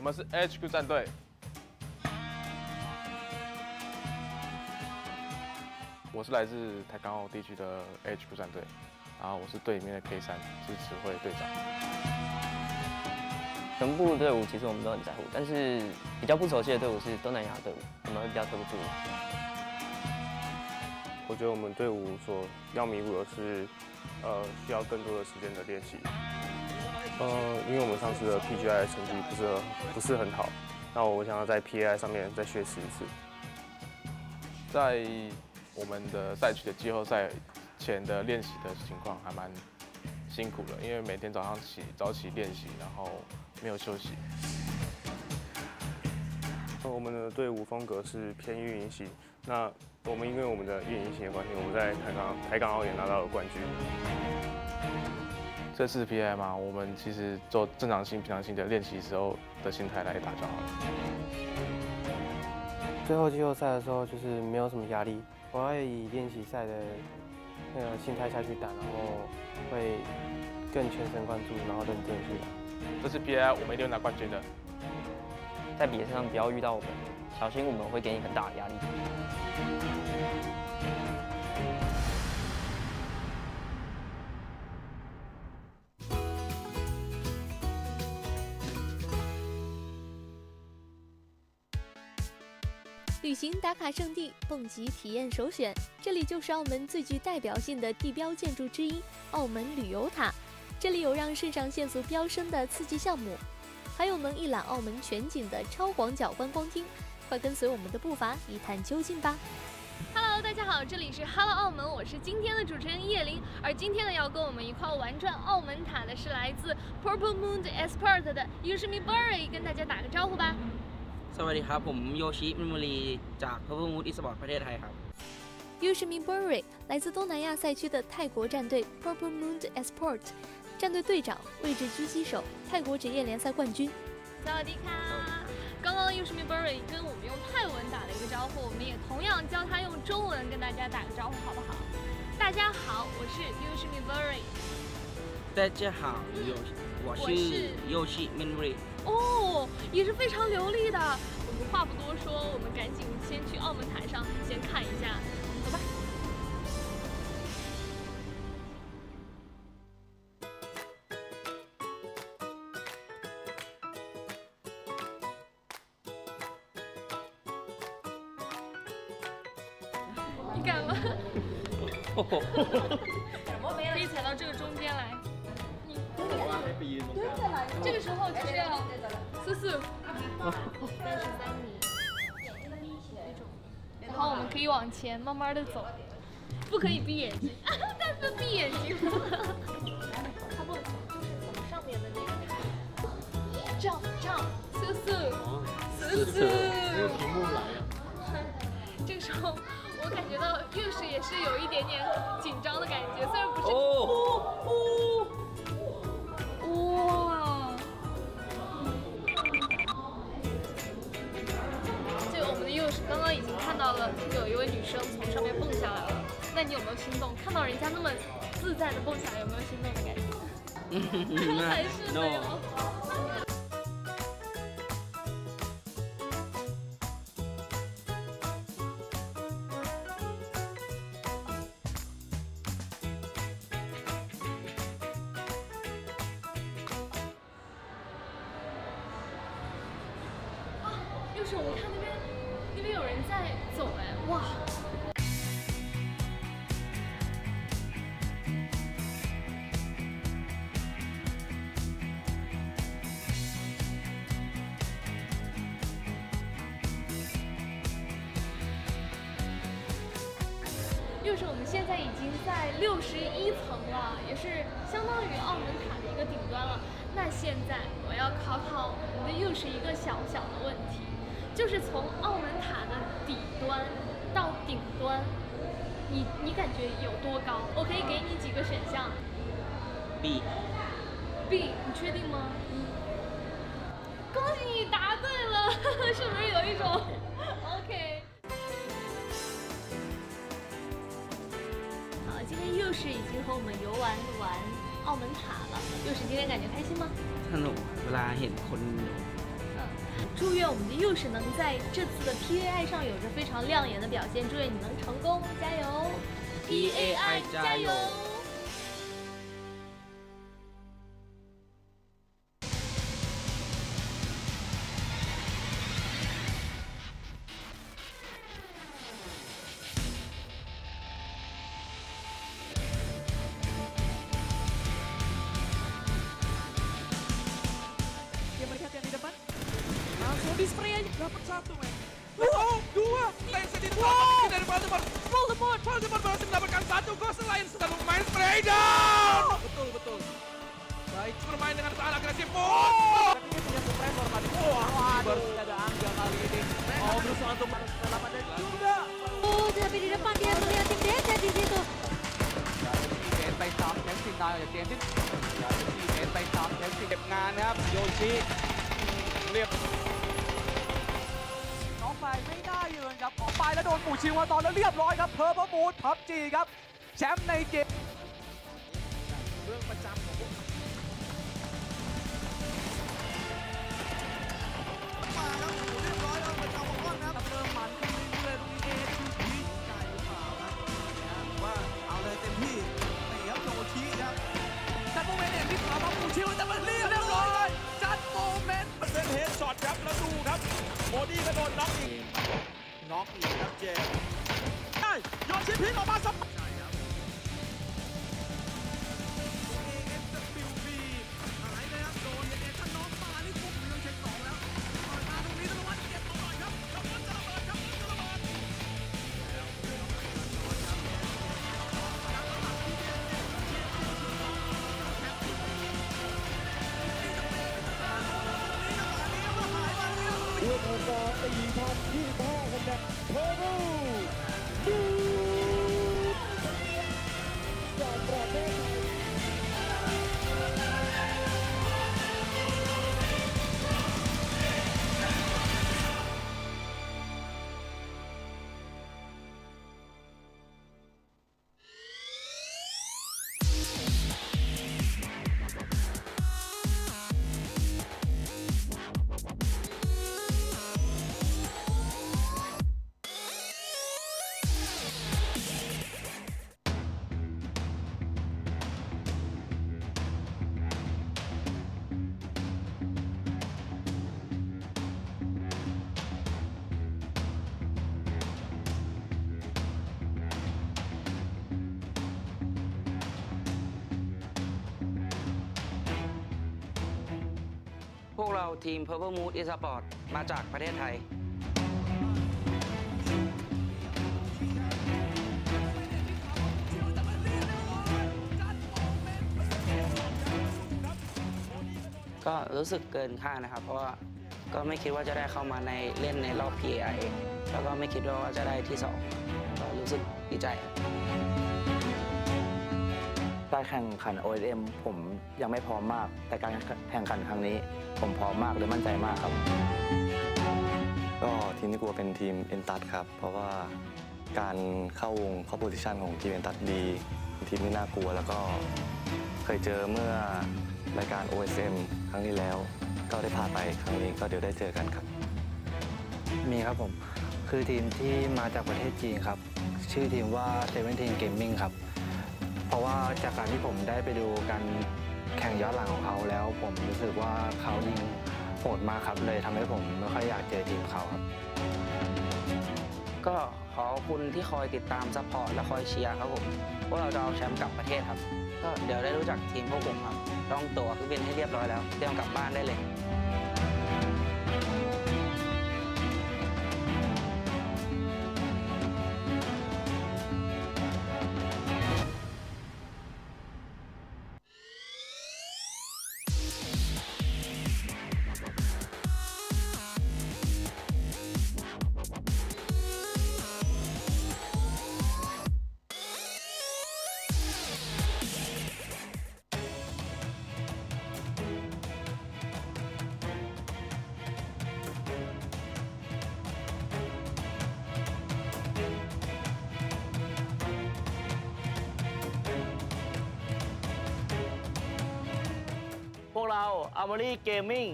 们是 HQ 战队。我是来自台港澳地区的 HQ 战队，然后我是队里面的 K3，是指挥队长。全部队伍其实我们都很在乎，但是比较不熟悉的队伍是东南亚队伍，我们会比较特别注意。我觉得我们队伍所要弥补的是，需要更多的时间的练习。因为我们上次的 PGI 的成绩不是很好，那我想要在 PAI 上面再学习一次。在我们的赛区的季后赛前的练习的情况还蛮辛苦的，因为每天早起练习，然后没有休息。我们的队伍风格是偏运营型，那因为我们的运营型的关系，我们在台港澳也拿到了冠军。这次 PI 嘛，我们其实做正常性、平常性的练习时候的心态来打就好了。最后季后赛的时候就是没有什么压力，我要以练习赛的那个心态下去打，然后会更全神贯注，然后认真去打。这次 PI 我们一定会拿冠军的。在比赛上不要遇到我们，小心我们会给你很大的压力。旅行打卡圣地，蹦极体验首选，这里就是澳门最具代表性的地标建筑之一——澳门旅游塔。这里有让肾上腺素飙升的刺激项目，还有能一览澳门全景的超广角观光厅。快跟随我们的步伐一探究竟吧！ Hello， 大家好，这里是 Hello 澳门，我是今天的主持人叶玲。而今天呢，要跟我们一块玩转澳门塔的是来自 Purple Moon Esport 的 Yushimi Burry， 跟大家打个招呼吧。สวัสดีครับผมโยชิมิมุรีจาก Purple Moon Esport ประเทศไทยครับ Yushimi Burry 来自东南亚赛区的泰国战队 Purple Moon Esport， 战队队长，位置狙击手，泰国职业联赛冠军。萨瓦迪卡！刚刚 Yushimi Burry 跟我们用泰文打了一个招呼，我们也同样教他用中文跟大家打个招呼，好不好？大家好，我是 Yushimi Burry。大家好，我是游戏มิมุรี。哦，也是非常流利的。我们话不多说，我们赶紧先去澳门塔上先看一下，走吧。你敢吗？可以踩到这个中间来。这个时候就是要44、33米那种，然后我们可以往前慢慢的走，不可以闭眼睛，但是闭眼睛。它不就是从上面的那个，这样44，屏幕来了。这个时候我感觉到乐师也是有一点点紧张的感觉，虽然不是哇！这个我们的右手刚刚已经看到了，有一位女生从上面蹦下来了。那你有没有心动？看到人家那么自在的蹦下来，有没有心动的感觉？还是没有。就是我们看那边有人在走哎，哇！就是我们现在已经在61层了，也是相当于澳门塔的一个顶端了。那现在我要考我们的又是一个小小的问题。就是从澳门塔的底端到顶端，你感觉有多高？我可以给你几个选项。B， 你确定吗？恭喜你答对了，是不是有一种 OK？ 好，今天又是已经和我们游玩完澳门塔了，又是今天感觉开心吗？สนุกเวลาเห็นคน祝愿我们的幼师能在这次的 PAI 上有着非常亮眼的表现，祝愿你能成功，加油 ！PAI 加油！Display aja dapat satu men. Oh, dua. Lensa di depan dari Voldemort. Voldemort berhasil mendapatkan satu gol selain sedang bermain spray down. Betul. Baik, bermain dengan sangat agresif. Oh, ini punya suppressor tadi. Wah, baru ada Angga kali ini. Oh, berusaha untuk melawan dan juga. Oh, tapi di depan dia melihat tim Desa di situ. ไปซ้ำแท็กซี่นายจากเกมที่ไปซ้ำแท็กซี่เก็บงานนะครับโยชิเรียบน้องไปไม่น่ายืนครับออกไปแล้วโดนปู่ชิวมาตอนแล้วเรียบร้อยครับเพอร์เพอร์มูดพับจีครับแชมป์ในเกมเรื่องประจำของพวกมาแล้วเรียบร้อยแล้วประจำของว่างนะครับเริ่มมันขึ้นเรื่อยๆตรงนี้พีใจหรือเปล่าครับว่าเอาเลยเต็มที่โยชิครับจัดโมเมนต์อย่างที่ขวามาปู่ชิวแต่มันเรียบร้อยจัดโมเมนต์เป็นเฮดช็อตครับแล้วดูครับโบดี้ก็โดนน็อกอีกครับเจมได้โยชิพลิกออกมาสับใช่ครับAFWB หายเลยครับโดนเอถ้าน้องมานี่ปุ๊บเรื่องเช็ค2แล้วเปิดมาตรงนี้ธนวัฒน์เก็บตัวหน่อยครับธนวัฒน์จะระเบิดครับธนวัฒน์พวกเราทีม Purple Mood Esport มาจากประเทศไทยก็รู้สึกเกินคาดนะครับเพราะว่าก็ไม่คิดว่าจะได้เข้ามาในเล่นในรอบ PAI แล้วก็ไม่คิดว่าจะได้ที่2ก็รู้สึกดีใจครับการแข่งขัน OSM ผมยังไม่พร้อมมากแต่การแข่งขันครั้งนี้ผมพร้อมมากเลยมั่นใจมากครับก็ทีมที่กลัวเป็นทีมเอ็นตัดครับเพราะว่าการเข้าวงเข้าโพซิชันของทีมเอ็นตัดดีทีมที่น่ากลัวแล้วก็เคยเจอเมื่อรายการ OSM ครั้งที่แล้วก็ได้พาไปครั้งนี้ก็เดี๋ยวได้เจอกันครับมีครับผมคือทีมที่มาจากประเทศจีนครับชื่อทีมว่า17 Gaming ครับเพราะว่าจากการที่ผมได้ไปดูการแข่งย้อนหลังของเขาแล้วผมรู้สึกว่าเขายิงโหดมากครับเลยทำให้ผมไม่ค่อยอยากเจอทีมเขาครับก็ขอบคุณที่คอยติดตามซัพพอร์ตและคอยเชียร์ครับผมพวกเราจะเอาแชมป์กลับประเทศครับก็เดี๋ยวได้รู้จักทีมพวกผมครับต้องตั๋วเครื่องบินให้เรียบร้อยแล้วเตรียมกลับบ้านได้เลย พวกเรา Armory Gaming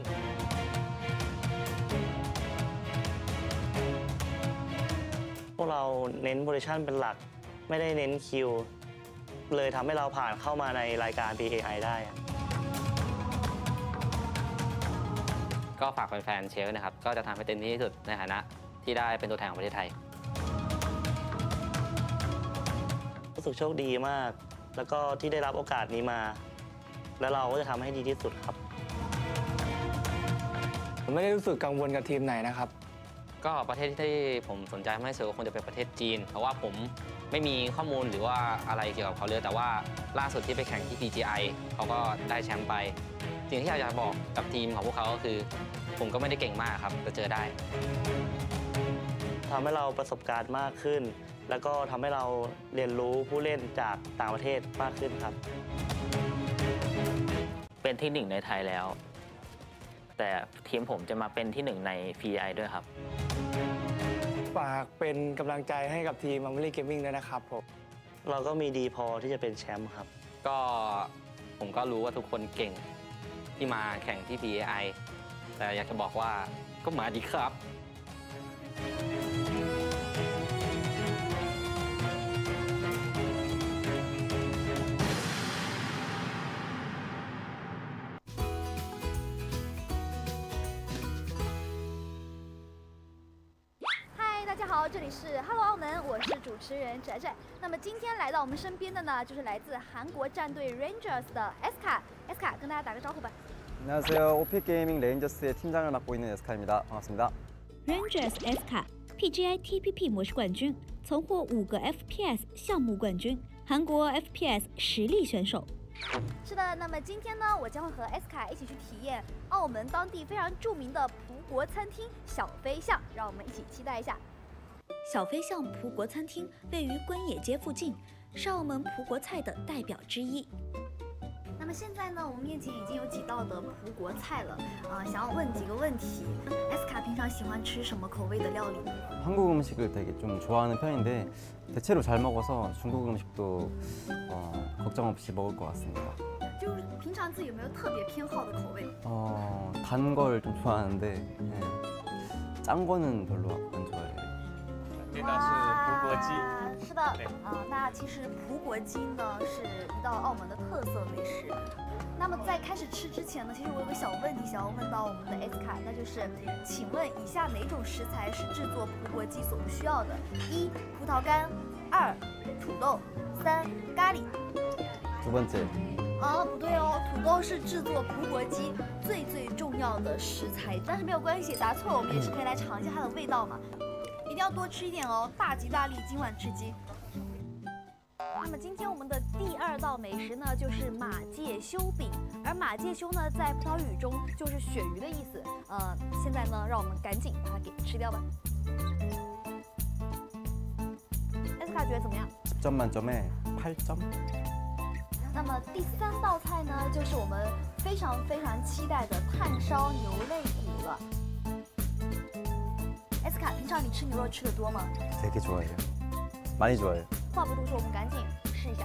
วกเราเน้นโพซิชันเป็นหลักไม่ได้เน้นคิวเลยทำให้เราผ่านเข้ามาในรายการ PAI ได้ก็ฝากแฟนๆเชียร์นะครับก็จะทำให้เต็มที่ที่สุดในฐานะที่ได้เป็นตัวแทนของประเทศไทยรู้สึกโชคดีมากแล้วก็ที่ได้รับโอกาสนี้มาแล้วเราก็จะทำให้ดีที่สุดครับผมไม่ได้รู้สึกกังวลกับทีมไหนนะครับก็ประเทศที่ผมสนใจมากที่สุดก็คงจะเป็นประเทศจีนเพราะว่าผมไม่มีข้อมูลหรือว่าอะไรเกี่ยวกับเขาเลยแต่ว่าล่าสุดที่ไปแข่งที่ PGI เขาก็ได้แชมป์ไปสิ่งที่อยากจะบอกกับทีมของพวกเขาก็คือผมก็ไม่ได้เก่งมากครับแต่เจอได้ทำให้เราประสบการณ์มากขึ้นแล้วก็ทำให้เราเรียนรู้ผู้เล่นจากต่างประเทศมากขึ้นครับเป็นที่1ในไทยแล้วแต่ทีมผมจะมาเป็นที่1ใน PI ด้วยครับฝากเป็นกำลังใจให้กับทีม Family Gaming ด้วยนะครับผมเราก็มีดีพอที่จะเป็นแชมป์ครับก็ผมก็รู้ว่าทุกคนเก่งที่มาแข่งที่ PAI แต่อยากจะบอกว่าก็มาดีครับ大家好，这里是 Hello 澳门，我是主持人翟翟。那么今天来到我们身边的呢，就是来自韩国战队 Rangers 的 에스카。에스카跟大家打个招呼吧。 안녕하세요. 오픽게이밍 레인저스의 팀장을 맡고 있는 에스카입니다. 반갑습니다. Rangers 에스카 PGI TPP 模式冠军，曾获5个 FPS 项目冠军，韩国 FPS 实力选手。是的，那么今天呢，我将会和 에스카一起去体验澳门当地非常著名的葡国餐厅小飞象，让我们一起期待一下。小飞象葡国餐厅位于关野街附近，是澳门葡国菜的代表之一。那么现在呢，我们面前已经有几道的葡国菜了，想要问几个问题。에스카平常喜欢吃什么口味的料理？ 한국 음식을 되게 좀 좋아하는 편인데 대체로 잘 먹어서 중국 음식도 걱정 없이 먹을 것 같습니다. 就是平常自己有没有特别偏好的口味？ 단 걸 좀 좋아하는데 짠 거는 별로 안 좋아해요. 那道是葡国鸡。是的，那其实葡国鸡呢是一道澳门的特色美食。那么在开始吃之前呢，其实我有个小问题想要问到我们的 에스카，那就是，请问以下哪种食材是制作葡国鸡所不需要的？1. 葡萄干，2. 土豆，3. 咖喱。두 번째。不对哦，土豆是制作葡国鸡最重要的食材，但是没有关系，答错了我们也是可以来尝一下它的味道嘛。 一定要多吃一点哦，大吉大利，今晚吃鸡。那么今天我们的第2道美食呢，就是马介休饼，而马介休呢，在葡萄语中就是鳕鱼的意思。现在呢，让我们赶紧把它给吃掉吧。에스카觉得怎么样？10점 만점에 8점。 那么第3道菜呢，就是我们非常期待的炭烧牛肋骨了。 에스카，平常你吃牛肉吃得多吗？ 되게 좋아해요. 많이 좋아해요. 话不多说，我们赶紧试一下。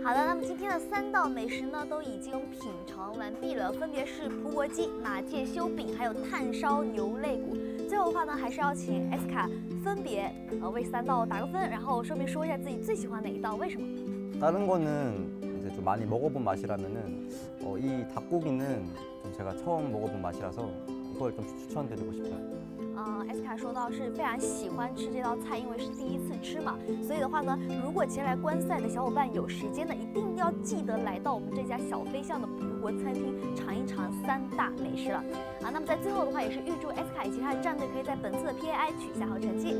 好的，那么今天的3道美食呢，都已经品尝完毕了，分别是葡国鸡、马介休饼，还有炭烧牛肋骨。最后的话呢，还是要请 에스카分别为3道打个分，然后顺便说一下自己最喜欢哪一道，为什么？ 다른 거는 이제 좀 많이 먹어본 맛이라면은 이 닭고기는 좀 제가 처음 먹어본 맛이라서 이걸 좀 추천드리고 싶어요. 에스카 说到是非常喜欢吃这道菜，因为是第1次吃嘛，所以的话呢，如果前来观赛的小伙伴有时间呢，一定要记得来到我们这家小飞象的葡国餐厅尝一尝3大美食了。那么在最后的话，也是预祝 에스카以及他的战队可以在本次的 PAI 取下好成绩。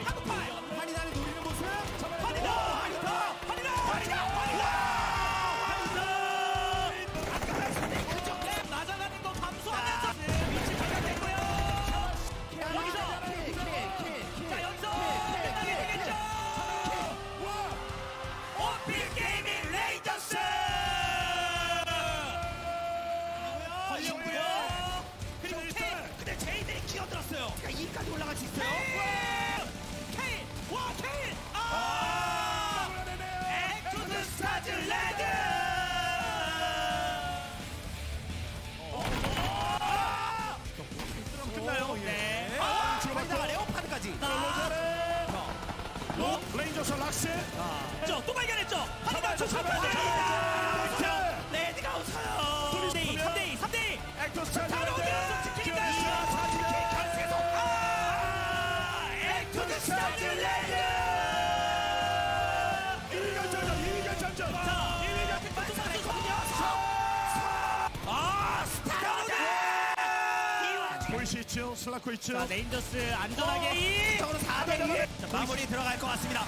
한국파 한이나를 노리는 모습 내려오고요. 그리고 케인. 근데 제이들이 끼어들었어요. 그러니까 2위까지 올라갈 수 있어요. 케인. 와 케인. 엑소드 스타즈 레드. 끝나요. 네. 거기다가 레오파드까지. 레인저스 락스. 또 발견했죠. 하지만 초청까지. 레드가 웃어요. 3대2. 엑토스 바로 지키니까. 엑토스 스타즈 레드. 2위가 전전. 2위가 끝났거든요. 보이시죠? 슬라코 있죠? 자, 레인저스 안전하게 4대2. 자, 마무리 들어갈 것 같습니다.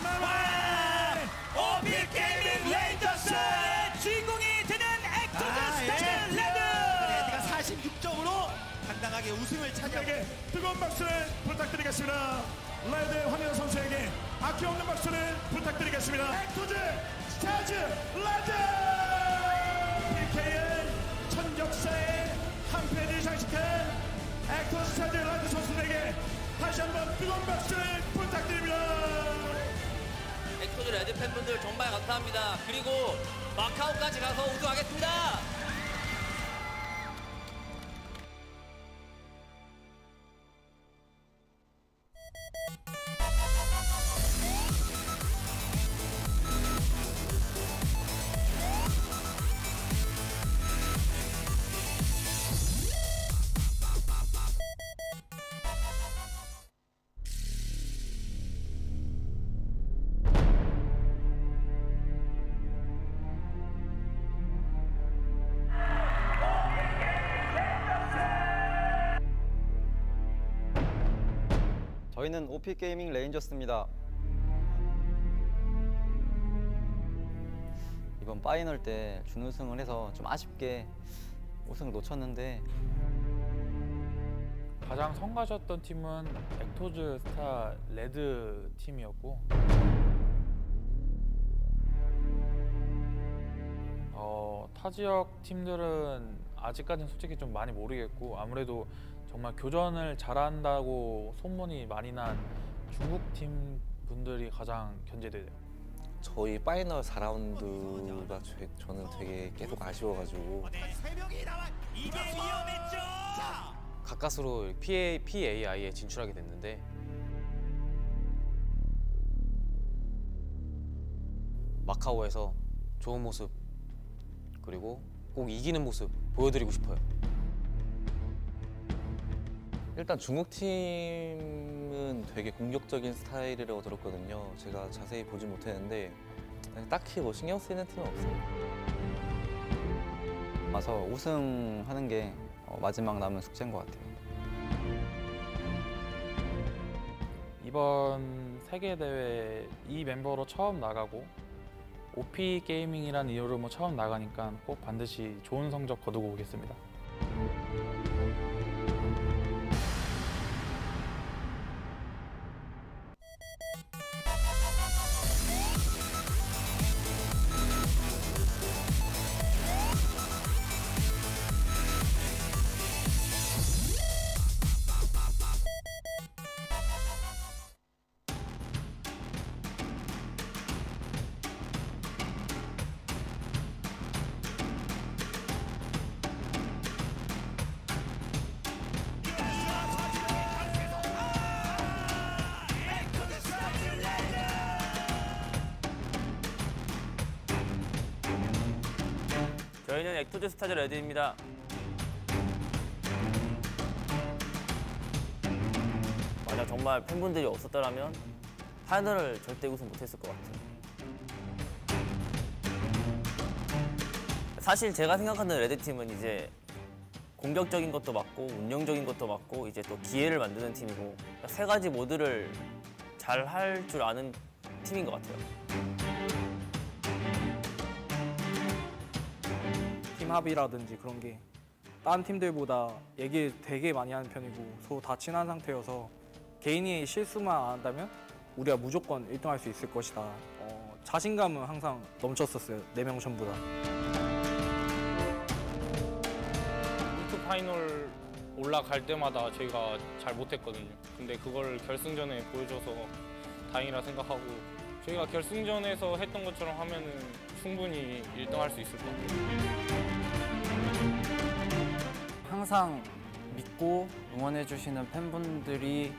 오피 게이밍 레인저스 주인공이 되는 엑토드 스타즈 레드. 레드가 46점으로 당당하게 우승을 차지하게. 뜨거운 박수를 부탁드리겠습니다. 레드 황현 선수에게 아낌없는 박수를 부탁드리겠습니다. 엑토즈 스타즈 레드. PK의 첫 역사의 한 페이지를 장식한 엑토즈 스타즈 레드 선수들에게 다시 한번 뜨거운 박수를 부탁드립니다. 엑토즈 레드 팬분들 정말 감사합니다. 그리고 마카오까지 가서 우승하겠습니다. 저희는 OP 게이밍 레인저스입니다. 이번 파이널 때 준우승을 해서 좀 아쉽게 우승을 놓쳤는데 가장 성가셨던 팀은 엑토즈 스타 레드 팀이었고 타 지역 팀들은 아직까지는 솔직히 좀 많이 모르겠고 아무래도 정말 교전을 잘한다고 소문이 많이 난 중국 팀 분들이 가장 견제돼요. 저희 파이널 4라운드가 저는 되게 계속 아쉬워가지고 이게 위험했죠. 가까스로 PAI에 진출하게 됐는데 마카오에서 좋은 모습 그리고 꼭 이기는 모습 보여드리고 싶어요. 일단 중국 팀은 되게 공격적인 스타일이라고 들었거든요. 제가 자세히 보지 못했는데 딱히 뭐 신경 쓰이는 팀은 없어요. 와서 우승하는 게 마지막 남은 숙제인 것 같아요. 이번 세계대회 이 멤버로 처음 나가고 OP 게이밍이라는 이름으로 처음 나가니까 꼭 반드시 좋은 성적 거두고 오겠습니다. 저희는 엑토즈 스타즈 레드입니다. 만약 정말 팬분들이 없었더라면 파이널을 절대 우승 못했을 것 같아요. 사실 제가 생각하는 레드팀은 이제 공격적인 것도 맞고 운영적인 것도 맞고 이제 또 기회를 만드는 팀이고 세 가지 모두를 잘 할 줄 아는 팀인 것 같아요. 팀 합이라든지 그런 게 다른 팀들보다 얘기 되게 많이 하는 편이고 서로 다 친한 상태여서 개인이 실수만 안 한다면 우리가 무조건 1등할 수 있을 것이다. 자신감은 항상 넘쳤었어요. 4명 전부 다. 파이널 올라갈 때마다 저희가 잘 못했거든요. 근데 그걸 결승전에 보여줘서 다행이라 생각하고 저희가 결승전에서 했던 것처럼 하면은 충분히 1등 할 수 있을 것 같아요. 항상 믿고 응원해주시는 팬분들이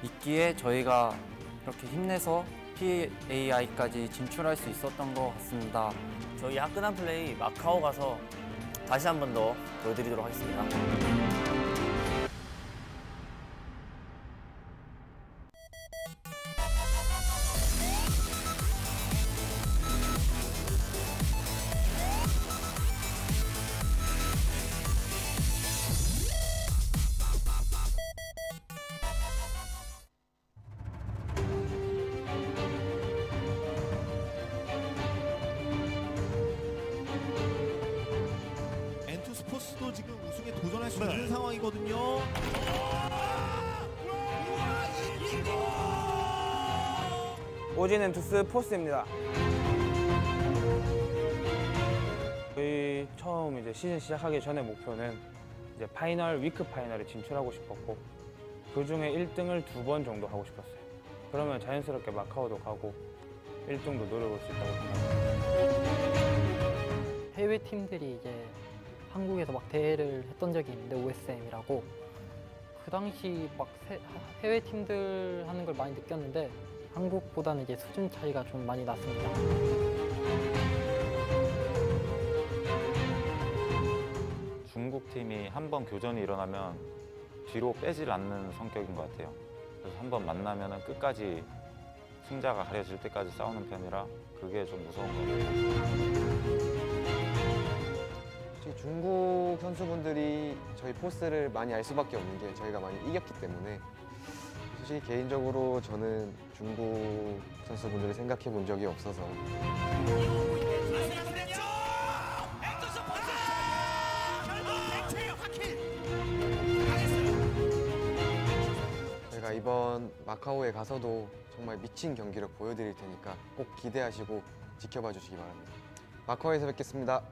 있기에 저희가 이렇게 힘내서 PAI까지 진출할 수 있었던 것 같습니다. 저희 화끈한 플레이 마카오 가서 다시 한 번 더 보여드리도록 하겠습니다. 스포츠도 지금 우승에 도전할 수 있는 상황이거든요. 오진 엔투스 포스입니다. 저희 처음 이제 시즌 시작하기 전에 목표는 이제 파이널, 위크 파이널에 진출하고 싶었고 그 중에 1등을 2번 정도 하고 싶었어요. 그러면 자연스럽게 마카오도 가고 1등도 노려볼 수 있다고 생각합니다. 해외 팀들이 이제 한국에서 막 대회를 했던 적이 있는데 OSM이라고 그 당시 막 해외 팀들 하는 걸 많이 느꼈는데 한국보다는 이제 수준 차이가 좀 많이 났습니다. 중국 팀이 한 번 교전이 일어나면 뒤로 빼질 않는 성격인 것 같아요. 그래서 한 번 만나면 끝까지 승자가 가려질 때까지 싸우는 편이라 그게 좀 무서운 것 같아요. 중국 선수분들이 저희 포스를 많이 알 수밖에 없는 게 저희가 많이 이겼기 때문에 솔직히 개인적으로 저는 중국 선수분들을 생각해 본 적이 없어서 제가 이번 마카오에 가서도 정말 미친 경기를 보여드릴 테니까 꼭 기대하시고 지켜봐 주시기 바랍니다. 마카오에서 뵙겠습니다.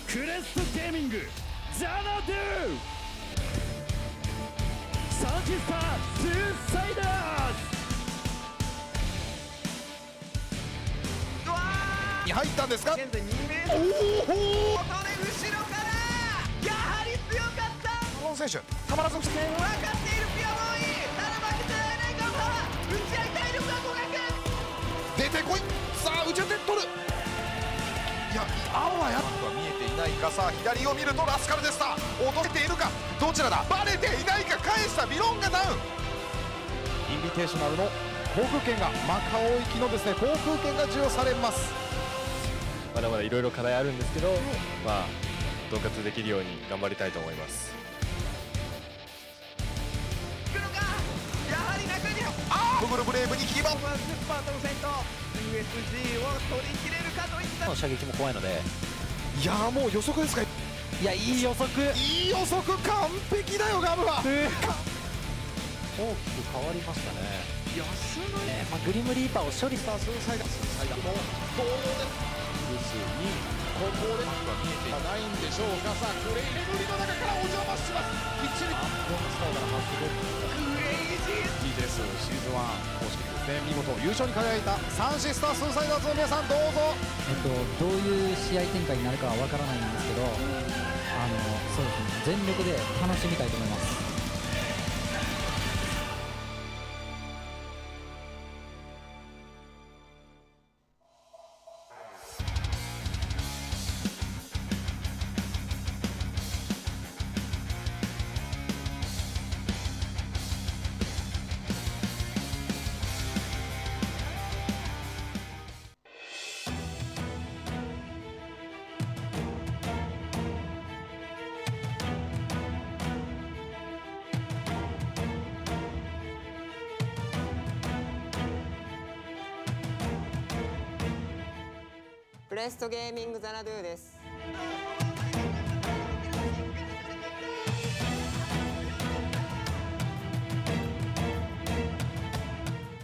크레스트 게이밍 자나드 사지스타 스사이더스 に入ったんですか。現在2名。おお。後で後ろからやはり強かった。この選手たまらず分かっているピアノいい。ただ負けてられないガンバ打ち合い体力が互角。出てこい。さあ打ち当て取る。いや青はやっぱ見えていないか。さあ左を見るとラスカルでした落とせているかどちらだバレていないか返したビロンがダウンインビテーショナルの航空券がマカオ行きのですね航空券が授与されますまだまだいろいろ課題あるんですけど、まあ統括できるように頑張りたいと思いますブグルブレイブにキーバンスーパーとの戦闘 USG を取り切れるかといった射撃も怖いのでいやもう予測ですかいやいい予測いい予測完璧だよガムは大きく変わりましたね安いグリムリーパーを処理した数歳だもう同様ですにここでは見えていないんでしょうがさあクレイ煙の中からお邪魔しますきっちりコンスターから発動クレイジー TJS シーズン1公式ですね見事優勝に輝いたサンシスタースーサイダーズの皆さんどうぞどういう試合展開になるかはわからないんですけどそうですね全力で楽しみたいと思いますプレストゲーミングザナドゥです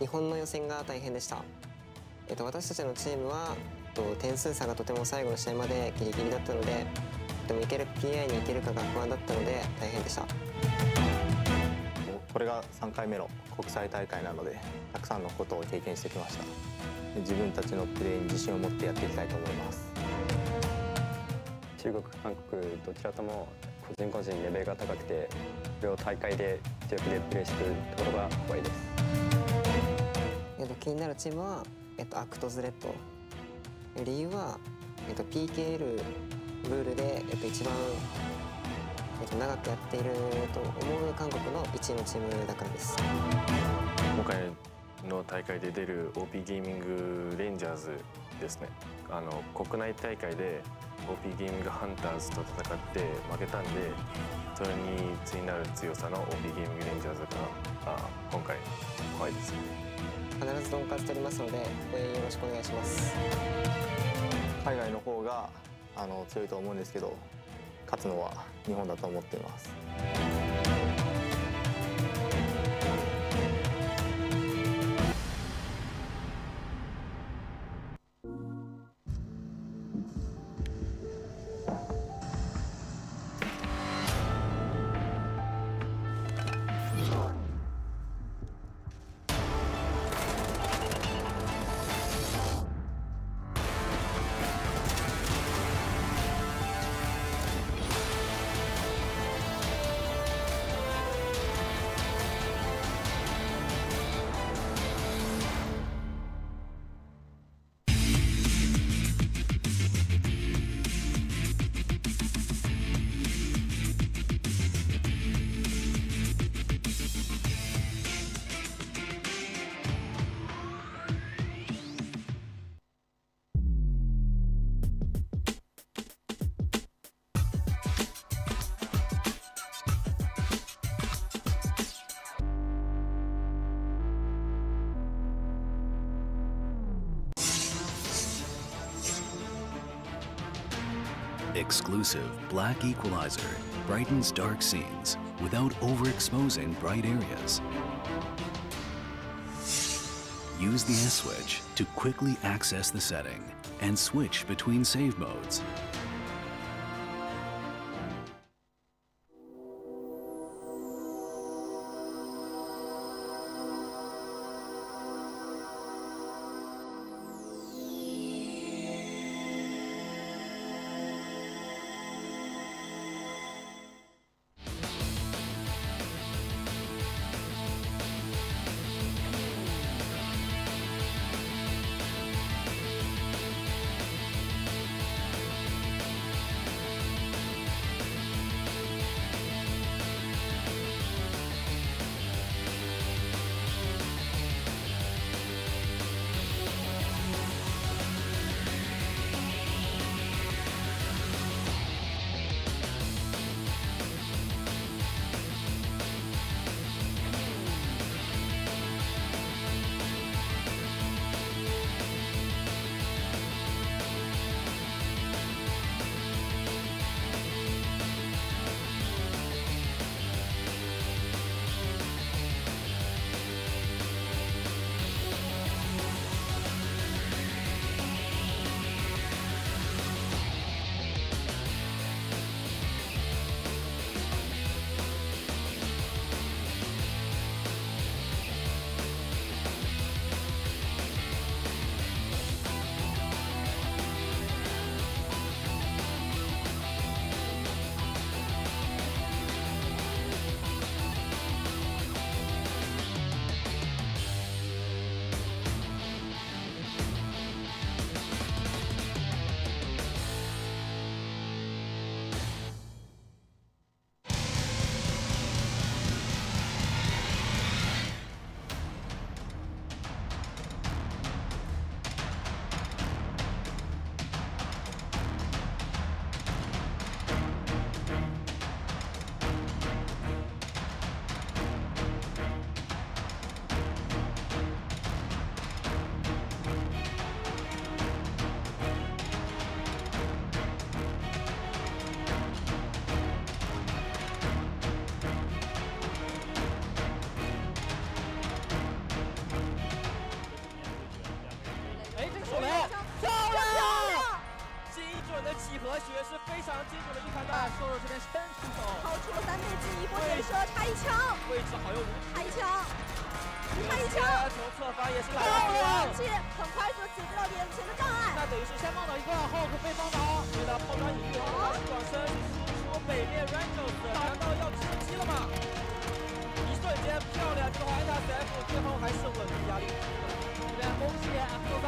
日本の予選が大変でした。私たちのチームは点数差がとても最後の試合までギリギリだったので、でもPI に行けるかが不安だったので大変でした。これが3回目の国際大会なので、たくさんのことを経験してきました。自分たちのプレーに自信を持ってやっていきたいと思います。中国、韓国どちらとも個人個人レベルが高くて、それを大会で強気でプレーしてくるところが怖いです。気になるチームは、アクトズレッド。理由は、PKL ルールで、一番、長くやっていると思う韓国の1位のチームだからです。今回の大会で出る OP ゲーミングレンジャーズですね。国内大会で OP ゲーミングハンターズと戦って負けたんで、それに対なる強さの OP ゲーミングレンジャーズが今回怖いです。必ずドンカツ取りますので、応援よろしくお願いします。海外の方が強いと思うんですけど、勝つのは日本だと思っています。Exclusive black equalizer brightens dark scenes without overexposing bright areas. Use the S switch to quickly access the setting and switch between save modes. 球侧翻也是来了，气很快速解决到眼前的障碍。那等于是先放倒一个，后可被放倒。为了抛砖引玉，后转身输出北面 Rangers， 难道要吃鸡了吗？一瞬间漂亮，这个话 NSF 最后还是稳住压力。这边恭喜阿克萨。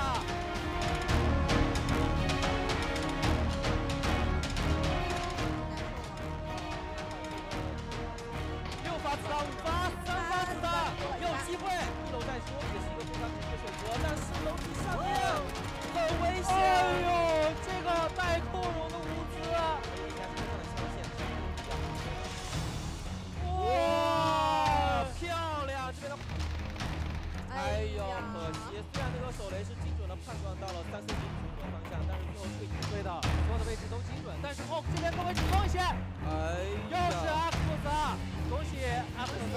6发子弹，5发，3发子弹，有机会。一楼再说也是一个非常值得选择，但是楼梯上面很危险哟，这个带扣容的物资啊！哇，漂亮！这边的，哎呦，可惜，虽然这个手雷是精准的判断到了340的方向，但是最后是被击飞的，所有的位置都精准。但是哦，这边各位注意一些，哎，又是阿库萨，恭喜阿库萨！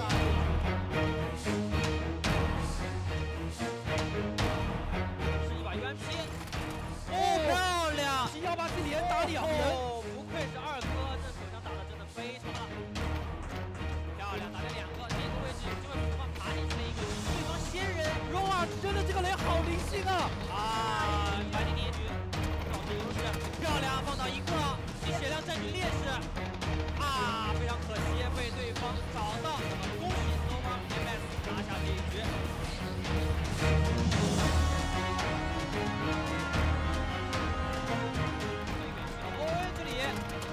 是一把 UMP， 哦，漂亮！是要把这连打2人，不愧是二哥，这手枪打的真的非常好。漂亮，打了2个，这个位置有机会补放爬进去的一个对方仙人。荣尔真的这个雷好灵性啊！啊，白金结局，保持优势，漂亮，放倒一个，以血量占据劣势。啊，非常可惜被对方找到，恭喜 Nova MS 拿下这一局。欧文这里人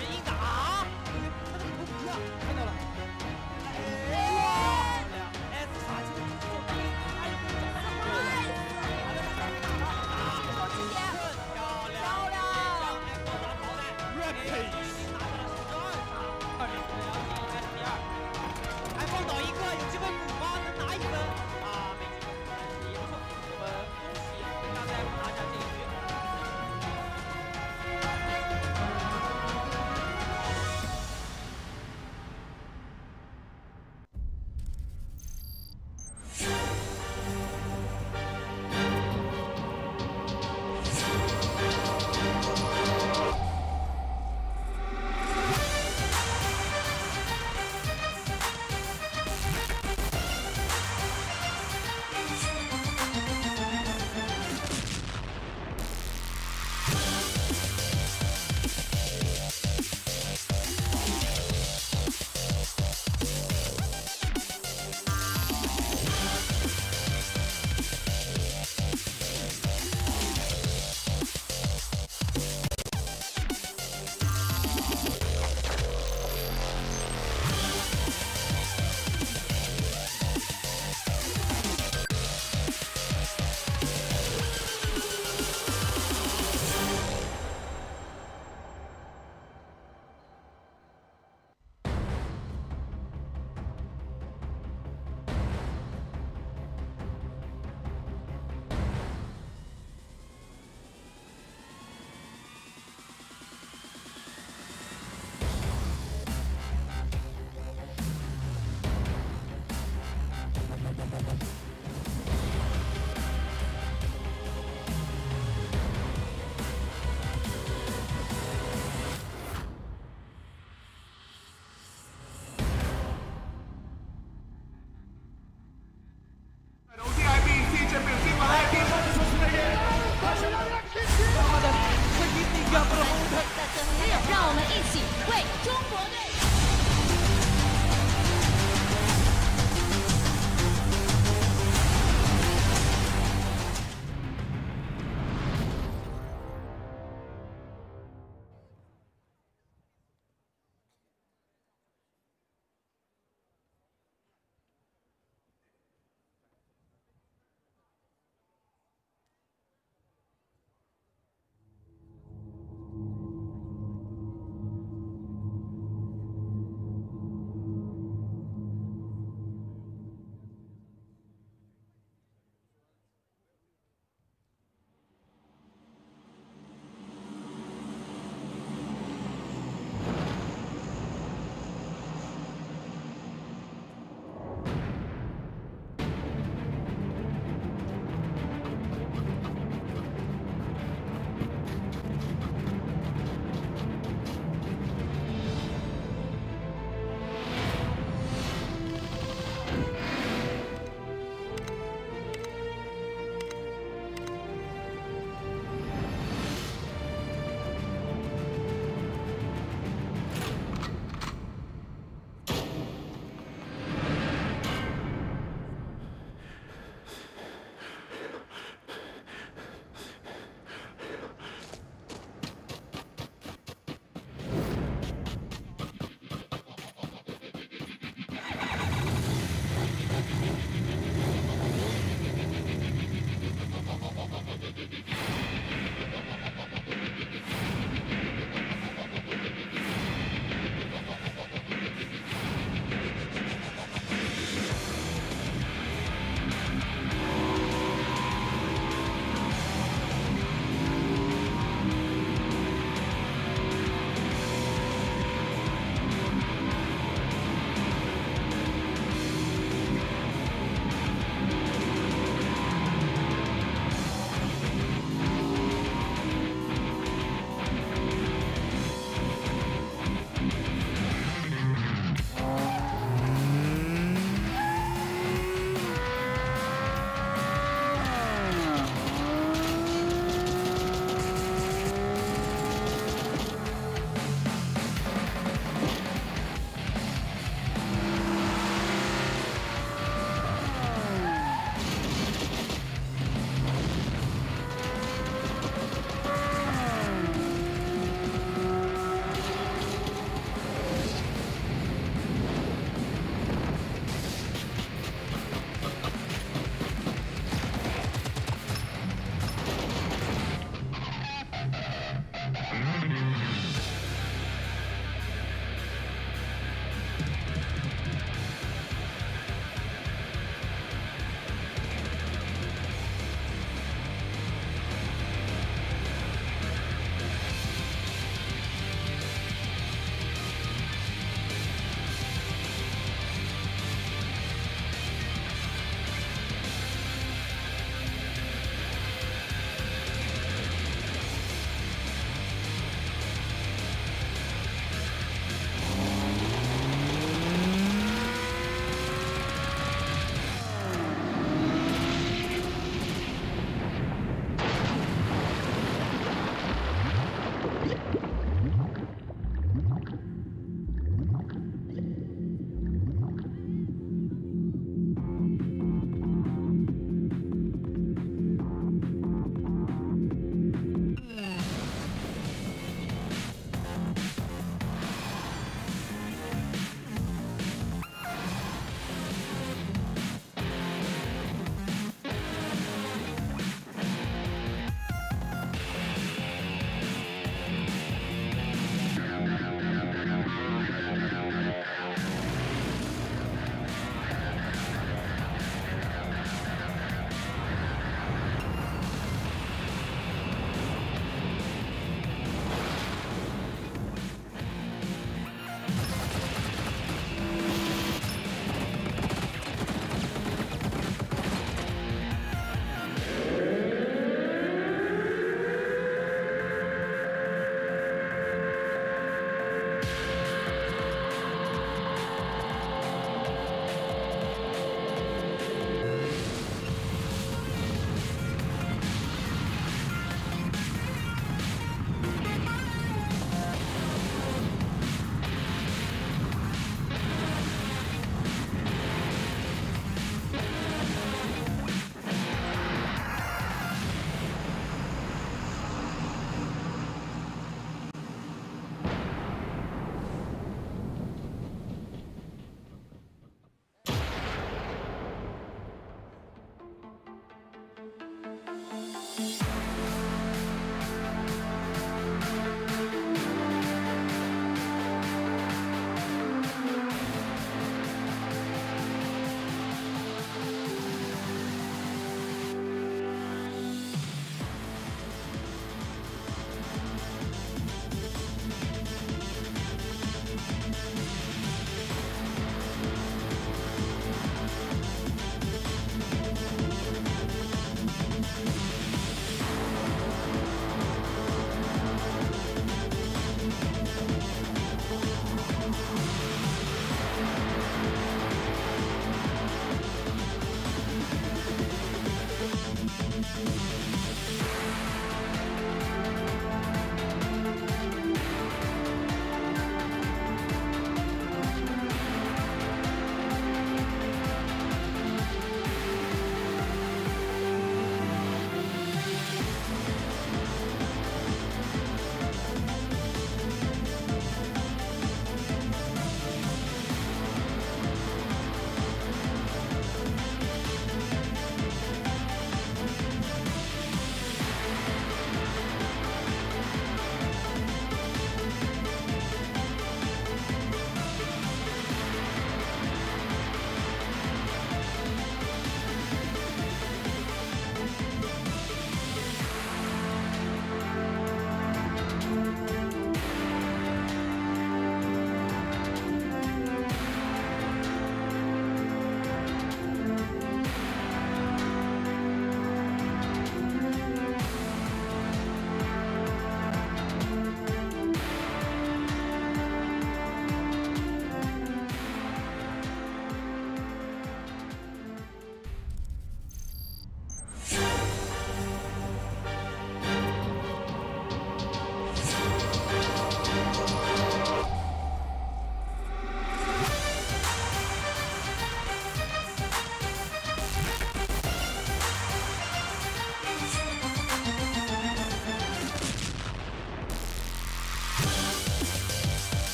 硬打，他这个头皮啊，看到了。S 杀进了这种大力，还有个角色，漂亮，将 Echo 打淘汰 ，Rampage 拿下了12杀，2名了解应该是第2，还放倒一个，有机会补吗？能拿1分啊，没机会，但是也不错，我们恭喜大家拿下这一局。让我们一起为中国队！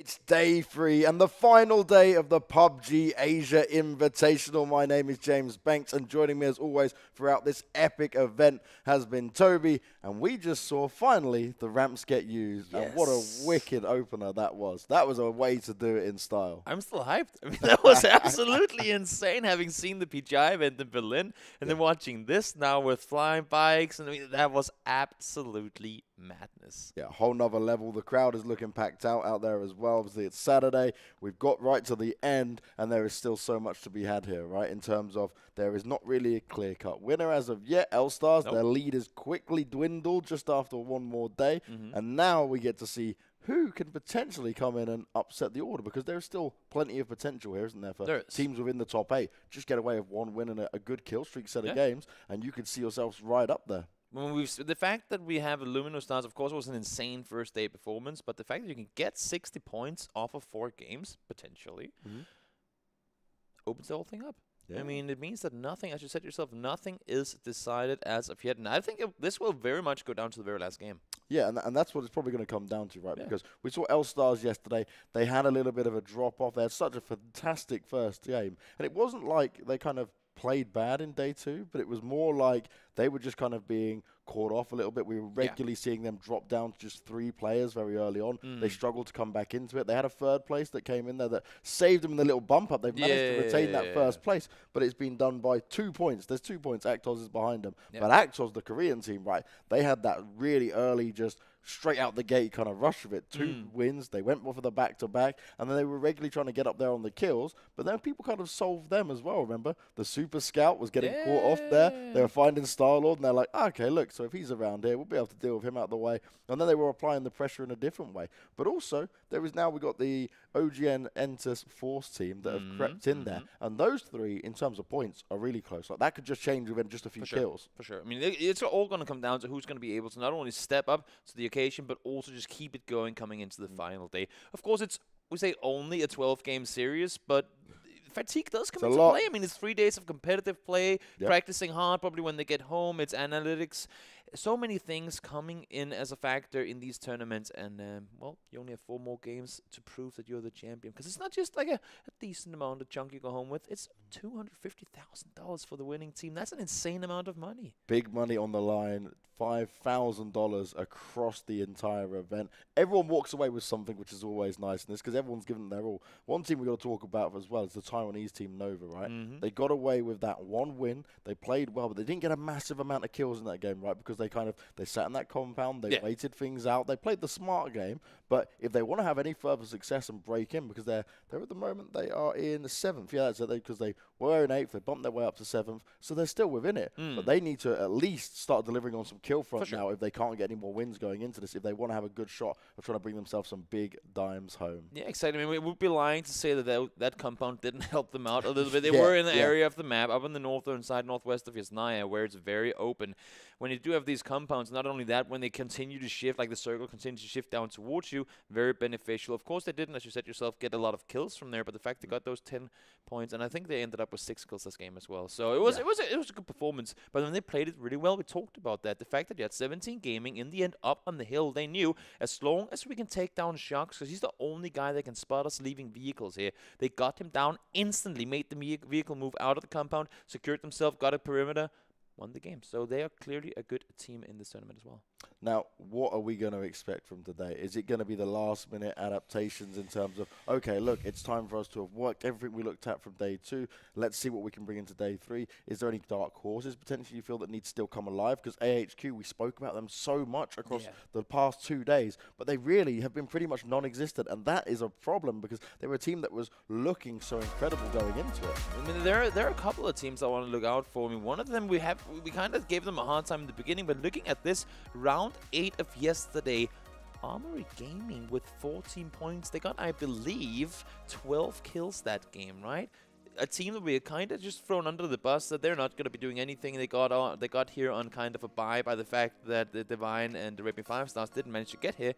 It's day 3 and the final day of the PUBG Asia Invitational. My name is James Banks, and joining me as always throughout this epic event has been Toby, and we just saw finally the ramps get used. Yes. And what a wicked opener that was. That was a way to do it in style. I'm still hyped. I mean, that was absolutely insane, having seen the PGI event in Berlin and then watching this now with flying bikes. And I mean, that was absolutely madness. Yeah, a whole nother level. The crowd is looking packed out there as well. Obviously, it's Saturday. We've got right to the end, and there is still so much to be had here, right? In terms of there is not really a clear-cut winner as of yet. L-Stars, their lead is quickly dwindled just after one more day, and now we get to see who can potentially come in and upset the order, because there's still plenty of potential here, isn't there, for teams within the top 8. Just get away with one win and a good kill streak set of games, and you could see yourselves right up there. When the fact that we have Luminous Stars, of course, was an insane first day performance, but the fact that you can get 60 points off of 4 games, potentially, opens the whole thing up. Yeah. I mean, it means that nothing, as you said yourself, nothing is decided as of yet. And I think this will very much go down to the very last game. Yeah, and that's what it's probably going to come down to, right? Yeah. Because we saw L-Stars yesterday. They had a little bit of a drop-off. They had such a fantastic first game. And it wasn't like they kind of played bad in day 2, but it was more like they were just kind of being caught off a little bit. We were regularly seeing them drop down to just 3 players very early on. They struggled to come back into it. They had a 3rd place that came in there that saved them in the little bump up. They've managed to retain that 1st place, but it's been done by 2 points. There's 2 points. Actos is behind them. But Actos, the Korean team, right, they had that really early just straight out the gate kind of rush of it. 2 wins. They went for the back-to-back, and then they were regularly trying to get up there on the kills, but then people kind of solved them as well, remember? The Super Scout was getting caught off there. They were finding Star-Lord, and they're like, okay, look, so if he's around here, we'll be able to deal with him out of the way. And then they were applying the pressure in a different way. But also, there is now, we got the OGN Entus Force team that have crept in there, and those 3, in terms of points, are really close. Like, that could just change within just a few kills. For sure. I mean, it's all going to come down to who's going to be able to not only step up to the occasion, but also just keep it going coming into the final day. Of course, we say only a 12-game series, but fatigue does come into play. I mean, it's 3 days of competitive play, practicing hard probably when they get home. It's analytics. So many things coming in as a factor in these tournaments. And, well, you only have 4 more games to prove that you're the champion. Because it's not just like a decent amount of chunk you go home with. It's $250,000 for the winning team. That's an insane amount of money. Big money on the line. $5,000 across the entire event. Everyone walks away with something, which is always nice in this, because everyone's given their all. One team we've got to talk about as well is the Taiwanese team Nova, right? They got away with that 1 win. They played well, but they didn't get a massive amount of kills in that game, right? Because they sat in that compound, they waited things out, they played the smart game. But if they want to have any further success and break in, because they're at the moment, they are in 7th. Yeah, that's it, because they were in 8th, they bumped their way up to 7th, so they're still within it. But they need to at least start delivering on some kill front now if they can't get any more wins going into this, if they want to have a good shot of trying to bring themselves some big dimes home. Yeah, exciting. I mean, we would be lying to say that compound didn't help them out a little bit. They were in the area of the map, up in the northern side, northwest of Yasnaya, where it's very open. When you do have these compounds, not only that, when they continue to shift, like the circle continues to shift down towards you, very beneficial. Of course, they didn't, as you said yourself, get a lot of kills from there, but the fact they got those 10 points, and I think they ended up with 6 kills this game as well. So it was a good performance, but when they played it really well, we talked about that. The fact that you had 17 Gaming in the end up on the hill, they knew as long as we can take down Sharks, because he's the only guy that can spot us leaving vehicles here. They got him down instantly, made the vehicle move out of the compound, secured themselves, got a perimeter, won the game. So they are clearly a good team in this tournament as well. Now, what are we going to expect from today? Is it going to be the last-minute adaptations in terms of, okay, look, it's time for us to have worked everything we looked at from day 2. Let's see what we can bring into day 3. Is there any dark horses potentially you feel that need to still come alive? Because AHQ, we spoke about them so much across the past 2 days, but they really have been pretty much non-existent, and that is a problem because they were a team that was looking so incredible going into it. I mean, there are a couple of teams I want to look out for. I mean, one of them we kind of gave them a hard time in the beginning, but looking at this round 8 of yesterday, Armory Gaming with 14 points. They got, I believe, 12 kills that game, right? A team that we had kind of just thrown under the bus, that they're not going to be doing anything. They got here on kind of a bye by the fact that the Divine and the Raping 5 Stars didn't manage to get here.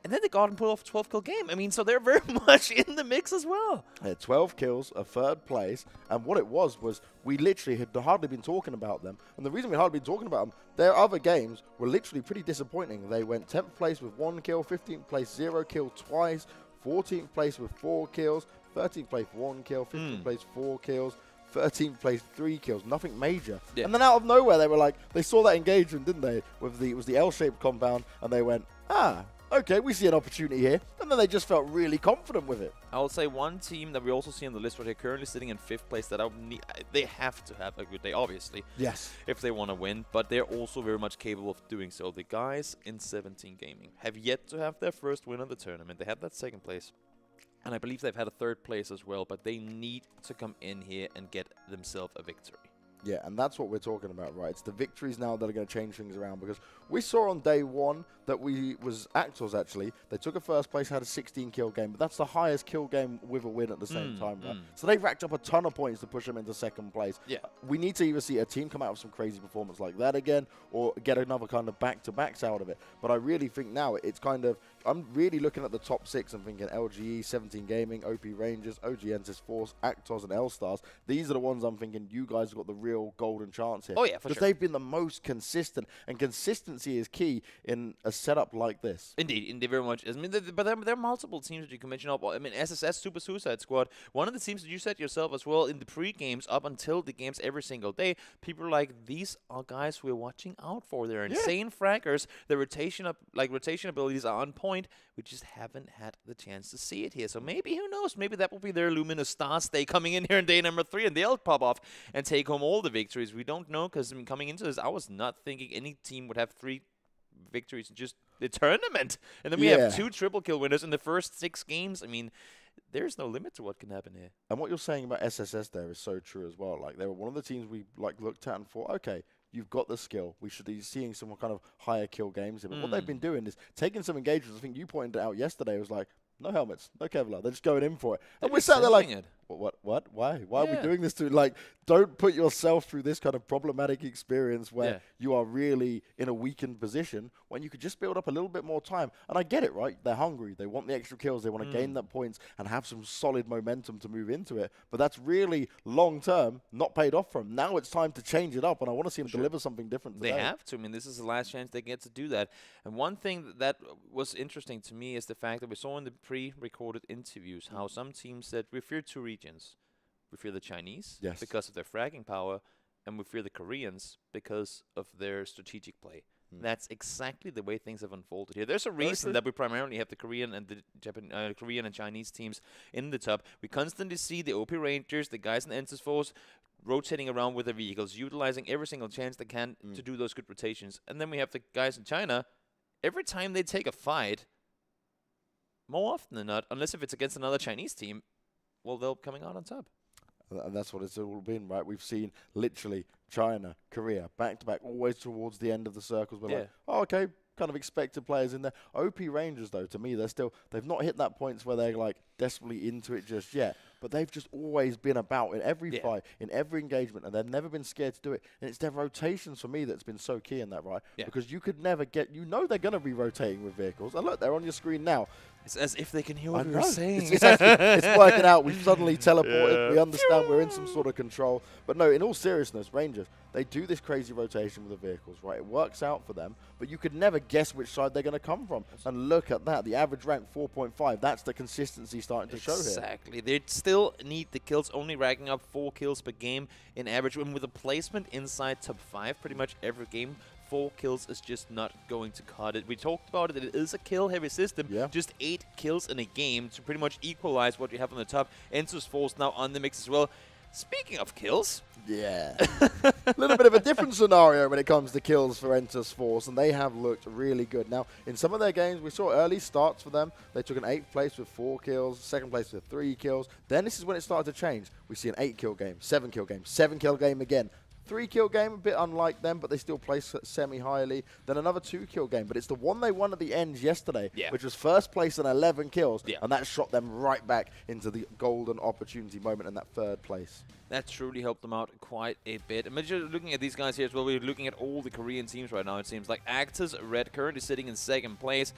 And then they got and pulled off a 12-kill game. I mean, so they're very much in the mix as well. Yeah, 12 kills, a 3rd place. And what it was we literally had hardly been talking about them. And the reason we hardly been talking about them, their other games were literally pretty disappointing. They went 10th place with 1 kill, 15th place, 0 kill twice, 14th place with 4 kills, 13th place 1 kill, 15th place 4 kills, 13th place 3 kills, nothing major. Yeah. And then out of nowhere they were like, they saw that engagement, didn't they? It was the L-shaped compound, and they went, okay, we see an opportunity here. And then they just felt really confident with it. I will say one team that we also see on the list right here, currently sitting in 5th place, that they have to have a good day, obviously. Yes. If they want to win, but they're also very much capable of doing so. The guys in 17 Gaming have yet to have their first win of the tournament. They had that 2nd place. And I believe they've had a 3rd place as well, but they need to come in here and get themselves a victory. Yeah, and that's what we're talking about, right? It's the victories now that are going to change things around, because we saw on day 1 that was Actors, actually. They took a 1st place, had a 16-kill game, but that's the highest kill game with a win at the same time, right? So they racked up a ton of points to push them into 2nd place. Yeah. We need to either see a team come out with some crazy performance like that again, or get another kind of back-to-backs out of it. But I really think now it's kind of, I'm really looking at the top 6 and thinking LGE, 17 Gaming, OP Rangers, OG Entis Force, Actors, and L-Stars. These are the ones I'm thinking you guys have got the real golden chance here. Oh, yeah, for sure. Because they've been the most consistent, and consistency is key in a setup like this. Indeed, very much. I mean, but there are multiple teams that you can mention. I mean, SSS, Super Suicide Squad, one of the teams that you said yourself as well in the pre-games up until the games every single day, people are like, these are guys we're watching out for. They're insane fraggers. Their rotation abilities are on point. We just haven't had the chance to see it here. So maybe, who knows, maybe that will be their Luminous Stars Day coming in here in day number 3, and they'll pop off and take home all the victories. We don't know, because coming into this, I was not thinking any team would have 3 victories in just the tournament. And then we have 2 triple kill winners in the first 6 games. I mean, there's no limit to what can happen here. And what you're saying about SSS there is so true as well. Like, they were one of the teams we looked at and thought, okay, you've got the skill. We should be seeing some kind of higher kill games. But what they've been doing is taking some engagements. I think you pointed it out yesterday. It was like, no helmets, no Kevlar. They're just going in for it. And we're sat there like, what? Why? Why are we doing this to, like, don't put yourself through this kind of problematic experience where you are really in a weakened position when you could just build up a little bit more time. And I get it, right? They're hungry. They want the extra kills. They want to gain that points and have some solid momentum to move into it. But that's really long-term not paid off for them. Now it's time to change it up, and I want to see them deliver something different today. They have to. I mean, this is the last chance they get to do that. And one thing that was interesting to me is the fact that we saw in the pre-recorded interviews how some teams said we fear 2 regions. We fear the Chinese because of their fragging power, and we fear the Koreans because of their strategic play. That's exactly the way things have unfolded here. There's a reason that we primarily have the Korean and the Korean and Chinese teams in the top. We constantly see the OP Rangers, the guys in Entis Force, rotating around with their vehicles, utilizing every single chance they can to do those good rotations. And then we have the guys in China. Every time they take a fight, more often than not, unless if it's against another Chinese team, well, they're coming out on top. And that's what it's all been, right? We've seen literally China, Korea, back-to-back, always towards the end of the circles. We're like, oh, okay, kind of expected players in there. OP Rangers, though, to me, they've not hit that points where they're, like, desperately into it just yet. But they've just always been about in every fight, in every engagement, and they've never been scared to do it. And it's their rotations for me that's been so key in that, right? Because you could never get, they're going to be rotating with vehicles. And look, they're on your screen now. It's as if they can hear what we're saying. It's working out. We've suddenly teleported. We understand we're in some sort of control. But no, in all seriousness, Rangers, they do this crazy rotation with the vehicles, right? It works out for them, but you could never guess which side they're going to come from. And look at that. The average rank, 4.5. That's the consistency starting to show here. Exactly. They still need the kills, only racking up 4 kills per game in average. And with a placement inside top 5 pretty much every game, 4 kills is just not going to cut it. We talked about it. It is a kill-heavy system. Just 8 kills in a game to pretty much equalize what you have on the top. Entis Force now on the mix as well. Speaking of kills. Yeah. A little bit of a different scenario when it comes to kills for Entis Force, and they have looked really good. Now, in some of their games, we saw early starts for them. They took an 8th place with 4 kills, 2nd place with 3 kills. Then this is when it started to change. We see an 8-kill game, 7-kill game, 7-kill game again. 3-kill game, a bit unlike them, but they still place semi-highly. Then another 2-kill game, but it's the one they won at the end yesterday, which was 1st place and 11 kills, and that shot them right back into the golden opportunity moment in that 3rd place. That truly helped them out quite a bit. And just looking at these guys here as well, we're looking at all the Korean teams right now, it seems like. Actors Red currently sitting in 2nd place.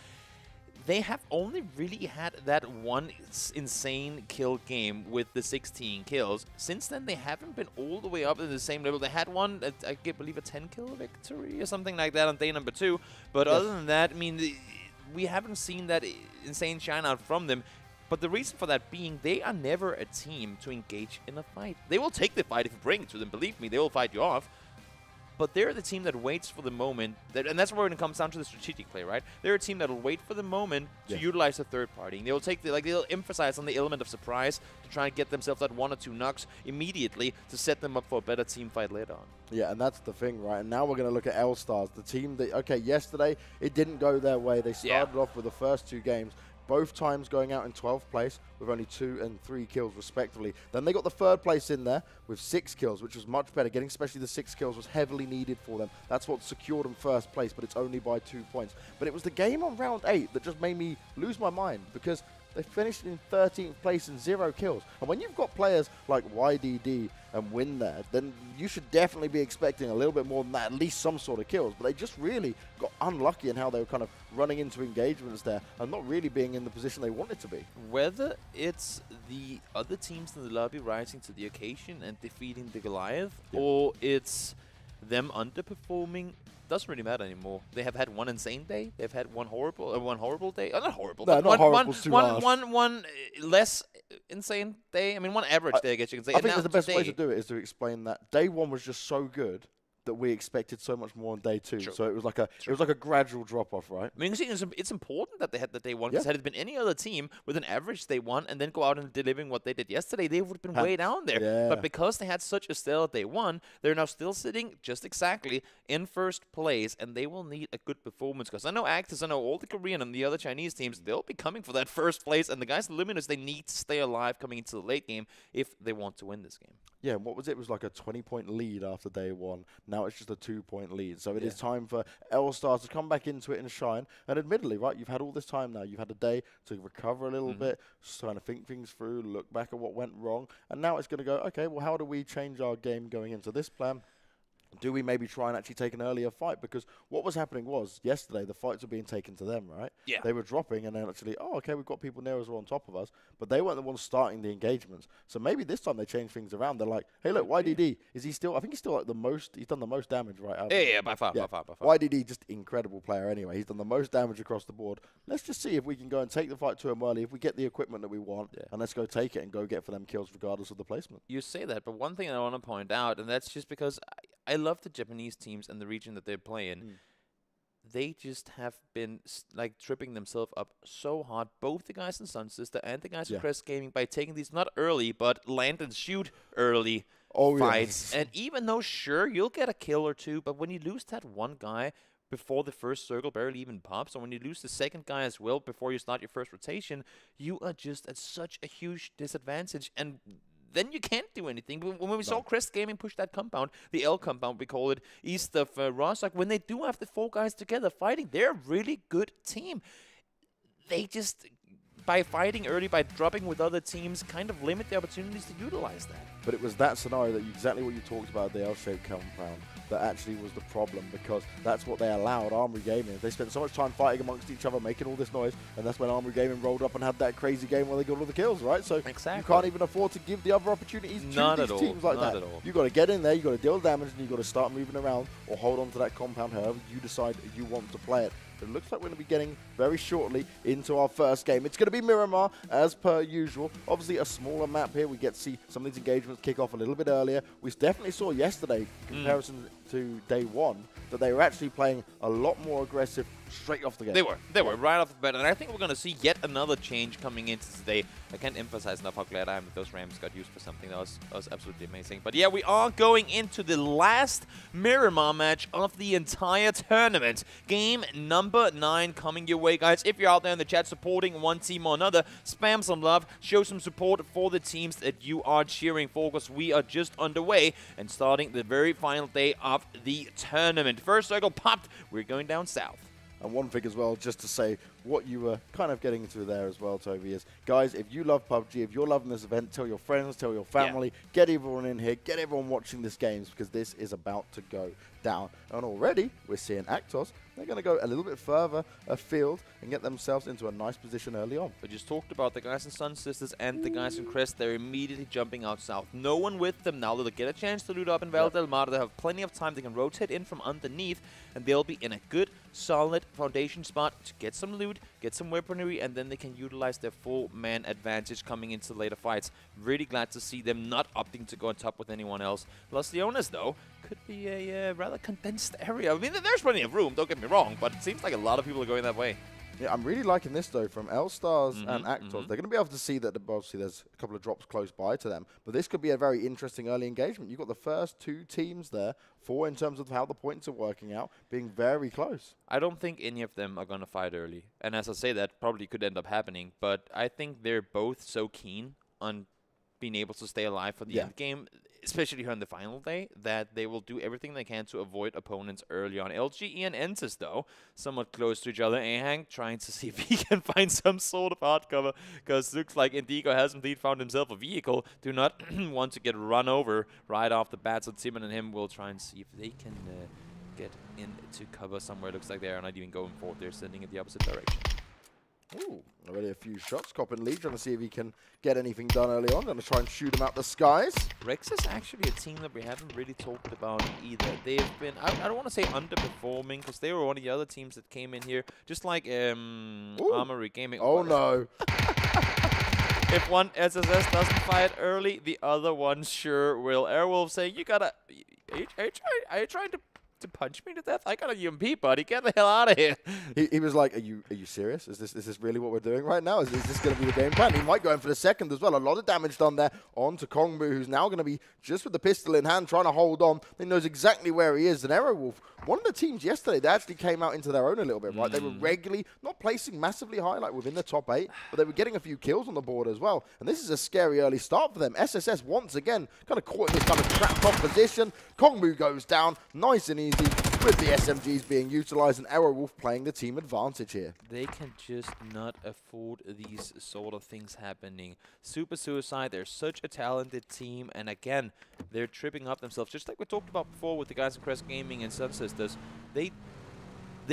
They have only really had that one insane kill game with the 16 kills. Since then, they haven't been all the way up at the same level. They had one, I believe, a 10-kill victory or something like that on day number 2. But other than that, I mean, we haven't seen that insane shine out from them. But the reason for that being, they are never a team to engage in a fight. They will take the fight if you bring it to them. Believe me, they will fight you off. But they're the team that waits for the moment, and that's where it comes down to the strategic play, right? They're a team that will wait for the moment to utilize the third party. And they'll take they'll emphasize on the element of surprise to try and get themselves that 1 or 2 knocks immediately to set them up for a better team fight later on. Yeah, and that's the thing, right? And now we're going to look at L-Stars, the team that, okay, yesterday it didn't go their way. They started off with the first 2 games, both times going out in 12th place with only 2 and 3 kills respectively. Then they got the 3rd place in there with 6 kills, which was much better. Getting especially the 6 kills was heavily needed for them. That's what secured them 1st place, but it's only by 2 points. But it was the game on round 8 that just made me lose my mind, because they finished in 13th place and 0 kills. And when you've got players like YDD and Win there, then you should definitely be expecting a little bit more than that, at least some sort of kills. But they just really got unlucky in how they were kind of running into engagements there and not really being in the position they wanted to be. Whether it's the other teams in the lobby rising to the occasion and defeating the Goliath, or it's them underperforming, doesn't really matter anymore. They have had one insane day. They've had one horrible day. Not horrible. No, but not one less insane day. I mean, one average day, I guess you can say. I think the best way to do it is to explain that day 1 was just so good that we expected so much more on day 2. True. So it was like a gradual drop off, right? I mean, it's important that they had the day 1, because had it been any other team with an average day 1 and then go out and delivering what they did yesterday, they would have been way down there. Yeah. But because they had such a stellar day 1, they're now still sitting just exactly in 1st place, and they will need a good performance. Because I know Actors, I know all the Korean and the other Chinese teams, they'll be coming for that 1st place, and the guys in Luminous, they need to stay alive coming into the late game if they want to win this game. Yeah, what was it? It was like a 20-point lead after day 1. Now it's just a 2-point lead. So it is time for L-Stars to come back into it and shine. And admittedly, right, you've had all this time now. You've had a day to recover a little bit, just trying to think things through, look back at what went wrong. And now it's going to go, okay, well, how do we change our game going into this plan? Do we maybe try and actually take an earlier fight? Because what was happening was, yesterday, the fights were being taken to them, right? Yeah. They were dropping, and then actually, oh, okay, we've got people near us or on top of us. But they weren't the ones starting the engagements. So maybe this time they changed things around. They're like, hey, look, YDD, is he still, I think he's still like the most, he's done the most damage, right? Yeah, by far. YDD, just incredible player anyway. He's done the most damage across the board. Let's just see if we can go and take the fight to him early, if we get the equipment that we want, and let's go take it and go get for them kills regardless of the placement. You say that, but one thing I want to point out, and that's just because I love the Japanese teams and the region that they play in. They just have been like tripping themselves up so hard, both the guys in Sun Sister and the guys in Crest Gaming, by taking these not early but land and shoot early fights. And even though sure you'll get a kill or 2, but when you lose that one guy before the 1st circle barely even pops, or when you lose the 2nd guy as well before you start your 1st rotation, you are just at such a huge disadvantage. And then you can't do anything. But when we saw Crest Gaming push that compound, the L compound we call it, east of Rostock, when they do have the 4 guys together fighting, they're a really good team. They just, by fighting early, by dropping with other teams, kind of limit the opportunities to utilize that. But it was that scenario that exactly what you talked about, the L-shaped compound, that actually was the problem, because that's what they allowed Armory Gaming. They spent so much time fighting amongst each other, making all this noise, and that's when Armory Gaming rolled up and had that crazy game where they got all the kills, right? So you can't even afford to give the other opportunities to these teams like that. You've got to get in there, you've got to deal damage, and you've got to start moving around or hold on to that compound however you decide you want to play it. It looks like we're going to be getting very shortly into our first game. It's going to be Miramar, as per usual. Obviously, a smaller map here. We get to see some of these engagements kick off a little bit earlier. We definitely saw yesterday, in comparison to day 1, that they were actually playing a lot more aggressive straight off the gate. They were right off the bat, and I think we're going to see yet another change coming into today. I can't emphasize enough how glad I am that those Rams got used for something. That was absolutely amazing. But yeah, we are going into the last Miramar match of the entire tournament. Game number 9 coming your way, guys. If you're out there in the chat supporting one team or another, spam some love, show some support for the teams that you are cheering for, because we are just underway and starting the very final day of the tournament. First circle popped. We're going down south. And one thing as well, just to say what you were kind of getting to there as well, Toby, is, guys, if you love PUBG, if you're loving this event, tell your friends, tell your family, get everyone in here, get everyone watching this games, because this is about to go down. And already, we're seeing Actos. They're going to go a little bit further afield and get themselves into a nice position early on. We just talked about the guys in Sun Sisters and the guys in Crest. They're immediately jumping out south. No one with them now. They'll get a chance to loot up in Val del Mar. They have plenty of time. They can rotate in from underneath, and they'll be in a good, solid foundation spot to get some loot loot, get some weaponry, and then they can utilize their full man advantage coming into later fights. Really glad to see them not opting to go on top with anyone else. Los Leones, though, could be a rather condensed area. I mean, there's plenty of room, don't get me wrong, but it seems like a lot of people are going that way. Yeah, I'm really liking this, though, from L-Stars and Actors. They're going to be able to see that, obviously, there's a couple of drops close by to them. But this could be a very interesting early engagement. You've got the first 2 teams there, 4 in terms of how the points are working out, being very close. I don't think any of them are going to fight early. And as I say, that probably could end up happening. But I think they're both so keen on being able to stay alive for the end game, especially here on the final day, that they will do everything they can to avoid opponents early on. LGE and Entis, though, somewhat close to each other. Ahang trying to see if he can find some sort of hardcover, because it looks like Indigo has indeed found himself a vehicle. Do not want to get run over right off the bat, so Timon and him will try and see if they can get into cover somewhere. Looks like they're not even going forward. They're sending in the opposite direction. Ooh, already a few shots. Cop and Lee trying to see if he can get anything done early on. Going to try and shoot him out the skies. Rex is actually a team that we haven't really talked about either. They've been, I don't want to say underperforming, because they were one of the other teams that came in here, just like Armory Gaming. Oh, no. If one SSS doesn't fight early, the other one sure will. Airwolf saying, you gotta, are you trying to punch me to death? I got a UMP, buddy. Get the hell out of here. He was like, are you serious? Is this really what we're doing right now? Is this going to be the game plan? He might go in for the second as well. A lot of damage done there on to Kongbu, who's now going to be just with the pistol in hand, trying to hold on. He knows exactly where he is. And Aerowolf, one of the teams yesterday, they actually came out into their own a little bit, right? They were regularly, not placing massively high, like within the top 8, but they were getting a few kills on the board as well. And this is a scary early start for them. SSS once again kind of caught in this kind of trapped off position. Kongbu goes down, nice and easy, with the SMGs being utilized and Aerowolf playing the team advantage here. They can just not afford these sort of things happening. Super Suicide, they're such a talented team, and again, they're tripping up themselves. Just like we talked about before with the guys in Crest Gaming and Sun Sisters, they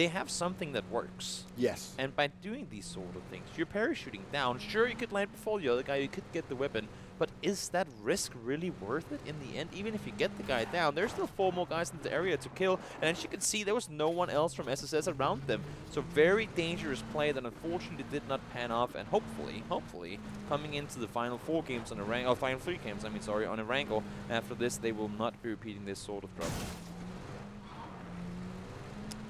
have something that works. Yes. And by doing these sort of things, you're parachuting down. Sure, you could land before the other guy, you could get the weapon, but is that risk really worth it in the end? Even if you get the guy down, there's still 4 more guys in the area to kill, and as you can see, there was no one else from SSS around them. So very dangerous play that unfortunately did not pan off, and hopefully, coming into the final 4 games on a rank, or final 3 games, on a Wrangle, after this, they will not be repeating this sort of drop.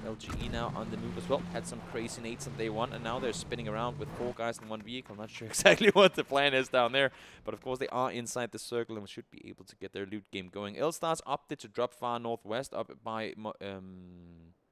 LGE now on the move as well. Had some crazy nades on day 1, and now they're spinning around with 4 guys in 1 vehicle. Not sure exactly what the plan is down there, but of course they are inside the circle and should be able to get their loot game going. L-Stars opted to drop far northwest up by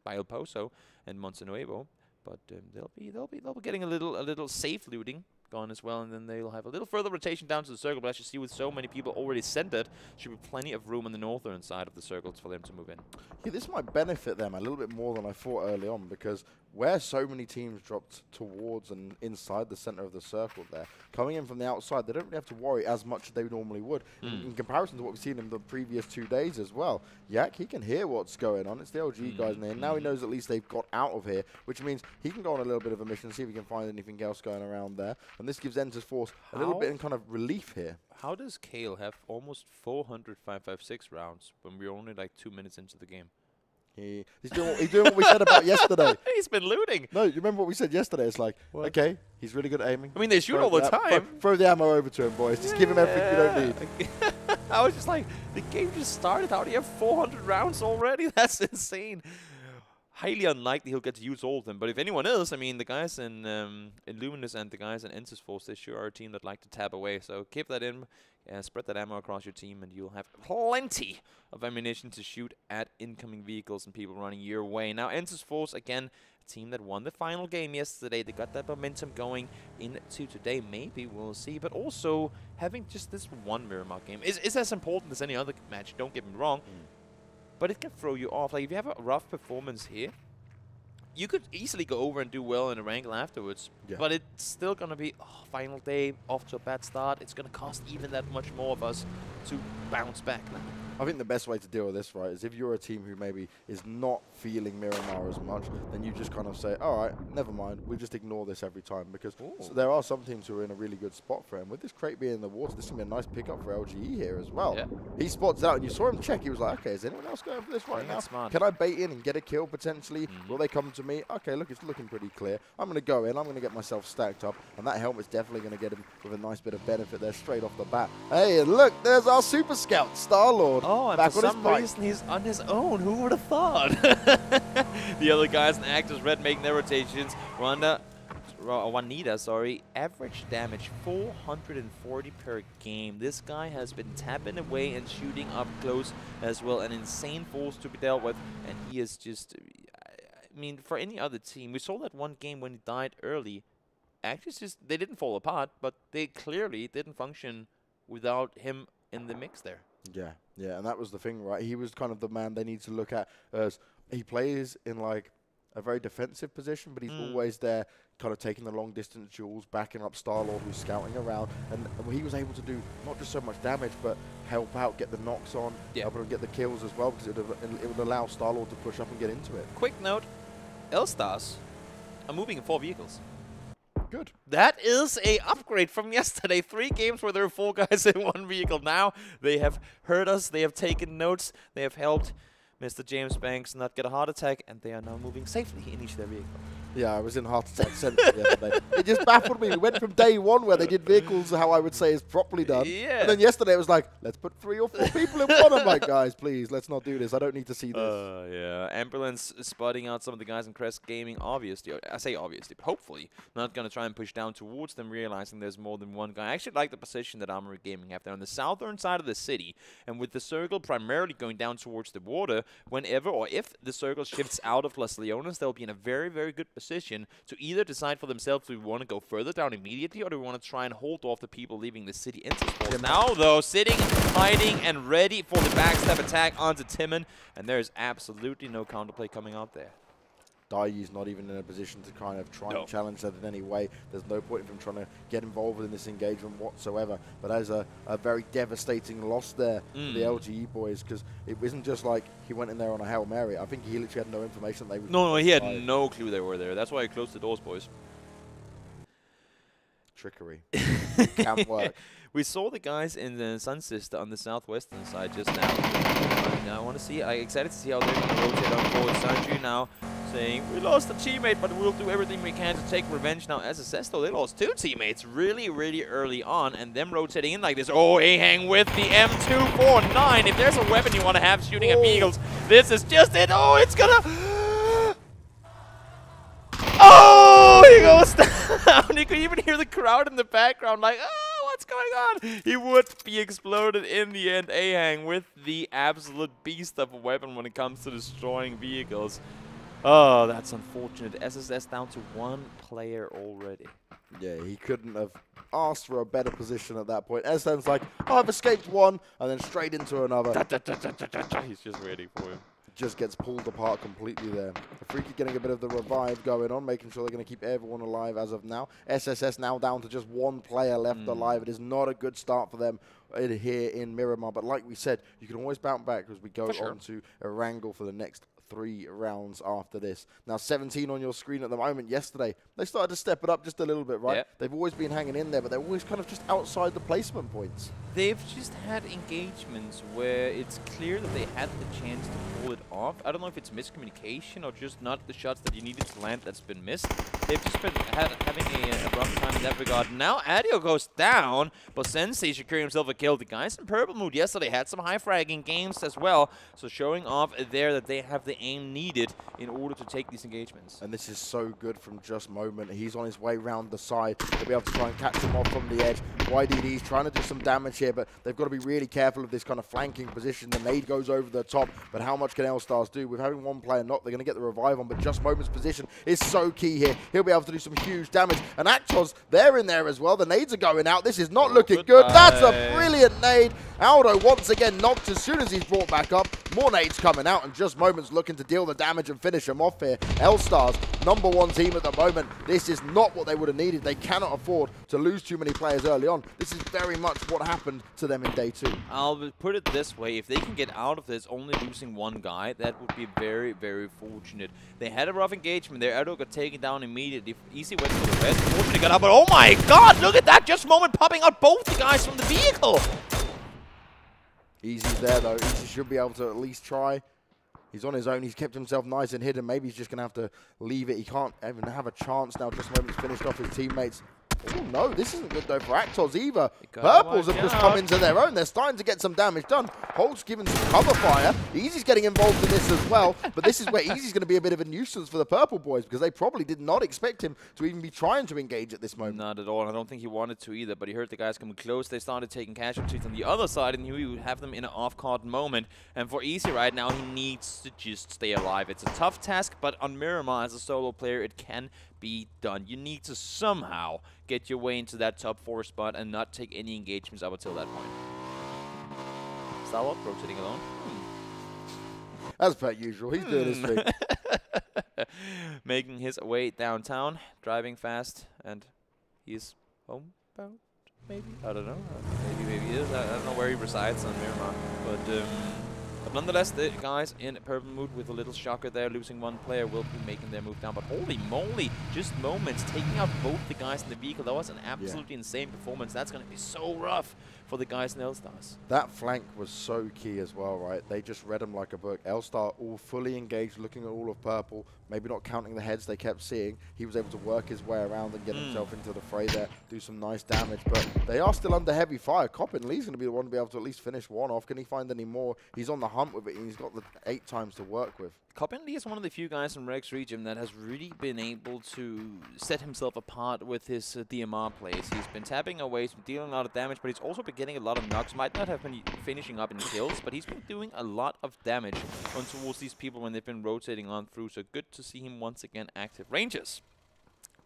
El Pozo and Montenuevo, but they'll be getting a little safe looting gone as well, and then they'll have a little further rotation down to the circle. But as you see, with so many people already centered, should be plenty of room on the northern side of the circles for them to move in. Yeah, this might benefit them a little bit more than I thought early on, because where so many teams dropped towards and inside the center of the circle there, coming in from the outside, they don't really have to worry as much as they normally would in comparison to what we've seen in the previous 2 days as well. Yak, he can hear what's going on. It's the LG guys in there. Now he knows at least they've got out of here, which means he can go on a little bit of a mission, see if he can find anything else going around there. And this gives Enter's Force a little bit in kind of relief here. How does Kale have almost 400 5.56 rounds when we're only like 2 minutes into the game? He's doing what we said about yesterday. He's been looting. No, you remember what we said yesterday? It's like, okay, he's really good at aiming. I mean, they shoot all the time. Throw the ammo over to him, boys. Just give him everything you don't need. I was just like, the game just started. How do you have 400 rounds already? That's insane. Highly unlikely he'll get to use all of them. But if anyone else, I mean, the guys in Luminous and the guys in Ensis Force, they sure are a team that like to tab away. So keep that in, spread that ammo across your team, and you'll have plenty of ammunition to shoot at incoming vehicles and people running your way. Now, Ensis Force, again, a team that won the final game yesterday. They got that momentum going into today. Maybe we'll see. But also, having just this one Miramar game is as important as any other match. Don't get me wrong. But it can throw you off. Like, if you have a rough performance here, you could easily go over and do well in a Wrangle afterwards. Yeah. But it's still going to be, final day, off to a bad start. It's going to cost even that much more of us to bounce back now. I think the best way to deal with this, right, is if you're a team who maybe is not feeling Miramar as much, then you just kind of say, all right, never mind, we just ignore this every time. Because so there are some teams who are in a really good spot for him. With this crate being in the water, this is going to be a nice pickup for LGE here as well. Yeah. He spots out, and you saw him check. He was like, okay, is anyone else going for this right now? Smart. Can I bait in and get a kill potentially? Will they come to me? Okay, look, it's looking pretty clear. I'm going to go in. I'm going to get myself stacked up. And that helmet's definitely going to get him with a nice bit of benefit there straight off the bat. Hey, and look, there's our Super Scout, Star-Lord. Oh, and back for some reason he's on his own. Who would have thought? The other guys and actors, Red, making their rotations. Juanita, sorry, average damage 440 per game. This guy has been tapping away and shooting up close as well. An insane force to be dealt with, and he is just, I mean, for any other team, we saw that one game when he died early. Actually, it's just, they didn't fall apart, but they clearly didn't function without him in the mix there. Yeah, yeah, and that was the thing, right? He was kind of the man they need to look at as he plays in like a very defensive position, but he's always there kind of taking the long distance duels, backing up Star-Lord who's scouting around, and he was able to do not just so much damage, but help out, get the knocks on, help him get the kills as well, because it would allow Star-Lord to push up and get into it. Quick note, L-Stars are moving in 4 vehicles. Good. That is a upgrade from yesterday. 3 games where there were 4 guys in 1 vehicle. Now they have heard us, they have taken notes, they have helped Mr. James Banks not get a heart attack, and they are now moving safely in each of their vehicles. Yeah, I was in heart attack center the other day. It just baffled me. We went from day 1 where they did vehicles how I would say is properly done. Yeah. And then yesterday it was like, let's put 3 or 4 people in one. I'm like, guys, please, let's not do this. I don't need to see this. Yeah. Ambulance spotting out some of the guys in Crest Gaming, obviously. I say obviously, but hopefully. Not going to try and push down towards them, realizing there's more than one guy. I actually like the position that Armory Gaming have there on the southern side of the city. And with the circle primarily going down towards the water, whenever or if the circle shifts out of Las Leonas, they'll be in a very, very good position to either decide for themselves if we want to go further down immediately or do we want to try and hold off the people leaving the city into sports. Now, though, sitting, hiding, and ready for the backstab attack onto Timon, and there's absolutely no counterplay coming out there. Daiyi's not even in a position to kind of try and challenge that in any way. There's no point in him trying to get involved in this engagement whatsoever. But as a very devastating loss there for the LGE boys, because it wasn't just like he went in there on a Hail Mary. I think he literally had no information they were. No, he had no clue they were there. That's why he closed the doors, boys. Trickery. Can't work. We saw the guys in the Sun Sister on the southwestern side just now. Now I want to see, I'm excited to see how they're going to rotate on forward. Sanju now saying, we lost a teammate, but we'll do everything we can to take revenge. Now, as SSS, though, they lost 2 teammates really, really early on, and them rotating in like this. Oh, Ahang with the M249. If there's a weapon you want to have shooting at vehicles, this is just it. Oh, it's going to... Oh, he goes down. You could even hear the crowd in the background like, oh, what's going on? He would be exploded in the end. Ahang with the absolute beast of a weapon when it comes to destroying vehicles. Oh, that's unfortunate. SSS down to 1 player already. Yeah, he couldn't have asked for a better position at that point. SSN's like, oh, I've escaped 1, and then straight into another. He's just waiting for him. Just gets pulled apart completely there. The Freaky getting a bit of the revive going on, making sure they're going to keep everyone alive as of now. SSS now down to just 1 player left alive. It is not a good start for them here in Miramar, but like we said, you can always bounce back as we go on to Erangel for the next 3 rounds after this. Now 17 on your screen at the moment. Yesterday, they started to step it up just a little bit, right? They've always been hanging in there, but they're always kind of just outside the placement points. They've just had engagements where it's clear that they had the chance to pull it off. I don't know if it's miscommunication or just not the shots that you needed to land that's been missed. They've just been having a rough time in that regard. Now Adio goes down, but Sensei securing himself a kill. The guys in purple mood yesterday had some high fragging games as well, so showing off there that they have the aim needed in order to take these engagements. And this is so good from Just Moment. He's on his way round the side. They'll be able to try and catch him off from the edge. YDD's trying to do some damage here, but they've got to be really careful of this kind of flanking position. The nade goes over the top, but how much can L-Stars do? With having 1 player knocked, they're going to get the revive on, but Just Moment's position is so key here. He'll be able to do some huge damage. And Actos, they're in there as well. The nades are going out. This is not looking good. That's a brilliant nade. Aldo once again knocked as soon as he's brought back up. More nades coming out, and just moments looking to deal the damage and finish him off here. L-Stars, #1 team at the moment. This is not what they would have needed. They cannot afford to lose too many players early on. This is very much what happened to them in day 2. I'll put it this way. If they can get out of this only losing one guy, that would be very, very fortunate. They had a rough engagement there. Erdo got taken down immediately. Easy went for the rest. Fortunately got up, but oh my god, look at that. Just moment popping out both the guys from the vehicle. Easy's there though. Easy should be able to at least try. He's on his own. He's kept himself nice and hidden. Maybe he's just going to have to leave it. He can't even have a chance now. Just moments finished off his teammates. Oh no, this isn't good though for Actos either. Purples have just come into their own. They're starting to get some damage done. Holt's given some cover fire. Easy's getting involved in this as well. But this is where Easy's going to be a bit of a nuisance for the Purple boys, because they probably did not expect him to even be trying to engage at this moment. Not at all, and I don't think he wanted to either, but he heard the guys coming close. They started taking casualties on the other side, and he would have them in an off-card moment. And for Easy right now, he needs to just stay alive. It's a tough task, but on Miramar as a solo player, it can be done. You need to somehow get your way into that top 4 spot and not take any engagements up until that point. Starlock rotating alone. As per usual, he's doing his thing. Making his way downtown, driving fast, and he's homebound, maybe? I don't know. Maybe he is. I don't know where he resides on Miramar. But nonetheless, the guys in purple mood with a little shocker there, losing one player, will be making their move down. But holy moly, just moments, taking out both the guys in the vehicle. That was an absolutely insane performance. That's going to be so rough for the guys in L-Stars. That flank was so key as well, right? They just read him like a book. L-Star all fully engaged, looking at all of purple, maybe not counting the heads they kept seeing. He was able to work his way around and get himself into the fray there, do some nice damage. But they are still under heavy fire. Coppin Lee's going to be the one to be able to at least finish one off. Can he find any more? He's on the hunt with it, and he's got the 8 times to work with. Coppin Lee is one of the few guys in Rex region that has really been able to set himself apart with his DMR plays. He's been tapping away, he's been dealing a lot of damage, but he's also been getting a lot of knocks. Might not have been finishing up in kills, but he's been doing a lot of damage on towards these people when they've been rotating on through. So good to see him once again active. Rangers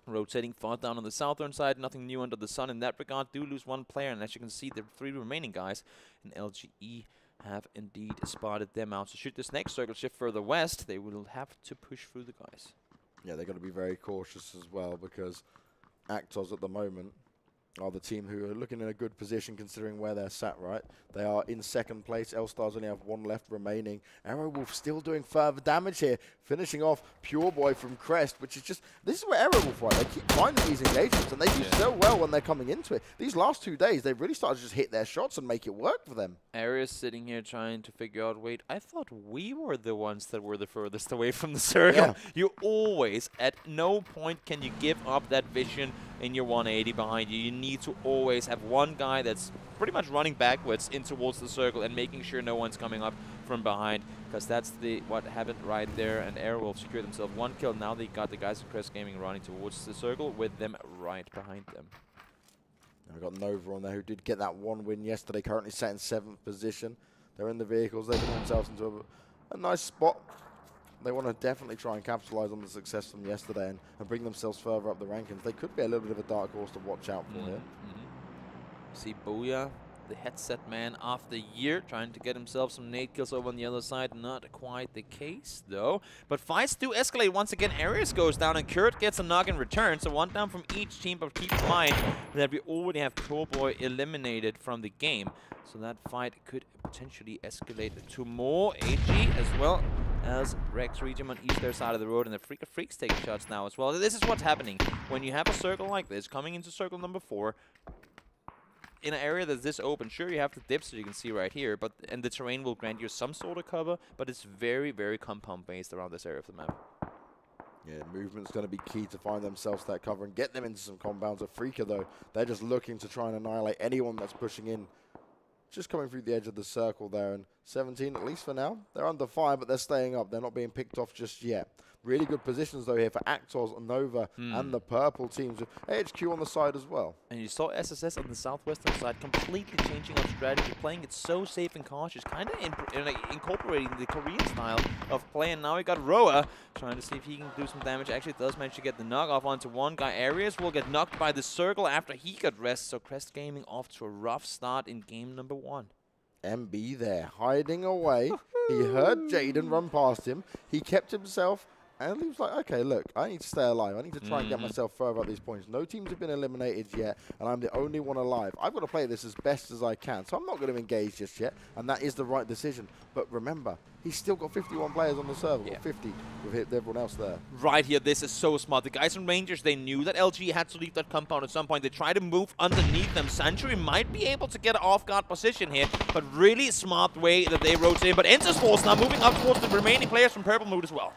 rotating far down on the southern side. Nothing new under the sun in that regard. Do lose one player, and as you can see, the 3 remaining guys in LGE have indeed spotted them out. So should this next circle shift further west, they will have to push through the guys. Yeah, they've got to be very cautious as well, because Actos at the moment are the team who are looking in a good position considering where they're sat, right? They are in 2nd place. L-Stars only have 1 left remaining. Aerowolf still doing further damage here, finishing off Pure Boy from Crest, which is just, this is where Aerowolf are. They keep finding these engagements, and they do so well when they're coming into it. These last 2 days, they've really started to just hit their shots and make it work for them. Arius sitting here trying to figure out, wait, I thought we were the ones that were the furthest away from the circle. Yeah. You always, at no point can you give up that vision in your 180 behind you. You need to always have one guy that's pretty much running backwards in towards the circle and making sure no one's coming up from behind, because that's what happened right there. And Airwolf secured themselves 1 kill. Now they got the guys at Crest Gaming running towards the circle with them right behind them. I've got Nova on there, who did get that 1 win yesterday, currently set in 7th position. They're in the vehicles. They've put themselves into a nice spot. They want to definitely try and capitalize on the success from yesterday and bring themselves further up the rankings. They could be a little bit of a dark horse to watch out for here. See Booyah, the headset man of the year, trying to get himself some nade kills over on the other side. Not quite the case, though. But fights do escalate once again. Arius goes down, and Kurt gets a knock in return. So 1 down from each team, but keep in mind that we already have Pro Boy eliminated from the game. So that fight could potentially escalate to more. AG as well as Rex Region on each their side of the road, and the Freak of Freaks taking shots now as well. This is what's happening when you have a circle like this, coming into circle number 4, in an area that's this open. Sure, you have the dips that you can see right here, and the terrain will grant you some sort of cover, but it's very, very compound-based around this area of the map. Yeah, movement's going to be key to find themselves that cover and get them into some compounds. Of Freaker, though, they're just looking to try and annihilate anyone that's pushing in. Just coming through the edge of the circle there, and 17, at least for now. They're under fire, but they're staying up. They're not being picked off just yet. Really good positions, though, here for Actos, Nova, and the purple teams, with AHQ on the side as well. And you saw SSS on the southwestern side completely changing up strategy, playing it so safe and cautious, kind of incorporating the Korean style of play. And now we got Roa trying to see if he can do some damage. Actually, does manage to get the knock off onto one guy. Arius will get knocked by the circle after he got rest. So Crest Gaming off to a rough start in game number 1. MB there, hiding away. He heard Jaden run past him. He kept himself, and he was like, okay, look, I need to stay alive. I need to try and get myself further up these points. No teams have been eliminated yet, and I'm the only one alive. I've got to play this as best as I can, so I'm not going to engage just yet, and that is the right decision. But remember, he's still got 51 players on the server, or 50 with everyone else there. Right here, this is so smart. The guys from Rangers, they knew that LG had to leave that compound at some point. They tried to move underneath them. Sanctuary might be able to get an off-guard position here, but really smart way that they rotate in. But Entersforce now moving up towards the remaining players from Purple Mood as well.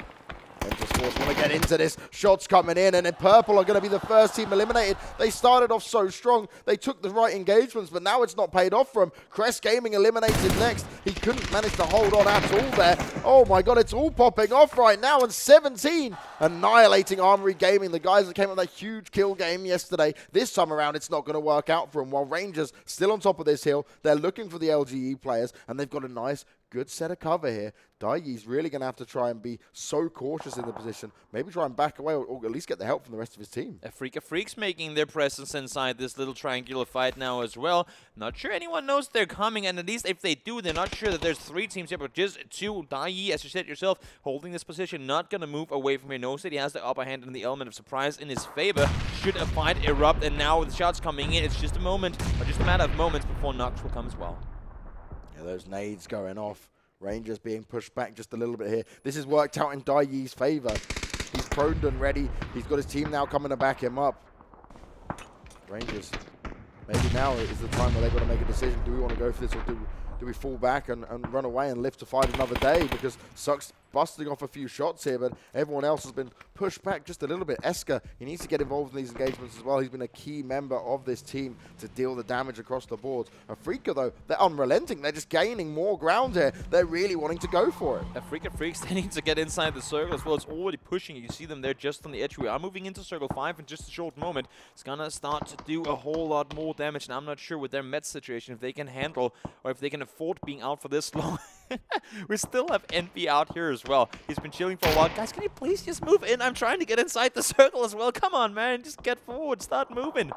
Entersforce want to get into this. Shots coming in, and then Purple are going to be the first team eliminated. They started off so strong. They took the right engagements, but now it's not paid off for them. Crest Gaming eliminated next. He couldn't manage to hold on at all there. Oh my god, it's all popping off right now, and 17 annihilating Armory Gaming. The guys that came on that huge kill game yesterday. This time around, it's not going to work out for them. While Rangers still on top of this hill, they're looking for the LGE players, and they've got a nice, good set of cover here. Daiyi's really going to have to try and be so cautious in the position. Maybe try and back away, or at least get the help from the rest of his team. Afrika Freaks making their presence inside this little triangular fight now as well. Not sure anyone knows they're coming, and at least if they do, they're not sure that there's 3 teams here, but just 2. Daiyi, as you said yourself, holding this position, not going to move away from here. Knows that he has the upper hand and the element of surprise in his favor. Should a fight erupt, and now with shots coming in, it's just a moment, or just a matter of moments before Nox will come as well. Yeah, those nades going off. Rangers being pushed back just a little bit here. This has worked out in Daiyi's favor. He's proned and ready. He's got his team now coming to back him up. Rangers, maybe now is the time where they've got to make a decision. Do we want to go for this, or do we fall back and run away and live to fight another day? Because Suck's busting off a few shots here, but everyone else has been pushed back just a little bit. Esker, he needs to get involved in these engagements as well. He's been a key member of this team to deal the damage across the board. Afrika, though, they're unrelenting. They're just gaining more ground here. They're really wanting to go for it. Afrika Freaks, they need to get inside the circle as well. It's already pushing. You see them there just on the edge. We are moving into Circle 5 in just a short moment. It's going to start to do a whole lot more damage, and I'm not sure with their med situation if they can handle or if they can afford being out for this long. We still have NB out here as well. He's been chilling for a while. Guys, can you please just move in? I'm trying to get inside the circle as well. Come on, man. Just get forward. Start moving.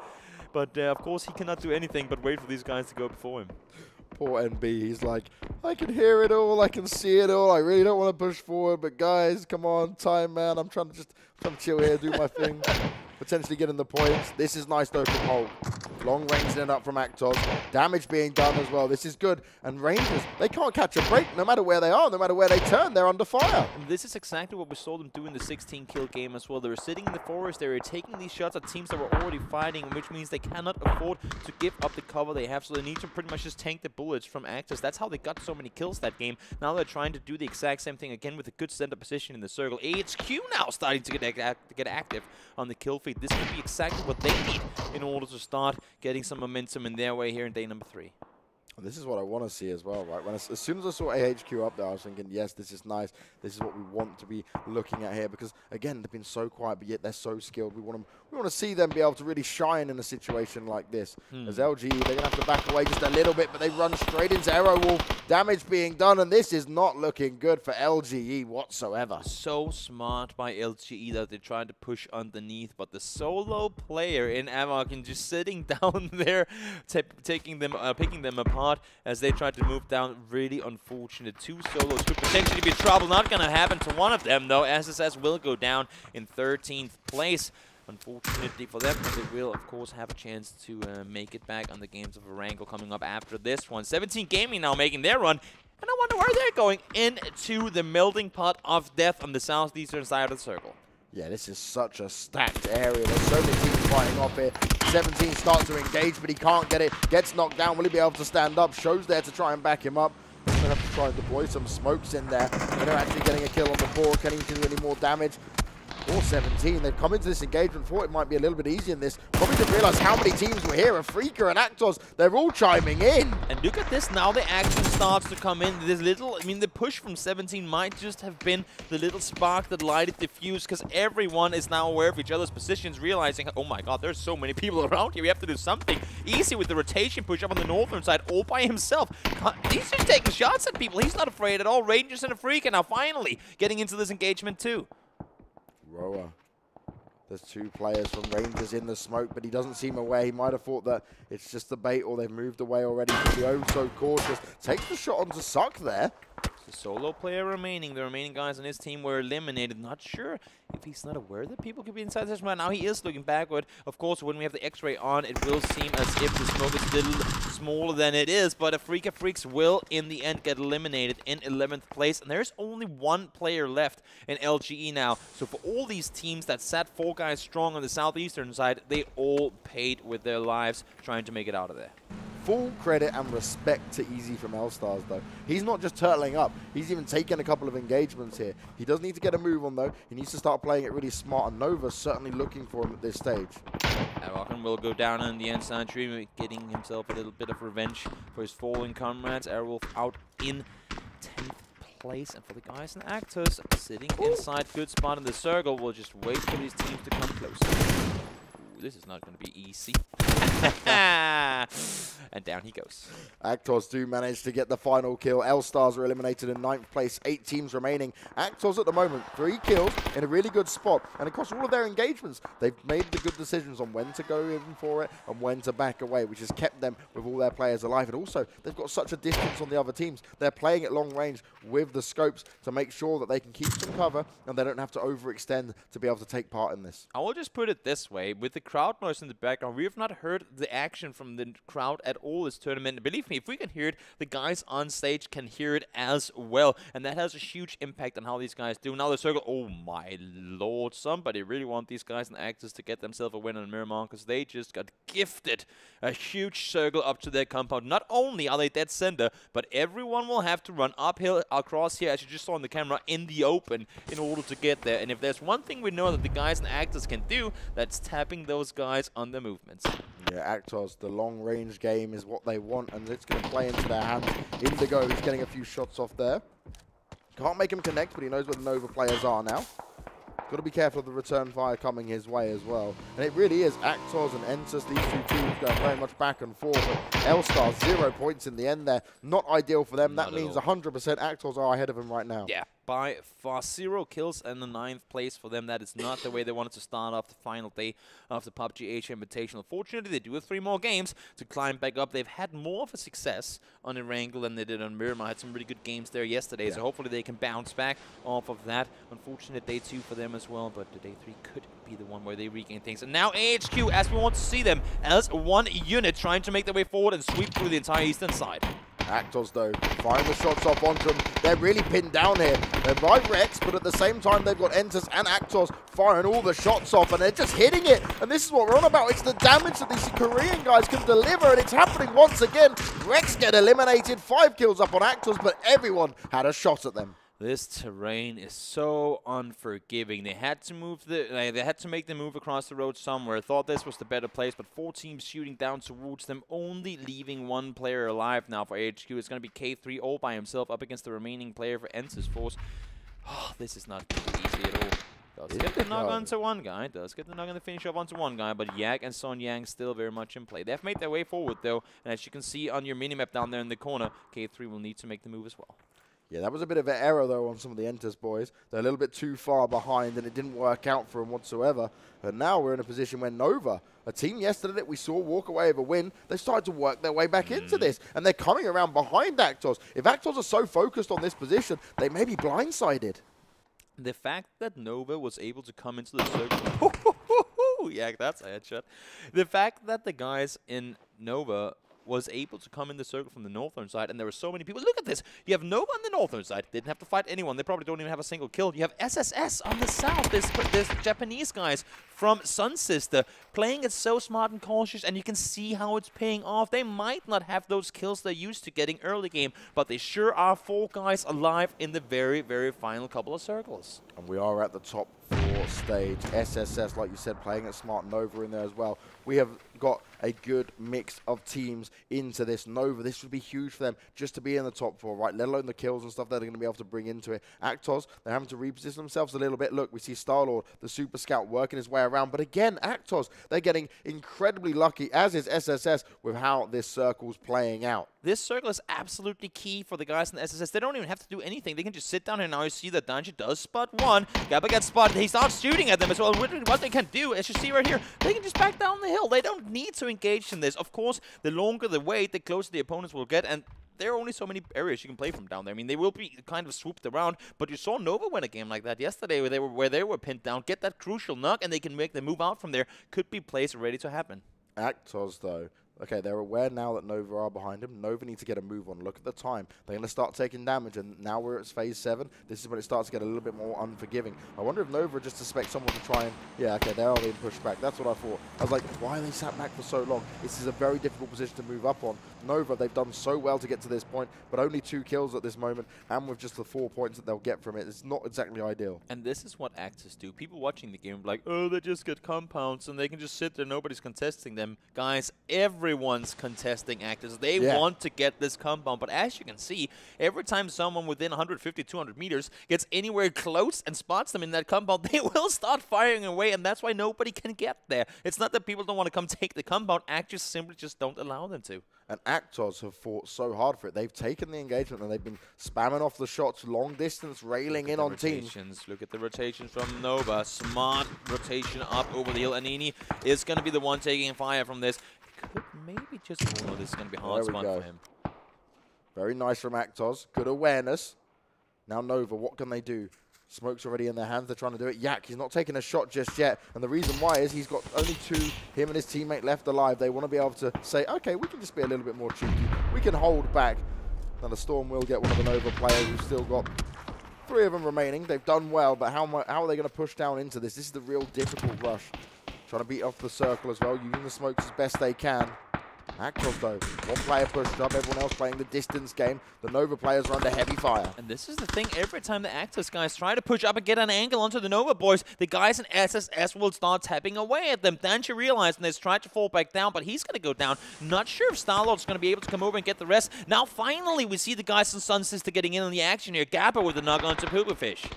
But, of course, he cannot do anything but wait for these guys to go before him. Poor NB. He's like, I can hear it all. I can see it all. I really don't want to push forward. But, guys, come on. Time, man. I'm trying to chill here, do my thing. Potentially getting the points. This is nice, though, from Hulk. Long range in up from Actos. Damage being done as well. This is good. And Rangers, they can't catch a break no matter where they are, no matter where they turn. They're under fire. And this is exactly what we saw them do in the 16-kill game as well. They were sitting in the forest. They were taking these shots at teams that were already fighting, which means they cannot afford to give up the cover they have. So they need to pretty much just tank the bullets from Actos. That's how they got so many kills that game. Now they're trying to do the exact same thing again with a good center position in the circle. HQ now starting to get active on the kill feed. This could be exactly what they need in order to start getting some momentum in their way here in day number 3. This is what I want to see as well, right? As soon as I saw AHQ up there, I was thinking, yes, this is nice. This is what we want to be looking at here because, again, they've been so quiet, but yet they're so skilled. We want to see them be able to really shine in a situation like this. As LG, they're going to have to back away just a little bit, but they run straight into Arrow Wolf. Damage being done, and this is not looking good for LGE whatsoever. So smart by LGE that they're trying to push underneath, but the solo player in Avakin just sitting down there, picking them apart as they try to move down. Really unfortunate. 2 solos could potentially be trouble. Not going to happen to one of them, though. SSS will go down in 13th place. Unfortunately for them, but they will, of course, have a chance to make it back on the games of Arango coming up after this one. 17 Gaming now making their run. And I wonder where they're going into the melting pot of death on the southeastern side of the circle. Yeah, this is such a stacked area. There's so many teams fighting off here. 17 starts to engage, but he can't get it. Gets knocked down. Will he be able to stand up? Shows there to try and back him up. He's going to have to try and deploy some smokes in there. They're actually getting a kill on the board. Can he do any more damage? Or 17. They've come into this engagement, thought it might be a little bit easier in this. Probably didn't realize how many teams were here. Afrika and Actos, they're all chiming in. And look at this, now the action starts to come in. This little, the push from 17 might just have been the little spark that lighted the fuse, because everyone is now aware of each other's positions, realizing, oh my god, there's so many people around here. We have to do something. Easy with the rotation push up on the northern side, all by himself. He's just taking shots at people. He's not afraid at all. Rangers and Afrika now finally getting into this engagement too. Roa There's 2 players from Rangers in the smoke, but he doesn't seem aware. He might have thought that it's just the bait or they've moved away already. The oh so cautious. Takes the shot onto Suck there. The solo player remaining. The remaining guys on his team were eliminated. Not sure if he's not aware that people could be inside this right now. He is looking backward. Of course, when we have the X-ray on, it will seem as if the smoke is a little smaller than it is. But Afrika Freaks will, in the end, get eliminated in 11th place. And there's only 1 player left in LGE now. So for all these teams that sat 4 guys strong on the southeastern side, they all paid with their lives trying to make it out of there. Full credit and respect to Easy from L-Stars, though. He's not just turtling up. He's even taken a couple of engagements here. He does need to get a move on, though. He needs to start playing it really smart, and Nova's certainly looking for him at this stage. Arrokan will go down in the inside tree, getting himself a little bit of revenge for his fallen comrades. Airwolf out in 10th place, and for the guys and actors sitting inside good spot in the circle, we'll just wait for these teams to come close. Ooh, this is not going to be easy. And down he goes. Actors do manage to get the final kill. L-Stars are eliminated in 9th place. 8 teams remaining. Actors at the moment, 3 kills in a really good spot. And across all of their engagements, they've made the good decisions on when to go in for it and when to back away, which has kept them with all their players alive. And also, they've got such a distance on the other teams. They're playing at long range with the scopes to make sure that they can keep some cover and they don't have to overextend to be able to take part in this. I will just put it this way. With the crowd noise in the background, we have not heard the action from the crowd at all this tournament. Believe me, if we can hear it, the guys on stage can hear it as well. And that has a huge impact on how these guys do. Now the circle, oh my lord, somebody really want these guys and actors to get themselves a win on Miramar, because they just got gifted a huge circle up to their compound. Not only are they dead center, but everyone will have to run uphill across here, as you just saw on the camera, in the open in order to get there. And if there's one thing we know that the guys and actors can do, that's tapping those guys on their movements. Yeah, Actors, the long-range game is what they want, and it's going to play into their hands. Indigo, who's getting a few shots off there. Can't make him connect, but he knows where the Nova players are now. Got to be careful of the return fire coming his way as well. And it really is Actors and Entus, these 2 teams going very much back and forth. But L-Stars, 0 points in the end there. Not ideal for them. That means 100% Actors are ahead of him right now. Yeah, by far 0 kills and the 9th place for them. That is not the way they wanted to start off the final day of the PUBG Asia Invitational. Fortunately, they do have 3 more games to climb back up. They've had more of a success on Erangel than they did on Miramar. Had some really good games there yesterday, so hopefully they can bounce back off of that. Unfortunate day 2 for them as well, but the day 3 could be the one where they regain things. And now AHQ, as we want to see them as one unit, trying to make their way forward and sweep through the entire eastern side. Actors, though, firing the shots off onto them. They're really pinned down here. They're by Rex, but at the same time, they've got Entus and Actors firing all the shots off, and they're just hitting it. And this is what we're on about. It's the damage that these Korean guys can deliver, and it's happening once again. Rex get eliminated, 5 kills up on Actors, but everyone had a shot at them. This terrain is so unforgiving. They had to move they had to make the move across the road somewhere. Thought this was the better place, but 4 teams shooting down towards them, only leaving 1 player alive now for HQ. It's going to be K3 all by himself up against the remaining player for Ensis Force. Oh, this is not going to be easy at all. Does get the knock onto one guy. Does get the knock on the finish off onto one guy, but Yak and Son Yang still very much in play. They've made their way forward, though, and as you can see on your minimap down there in the corner, K3 will need to make the move as well. Yeah, that was a bit of an error, though, on some of the Entus boys. They're a little bit too far behind, and it didn't work out for them whatsoever. And now we're in a position where Nova, a team yesterday that we saw walk away with a win, they started to work their way back into this. And they're coming around behind Actors. If Actors are so focused on this position, they may be blindsided. The fact that Nova was able to come into the circle... Yeah, that's a headshot. The fact that the guys in Nova was able to come in the circle from the northern side, and there were so many people. Look at this. You have Nova on the northern side. Didn't have to fight anyone. They probably don't even have a single kill. You have SSS on the south. There's Japanese guys from Sun Sister playing it so smart and cautious, and you can see how it's paying off. They might not have those kills they're used to getting early game, but they sure are 4 guys alive in the very, very final couple of circles. And we are at the top 4 stage. SSS, like you said, playing it smart. Nova in there as well. We have got a good mix of teams into this. Nova, this would be huge for them just to be in the top 4, right? Let alone the kills and stuff that they're going to be able to bring into it. Actos, they're having to reposition themselves a little bit. Look, we see Star-Lord, the Super Scout, working his way around. But again, Actos, they're getting incredibly lucky, as is SSS, with how this circle's playing out. This circle is absolutely key for the guys in the SSS. They don't even have to do anything. They can just sit down here. Now you see that Danji does spot one. Gabba gets spotted. He starts shooting at them as well. And what they can do, as you see right here, they can just back down the hill. They don't need to engage in this. Of course, the longer the wait, the closer the opponents will get. And there are only so many areas you can play from down there. I mean, they will be kind of swooped around, but you saw Nova win a game like that yesterday where they were pinned down, get that crucial knock, and they can make the move out from there. Could be plays ready to happen. Actos, though. Okay, they're aware now that Nova are behind him. Nova needs to get a move on. Look at the time. They're going to start taking damage, and now we're at phase 7. This is when it starts to get a little bit more unforgiving. I wonder if Nova just expect someone to try and... Yeah, okay, they are being pushed back. That's what I thought. I was like, why are they sat back for so long? This is a very difficult position to move up on. Nova, they've done so well to get to this point, but only 2 kills at this moment, and with just the 4 points that they'll get from it, it's not exactly ideal. And this is what Actors do. People watching the game are like, oh, they just get compounds, and they can just sit there. Nobody's contesting them. Guys, everyone's contesting Actors. They want to get this compound, but as you can see, every time someone within 150, 200 meters gets anywhere close and spots them in that compound, they will start firing away, and that's why nobody can get there. It's not that people don't want to come take the compound. Actors simply just don't allow them to. And Actos have fought so hard for it. They've taken the engagement and they've been spamming off the shots, long distance, railing in on teams. Look at the rotations from Nova. Smart rotation up over the hill. Anini is going to be the one taking fire from this. Could maybe just... Oh, this is going to be a hard spot for him. Very nice from Actos. Good awareness. Now Nova, what can they do? Smoke's already in their hands. They're trying to do it. Yak, he's not taking a shot just yet. And the reason why is he's got only 2, him and his teammate, left alive. They want to be able to say, okay, we can just be a little bit more cheeky. We can hold back. Now the Storm will get one of the Nova players who's still got 3 of them remaining. They've done well, but how are they going to push down into this? This is the real difficult rush. Trying to beat off the circle as well, using the smokes as best they can. Actos, though, one player pushed up, everyone else playing the distance game. The Nova players are under heavy fire. And this is the thing, every time the Actors guys try to push up and get an angle onto the Nova boys, the guys in SSS will start tapping away at them. Danchi realized and has tried to fall back down, but he's going to go down. Not sure if Star-Lord's going to be able to come over and get the rest. Now, finally, we see the guys in Sun Sister getting in on the action here. Gappa with the knock onto Pooperfish.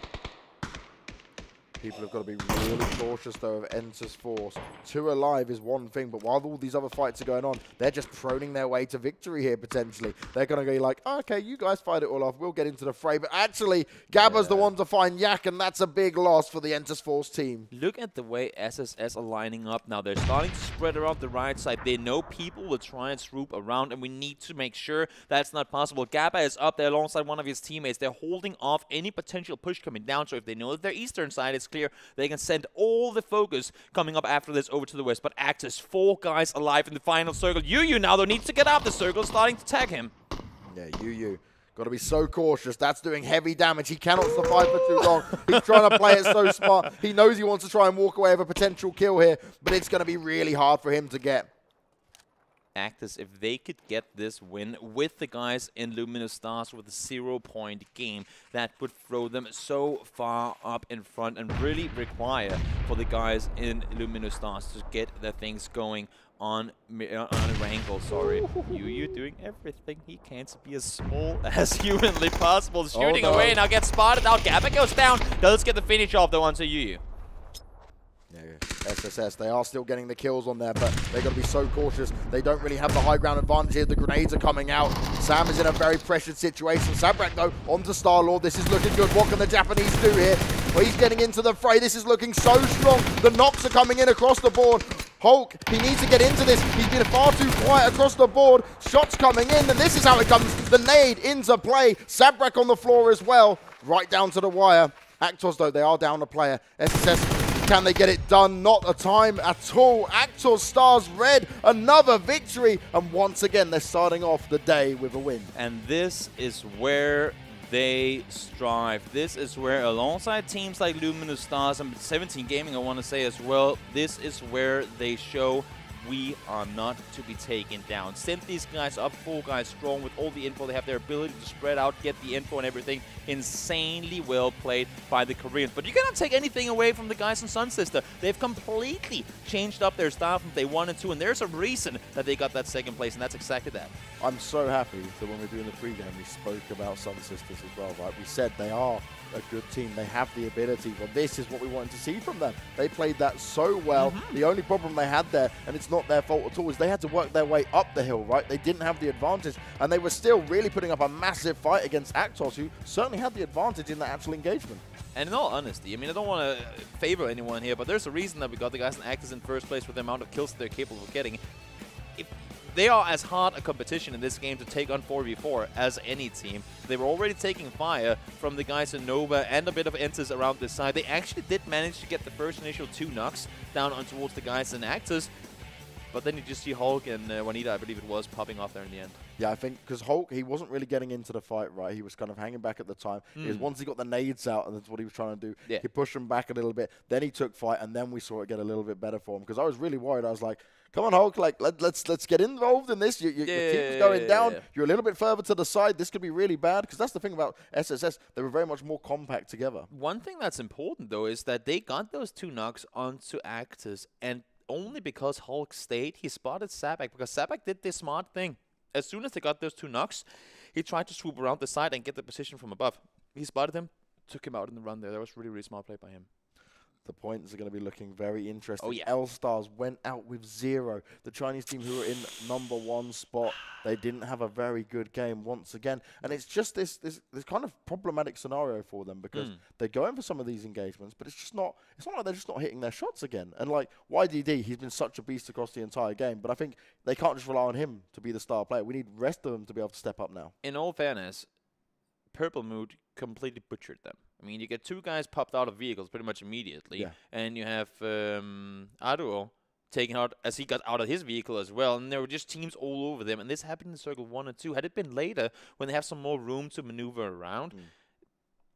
People have got to be really cautious, though, of Enter's force. 2 alive is one thing, but while all these other fights are going on, they're just proning their way to victory here, potentially. They're going to go like, oh, okay, you guys fight it all off. We'll get into the fray. But actually, Gabba's the one to find Yak, and that's a big loss for the Enter's force team. Look at the way SSS are lining up now. They're starting to spread around the right side. They know people will try and swoop around, and we need to make sure that's not possible. Gabba is up there alongside one of his teammates. They're holding off any potential push coming down, so if they know that their eastern side is clear, they can send all the focus coming up after this over to the west. But Actors, 4 guys alive in the final circle. Yu now, though, needs to get out the circle, starting to tag him. Yeah, Yu. Got to be so cautious. That's doing heavy damage. He cannot survive for too long. He's trying to play it so smart. He knows he wants to try and walk away with a potential kill here, but it's going to be really hard for him to get. Actors, if they could get this win with the guys in Luminous Stars with a 0-point game, that would throw them so far up in front and really require for the guys in Luminous Stars to get their things going on Wrangle. Sorry. Yu doing everything he can to be as small as humanly possible. Shooting away, now gets spotted out. Gabba goes down. Does get the finish off though onto Yu. Yeah, SSS, they are still getting the kills on there, but they've got to be so cautious. They don't really have the high ground advantage here. The grenades are coming out. Sam is in a very pressured situation. Sabrak, though, onto Star-Lord. This is looking good. What can the Japanese do here? Well, he's getting into the fray. This is looking so strong. The knocks are coming in across the board. Hulk, he needs to get into this. He's been far too quiet across the board. Shots coming in, and this is how it comes. The nade into play. Sabrak on the floor as well. Right down to the wire. Actors, though, they are down a player. SSS, can they get it done? Not a time at all. Actors Stars Red, another victory. And once again, they're starting off the day with a win. And this is where they strive. This is where, alongside teams like Luminous Stars and 17 Gaming, I want to say as well, this is where they show we are not to be taken down. Send these guys up, 4 guys strong with all the info. They have their ability to spread out, get the info and everything. Insanely well played by the Koreans. But you cannot take anything away from the guys in Sun Sister. They've completely changed up their style from day 1 and 2, and there's a reason that they got that 2nd place, and that's exactly that. I'm so happy that when we were doing the pregame, we spoke about Sun Sisters as well, right? We said they are a good team. They have the ability. Well, this is what we wanted to see from them. They played that so well. The only problem they had there, and it's not their fault at all, is they had to work their way up the hill, right? They didn't have the advantage, and they were still really putting up a massive fight against Actos, who certainly had the advantage in the actual engagement. And in all honesty, I mean, I don't want to favor anyone here, but there's a reason that we got the guys in Actors in first place with the amount of kills that they're capable of getting. They are as hard a competition in this game to take on 4v4 as any team. They were already taking fire from the guys in Nova and a bit of Entis around this side. They actually did manage to get the first initial 2 knocks down on towards the guys in Actors. But then you just see Hulk and Juanita, I believe it was, popping off there in the end. Yeah, I think because Hulk, he wasn't really getting into the fight, right? He was kind of hanging back at the time. It was once he got the nades out, and that's what he was trying to do. Yeah. He pushed him back a little bit. Then he took fight, and then we saw it get a little bit better for him. Because I was really worried. I was like, come on, Hulk, like let's get involved in this. Your team's going down. You're a little bit further to the side. This could be really bad. Because that's the thing about SSS. They were very much more compact together. One thing that's important, though, is that they got those 2 knocks onto Actors, and only because Hulk stayed, he spotted Sabak, because Sabak did this smart thing. As soon as they got those 2 knocks, he tried to swoop around the side and get the position from above. He spotted him, took him out in the run there. That was really, really smart play by him. The points are going to be looking very interesting. Oh, yeah. L-Stars went out with 0. The Chinese team who were in #1 spot, they didn't have a very good game once again. And it's just this kind of problematic scenario for them because they're going for some of these engagements, but it's not like they're just not hitting their shots again. And like YDD, he's been such a beast across the entire game, but I think they can't just rely on him to be the star player. We need the rest of them to be able to step up now. In all fairness, Purple Mood completely butchered them. I mean, you get 2 guys popped out of vehicles pretty much immediately, and you have Aruo taken out as he got out of his vehicle as well, and there were just teams all over them, and this happened in Circle 1 and 2. Had it been later, when they have some more room to maneuver around,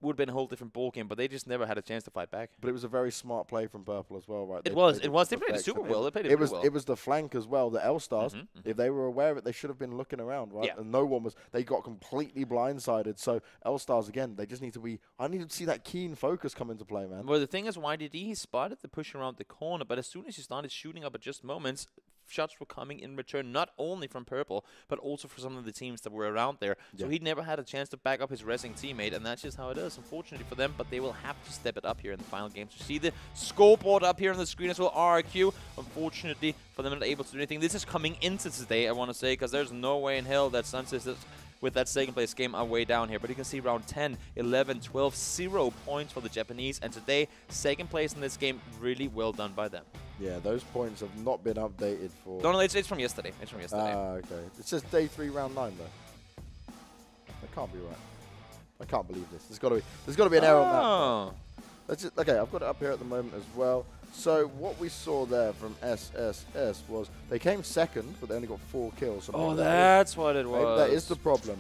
would have been a whole different ballgame, but they just never had a chance to fight back. But it was a very smart play from Purple as well, right? It was. They played it super well. They played it well. It was the flank as well. The L-Stars, if they were aware of it, they should have been looking around, right? Yeah. And no one was. They got completely blindsided. So L-Stars, again, they just need to be. I need to see that keen focus come into play, man. Well, the thing is, YDD, he spotted the push around the corner, but as soon as he started shooting up at just moments, shots were coming in return, not only from Purple, but also for some of the teams that were around there. So he never had a chance to back up his resing teammate, and that's just how it is, unfortunately for them, but they will have to step it up here in the final games. You see the scoreboard up here on the screen as well, RRQ. Unfortunately for them, not able to do anything. This is coming into today, I want to say, because there's no way in hell that Sun Sisters with that 2nd place game are way down here. But you can see round 10, 11, 12, 0 points for the Japanese. And today, 2nd place in this game, really well done by them. Yeah, those points have not been updated for... No, it's from yesterday. It's from yesterday. Okay. It says day 3, round 9, though. That can't be right. I can't believe this. There's got to be an error on that. That's just, okay, I've got it up here at the moment as well. So what we saw there from SSS was they came 2nd, but they only got 4 kills. So that's what it was. That is the problem.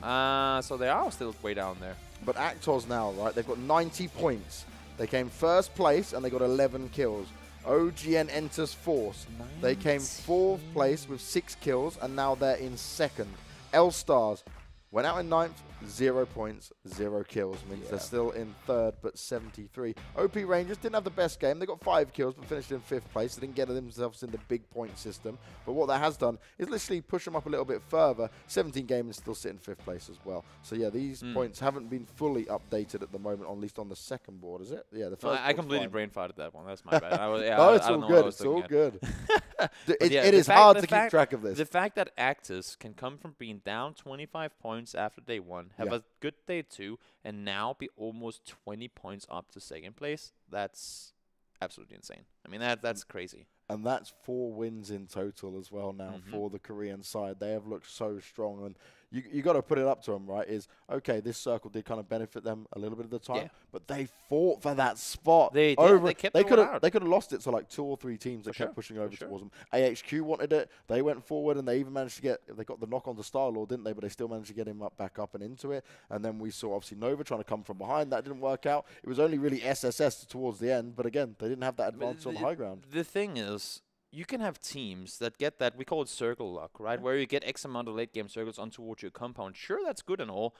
So they are still way down there. But Actos now, right, they've got 90 points. They came 1st place, and they got 11 kills. OGN enters 4th. They came 4th place with 6 kills, and now they're in 2nd. L-Stars went out in 9th, 0 points, 0 kills. Means they're still in 3rd, but 73. OP Rangers didn't have the best game. They got 5 kills, but finished in 5th place. They didn't get themselves in the big point system. But what that has done is literally push them up a little bit further. 17 gamers still sit in 5th place as well. So yeah, these points haven't been fully updated at the moment, at least on the 2nd board, is it? Yeah, the first. I completely brain farted that one. That's my bad. No, it's all good. It's all good. It is hard to keep track of this. The fact that Actors can come from being down 25 points after day 1, have a good day 2, and now be almost 20 points up to 2nd place, that's absolutely insane. I mean, that's crazy. And that's 4 wins in total as well now for the Korean side. They have looked so strong. And you got to put it up to them, right? Is, okay, this circle did kind of benefit them a little bit of the time, but they fought for that spot. They kept they could have lost it to like 2 or 3 teams that kept pushing over towards them. AHQ wanted it. They went forward, and they even managed to they got the knock on to Star-Lord, didn't they? But they still managed to get him back up and into it. And then we saw, obviously, Nova trying to come from behind. That didn't work out. It was only really SSS towards the end. But again, they didn't have that advantage on the high ground. The thing is, you can have teams that get that, we call it circle luck, right? Where you get X amount of late game circles on towards your compound. Sure, that's good and all,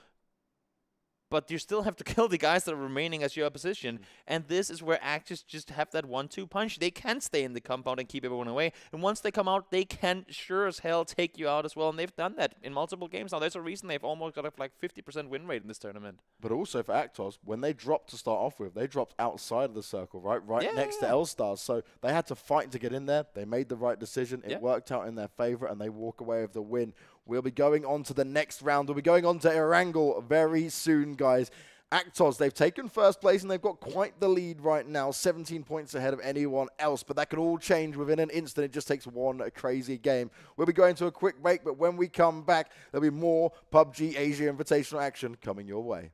but you still have to kill the guys that are remaining as your opposition. And this is where Actors just have that 1-2 punch. They can stay in the compound and keep everyone away. And once they come out, they can sure as hell take you out as well. And they've done that in multiple games now. There's a reason they've almost got a like 50% win rate in this tournament. But also for Actors, when they dropped to start off with, they dropped outside of the circle, right next to L-Stars. So they had to fight to get in there. They made the right decision. It worked out in their favor, and they walk away with the win. We'll be going on to the next round. We'll be going on to Erangel very soon, guys. Actors, they've taken first place, and they've got quite the lead right now, 17 points ahead of anyone else. But that could all change within an instant. It just takes one crazy game. We'll be going to a quick break, but when we come back, there'll be more PUBG Asia Invitational action coming your way.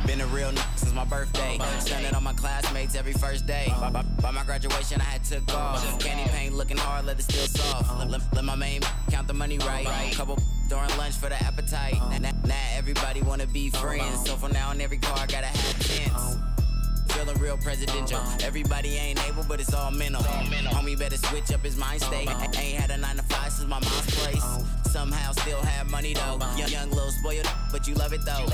Been a real since my birthday. Stunning on my classmates every first day. By my graduation, I had took off. Candy paint looking hard, leather still soft. Let my main count the money right. Couple during lunch for the appetite. Now everybody wanna be friends. So from now on, every car gotta have tents. Feeling real presidential. Everybody ain't able, but it's all mental. Homie better switch up his mind state. Ain't had a 9 to 5 since my mom's place. Somehow still have money though. Young little spoiled, but you love it though.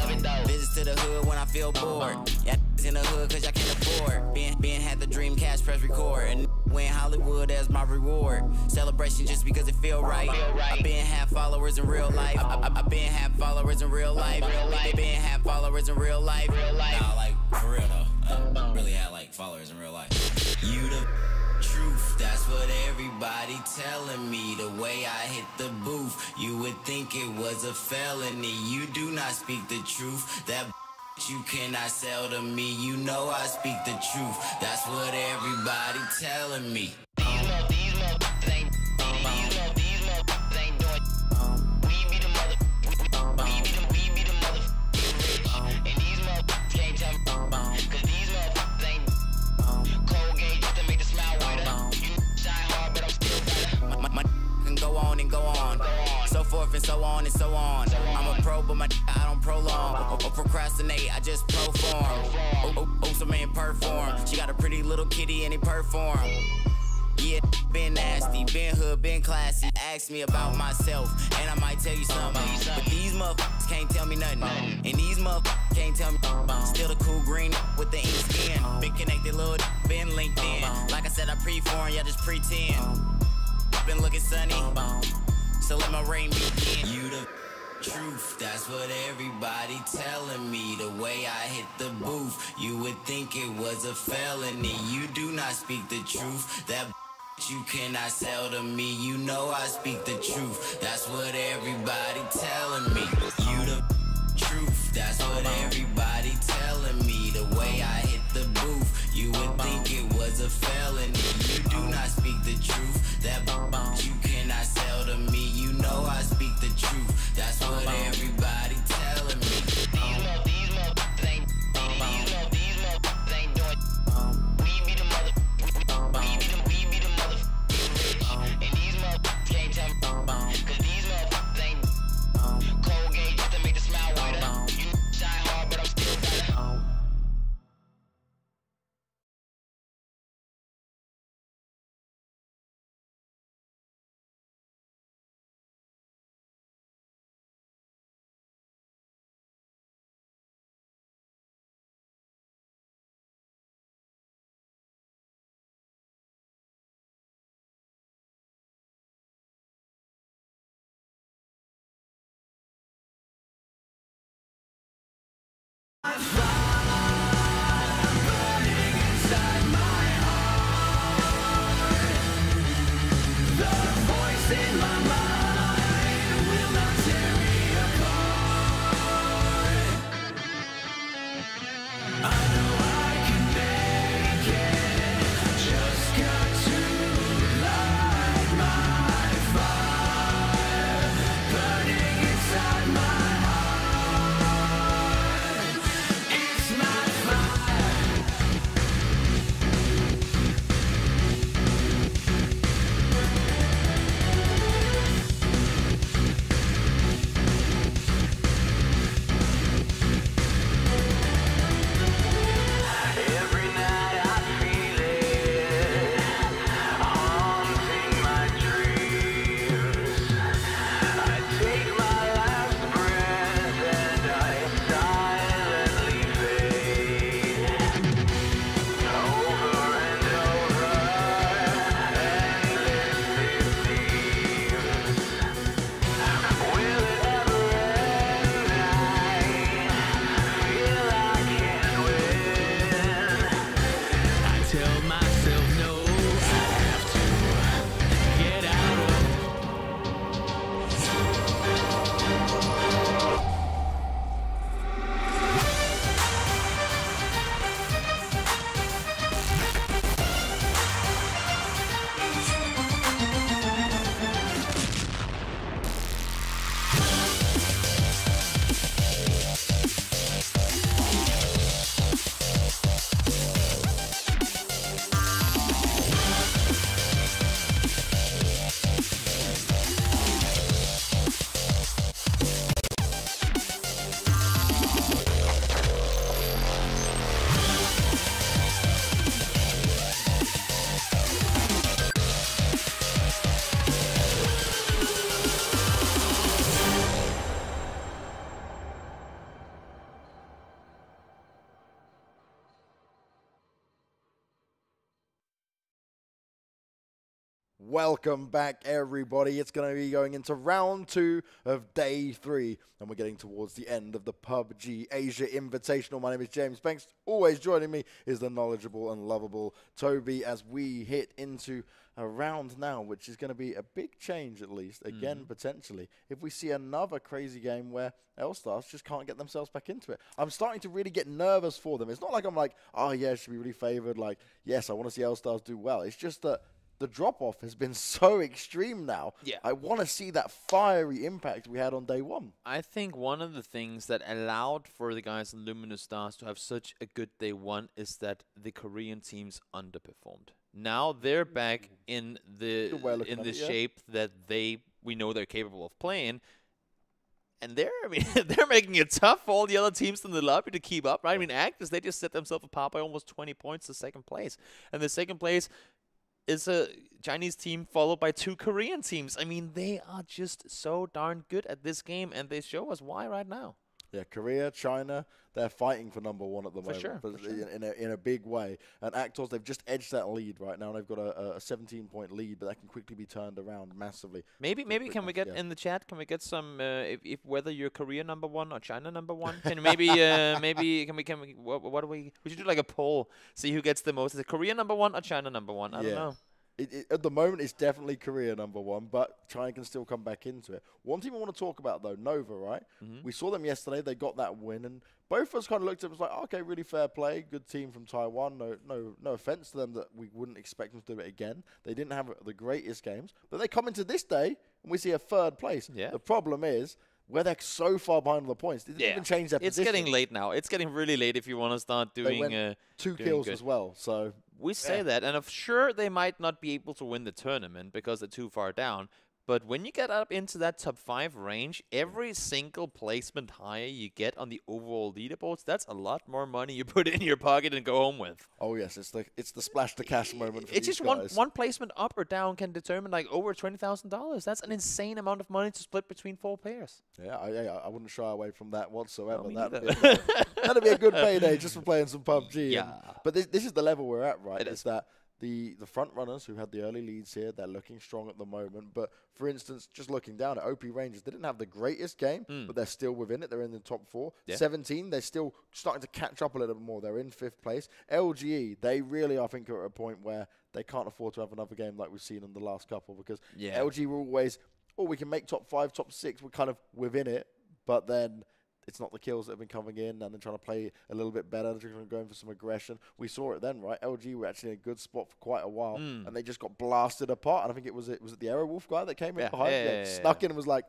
Visits to the hood when I feel bored. Yeah, in the hood cause y'all can't afford. Being had the dream, cash press record. And win Hollywood as my reward. Celebration just because it feel right. I been have followers in real life. I been have followers in real life. Been have followers in real life. Nah, like for real though. Really had like followers in real life. You the truth, that's what everybody telling me. The way I hit the booth, you would think it was a felony. You do not speak the truth. That you cannot sell to me. You know I speak the truth. That's what everybody telling me. And so on and so on. I'm a pro, but I don't prolong or procrastinate. I just perform. So man perform. She got a pretty little kitty and it perform. Yeah, been nasty, been hood, been classy. Ask me about myself, and I might tell you something. But these motherfuckers can't tell me nothing. And these motherfuckers can't tell me. Still the cool green with the ink skin. Been connected, little been linked in. Like I said, I pre-form, y'all just pretend. Been looking sunny. So let my rain begin. You the truth, that's what everybody telling me. The way I hit the booth, you would think it was a felony. You do not speak the truth. That you cannot sell to me. You know I speak the truth. That's what everybody telling me. You the truth, that's what everybody telling me. The way I hit the booth, you would think it was a felony. You do not speak the truth. That you cannot sell to me. You know I speak the truth. That's what everybody telling me. These motherfuckers ain't doing. We be the motherfuckers rich. And these motherfuckers can't tell me. Cause these motherfuckers ain't Colgate just to make the smile whiter. You shine hard, but I'm still better. I'm burning inside. Welcome back, everybody. It's going to be going into round 2 of day 3, and we're getting towards the end of the PUBG Asia Invitational. My name is James Banks. Always joining me is the knowledgeable and lovable Toby as we hit into a round now, which is going to be a big change, at least, again, potentially, if we see another crazy game where L-Stars just can't get themselves back into it. I'm starting to really get nervous for them. It's not like I'm like, oh, yeah, it should be really favored. Like, yes, I want to see L-Stars do well. It's just that the drop-off has been so extreme now. Yeah. I want to see that fiery impact we had on day 1. I think one of the things that allowed for the guys in Luminous Stars to have such a good day 1 is that the Korean teams underperformed. Now they're back in the shape that we know they're capable of playing. And they're making it tough for all the other teams in the lobby to keep up, right? I mean, Actors, they just set themselves apart by almost 20 points to second place. And the second place is a Chinese team followed by 2 Korean teams. I mean, they are just so darn good at this game, and they show us why right now. Yeah, Korea, China, they're fighting for number 1 at the moment. Sure, but in a big way. And Actors, they've just edged that lead right now. They've got a 17-point lead, but that can quickly be turned around massively. Maybe can we get in the chat? Can we get some if whether you're Korea number 1 or China number 1? Can maybe what do we should do like a poll, see who gets the most. Is it Korea number 1 or China number 1? I don't know. At the moment, it's definitely Korea number 1, but China can still come back into it. One team I want to talk about, though, Nova, right? We saw them yesterday. They got that win, and both of us kind of looked at it and was like, okay, really fair play. Good team from Taiwan. No offense to them that we wouldn't expect them to do it again. They didn't have the greatest games, but they come into this day, and we see a 3rd place. Yeah. The problem is, where they're so far behind on the points, they didn't even change their position. It's getting late now. It's getting really late if you want to start doing they went 2 kills good as well, so... We say that, and sure, they might not be able to win the tournament because they're too far down. But when you get up into that top 5 range, every single placement higher you get on the overall leaderboards, that's a lot more money you put in your pocket and go home with. Oh yes, it's the splash the cash moment. For it's these just guys. one placement up or down can determine like over $20,000. That's an insane amount of money to split between 4 players. Yeah, I wouldn't shy away from that whatsoever. No, That'd be a good payday just for playing some PUBG. Yeah. But this is the level we're at, right? It's that the front runners who had the early leads here, they're looking strong at the moment. But for instance, just looking down at OP Rangers, they didn't have the greatest game, but they're still within it. They're in the top 4. Yeah. 17, they're still starting to catch up a little bit more. They're in 5th place. LGE, they really, I think, are at a point where they can't afford to have another game like we've seen in the last couple, because LG were always, we can make top 5, top 6. We're kind of within it, but then it's not the kills that have been coming in, and they're trying to play a little bit better. They're going for some aggression. We saw it then, right? LG were actually in a good spot for quite a while, and they just got blasted apart. And I think it was the Aerowolf guy that came in behind, snuck in and was like,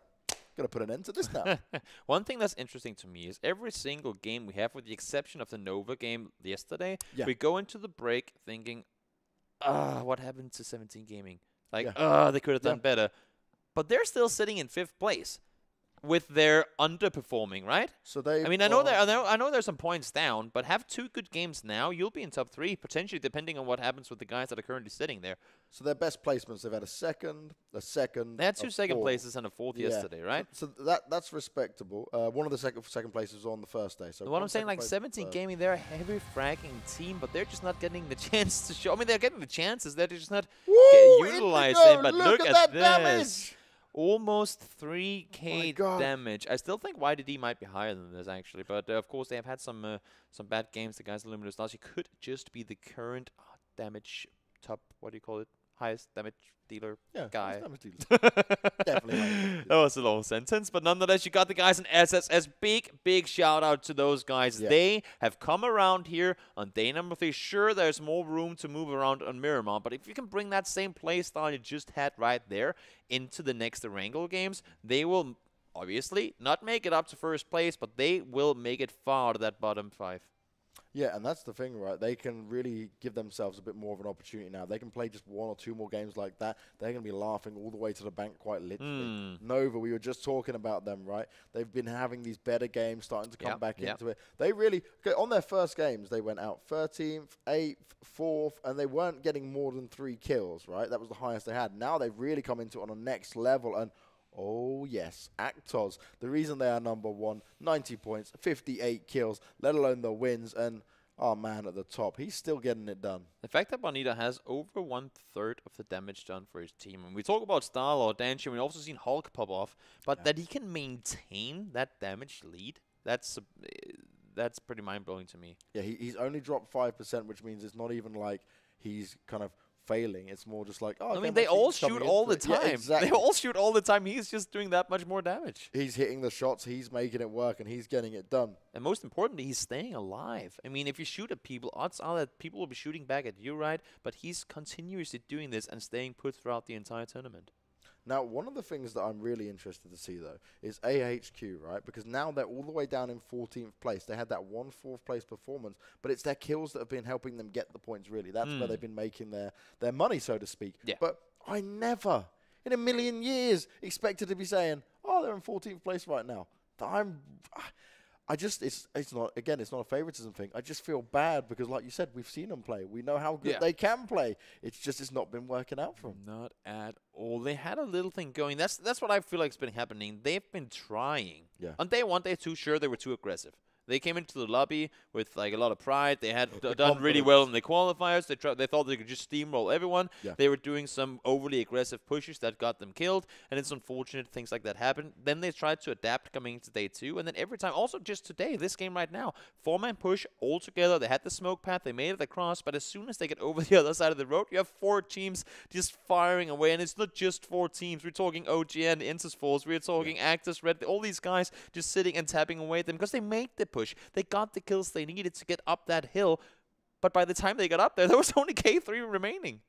"Gonna put an end to this now." One thing that's interesting to me is every single game we have, with the exception of the Nova game yesterday, we go into the break thinking, what happened to 17 Gaming? Like, they could have done better. But they're still sitting in 5th place with their underperforming, right? So they. I mean, I know there's some points down, but have 2 good games now. You'll be in top 3 potentially, depending on what happens with the guys that are currently sitting there. So their best placements, they've had a second. They had 2 second places and a 4th yesterday, right? So that's respectable. One of the second places was on the first day. So what I'm saying, like 17 Gaming, they're a heavy fragging team, but they're just not getting the chance to show. I mean, they're getting the chances. They're just not utilizing. But look at this. Damage. Almost 3K damage. I still think YDD might be higher than this, actually. But, of course, they have had some bad games. The guys in Luminous Stars, he could just be the current damage top, what do you call it? Highest damage dealer guy. Damage dealer. Definitely. That was a long sentence. But nonetheless, you got the guys in SSS. Big shout out to those guys. Yeah. They have come around here on day number 3. Sure, there's more room to move around on Miramar. But if you can bring that same play style you just had right there into the next Erangel games, they will obviously not make it up to 1st place, but they will make it far to that bottom 5. Yeah, and that's the thing, right? They can really give themselves a bit more of an opportunity now. They can play just 1 or 2 more games like that. They're going to be laughing all the way to the bank, quite literally. Nova, we were just talking about them, right? They've been having these better games, starting to come back into it. They really, on their first games, they went out 13th, 8th, 4th, and they weren't getting more than 3 kills, right? That was the highest they had. Now they've really come into it on a next level, and oh, yes, Actors. The reason they are number 1, 90 points, 58 kills, let alone the wins. And our man at the top. He's still getting it done. The fact that Bonita has over 1/3 of the damage done for his team. And we talk about Star-Lord, Danchi, we've also seen Hulk pop off, but that he can maintain that damage lead, that's pretty mind-blowing to me. Yeah, he's only dropped 5%, which means it's not even like he's kind of failing. It's more just like, I mean, they all shoot all the time. Yeah, exactly. They all shoot all the time. He's just doing that much more damage. He's hitting the shots, he's making it work, and he's getting it done. And most importantly, he's staying alive. I mean, if you shoot at people, odds are that people will be shooting back at you, right? But he's continuously doing this and staying put throughout the entire tournament. Now, one of the things that I'm really interested to see, though, is AHQ, right? Because now they're all the way down in 14th place. They had that 1 4th place performance, but it's their kills that have been helping them get the points, really. That's where they've been making their money, so to speak. Yeah. But I never, in a million years, expected to be saying, oh, they're in 14th place right now. It's not a favoritism thing. I just feel bad because, like you said, we've seen them play. We know how good they can play. It's not been working out for them. Not at all. They had a little thing going. That's what I feel like has been happening. They've been trying. Yeah. On day 1, day 2, sure, they were too aggressive. They came into the lobby with like a lot of pride. They had done really well in the qualifiers. They thought they could just steamroll everyone. Yeah. They were doing some overly aggressive pushes that got them killed, and it's unfortunate things like that happen. Then they tried to adapt coming into day 2, and then every time, also just today, this game right now, 4-man push all together. They had the smoke path. They made it across, but as soon as they get over the other side of the road, you have 4 teams just firing away, and it's not just 4 teams. We're talking OGN, Intersforce. We're talking Actors, Red. All these guys just sitting and tapping away at them because they made the push. They got the kills they needed to get up that hill, but by the time they got up there was only K3 remaining.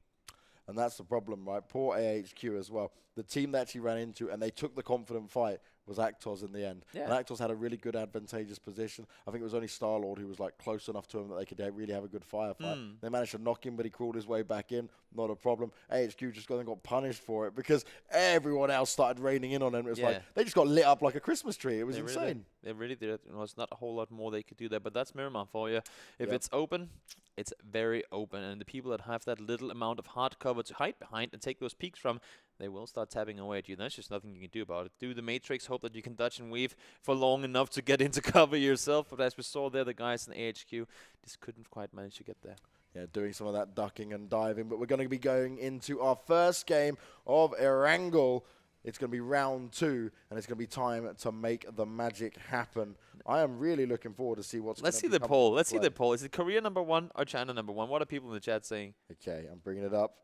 And that's the problem, right? Poor AHQ as well. The team they actually ran into, and they took the confident fight, was Actos in the end. Yeah. And Actos had a really good advantageous position. I think it was only Star-Lord who was like close enough to him that they could really have a good firefight. They managed to knock him, but he crawled his way back in. Not a problem. AHQ just got punished for it because everyone else started raining in on him. It was like they just got lit up like a Christmas tree. It was insane. They really did. It was not a whole lot more they could do there, but that's Miramar for you. If it's open, it's very open, and the people that have that little amount of hard cover to hide behind and take those peeks from, they will start tapping away at you. There's just nothing you can do about it. Do the Matrix, hope that you can dodge and weave for long enough to get into cover yourself. But as we saw there, the guys in AHQ just couldn't quite manage to get there. Yeah, doing some of that ducking and diving. But we're going to be going into our first game of Erangel. It's going to be round 2, and it's going to be time to make the magic happen. I am really looking forward to see what's Let's see the poll. Let's see the poll. Is it Korea #1 or China #1? What are people in the chat saying? Okay, I'm bringing it up.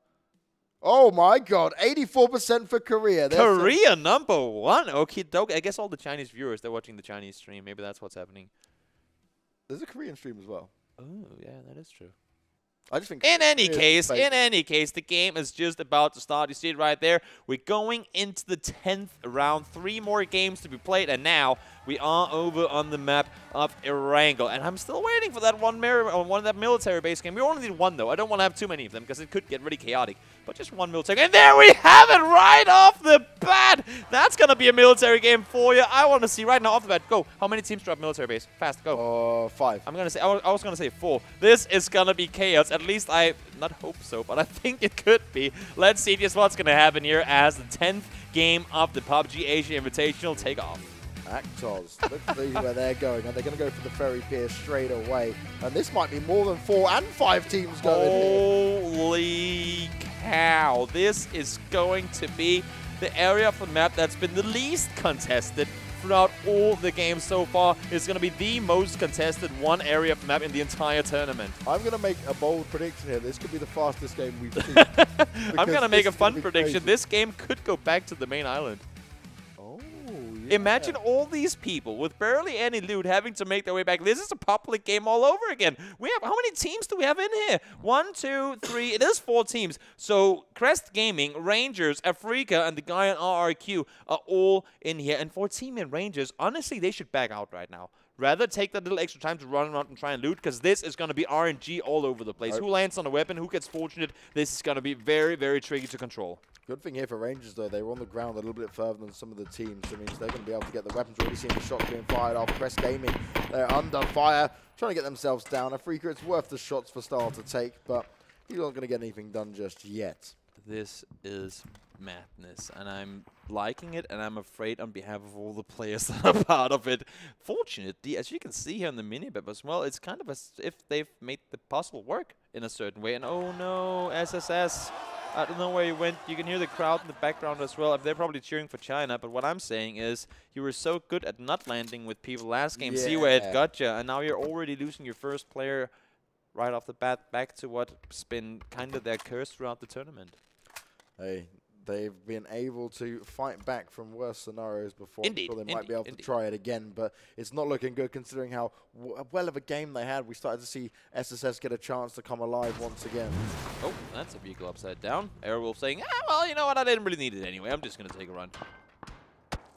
Oh my God, 84% for Korea. Korea #1. Okay, I guess all the Chinese viewers, they're watching the Chinese stream. Maybe that's what's happening. There's a Korean stream as well. Oh, yeah, that is true. I just think in any case, the game is just about to start. You see it right there. We're going into the 10th round. 3 more games to be played, and now we are over on the map of Erangel. And I'm still waiting for that one of that military base game. We only need 1 though. I don't want to have too many of them because it could get really chaotic. But just 1 military game. And there we have it right off the bat. That's gonna be a military game for you. I want to see right now off the bat. Go. How many teams drop military base? Fast. Go. 5. I'm gonna say. I was gonna say 4. This is gonna be chaos. At least I not hope so, but I think it could be. Let's see just what's gonna happen here as the 10th game of the PUBG Asia Invitational take off. Actos, let's see where they're going. Are they going to go for the ferry pier straight away? And this might be more than 4 and 5 teams going here. Holy cow. This is going to be the area of the map that's been the least contested throughout all the games so far. It's going to be the most contested one area of the map in the entire tournament. I'm going to make a bold prediction here. This could be the fastest game we've seen. I'm going to make a fun prediction. Crazy. This game could go back to the main island. Yeah. Imagine all these people with barely any loot having to make their way back. This is a public game all over again. We have, how many teams do we have in here? 1, 2, 3. It is 4 teams. So Crest Gaming, Rangers, Afrika, and the guy on RRQ are all in here. And for Team and Rangers, honestly, they should back out right now. Rather take that little extra time to run around and try and loot, because this is going to be RNG all over the place. Who lands on a weapon? Who gets fortunate? This is going to be very, very tricky to control. Good thing here for Rangers, though, they were on the ground a little bit further than some of the teams. That means they're going to be able to get the weapons. Already seeing the shots being fired off. Crest Gaming, they're under fire, trying to get themselves down. Afrika, it's worth the shots for Star to take, but he's not going to get anything done just yet. this is madness, and I'm liking it, and I'm afraid on behalf of all the players that are part of it. Fortunately, as you can see here in the mini-map as well, it's kind of as if they've made the puzzle work in a certain way. And oh no, SSS, I don't know where you went. You can hear the crowd in the background as well. They're probably cheering for China, but what I'm saying is you were so good at not landing with people last game. See where it got you, and now you're already losing your first player right off the bat, back to what's been kind of their curse throughout the tournament. Hey, they've been able to fight back from worse scenarios before. Indeed. I'm sure they might be able to try it again, but it's not looking good considering how well of a game they had. We started to see SSS get a chance to come alive once again. Oh, that's a vehicle upside down. Airwolf saying, well, you know what, I didn't really need it anyway. I'm just going to take a run.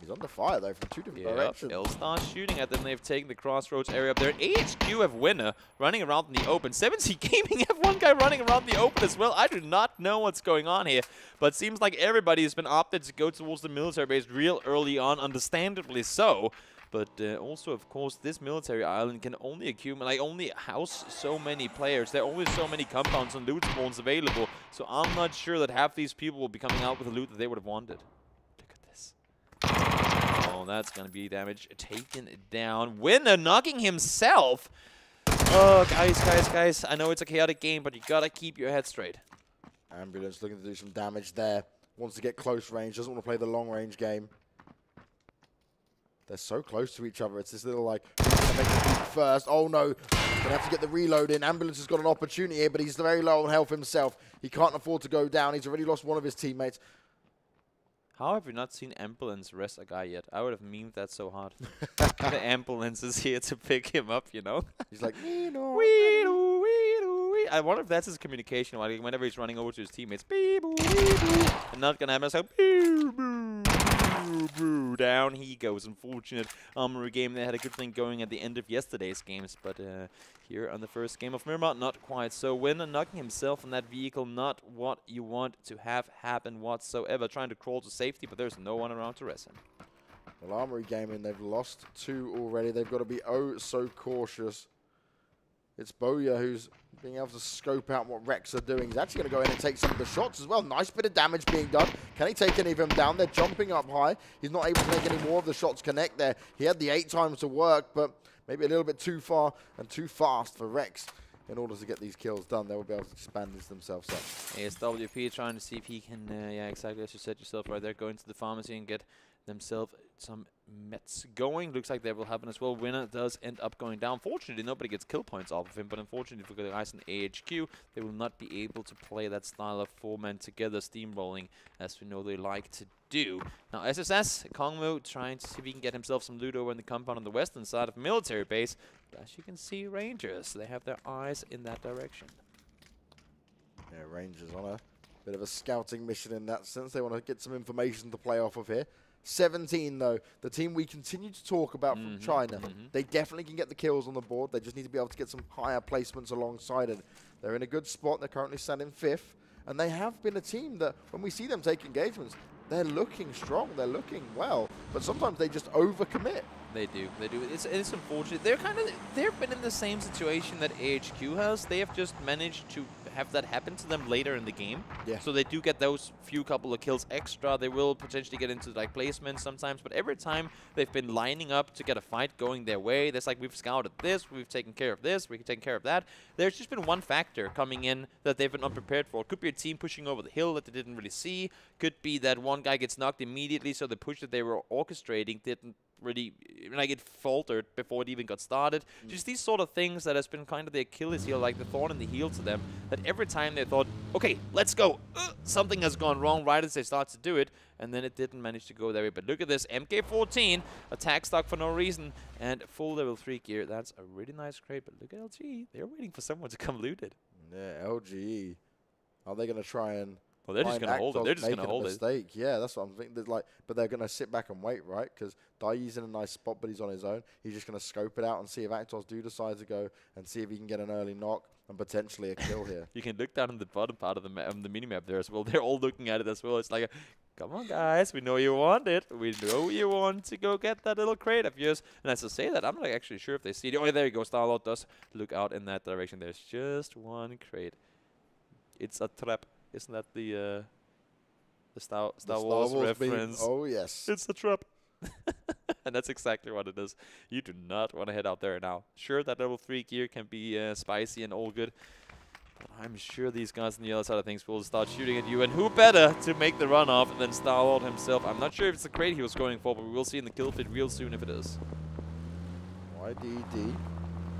He's under fire, though, from 2 different directions. L-Star shooting at them. They've taken the crossroads area up there. AHQ have Winner running around in the open. 7C Gaming have one guy running around the open as well. I do not know what's going on here, but seems like everybody has been opted to go towards the military base real early on, understandably so. But also, of course, this military island can only accumulate, only house so many players. There are only so many compounds and loot spawns available, so I'm not sure that half these people will be coming out with the loot that they would have wanted. Oh, that's going to be damage taken down. Winner knocking himself. Oh, guys. I know it's a chaotic game, but you got to keep your head straight. Ambulance looking to do some damage there. Wants to get close range. Doesn't want to play the long range game. They're so close to each other. It's this little, like, who's going to make the beat first? Oh, no. Going to have to get the reload in. Ambulance has got an opportunity here, but he's very low on health himself. He can't afford to go down. He's already lost one of his teammates. How have we not seen Ambulance rest a guy yet? I would have memed that so hard. The Ambulance is here to pick him up, you know? He's like, I wonder if that's his communication. Like, whenever he's running over to his teammates, and not gonna happen. So, down he goes. Unfortunate Armory game. They had a good thing going at the end of yesterday's games, but here on the first game of Miramar, not quite so. Winner knocking himself in that vehicle, not what you want to have happen whatsoever. Trying to crawl to safety, but there's no one around to rest him. Well, Armory Gaming, they've lost 2 already. They've got to be oh so cautious. It's Boya who's being able to scope out what Rex are doing. He's actually going to go in and take some of the shots as well. Nice bit of damage being done. Can he take any of them down? They're jumping up high. He's not able to make any more of the shots connect there. He had the 8 times to work, but maybe a little bit too far and too fast for Rex in order to get these kills done. They will be able to expand this themselves up. ASWP trying to see if he can, yeah, exactly as you said yourself right there, go into the pharmacy and get themselves some mets going. Looks like that will happen as well. Winner does end up going down. Fortunately, nobody gets kill points off of him, but unfortunately for the guys in AHQ, they will not be able to play that style of 4-man together steamrolling as we know they like to do. Now SSS, Kongmu trying to see if he can get himself some loot over in the compound on the western side of military base. But as you can see, Rangers, they have their eyes in that direction. Yeah, Rangers on a bit of a scouting mission in that sense. They want to get some information to play off of here. 17, though, the team we continue to talk about from China. They definitely can get the kills on the board. They just need to be able to get some higher placements alongside it. They're in a good spot. They're currently standing 5th. And they have been a team that, when we see them take engagements, they're looking strong. They're looking well. But sometimes they just overcommit. They do. It's unfortunate. They've been in the same situation that AHQ has. They have just managed to have that happen to them later in the game. Yeah. So they do get those few couple of kills extra. They will potentially get into like placements sometimes, but every time they've been lining up to get a fight going their way, there's like, we've scouted this, we've taken care of this, we've taken care of that. There's just been one factor coming in that they've been unprepared for. It could be a team pushing over the hill that they didn't really see. Could be that one guy gets knocked immediately, so the push that they were orchestrating didn't really, like, it faltered before it even got started. Just these sort of things that has been kind of the Achilles heel, like the thorn in the heel to them, that every time they thought, okay, let's go, something has gone wrong right as they start to do it, and then it didn't manage to go their way. But look at this, MK14, attack stock for no reason, and full level 3 gear. That's a really nice crate, but look at LGE. They're waiting for someone to come loot it. Yeah, LGE. Are they going to try and... Well, they're just going to hold it. They're just going to hold it. Yeah, that's what I'm thinking. Like, but they're going to sit back and wait, right? Because Dai's in a nice spot, but he's on his own. He's just going to scope it out and see if Actos do decide to go and see if he can get an early knock and potentially a kill here. You can look down in the bottom part of the minimap there as well. They're all looking at it as well. It's like, come on, guys. We know you want it. We know you want to go get that little crate of yours. And as I say that, I'm not actually sure if they see it. Oh, there you go. Starlord does look out in that direction. There's just one crate. It's a trap. Isn't that the The Star Wars reference. Oh, yes. It's the trap. And that's exactly what it is. You do not want to head out there now. Sure, that level 3 gear can be spicy and all good. But I'm sure these guys on the other side of things will start shooting at you. And who better to make the run off than Star-Lord himself? I'm not sure if it's the crate he was going for, but we will see in the kill feed real soon if it is. YDD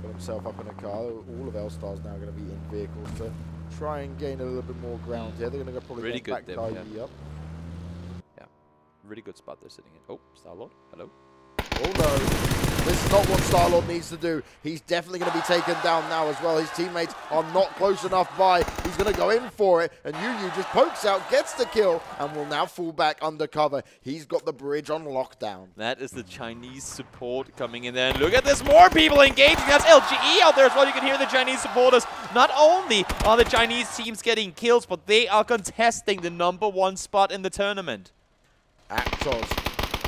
got himself up in a car. All of L-Star's now going to be in vehicles to try and gain a little bit more ground here. They're going to go probably Really back good up. Yeah, really good spot they're sitting in. Oh, Star-Lord, hello. Oh no, this is not what Star-Lord needs to do. He's definitely going to be taken down now as well. His teammates are not close enough by. He's going to go in for it, and Yu just pokes out, gets the kill, and will now fall back under cover. He's got the bridge on lockdown. That is the Chinese support coming in there. And look at this, more people engaging. That's LGE out there as well. You can hear the Chinese supporters. Not only are the Chinese teams getting kills, but they are contesting the #1 spot in the tournament. Actos.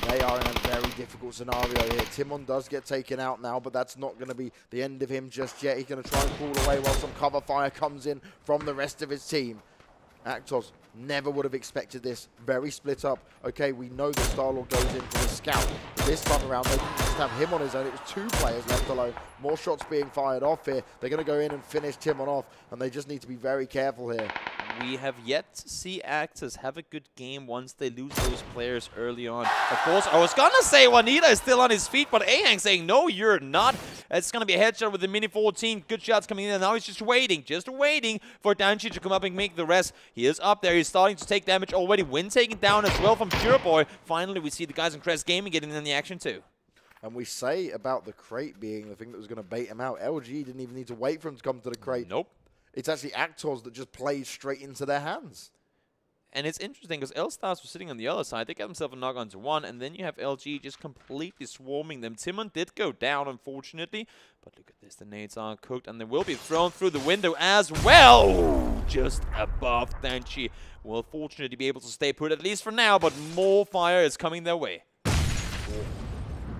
They are in a very difficult scenario here. Timon does get taken out now, but that's not going to be the end of him just yet. He's going to try and pull away while some cover fire comes in from the rest of his team. Actos never would have expected this. Very split up. Okay, we know that Star-Lord goes in for the scout. But this time around, they didn't just have him on his own. It was 2 players left alone. More shots being fired off here. They're going to go in and finish Timon off, and they just need to be very careful here. We have yet to see Actors have a good game once they lose those players early on. Of course, I was going to say Juanita is still on his feet, but Ahang saying, no, you're not. It's going to be a headshot with the Mini 14. Good shots coming in, and now he's just waiting for Danchi to come up and make the rest. He is up there. He's starting to take damage already. Win taken down as well from Pure Boy. Finally, we see the guys in Crest Gaming getting in the action too. And we say about the crate being the thing that was going to bait him out. LG didn't even need to wait for him to come to the crate. Nope. It's actually Actors that just played straight into their hands. And it's interesting because L-Stars were sitting on the other side. They got themselves a knock onto 1, and then you have LG just completely swarming them. Timon did go down, unfortunately. But look at this. The nades are cooked, and they will be thrown through the window as well. Just above Danchi. Will fortunately be able to stay put, at least for now, but more fire is coming their way.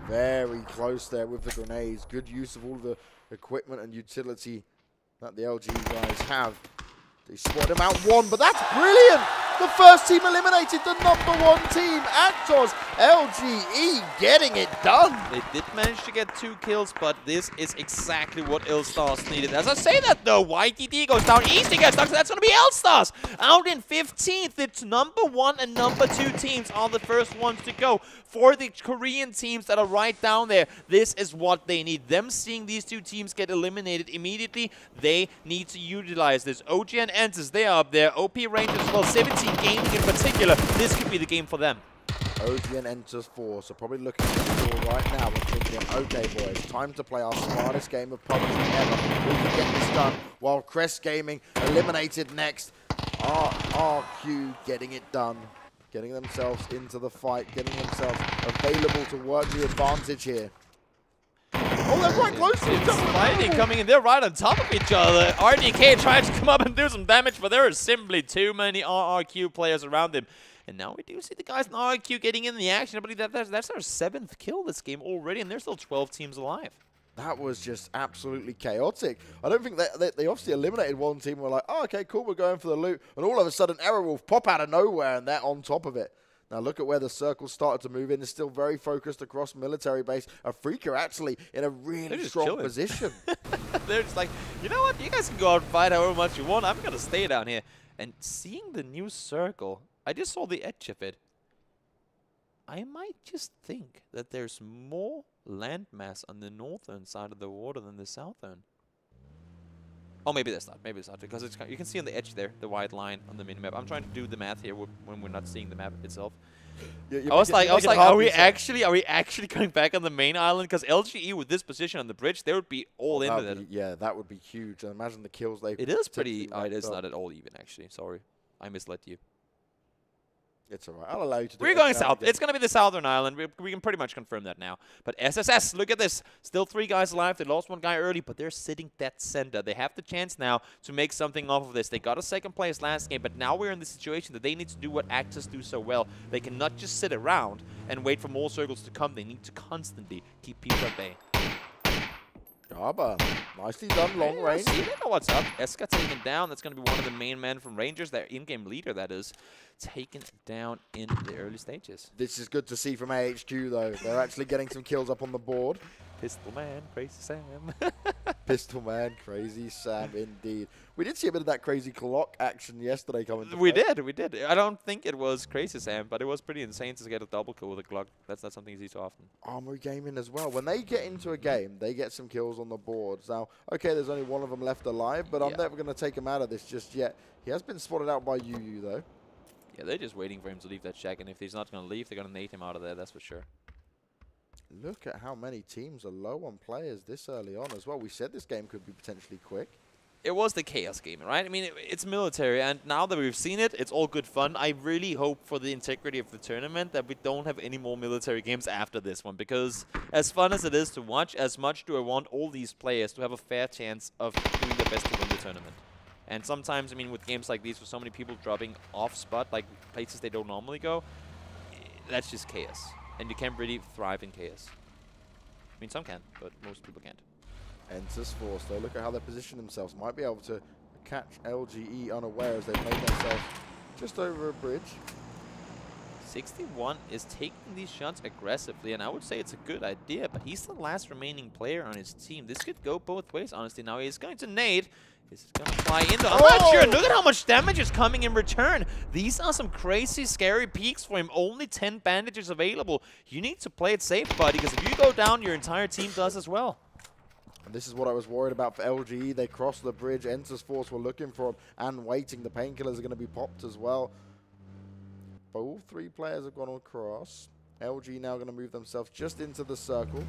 Very close there with the grenades. Good use of all the equipment and utility that the LG guys have. They spot him out 1, but that's brilliant! The first team eliminated the #1 team, Actors. LGE getting it done. They did manage to get 2 kills, but this is exactly what L-Stars needed. As I say that though, YTD goes down, Easty gets stuck, so that's going to be L-Stars. Out in 15th, it's #1 and #2 teams are the first ones to go. For the Korean teams that are right down there, this is what they need. Them seeing these 2 teams get eliminated immediately, they need to utilize this. OGN enters, they are up there. OP Rangers as well, 17 Gaming in particular. This could be the game for them. OGN enters 4, so probably looking at the score right now and thinking, okay boys, time to play our smartest game of PUBG ever. We can get this done. While Crest Gaming eliminated next. RRQ getting it done. Getting themselves into the fight, getting themselves available to work the advantage here. Oh, they're right close to each other. Fighting coming in, they're right on top of each other. RDK trying to come up and do some damage, but there are simply too many RRQ players around him. And now we do see the guys in RRQ getting in the action. I believe that's their 7th kill this game already, and there's still 12 teams alive. That was just absolutely chaotic. I don't think they obviously eliminated 1 team and were like, oh, okay, cool, we're going for the loot. And all of a sudden, Aerowolf pop out of nowhere, and they're on top of it. Now look at where the circle started to move in. It's still very focused across military base. Afrika actually in a really strong position. They're just like, you know what? You guys can go out and fight however much you want. I'm going to stay down here. And seeing the new circle, I just saw the edge of it. I might just think that there's more landmass on the northern side of the water than the southern. Oh, maybe that's not. Maybe it's not, because it's, you can see on the edge there, the white line on the minimap. I'm trying to do the math here when we're not seeing the map itself. I was like, are we actually going back on the main island? Because LGE with this position on the bridge, they would be all into that. Yeah, that would be huge. I imagine the kills they. It is pretty. It is not at all even, actually. Sorry, I misled you. It's all right. I'll allow you to do it. We're going south. It's going to be the southern island. We can pretty much confirm that now. But SSS, look at this. Still 3 guys alive. They lost 1 guy early, but they're sitting dead center. They have the chance now to make something off of this. They got a 2nd place last game, but now we're in the situation that they need to do what Actors do so well. They cannot just sit around and wait for more circles to come. They need to constantly keep people at bay. Jabba, nicely done, long range. See, they know what's up. Eska taken down. That's going to be one of the main men from Rangers, their in-game leader, that is. taken down in the early stages. This is good to see from AHQ, though. They're actually getting some kills up on the board. Pistol Man, Crazy Sam. Pistol Man, Crazy Sam, indeed. We did see a bit of that crazy clock action yesterday coming to We play. did. I don't think it was Crazy Sam, but it was pretty insane to get a double kill with a Glock. That's not something you see so often. Armory Gaming as well. When they get into a game, they get some kills on the boards. Now, okay, there's only one of them left alive, but I'm never going to take him out of this just yet. He has been spotted out by UU, though. Yeah, they're just waiting for him to leave that shack, and if he's not going to leave, they're going to nade him out of there, that's for sure. Look at how many teams are low on players this early on as well. We said this game could be potentially quick. It was the Chaos game, right? I mean, it's military, and now that we've seen it, it's all good fun. I really hope for the integrity of the tournament that we don't have any more military games after this one, because as fun as it is to watch, as much do I want all these players to have a fair chance of doing their best to win the tournament. And sometimes, I mean, with games like these, with so many people dropping off spot, like places they don't normally go, that's just chaos. And you can't really thrive in chaos. I mean, some can, but most people can't. Enters Force, though. Look at how they position themselves. Might be able to catch LGE unaware as they've made themselves just over a bridge. 61 is taking these shots aggressively, and I would say it's a good idea, but he's the last remaining player on his team. This could go both ways, honestly. Now he's going to nade. This is going to fly into... I'm not sure. Look at how much damage is coming in return. These are some crazy, scary peaks for him. Only 10 bandages available. You need to play it safe, buddy, because if you go down, your entire team does as well. And this is what I was worried about for LGE. They crossed the bridge. Enters Force were looking for him and waiting. The painkillers are going to be popped as well. Both three players have gone across. LG now going to move themselves just into the circle.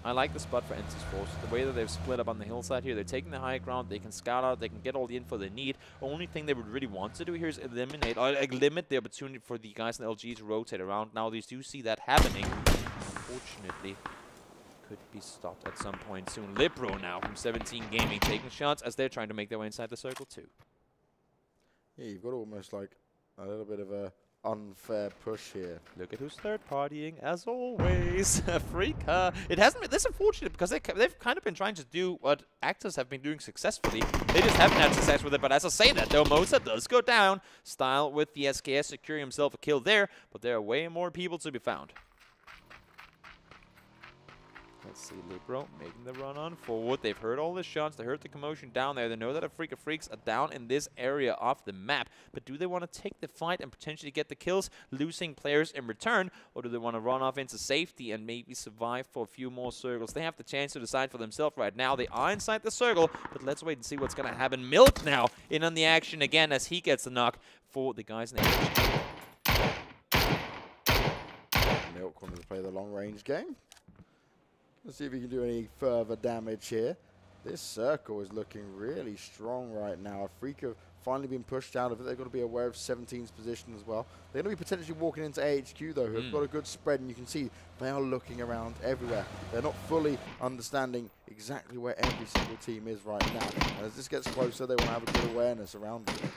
I like the spot for Enters Force. The way that they've split up on the hillside here, they're taking the high ground, they can scout out, they can get all the info they need. Only thing they would really want to do here is eliminate, or limit the opportunity for the guys in LG to rotate around. Now they do see that happening. Unfortunately, could be stopped at some point soon. Libro now from 17 Gaming taking shots as they're trying to make their way inside the circle too. Yeah, you've got almost like a little bit of a unfair push here. Look at who's third partying, as always. Afrika. It hasn't been this unfortunate because they've kind of been trying to do what actors have been doing successfully. They just haven't had success with it. But as I say that, though, Mosa does go down. Style with the SKS securing himself a kill there, but there are way more people to be found. Let's see, Libro making the run on forward. They've heard all the shots. They heard the commotion down there. They know that Afrika Freaks are down in this area of the map. But do they want to take the fight and potentially get the kills, losing players in return? Or do they want to run off into safety and maybe survive for a few more circles? They have the chance to decide for themselves right now. They are inside the circle, but let's wait and see what's going to happen. Milk now in on the action again as he gets the knock for the guys in the action. Milk wanted to play the long-range game. Let's see if he can do any further damage here. This circle is looking really strong right now. Afrika finally been pushed out of it. They've got to be aware of 17's position as well. They're going to be potentially walking into AHQ, though, who have got a good spread, and you can see they are looking around everywhere. They're not fully understanding exactly where every single team is right now. And as this gets closer, they will have a good awareness around it.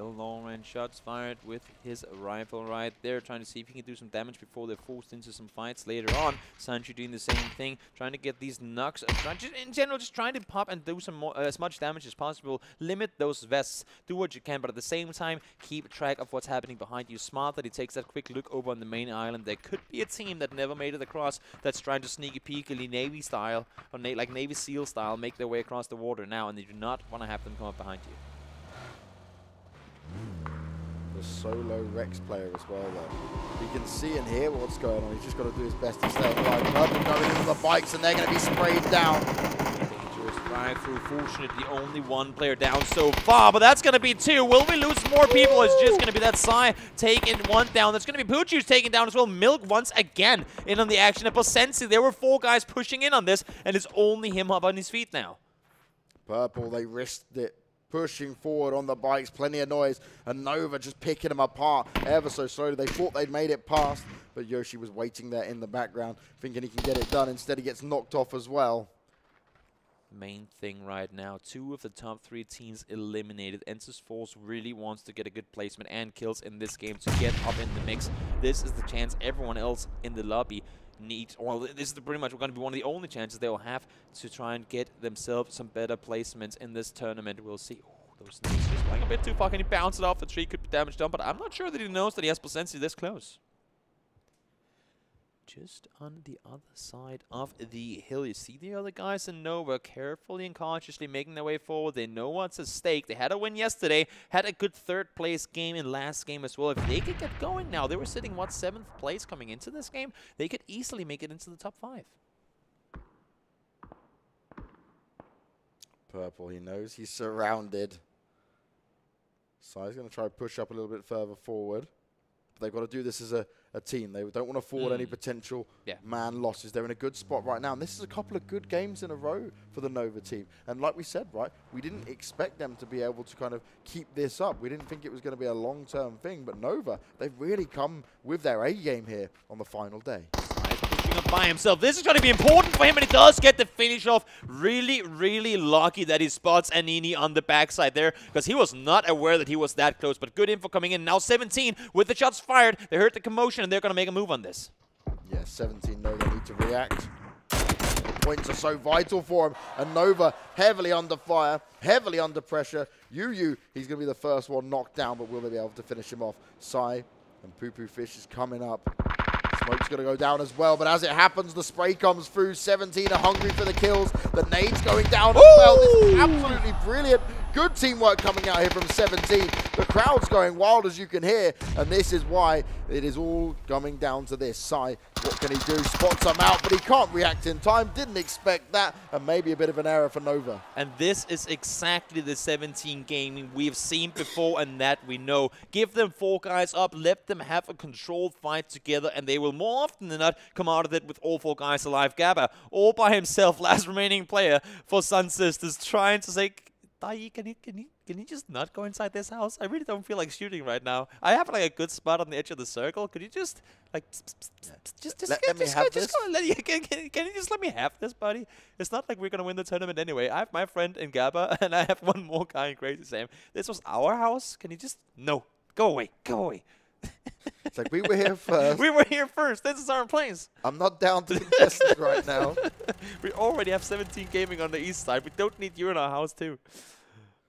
Long-range shots fired with his rifle right there, trying to see if he can do some damage before they're forced into some fights later on. Sancho doing the same thing, trying to get these knocks, in general, just trying to pop and do some more, as much damage as possible. Limit those vests, do what you can, but at the same time, keep track of what's happening behind you. Smart that he takes that quick look over on the main island. There could be a team that never made it across that's trying to sneaky peekily Navy style, or like Navy SEAL style, make their way across the water now, and they do not want to have them come up behind you. The solo Rex player as well, though. He can see and hear what's going on. He's just got to do his best to stay alive. Purple going into the bikes, and they're going to be sprayed down. Dangerous drive through. Fortunately, only one player down so far, but that's going to be two. Will we lose more people? It's just going to be that Sai taking one down. That's going to be Poochie's taken down as well. Milk once again in on the action. And Posensi, there were 4 guys pushing in on this, and it's only him up on his feet now. Purple, they risked it. Pushing forward on the bikes, plenty of noise, and Nova just picking them apart ever so slowly. They thought they'd made it past, but Yoshi was waiting there in the background, thinking he can get it done. Instead, he gets knocked off as well. Main thing right now, 2 of the top 3 teams eliminated. Enters Force really wants to get a good placement and kills in this game to get up in the mix. This is the chance everyone else in the lobby needs. Well, this is pretty much going to be one of the only chances they will have to try and get themselves some better placements in this tournament. We'll see. Ooh, Those knees just going a bit too far. Can he bounce it off the tree? Could be damage done, but I'm not sure that he knows that he has Placencia this close. Just on the other side of the hill, you see the other guys in Nova carefully and cautiously making their way forward. They know what's at stake. They had a win yesterday, had a good third place game in last game as well. If they could get going now, they were sitting, what, 7th place coming into this game? They could easily make it into the top 5. Purple, he knows he's surrounded. So he's going to try to push up a little bit further forward. But they've got to do this as a team. They don't want to afford any potential man losses. They're in a good spot right now. And this is a couple of good games in a row for the Nova team. And like we said, right, we didn't expect them to be able to kind of keep this up. We didn't think it was going to be a long-term thing. But Nova, they've really come with their A game here on the final day. Up by himself. This is going to be important for him, and he does get the finish off. Really, really lucky that he spots Anini on the backside there, because he was not aware that he was that close. But good info coming in. Now 17 with the shots fired. They heard the commotion, and they're going to make a move on this. Yeah, 17 know they need to react. The points are so vital for him, and Nova heavily under fire, heavily under pressure. Yu, he's going to be the first one knocked down, but will they be able to finish him off? Sai and Poo Poo Fish is coming up. Smoke's going to go down as well, but as it happens, the spray comes through. 17 are hungry for the kills. The nade's going down as well. This is absolutely brilliant. Good teamwork coming out here from 17. The crowd's going wild, as you can hear, and this is why it is all coming down to this. Sai, what can he do? Spots him out, but he can't react in time. Didn't expect that, and maybe a bit of an error for Nova. And this is exactly the 17 gaming we've seen before, and that we know. Give them 4 guys up, let them have a controlled fight together, and they will more often than not come out of it with all 4 guys alive. Gabba, all by himself, last remaining player for Sun Sisters, trying to say, Dai, can you just not go inside this house? I really don't feel like shooting right now. I have like a good spot on the edge of the circle. Could you just like can you just let me have this, buddy? It's not like we're gonna win the tournament anyway. I have my friend in Gabba, and I have one more guy in Crazy Sam. This was our house. Can you just go away? It's like we were here first. We were here first. This is our place. I'm not down to contestants right now. We already have 17 gaming on the east side. We don't need you in our house too.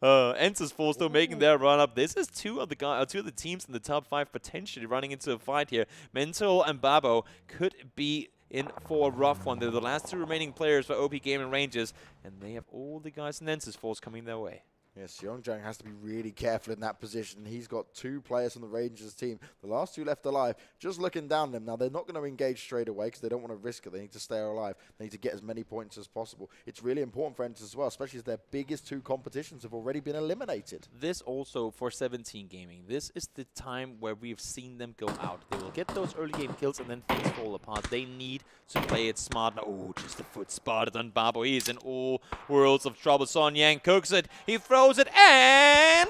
Enter's Force still making their run up. This is two of the teams in the top 5 potentially running into a fight here. Mental and Babo could be in for a rough one. They're the last 2 remaining players for OP Gaming Rangers, and they have all the guys in Enter's Force coming their way. Yes, Yeongjang has to be really careful in that position. He's got 2 players from the Rangers team. The last 2 left alive, just looking down them. Now, they're not going to engage straight away because they don't want to risk it. They need to stay alive. They need to get as many points as possible. It's really important for Ents as well, especially as their biggest 2 competitions have already been eliminated. This also for 17 gaming. This is the time where we've seen them go out. They will get those early game kills and then things fall apart. They need to play it smart. Oh, just a foot spotted on Babo. He is in all worlds of trouble. Son Yang cooks it. He throws it, and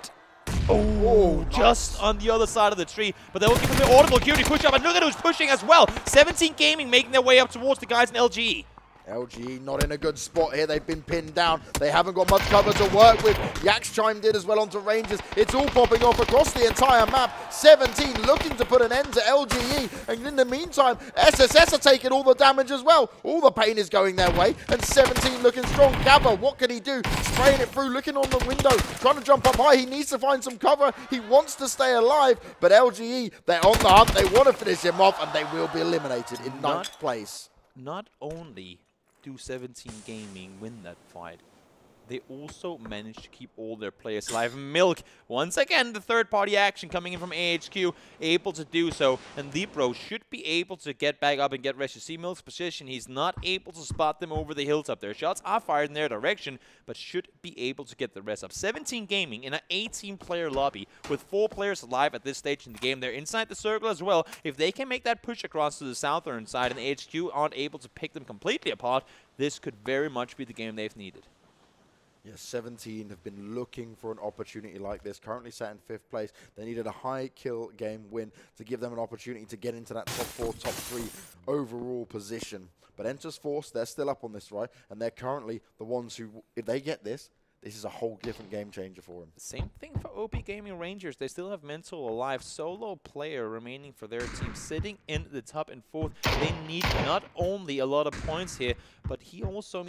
just on the other side of the tree. But they'll give him the audible cutie push up, and look at who's pushing as well. 17 gaming making their way up towards the guys in LGE. LGE not in a good spot here. They've been pinned down. They haven't got much cover to work with. Yaks chimed in as well onto Rangers. It's all popping off across the entire map. 17 looking to put an end to LGE. And in the meantime, SSS are taking all the damage as well. All the pain is going their way. And 17 looking strong. Gabba, what can he do? Spraying it through, looking on the window, trying to jump up high. He needs to find some cover. He wants to stay alive. But LGE, they're on the hunt. They want to finish him off, and they will be eliminated in 9th place. Not only do 17 gaming win that fight, they also managed to keep all their players alive. Milk, once again, the third-party action coming in from AHQ, able to do so. And Libro should be able to get back up and get rest. You see Milk's position, he's not able to spot them over the hilltop. Their shots are fired in their direction, but should be able to get the rest up. 17 gaming in an 18-player lobby with 4 players alive at this stage in the game. They're inside the circle as well. If they can make that push across to the southern side and AHQ aren't able to pick them completely apart, this could very much be the game they've needed. Yes, 17 have been looking for an opportunity like this. Currently sat in 5th place. They needed a high kill game win to give them an opportunity to get into that top 4, top 3 overall position. But Enter's Force, they're still up on this, right? And they're currently the ones who, if they get this, this is a whole different game changer for them. Same thing for OP Gaming Rangers. They still have Mental alive. Solo player remaining for their team, sitting in the top and 4th. They need not only a lot of points here, but he also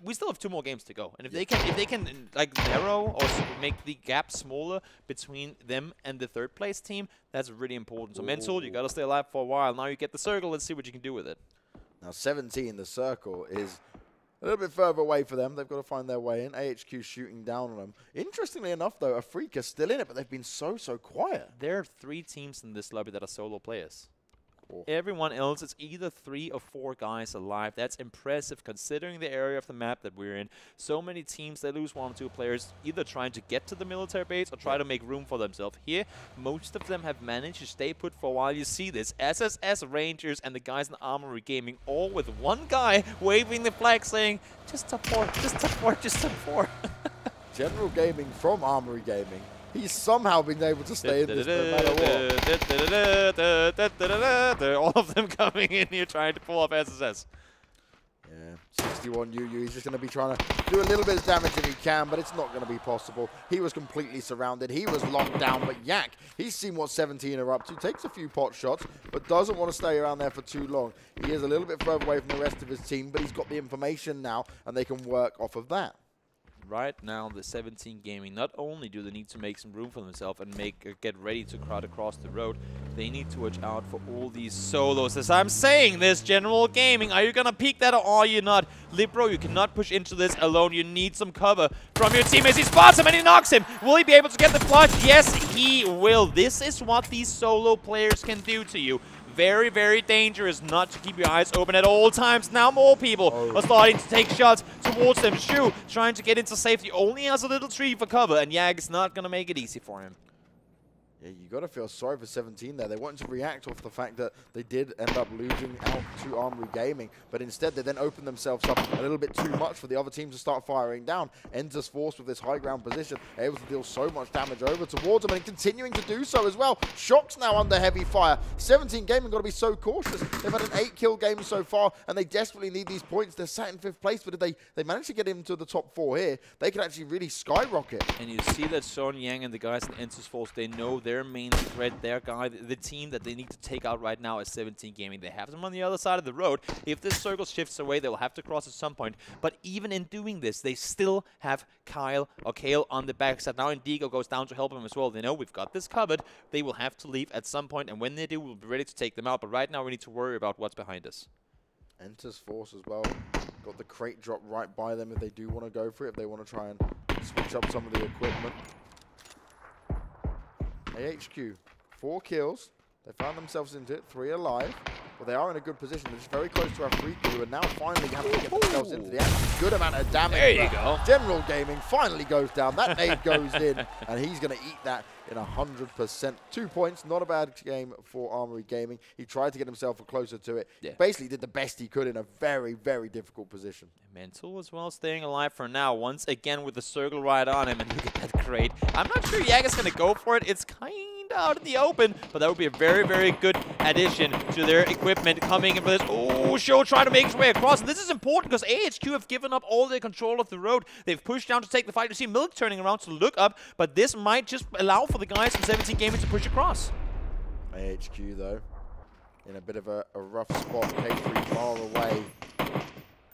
we still have 2 more games to go, and if they can like narrow or make the gap smaller between them and the 3rd place team, that's really important. So Mental, you gotta stay alive for a while. Now you get the circle. Let's see what you can do with it. Now 17, the circle is a little bit further away for them. They've got to find their way in. AHQ shooting down on them. Interestingly enough, though, Afrika's still in it, but they've been so quiet. There are 3 teams in this lobby that are solo players. Everyone else is either 3 or 4 guys alive. That's impressive considering the area of the map that we're in. So many teams, they lose 1 or 2 players either trying to get to the military base or try to make room for themselves. Here, most of them have managed to stay put for a while. You see this. SSS, Rangers, and the guys in Armory Gaming all with 1 guy waving the flag saying, just top 4, just top 4, just top 4. General Gaming from Armory Gaming. He's somehow been able to stay in this no matter what. All of them coming in here trying to pull off SSS. Yeah, 61 UU. He's just going to be trying to do a little bit of damage if he can, but it's not going to be possible. He was completely surrounded. He was locked down, but Yak, he's seen what 17 are up to. Takes a few pot shots, but doesn't want to stay around there for too long. He is a little bit further away from the rest of his team, but he's got the information now, and they can work off of that. Right now, the 17 Gaming, not only do they need to make some room for themselves and get ready to crowd across the road, they need to watch out for all these solos. As I'm saying this, General Gaming, are you going to peek that or are you not? Libro, you cannot push into this alone. You need some cover from your teammates. He spots him and he knocks him. Will he be able to get the flush? Yes, he will. This is what these solo players can do to you. Very, very dangerous not to keep your eyes open at all times. Now more people are starting to take shots towards them. Shu trying to get into safety. Only has a little tree for cover, and Yag is not going to make it easy for him. Yeah, you got to feel sorry for 17 there. They wanted to react off the fact that they did end up losing out to Armory Gaming, but instead they then opened themselves up a little bit too much for the other team to start firing down. Enters Force with this high ground position, able to deal so much damage over towards them and continuing to do so as well. Shock's now under heavy fire. 17 Gaming got to be so cautious. They've had an 8-kill game so far, and they desperately need these points. They're sat in 5th place, but if they manage to get into the top 4 here, they can actually really skyrocket. And you see that Son Yang and the guys in Enters Force, they know their main threat, their guy, the team that they need to take out right now is 17 Gaming. They have them on the other side of the road. If this circle shifts away, they will have to cross at some point. But even in doing this, they still have Kyle or Kale on the backside. Now Indigo goes down to help him as well. They know we've got this covered. They will have to leave at some point, and when they do, we'll be ready to take them out. But right now, we need to worry about what's behind us. Enters Force as well. Got the crate drop right by them if they do want to go for it, if they want to try and switch up some of the equipment. AHQ, 4 kills. They found themselves into it, 3 alive. But they are in a good position. They're just very close to Afrika, who are now finally having to get themselves into the action. Good amount of damage. There you go. General Gaming finally goes down. That nade goes in, and he's going to eat that in 100%. 2 points, not a bad game for Armory Gaming. He tried to get himself closer to it. Yeah. Basically did the best he could in a very, very difficult position. Mental as well, staying alive for now. Once again with the circle right on him, and look at that crate. I'm not sure Yaga's going to go for it. It's kind of out in the open, but that would be a very, very good addition to their equipment coming in for this. Oh, Show trying to make his way across. And this is important because AHQ have given up all their control of the road. They've pushed down to take the fight. You see Milk turning around to look up, but this might just allow for the guys from 17 Gaming to push across. AHQ, though, in a bit of a rough spot. K3 far away.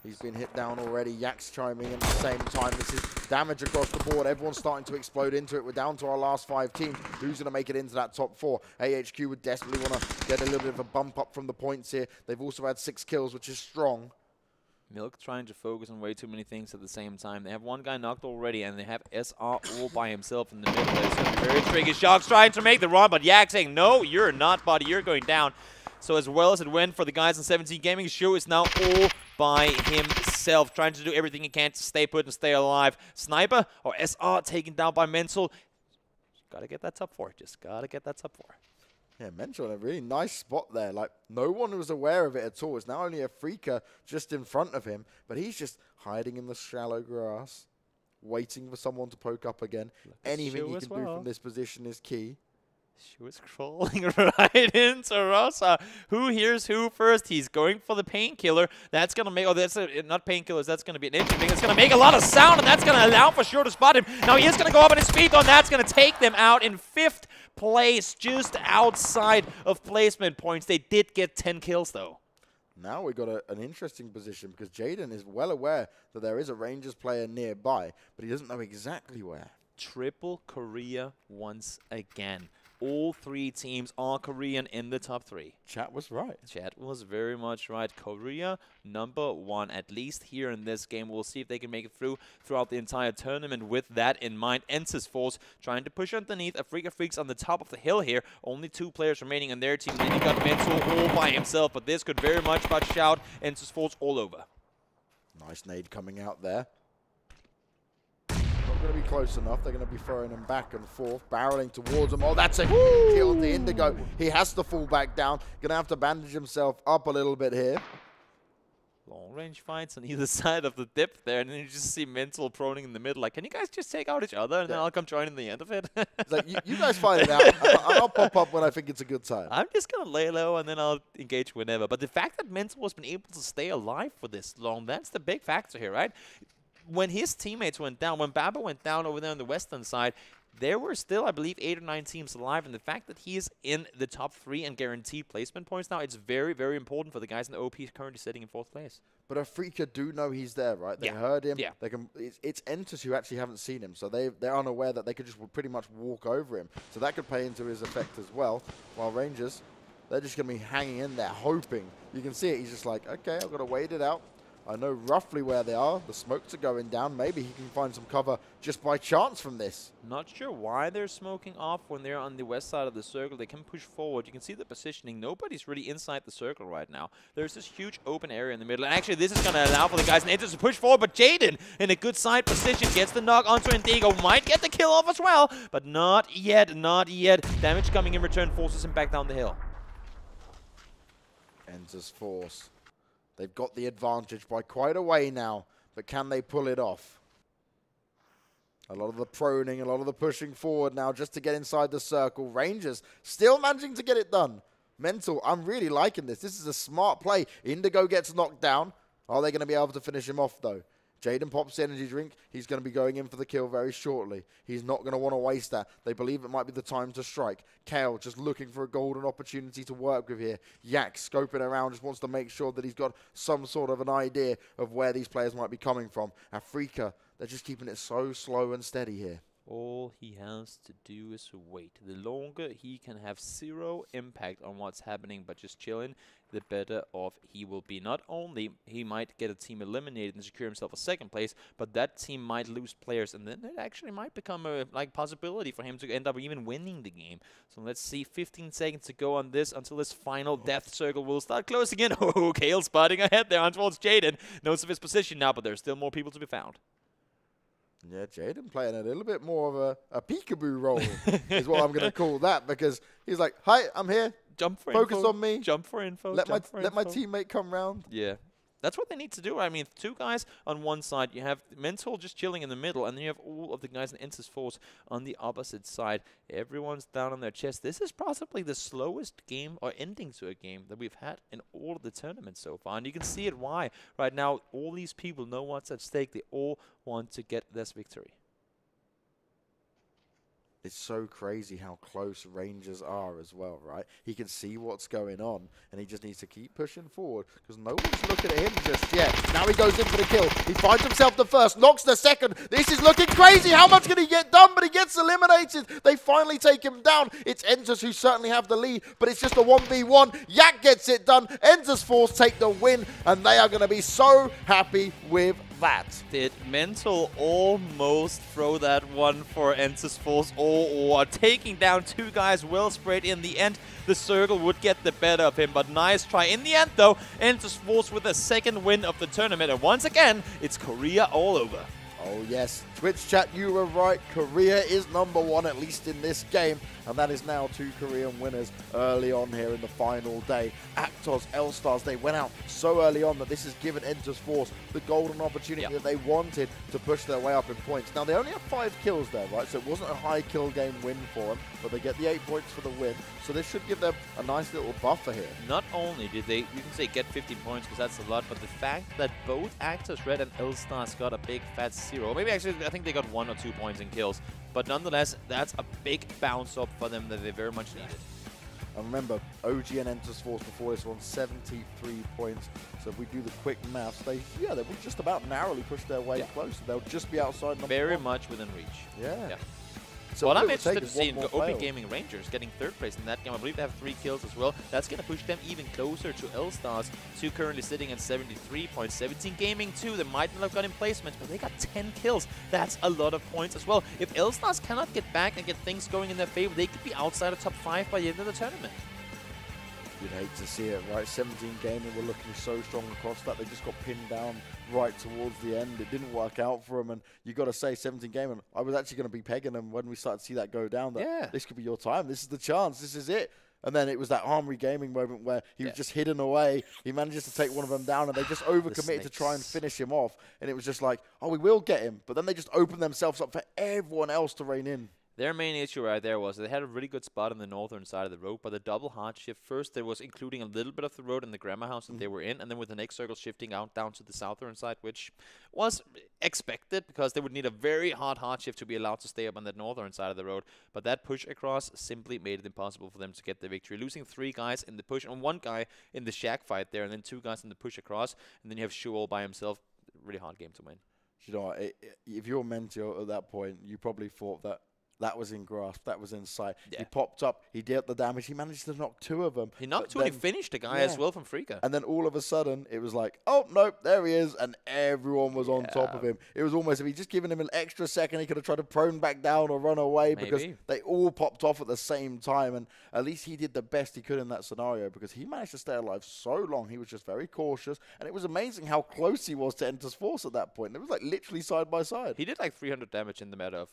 He's been hit down already. Yak's chiming in at the same time. This is damage across the board. Everyone's starting to explode into it. We're down to our last 5 teams. Who's going to make it into that top 4? AHQ would desperately want to get a little bit of a bump up from the points here. They've also had 6 kills, which is strong. Milk trying to focus on way too many things at the same time. They have 1 guy knocked already, and they have SR all by himself in the middle. It's very tricky. Shock's trying to make the run, but Yak saying, no, you're not, buddy. You're going down. So as well as it went for the guys in 17 Gaming, Show is now all by himself, trying to do everything he can to stay put and stay alive. Sniper or SR taken down by Mental. Gotta get that top 4. Just gotta get that top 4. Yeah, Mental in a really nice spot there. Like, no one was aware of it at all. It's now only Afrika just in front of him, but he's just hiding in the shallow grass, waiting for someone to poke up again. Anything he can do from this position is key. She was crawling right into Rosa. Who hears who first? He's going for the painkiller. That's going to make, that's not painkillers, that's going to be an interesting thing. It's going to make a lot of sound, and that's going to allow for Sure to spot him. Now he is going to go up on his speed on. That's going to take them out in 5th place, just outside of placement points. They did get 10 kills, though. Now we've got an interesting position because Jaden is well aware that there is a Rangers player nearby, but he doesn't know exactly where. Triple Korea once again. All 3 teams are Korean in the top 3. Chat was right. Chat was very much right. Korea, #1, at least here in this game. We'll see if they can make it throughout the entire tournament. With that in mind, Ensis Force trying to push underneath. Afrika Freaks on the top of the hill here. Only 2 players remaining on their team. Then you got Mental all by himself, but this could very much watch out. Ensis Force all over. Nice nade coming out there. Going to be close enough. They're going to be throwing him back and forth, barreling towards him. Oh, that's a kill on the Indigo. He has to fall back down. Going to have to bandage himself up a little bit here. Long range fights on either side of the dip there, and then you just see Mental proning in the middle. Like, can you guys just take out each other, and then I'll come join in the end of it? It's like, you guys fight it out, and I'll pop up when I think it's a good time. I'm just going to lay low, and then I'll engage whenever. But the fact that Mental has been able to stay alive for this long, that's the big factor here, right? When his teammates went down, when Baba went down over there on the western side, there were still, I believe, 8 or 9 teams alive. And the fact that he is in the top 3 and guaranteed placement points now, it's very, very important for the guys in the OP currently sitting in 4th place. But Afrika do know he's there, right? They heard him. Yeah. They can. It's Entus who actually haven't seen him, so they're unaware that they could just pretty much walk over him. So that could play into his effect as well. While Rangers, they're just going to be hanging in there, hoping. You can see it. He's just like, okay, I've got to wait it out. I know roughly where they are. The smokes are going down. Maybe he can find some cover just by chance from this. Not sure why they're smoking off when they're on the west side of the circle. They can push forward. You can see the positioning. Nobody's really inside the circle right now. There's this huge open area in the middle. And actually, this is going to allow for the guys in Entus to push forward. But Jaden, in a good side position, gets the knock onto Indigo. Might get the kill off as well. But not yet. Not yet. Damage coming in return forces him back down the hill. Entus Force. They've got the advantage by quite a way now, but can they pull it off? A lot of the proning, a lot of the pushing forward now just to get inside the circle. Rangers still managing to get it done. Mental, I'm really liking this. This is a smart play. Indigo gets knocked down. Are they going to be able to finish him off, though? Jaden pops the energy drink. He's going to be going in for the kill very shortly. He's not going to want to waste that. They believe it might be the time to strike. Kale just looking for a golden opportunity to work with here. Yak scoping around, just wants to make sure that he's got some sort of an idea of where these players might be coming from. Afrika, they're just keeping it so slow and steady here. All he has to do is wait. The longer he can have 0 impact on what's happening but just chilling, the better off he will be. Not only he might get a team eliminated and secure himself a 2nd place, but that team might lose players, and then it actually might become a possibility for him to end up even winning the game. So let's see, 15 seconds to go on this until this final death circle will start closing in. Oh, Kale spotting ahead there on towards Jaden. Knows of his position now, but there's still more people to be found. Yeah, Jaden playing a little bit more of a peekaboo role is what I'm going to call that, because he's like, hi, I'm here. Jump for Focus info. on me. Jump for info. Let my teammate come round. Yeah. That's what they need to do. I mean, 2 guys on one side. You have Mental just chilling in the middle, and then you have all of the guys in Ensis Force on the opposite side. Everyone's down on their chest. This is possibly the slowest game or ending to a game that we've had in all of the tournaments so far. And you can see it why. Right now, all these people know what's at stake. They all want to get this victory. It's so crazy how close Rangers are as well, right? He can see what's going on, and he just needs to keep pushing forward because no one's looking at him just yet. Now he goes in for the kill. He finds himself the first, knocks the second. This is looking crazy. How much can he get done? But he gets eliminated. They finally take him down. It's Entus who certainly have the lead, but it's just a 1v1. Yak gets it done. Entus Force take the win, and they are going to be so happy with that. Did Mental almost throw that one for Ensis Force or taking down 2 guys well sprayed in the end. The circle would get the better of him, but nice try. In the end, though, Ensis Force with a 2nd win of the tournament. And once again, it's Korea all over. Oh, yes. Twitch chat, you were right. Korea is #1, at least in this game. And that is now 2 Korean winners early on here in the final day. Actos, L-Stars, they went out so early on that this has given Entus Force the golden opportunity that they wanted to push their way up in points. Now, they only have 5 kills there, right? So it wasn't a high kill game win for them, but they get the 8 points for the win. So this should give them a nice little buffer here. Not only did they, you can say, get 50 points, because that's a lot, but the fact that both Actors Red and L-Stars got a big fat 0. Maybe actually, I think they got 1 or 2 points in kills. But nonetheless, that's a big bounce up for them that they very much needed. And remember, OG and Entus Force before this were on 73 points. So if we do the quick maths, they will just about narrowly push their way closer. They'll just be outside number Very one. much within reach. Yeah. So what I'm interested to see Open Gaming Rangers getting 3rd place in that game. I believe they have 3 kills as well. That's going to push them even closer to L-Stars, who currently sitting at 73 points. 17 Gaming too. They might not have gotten placements, but they got 10 kills. That's a lot of points as well. If L-Stars cannot get back and get things going in their favor, they could be outside the top 5 by the end of the tournament. You'd hate to see it, right? 17 Gaming were looking so strong across that. They just got pinned down right towards the end. It didn't work out for them. And you got to say, 17 Gaming, I was actually going to be pegging them when we started to see that go down. That this could be your time. This is the chance. This is it. And then it was that Armory Gaming moment where he was just hidden away. He manages to take one of them down, and they just overcommitted to try and finish him off. And it was just like, oh, we will get him. But then they just opened themselves up for everyone else to rein in. Their main issue right there was they had a really good spot on the northern side of the road, but the double hard shift first, there was including a little bit of the road in the grammar house that they were in, and then with the next circle shifting out down to the southern side, which was expected because they would need a very hard shift to be allowed to stay up on that northern side of the road. But that push across simply made it impossible for them to get the victory. Losing 3 guys in the push and 1 guy in the shack fight there, and then 2 guys in the push across, and then you have Shu all by himself. Really hard game to win. You know, if you're Mentio at that point, you probably thought that was in grasp, that was in sight. Yeah. He popped up, he dealt the damage, he managed to knock 2 of them. He knocked 2 and he finished a guy as well from Freaka. And then all of a sudden, it was like, oh, nope, there he is, and everyone was on top of him. It was almost, if he'd just given him an extra second, he could have tried to prone back down or run away because they all popped off at the same time. And at least he did the best he could in that scenario because he managed to stay alive so long. He was just very cautious. And it was amazing how close he was to Enter's Force at that point. It was like literally side by side. He did like 300 damage in the matter of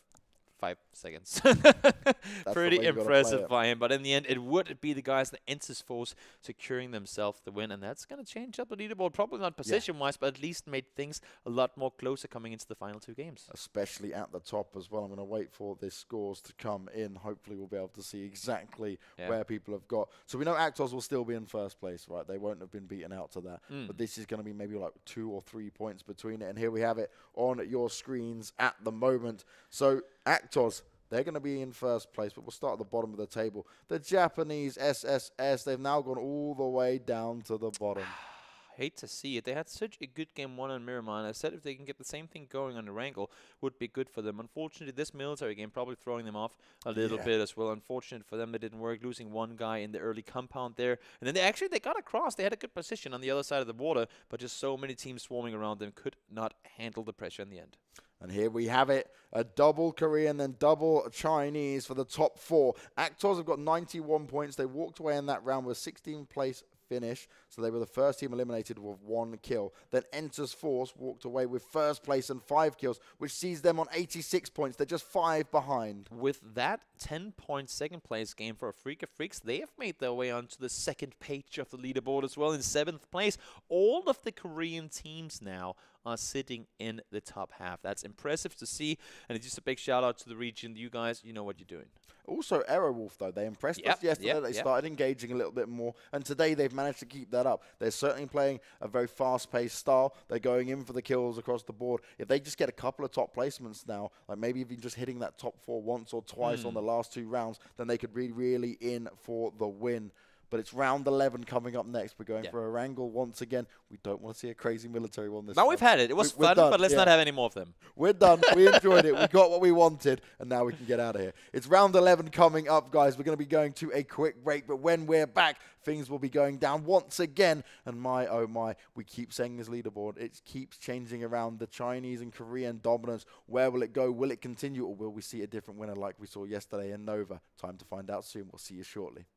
5 seconds. That's Pretty impressive by him. But in the end, it would be the guys that Enter's Force securing themselves the win. And that's going to change up the leaderboard. Probably not position-wise, but at least made things a lot more closer coming into the final 2 games. Especially at the top as well. I'm going to wait for the scores to come in. Hopefully we'll be able to see exactly where people have got. So we know Actos will still be in first place, right? They won't have been beaten out to that. But this is going to be maybe like 2 or 3 points between it. And here we have it on your screens at the moment. So Actos, they're going to be in first place, but we'll start at the bottom of the table. The Japanese SSS, they've now gone all the way down to the bottom. Hate to see it. They had such a good game 1 on Miramar, and I said if they can get the same thing going on the Wrangle, would be good for them. Unfortunately, this military game probably throwing them off a little bit as well. Unfortunate for them, they didn't work, losing 1 guy in the early compound there. And then they got across. They had a good position on the other side of the water, but just so many teams swarming around them could not handle the pressure in the end. And here we have it, a double Korean, then double Chinese for the top 4. Actors have got 91 points. They walked away in that round with 16th place finish, so they were the first team eliminated with 1 kill. Then Enter's Force walked away with first place and 5 kills, which sees them on 86 points. They're just 5 behind. With that 10-point second place game for Freaka Freaks, they have made their way onto the 2nd page of the leaderboard as well in 7th place. All of the Korean teams now are sitting in the top half. That's impressive to see, and it's just a big shout out to the region. You guys, you know what you're doing. Also, Aerowolf, though, they impressed us yesterday. They started engaging a little bit more, and today they've managed to keep that up. They're certainly playing a very fast-paced style. They're going in for the kills across the board. If they just get a couple of top placements now, like maybe even just hitting that top 4 once or twice on the last 2 rounds, then they could be really in for the win. But it's round 11 coming up next. We're going for a wrangle once again. We don't want to see a crazy military one this time. Now we've had it. It was fun, but let's not have any more of them. We're done. We enjoyed it. We got what we wanted, and now we can get out of here. It's round 11 coming up, guys. We're going to be going to a quick break, but when we're back, things will be going down once again. And my, oh my, we keep saying this leaderboard. It keeps changing around the Chinese and Korean dominance. Where will it go? Will it continue, or will we see a different winner like we saw yesterday in Nova? Time to find out soon. We'll see you shortly.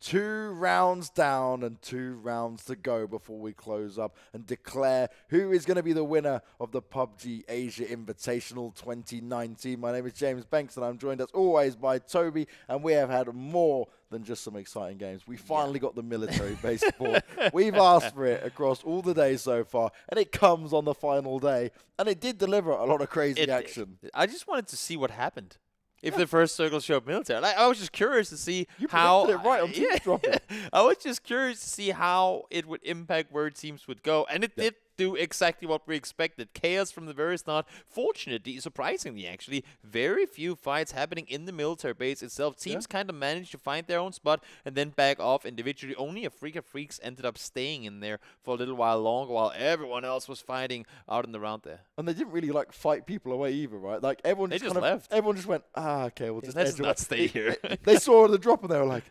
2 rounds down and 2 rounds to go before we close up and declare who is going to be the winner of the PUBG Asia Invitational 2019. My name is James Banks and I'm joined as always by Toby, and we have had more than just some exciting games. We finally got the military-based support. We've asked for it across all the days so far, and it comes on the final day, and it did deliver a lot of crazy action. I just wanted to see what happened. If the first circle showed military, I was just curious to see how. It right on dropping. I was just curious to see how it would impact where teams would go, and it did do exactly what we expected. Chaos from the very start. Fortunately, surprisingly, actually, very few fights happening in the military base itself. Teams kind of managed to find their own spot and then back off individually. Only a Freak of Freaks ended up staying in there for a little while longer, while everyone else was fighting out in the round there. And they didn't really like fight people away either, right? Like everyone just left. Everyone just went, okay, we'll just let's not stay here. They saw the drop and they were like,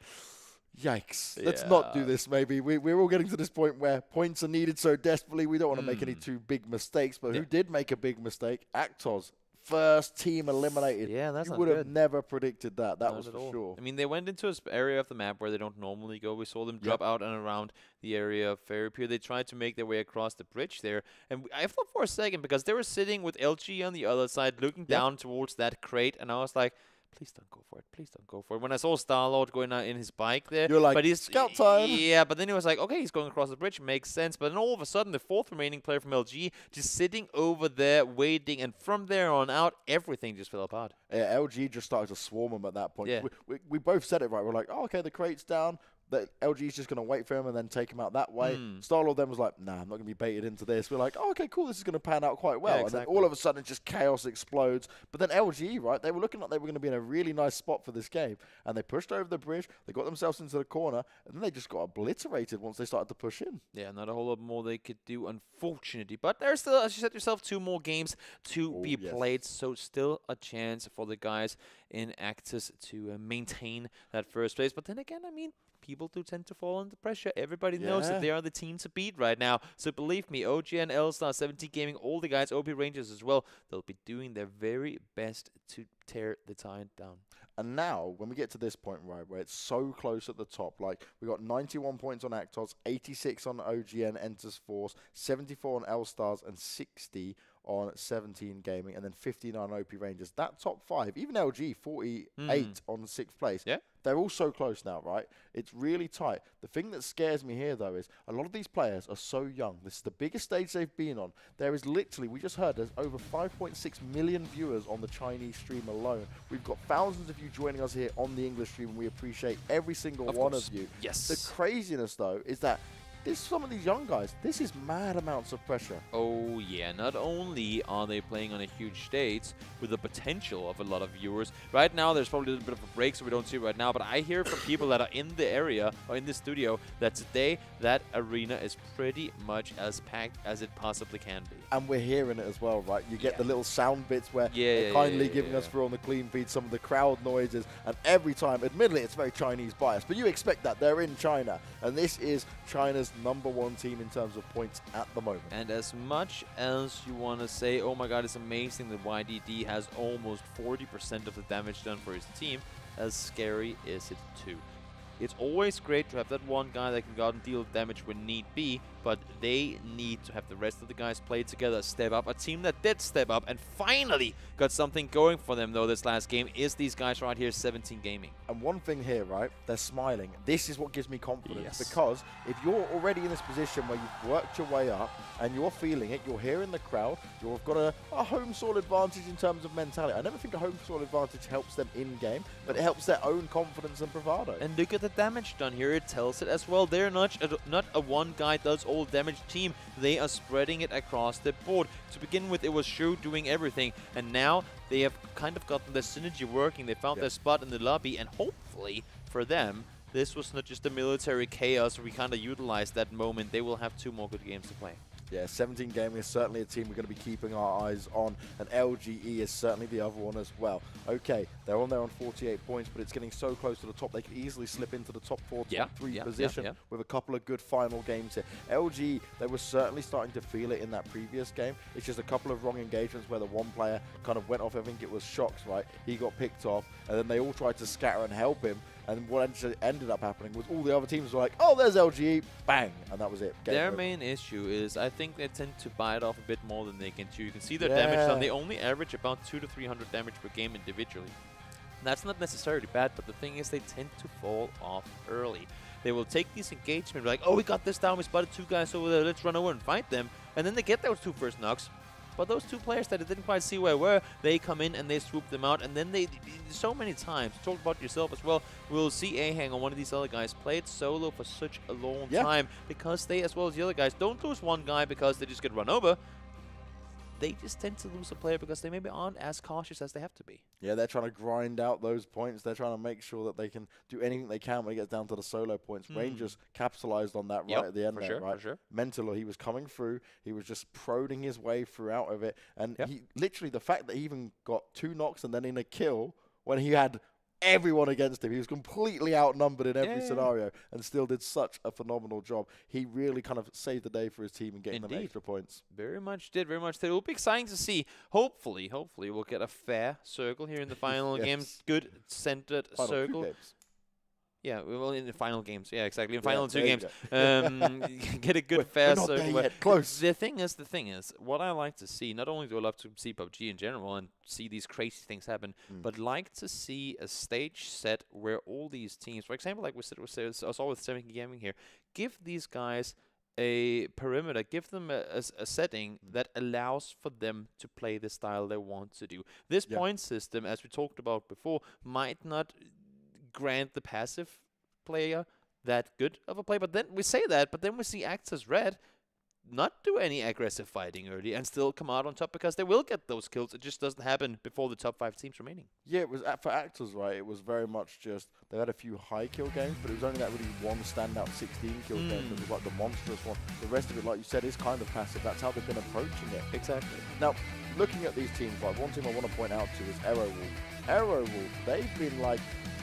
yikes, let's not do this maybe. We're all getting to this point where points are needed so desperately. We don't want to make any too big mistakes. But who did make a big mistake? Actos. First team eliminated. Yeah, that's you not would good. have never predicted that. That Not was at for all. sure. I mean, they went into an area of the map where they don't normally go. We saw them drop out and around the area of Ferry Pier. They tried to make their way across the bridge there. And I thought for a second, because they were sitting with LG on the other side, looking down towards that crate, and I was like, please don't go for it. Please don't go for it. When I saw Star-Lord going out in his bike there. You're like, but he's, scout time. Yeah, but then he was like, okay, he's going across the bridge. Makes sense. But then all of a sudden, the fourth remaining player from LG just sitting over there waiting. And from there on out, everything just fell apart. Yeah, LG just started to swarm him at that point. Yeah. We both said it right. We're like, oh, okay, the crate's down. That LG's just going to wait for him and then take him out that way. Star-Lord then was like, nah, I'm not going to be baited into this. We're like, oh, okay, cool, this is going to pan out quite well. Yeah, and then all of a sudden, just chaos explodes. But then LG, right, they were looking like they were going to be in a really nice spot for this game. And they pushed over the bridge, they got themselves into the corner, and then they just got obliterated once they started to push in. Yeah, not a whole lot more they could do, unfortunately. But there's still, as you said yourself, 2 more games to be played. So still a chance for the guys in Actus to maintain that first place. But then again, I mean, people do tend to fall under pressure. Everybody knows that they are the team to beat right now. So believe me, OGN, L-Star, 17 Gaming, all the guys, OP Rangers as well, they'll be doing their very best to tear the Tide down. And now, when we get to this point, right, where it's so close at the top, like, we got 91 points on Actos, 86 on OGN, Enters Force, 74 on L-Stars, and 60 on 17 Gaming, and then 59 on OP Rangers. That top 5, even LG, 48 on 6th place. Yeah. They're all so close now, right? It's really tight. The thing that scares me here, though, is a lot of these players are so young. This is the biggest stage they've been on. There is literally, we just heard, there's over 5.6 million viewers on the Chinese stream alone. We've got thousands of you joining us here on the English stream, and we appreciate every single one of you. Yes. The craziness, though, is that some of these young guys, this is mad amounts of pressure. Oh, yeah. Not only are they playing on a huge stage with the potential of a lot of viewers. Right now, there's probably a little bit of a break, so we don't see it right now. But I hear from people that are in the area or in the studio that today that arena is pretty much as packed as it possibly can be. And we're hearing it as well, right? You get the little sound bits where they're kindly giving us through on the clean feed some of the crowd noises. And every time, admittedly, it's very Chinese biased, but you expect that. They're in China. And this is China's #1 team in terms of points at the moment. And as much as you want to say, oh my god, it's amazing that YDD has almost 40% of the damage done for his team, as scary is it too. It's always great to have that one guy that can go out and deal damage when need be, but they need to have the rest of the guys play together, step up. A team that did step up and finally got something going for them, though, this last game is these guys right here, 17 Gaming. And one thing here, right, they're smiling. This is what gives me confidence, because if you're already in this position where you've worked your way up and you're feeling it, you're here in the crowd, you've got a home soil advantage in terms of mentality. I never think a home soil advantage helps them in-game, but it helps their own confidence and bravado. And look at the damage done here. It tells it as well. They're not a one guy does all damage team. They are spreading it across the board. To begin with, it was Shu doing everything, and now they have kind of gotten the synergy working. They found their spot in the lobby, and hopefully for them, this was not just a military chaos. We kind of utilized that moment. They will have 2 more good games to play. Yeah, 17 Gaming is certainly a team we're going to be keeping our eyes on, and LGE is certainly the other one as well. Okay, they're on there on 48 points, but it's getting so close to the top, they could easily slip into the top 4, top 3 position with a couple of good final games here. LG, they were certainly starting to feel it in that previous game. It's just a couple of wrong engagements where the one player kind of went off. I think it was Shocks, right? He got picked off, and then they all tried to scatter and help him, And what actually ended up happening was all the other teams were like, oh, there's LGE, bang, and that was it. Their main issue is I think they tend to bite off a bit more than they can chew. You can see their damage done. They only average about 200 to 300 damage per game individually. That's not necessarily bad, but the thing is they tend to fall off early. They will take these engagements, like, oh, we got this down, we spotted 2 guys over there, let's run over and fight them. And then they get those 2 first knocks. But those 2 players that didn't quite see where they were, they come in and they swoop them out. And then they, so many times, talk about yourself as well, we'll see Ahang or one of these other guys play it solo for such a long time because they, as well as the other guys, don't lose one guy because they just get run over. They just tend to lose a player because they maybe aren't as cautious as they have to be. Yeah, they're trying to grind out those points. They're trying to make sure that they can do anything they can when it gets down to the solo points. Rangers capitalized on that right at the end there, right? Mental, he was coming through. He was just prodding his way through out of it. And he literally, the fact that he even got 2 knocks and then in a kill when he had everyone against him. He was completely outnumbered in every scenario and still did such a phenomenal job. He really kind of saved the day for his team and getting them extra points. Very much did, very much did. It will be exciting to see. Hopefully we'll get a fair circle here in the final game. Good centered circle. Yeah, well, in the final games. Yeah, exactly. In final 2 games. Get a good fair circle. Close. The thing is, what I like to see, not only do I love to see PUBG in general and see these crazy things happen, but like to see a stage set where all these teams, for example, like we saw with 70 Gaming here, give these guys a perimeter, give them a setting that allows for them to play the style they want to do. This point system, as we talked about before, might not grant the passive player that good of a play, but then we say that, but then we see Actors Red not do any aggressive fighting early and still come out on top because they will get those kills. It just doesn't happen before the top 5 teams remaining. Yeah, it was for Actors, right? It was very much just they had a few high kill games, but it was only that really one standout 16 kill game that was like the monstrous one. The rest of it, like you said, is kind of passive. That's how they've been approaching it. Exactly. Now, looking at these teams, like one team I want to point out to is Aerowolf. Aerowolf, they've been like,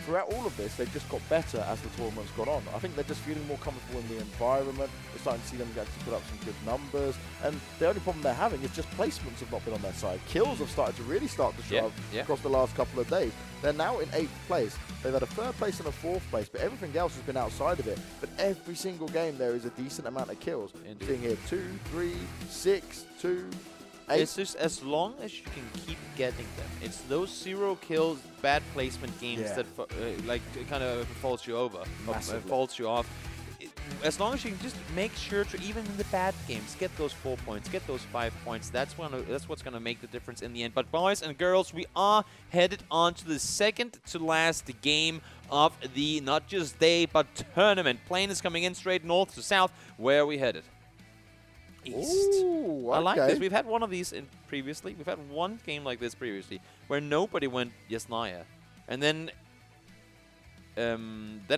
throughout all of this, they've just got better as the tournament's gone on. I think they're just feeling more comfortable in the environment. We're starting to see them actually put up some good numbers. And the only problem they're having is just placements have not been on their side. Kills have started to really start to show up across the last couple of days. They're now in 8th place. They've had a 3rd place and a 4th place, but everything else has been outside of it. But every single game there is a decent amount of kills. Seeing here 2, 3, 6, 2, 8. It's just as long as you can keep getting them. It's those 0 kills, bad placement games that like kind of falls you over, falls you off. As long as you can just make sure to, even in the bad games, get those 4 points, get those 5 points. That's what's going to make the difference in the end. But boys and girls, we are headed on to the second to last game of the not just day but tournament. Plane is coming in straight north to south. Where are we headed? East. Ooh, I like this. We've had one of these previously. We've had one game like this previously where nobody went Yasnaya, and then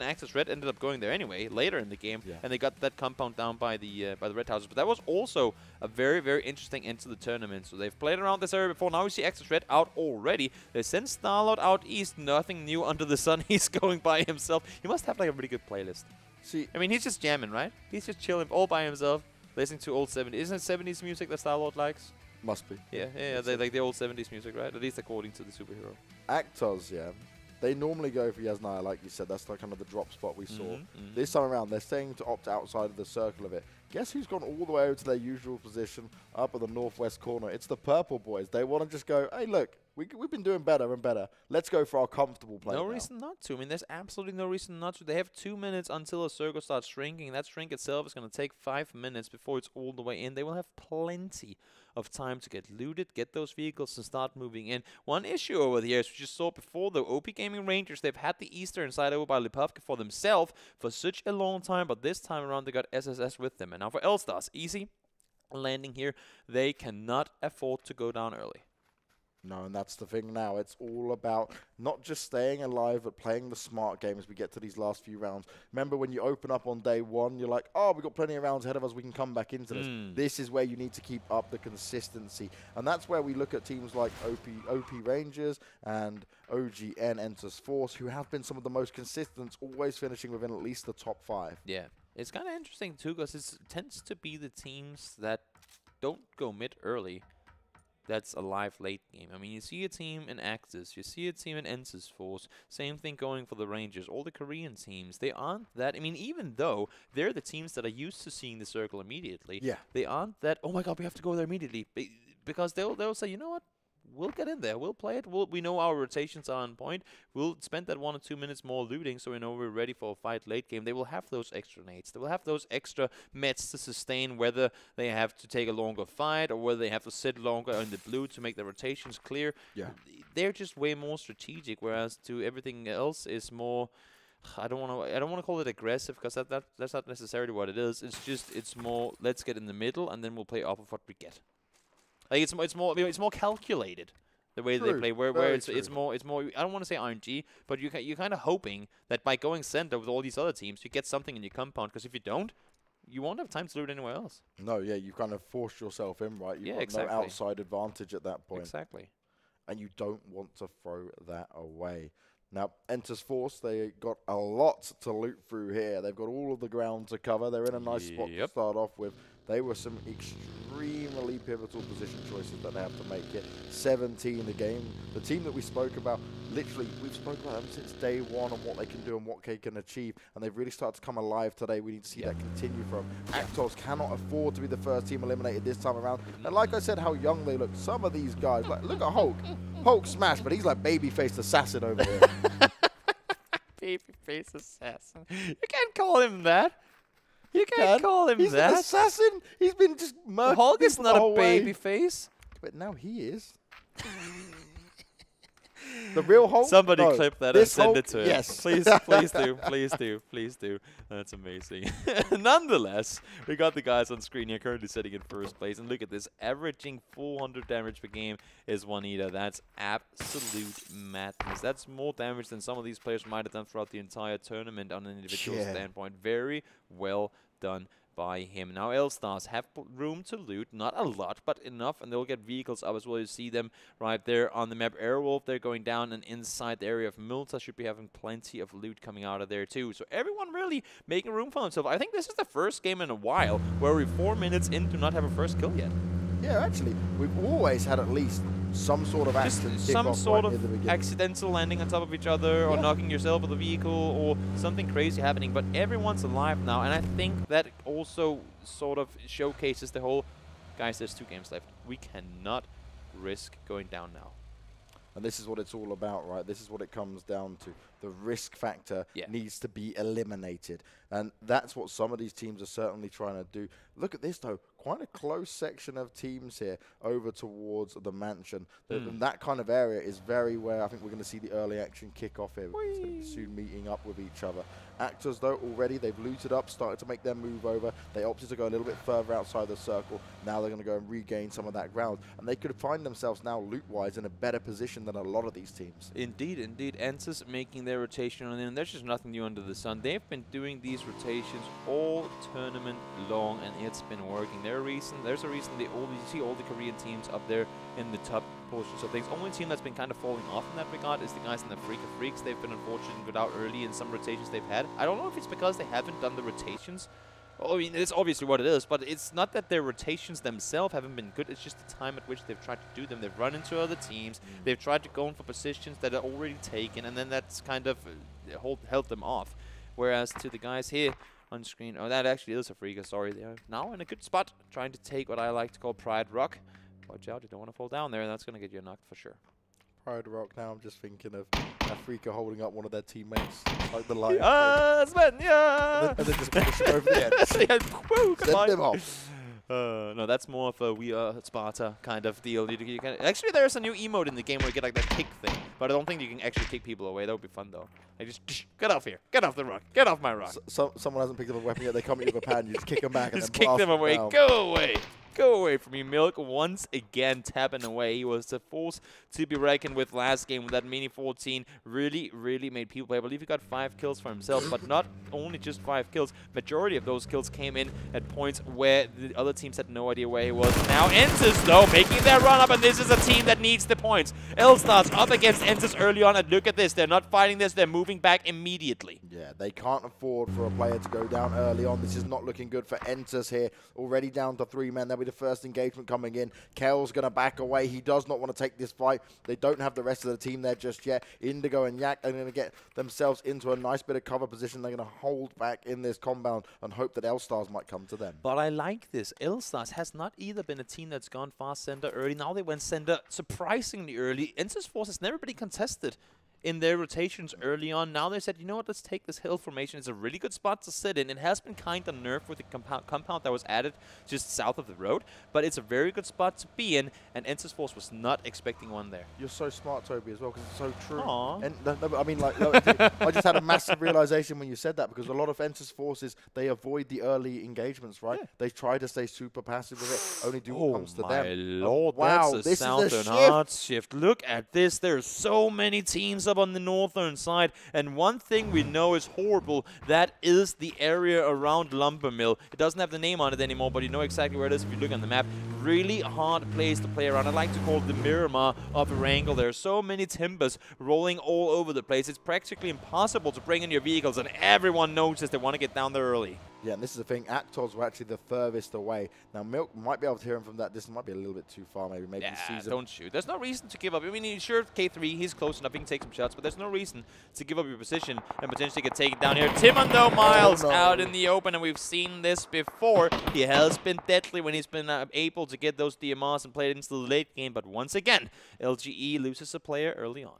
Actors Red ended up going there anyway later in the game, and they got that compound down by the Red Houses. But that was also a very, very interesting end to the tournament. So they've played around this area before. Now we see Actors Red out already. They sent Starlord out east. Nothing new under the sun. He's going by himself. He must have like a really good playlist. See, I mean, he's just jamming, right? He's just chilling all by himself. Listening to old 70s. Isn't it 70s music that Starlord likes? Must be. Yeah, they like the old 70s music, right? At least according to the superhero. Actors, they normally go for Yasnaya, like you said. That's like kind of the drop spot we saw. This time around, they're staying to opt outside of the circle of it. Guess who's gone all the way over to their usual position up at the northwest corner? It's the Purple Boys. They want to just go, hey, look, we've been doing better and better. Let's go for our comfortable play No reason not to. I mean, there's absolutely no reason not to. They have 2 minutes until a circle starts shrinking. That shrink itself is going to take 5 minutes before it's all the way in. They will have plenty of time to get looted, get those vehicles, and start moving in. One issue over here, as we just saw before, the OP Gaming Rangers, they've had the eastern side over by Lipovka for themselves for such a long time, but this time around they got SSS with them. And now for L-Stars, easy landing here. They cannot afford to go down early. No, and that's the thing now. It's all about not just staying alive, but playing the smart game as we get to these last few rounds. Remember when you open up on day 1, you're like, oh, we've got plenty of rounds ahead of us. We can come back into this. This is where you need to keep up the consistency. And that's where we look at teams like OP Rangers and OGN Enters Force, who have been some of the most consistent, always finishing within at least the top 5. Yeah, it's kind of interesting, too, because it tends to be the teams that don't go mid early that's a live late game. I mean, you see a team in Axis, you see a team in Ensis Force, same thing going for the Rangers, all the Korean teams. They aren't that, I mean, even though they're the teams that are used to seeing the circle immediately, they aren't that, oh my god, we have to go there immediately. Because they'll say, you know what? We'll get in there. We'll play it. We know our rotations are on point. We'll spend that 1 or 2 minutes more looting so we know we're ready for a fight late game. They will have those extra nades. They will have those extra meds to sustain whether they have to take a longer fight or whether they have to sit longer in the blue to make the rotations clear. They're just way more strategic, whereas to everything else is more... I don't want to call it aggressive because that's not necessarily what it is. It's more let's get in the middle and then we'll play off of what we get. Like it's more calculated the way they play. Where it's more I don't want to say RNG, but you're kind of hoping that by going center with all these other teams, you get something in your compound. Because if you don't, you won't have time to loot anywhere else. No, you kind of forced yourself in, right? You've got no outside advantage at that point. Exactly. And you don't want to throw that away. Now, Ensis Force, they got a lot to loot through here. They've got all of the ground to cover. They're in a nice spot to start off with. They were some extremely pivotal position choices that they have to make here. 17 a game. The team that we spoke about, literally, we've spoken about them since day one and what they can do and what they can achieve. And they've really started to come alive today. We need to see that continue from. Actos cannot afford to be the first team eliminated this time around. And like I said, how young they look. Some of these guys, like look at Hulk. Hulk smash, but he's like baby-faced assassin over here. Baby-faced assassin. You can't call him that. You can't call him He's that. He's an assassin. He's been just murdered. Hulk is not a baby face. But now he is. The real Hulk? Somebody clip that and send it to him. Yes. Please do. That's amazing. Nonetheless, we got the guys on screen here currently sitting in first place. And look at this. Averaging 400 damage per game is Juanita. That's absolute madness. That's more damage than some of these players might have done throughout the entire tournament on an individual standpoint. Very well done by him. Now L-Stars have room to loot, not a lot, but enough, and they'll get vehicles up as well. You see them right there on the map. Airwolf, they're going down, and inside the area of Milta should be having plenty of loot coming out of there too. So everyone really making room for themselves. I think this is the first game in a while where we're 4 minutes in to not have a first kill yet. Yeah, actually, we've always had at least some sort of accident. Some sort of accidental landing on top of each other or knocking yourself with a vehicle or something crazy happening. But everyone's alive now, and I think that also sort of showcases the whole, guys, there's 2 games left. We cannot risk going down now. And this is what it's all about, right? This is what it comes down to. The risk factor needs to be eliminated. And that's what some of these teams are certainly trying to do. Look at this, though. Quite a close section of teams here over towards the mansion. And that kind of area is very where I think we're going to see the early action kick off here. It's going to be soon meeting up with each other. Actors, though, already, they've looted up, started to make their move over. They opted to go a little bit further outside the circle. Now they're going to go and regain some of that ground. And they could find themselves now, loot-wise, in a better position than a lot of these teams. Indeed, indeed. Ensis making their rotation on in. There's just nothing new under the sun. They've been doing these rotations all tournament long, and it's been working. There's a reason you see all the Korean teams up there in the top portions of things. Only team that's been kind of falling off in that regard is the guys in the Freak of Freaks. They've been unfortunate and got out early in some rotations they've had. I don't know if it's because they haven't done the rotations. I mean, it's obviously what it is, but it's not that their rotations themselves haven't been good. It's just the time at which they've tried to do them. They've run into other teams. They've tried to go in for positions that are already taken, and then that's kind of held them off. Whereas to the guys here on screen, oh, that actually is a Freaker, sorry. They're now in a good spot, trying to take what I like to call Pride Rock. Watch out, you don't want to fall down there. That's going to get you knocked for sure. Pride Rock, now I'm just thinking of Afrika holding up one of their teammates, like the lion. And then just push it over the edge. Send them off. No, that's more of a We Are Sparta kind of deal. You can, actually, there's a new emote in the game where you get like that kick thing, but I don't think you can actually kick people away. That would be fun, though. Like just get off here. Get off the rock. Get off my rock. Someone hasn't picked up a weapon yet. They come at you with a pan. You just kick them back. Just and then kick them away. Down. Go away. Go away from me. Milk once again tapping away. He was a force to be reckoned with last game with that Mini 14. Really, really made people play. I believe he got 5 kills for himself, but not only just 5 kills. Majority of those kills came in at points where the other teams had no idea where he was. Now Ensis, though, making their run up, and this is a team that needs the points. L-Stars up against Ensis early on, and look at this. They're not fighting this. They're moving back immediately. Yeah, they can't afford for a player to go down early on. This is not looking good for Ensis here. Already down to 3 men. That'll be the first engagement coming in. Kel's going to back away. He does not want to take this fight. They don't have the rest of the team there just yet. Indigo and Yak are going to get themselves into a nice bit of cover position. They're going to hold back in this compound and hope that L-Stars might come to them. But I like this. L-Stars has not either been a team that's gone fast center early. Now they went center surprisingly early. Ensis Force has never been contested in their rotations early on. Now they said, you know what, let's take this hill formation. It's a really good spot to sit in. It has been kind of nerfed with the compound that was added just south of the road, but it's a very good spot to be in, and Ensis Force was not expecting one there. You're so smart, Toby, as well, because it's so true. Aww. And I mean, like, I just had a massive realization when you said that, because a lot of Ensis Forces, they avoid the early engagements, right? Yeah. They try to stay super passive with it, only do what comes to them. My lord, wow, that's a this southern is a hard shift. Look at this. There's so many teams up on the northern side, and one thing we know is horrible. That is the area around Lumber Mill. It doesn't have the name on it anymore, but you know exactly where it is if you look on the map. Really hard place to play around. I like to call it the Miramar of Erangel. There are so many timbers rolling all over the place. It's practically impossible to bring in your vehicles, and everyone notices they want to get down there early. Yeah, and this is the thing. Actors were actually the furthest away. Now, Milk might be able to hear him from that distance. Might be a little bit too far, maybe. Maybe yeah, don't shoot. There's no reason to give up. I mean, sure, K3, he's close enough. He can take some shots, but there's no reason to give up your position and potentially get taken down here. Timon, though, Miles out in the open, and we've seen this before. He has been deadly when he's been able to get those DMRs and play it into the late game, but once again, LGE loses a player early on.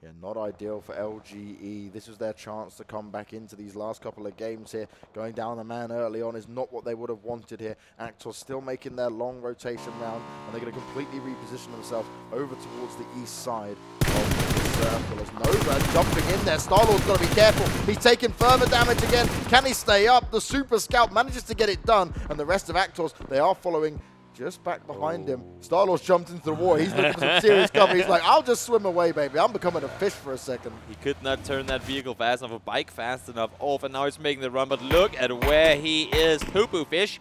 Yeah, not ideal for LGE. This was their chance to come back into these last couple of games here. Going down a man early on is not what they would have wanted here. Actors still making their long rotation round, and they're going to completely reposition themselves over towards the east side of the circle. As Nova jumping in there. Star-Lord's got to be careful. He's taking further damage again. Can he stay up? The Super Scout manages to get it done, and the rest of Actors, they are following just back behind him. Star-Lord's jumped into the water. He's looking for some serious cover. He's like, I'll just swim away, baby. I'm becoming a fish for a second. He could not turn that vehicle fast enough, a bike fast enough off, and now he's making the run. But look at where he is. Poo-poo fish.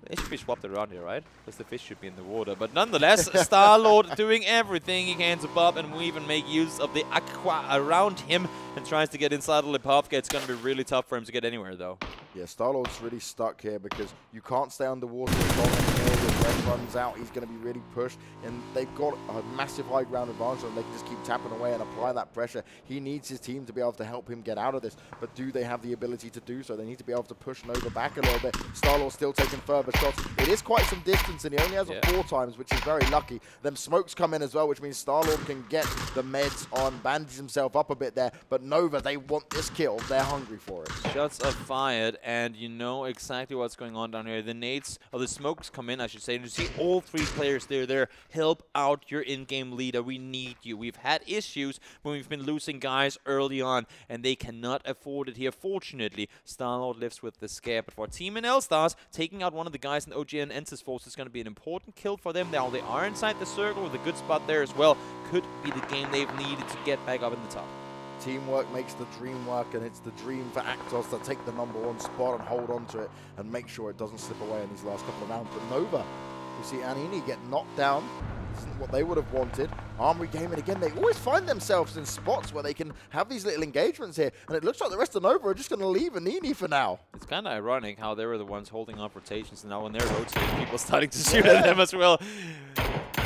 They should be swapped around here, right? Because the fish should be in the water. But nonetheless, Star-Lord doing everything he can to pop and weave and make use of the aqua around him and tries to get inside of Lipovka. It's going to be really tough for him to get anywhere, though. Yeah, Star-Lord's really stuck here because you can't stay underwater as long as when Red runs out. He's going to be really pushed, and they've got a massive high ground advantage, and they can just keep tapping away and apply that pressure. He needs his team to be able to help him get out of this, but do they have the ability to do so? They need to be able to push Nova back a little bit. Star-Lord's still taking further shots. It is quite some distance, and he only has it 4 times, which is very lucky. Them smokes come in as well, which means Star-Lord can get the meds on, bandage himself up a bit there, but Nova, they want this kill. They're hungry for it. Shots are fired, and you know exactly what's going on down here. The nades, or the smokes come in, I should say, and you see all 3 players there. Help out your in-game leader. We need you. We've had issues when we've been losing guys early on, and they cannot afford it here. Fortunately, Star-Lord lives with the scare, but for Team and L-Stars, taking out one of the guys in OGN Ensis Force is going to be an important kill for them. Now they are inside the circle with a good spot there as well. Could be the game they've needed to get back up in the top. Teamwork makes the dream work, and it's the dream for Actos to take the #1 spot and hold on to it and make sure it doesn't slip away in these last couple of rounds. But Nova, we see Anini get knocked down. This isn't what they would have wanted. Armory Gaming again, they always find themselves in spots where they can have these little engagements here, and it looks like the rest of Nova are just going to leave Anini for now. It's kind of ironic how they were the ones holding off rotations, and now when they're rotating, people starting to shoot at them as well.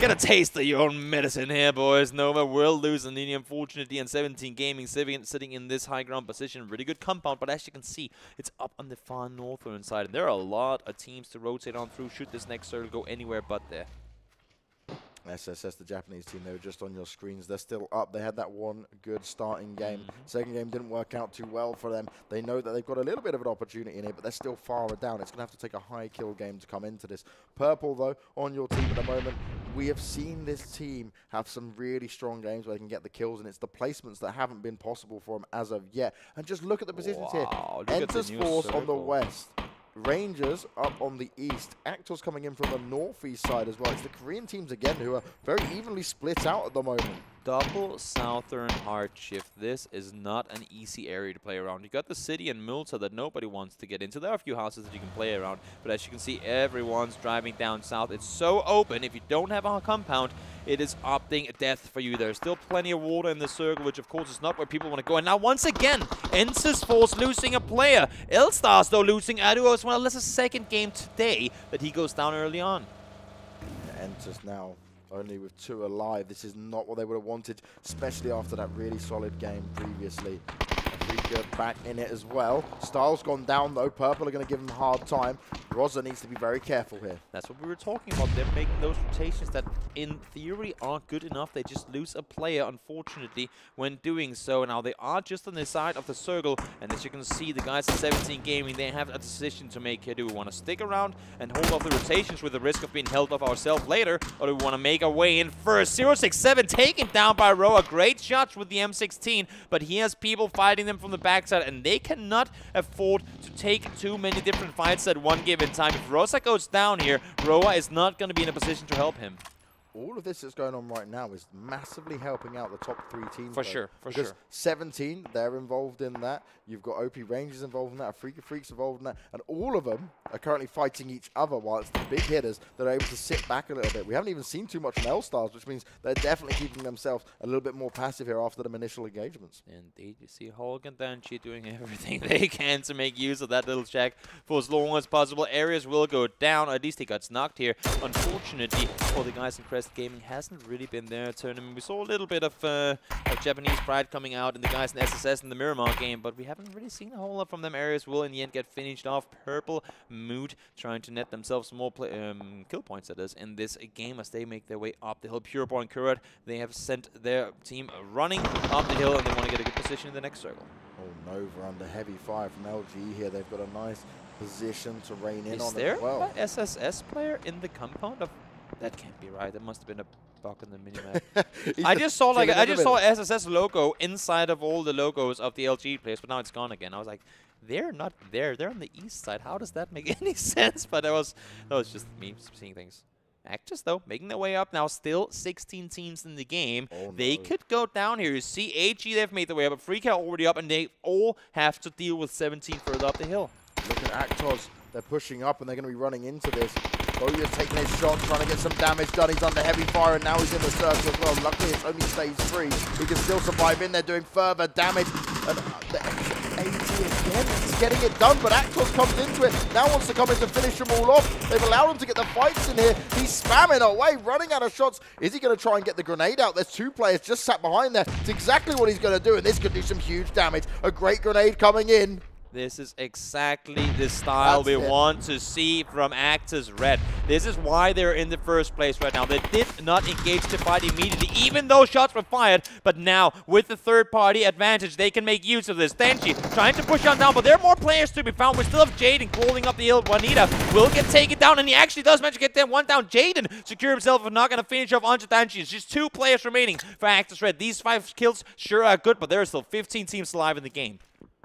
Get a taste of your own medicine here, boys. Nova will lose Anini, unfortunately, and 17 Gaming sitting in this high ground position. Really good compound, but as you can see, it's up on the far northern side. And there are a lot of teams to rotate on through. Should this next circle go anywhere but there. SSS, the Japanese team, they were just on your screens. They're still up. They had that one good starting game. Second game didn't work out too well for them. They know that they've got a little bit of an opportunity in it, but they're still far down. It's going to have to take a high kill game to come into this. Purple, though, on your team at the moment. We have seen this team have some really strong games where they can get the kills, and it's the placements that haven't been possible for them as of yet. And just look at the positions here. Enters Force on the west. Rangers up on the east. Actors coming in from the northeast side as well. It's the Korean teams again who are very evenly split out at the moment. Double southern hard shift. This is not an easy area to play around. You got the city and Multa that nobody wants to get into. There are a few houses that you can play around, but as you can see, everyone's driving down south. It's so open. If you don't have a compound, it is opting death for you. There's still plenty of water in the circle, which of course is not where people want to go. And now once again, Ensis Force losing a player. L-Stars though losing Aduo as well. That's the second game today that he goes down early on. Ensis now only with 2 alive. This is not what they would have wanted, especially after that really solid game previously. Afrika back in it as well. Styles gone down though. Purple are going to give him a hard time. Rosa needs to be very careful here. That's what we were talking about. They're making those rotations that in theory aren't good enough. They just lose a player, unfortunately, when doing so. Now they are just on the side of the circle, and as you can see, the guys at 17 Gaming, they have a decision to make here. Do we want to stick around and hold off the rotations with the risk of being held off ourselves later, or do we want to make our way in first? 067 taken down by Roa. Great shots with the M16, but he has people fighting them from the backside, and they cannot afford to take too many different fights at one given time. If Rosa goes down here, Roa is not going to be in a position to help him. All of this that's going on right now is massively helping out the top 3 teams. For sure, for sure. 17, they're involved in that. You've got OP Rangers involved in that, Afrika Freaks involved in that, and all of them are currently fighting each other, while it's the big hitters that are able to sit back a little bit. We haven't even seen too much from L-Stars, which means they're definitely keeping themselves a little bit more passive here after them initial engagements. Indeed, you see Hulk and Danchi doing everything they can to make use of that little check for as long as possible. Areas will go down, or at least he got knocked here. Unfortunately, for the guys in Crest Gaming, hasn't really been their tournament. We saw a little bit of Japanese pride coming out in the guys in SSS in the Miramar game, but we haven't really seen a whole lot from them. Areas will in the end get finished off. Purple Mood trying to net themselves some more kill points, that is, in this game as they make their way up the hill. Pureborn Kurat, they have sent their team running up the hill, and they want to get a good position in the next circle. Oh, Nova under heavy fire from LG here. They've got a nice position to rein in on Is there as well. an SSS player in the compound of... That can't be right. That must have been a bug in the minimap. I just saw SSS logo inside of all the logos of the LG players, but now it's gone again. I was like, they're not there. They're on the east side. How does that make any sense? But that was just me seeing things. Actors, though, making their way up now. Still 16 teams in the game. Oh, they could go down here. You see AG, they've made their way up, but Freak are already up, and they all have to deal with 17 further up the hill. Look at Actos. They're pushing up, and they're going to be running into this. Boya's taking his shot, trying to get some damage done. He's under heavy fire, and now he's in the circle as well. Luckily, it's only stage 3. He can still survive in there, doing further damage. And the AT again, he's getting it done, but Actos comes into it. Now wants to come in to finish them all off. They've allowed him to get the fights in here. He's spamming away, running out of shots. Is he going to try and get the grenade out? There's 2 players just sat behind there. It's exactly what he's going to do, and this could do some huge damage. A great grenade coming in. This is exactly the style we want to see from Actors Red. This is why they're in the first place right now. They did not engage the fight immediately, even though shots were fired. But now, with the third-party advantage, they can make use of this. Denji trying to push on down, but there are more players to be found. We still have Jaden crawling up the hill. Juanita will get taken down, and he actually does manage to get one down. Jaden secure himself and not going to finish off onto Danchi. It's just 2 players remaining for Actors Red. These 5 kills sure are good, but there are still 15 teams alive in the game.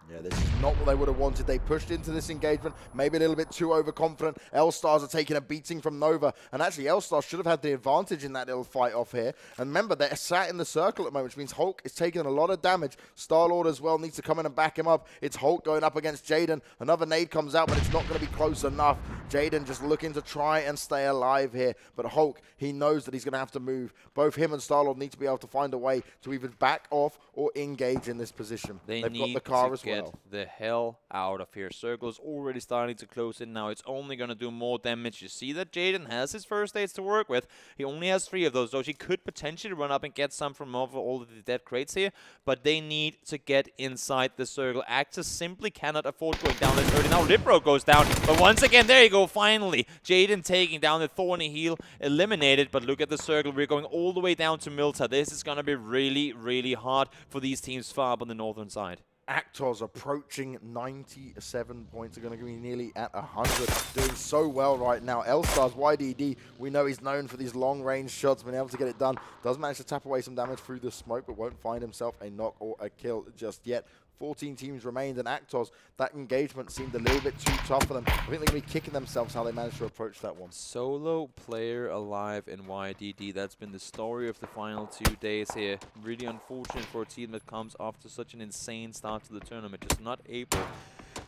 Yeah, this is not what they would have wanted. They pushed into this engagement, maybe a little bit too overconfident. L-Stars are taking a beating from Nova, and actually L-Stars should have had the advantage in that little fight off here. And remember, they're sat in the circle at the moment, which means Hulk is taking a lot of damage. Star-Lord as well needs to come in and back him up. It's Hulk going up against Jaden. Another nade comes out, but it's not going to be close enough. Jaden just looking to try and stay alive here. But Hulk, he knows that he's going to have to move. Both him and Star-Lord need to be able to find a way to either back off or engage in this position. They've got the car as well. The hell out of here. Circle's already starting to close in now. It's only going to do more damage. You see that Jaden has his first aids to work with. He only has 3 of those, so he could potentially run up and get some from over all of the dead crates here, but they need to get inside the circle. Actors simply cannot afford going down this early. Now Libro goes down, but once again, there you go, finally. Jaden taking down the Thorny Heel, eliminated, but look at the circle. We're going all the way down to Milta. This is going to be really, really hard for these teams far up on the northern side. Actors approaching 97 points. Are going to be nearly at 100. Doing so well right now. L-Stars, YDD, we know he's known for these long-range shots. Been able to get it done. Does manage to tap away some damage through the smoke, but won't find himself a knock or a kill just yet. 14 teams remained, and Actos, that engagement seemed a little bit too tough for them. I think they're going to be kicking themselves how they managed to approach that one. Solo player alive in YDD. That's been the story of the final 2 days here. Really unfortunate for a team that comes after such an insane start to the tournament. Just not able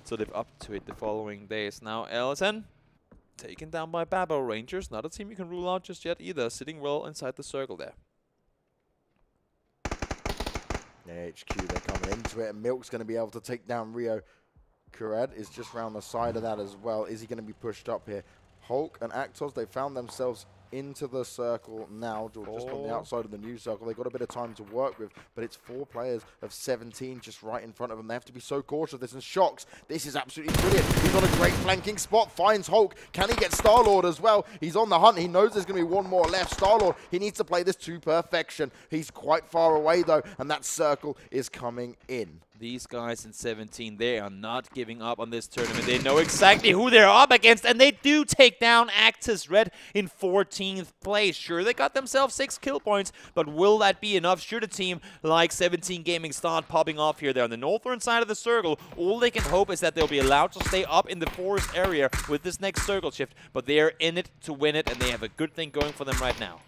to live up to it the following days. Now, Elton taken down by Babo Rangers. Not a team you can rule out just yet either. Sitting well inside the circle there. HQ, they're coming into it, and Milk's going to be able to take down Rio. Kured is just round the side of that as well. Is he going to be pushed up here? Hulk and Actos, they found themselves into the circle now, just on the outside of the new circle. They've got a bit of time to work with, but it's 4 players of 17 just right in front of them. They have to be so cautious of this, and Shocks, this is absolutely brilliant. He's on a great flanking spot, finds Hulk. Can he get Star-Lord as well? He's on the hunt. He knows there's going to be one more left. Star-Lord, he needs to play this to perfection. He's quite far away, though, and that circle is coming in. These guys in 17, they are not giving up on this tournament. They know exactly who they're up against, and they do take down Actus Red in 14th place. Sure, they got themselves 6 kill points, but will that be enough? Should a team like 17 Gaming start popping off here? They're on the northern side of the circle. All they can hope is that they'll be allowed to stay up in the forest area with this next circle shift, but they are in it to win it, and they have a good thing going for them right now.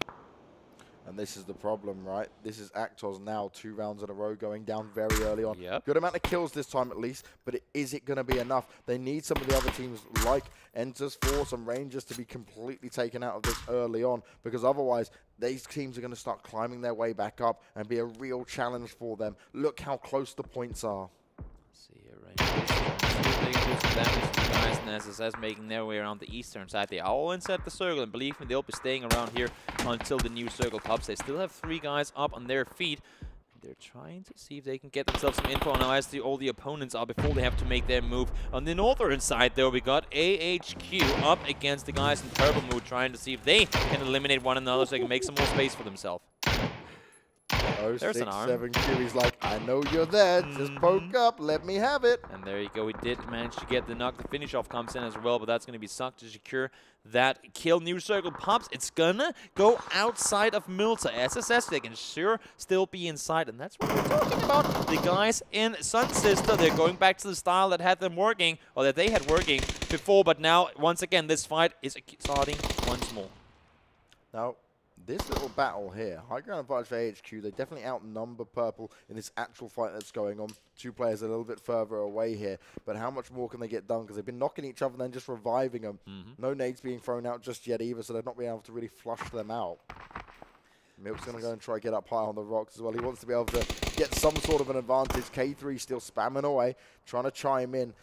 And this is the problem, right? This is Actos now 2 rounds in a row going down very early on. Yep. Good amount of kills this time at least, but is it going to be enough? They need some of the other teams like Enters, Force, and Rangers to be completely taken out of this early on, because otherwise these teams are going to start climbing their way back up and be a real challenge for them. Look how close the points are. See here, Rangers. They can do some damage to the guys in SSS making their way around the eastern side. They are all inside the circle, and believe me, they'll be staying around here until the new circle pops. They still have 3 guys up on their feet. They're trying to see if they can get themselves some info on how all the opponents are before they have to make their move. On the northern side, though, we got AHQ up against the guys in purple mood, trying to see if they can eliminate one another so they can make some more space for themselves. There's an arm. 7Q, he's like, I know you're there, just poke up, let me have it. And there you go, he did manage to get the knock. The finish off comes in as well, but that's going to be sucked to secure that kill. New circle pops. It's gonna go outside of Milta. SSS, they can sure still be inside, and that's what we're talking about. The guys in Sun Sister, they're going back to the style that had them working, or that they had working before, but now, once again, this fight is starting once more. Now, this little battle here, high ground advantage for AHQ, they definitely outnumber Purple in this actual fight that's going on. 2 players a little bit further away here, but how much more can they get done? Because they've been knocking each other and then just reviving them. No nades being thrown out just yet either, so they've not been able to really flush them out. Milk's going to go and try to get up high on the rocks as well. He wants to be able to get some sort of an advantage. K3 still spamming away, trying to chime in.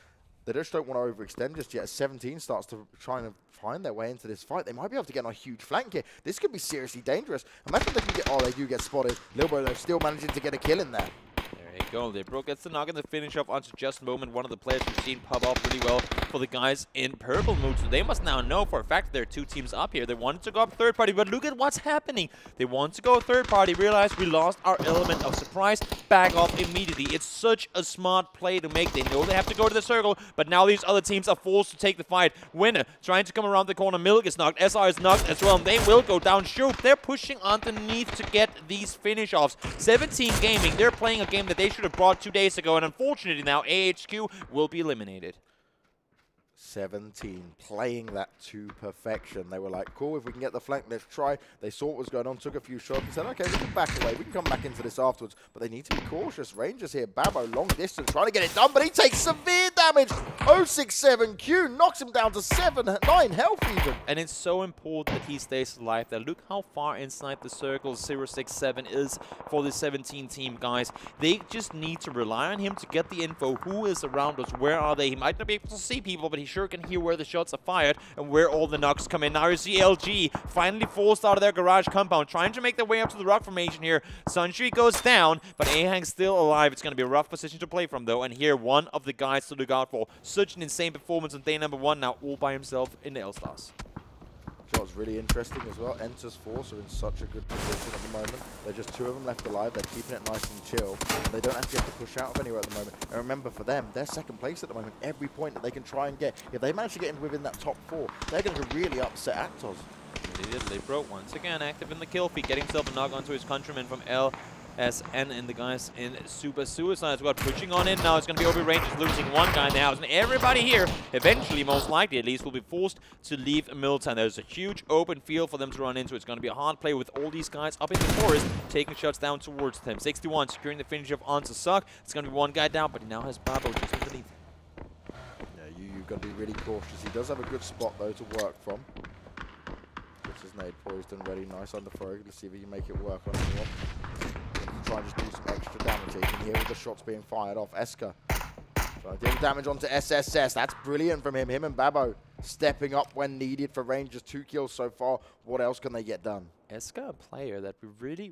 They just don't want to overextend just yet. 17 starts to try and find their way into this fight. They might be able to get on a huge flank here. This could be seriously dangerous. Imagine they can get... Oh, they do get spotted. Lilbo, they're still managing to get a kill in there. There you go. Libro gets the knock and the finish off onto Just Moment. One of the players we've seen pop off really well for the guys in purple mood. So they must now know for a fact there are 2 teams up here. They wanted to go up third party, but look at what's happening. They want to go third party, realize we lost our element of surprise, back off immediately. It's such a smart play to make. They know they have to go to the circle, but now these other teams are forced to take the fight. Winner trying to come around the corner. Milk is knocked. SR is knocked as well, and they will go down. Shoot, they're pushing underneath to get these finish offs. 17 Gaming, they're playing a game that they should have brought 2 days ago, and unfortunately now AHQ will be eliminated. 17 playing that to perfection. They were like, cool, if we can get the flank, let's try. They saw what was going on, took a few shots and said, okay, we can back away. We can come back into this afterwards, but they need to be cautious. Rangers here, Babo, long distance, trying to get it done, but he takes severe damage. 067Q knocks him down to 9 health even. And it's so important that he stays alive there. Look how far inside the circle 067 is for the 17 team, guys. They just need to rely on him to get the info. Who is around us? Where are they? He might not be able to see people, but he sure can hear where the shots are fired and where all the knocks come in. Now you see LG finally forced out of their garage compound, trying to make their way up to the rock formation here. Sunshine goes down, but Ahang's still alive. It's going to be a rough position to play from, though. And here, one of the guys to look out for. Such an insane performance on day number 1, now all by himself in the L-Stars. Shot's really interesting as well. Enters Force are in such a good position at the moment. There's just 2 of them left alive. They're keeping it nice and chill. They don't actually have to push out of anywhere at the moment. And remember, for them, they're second place at the moment. Every point that they can try and get, if they manage to get in within that top 4, they're going to really upset Actos. They did. Libro once again active in the kill feed, getting himself a knock onto his countryman from L. SN and the guys in Super Suicide Squad pushing on in. Now it's going to be OB Rangers losing one guy in the house. And everybody here, eventually, most likely at least, will be forced to leave Milton. There's a huge open field for them to run into. It's going to be a hard play with all these guys up in the forest, taking shots down towards them. 61 securing the finish of Onto Suck. It's going to be one guy down, but he now has Babo just underneath. You've got to be really cautious. He does have a good spot, though, to work from. Gets his nade poised and ready. Nice under throw. Let's see if he can make it work on anyone. Try and just do some extra damage. You can hear all the shots being fired off. Eska trying to deal damage onto SSS. That's brilliant from him. Him and Babo stepping up when needed for Rangers. 2 kills so far. What else can they get done? Eska, a player that we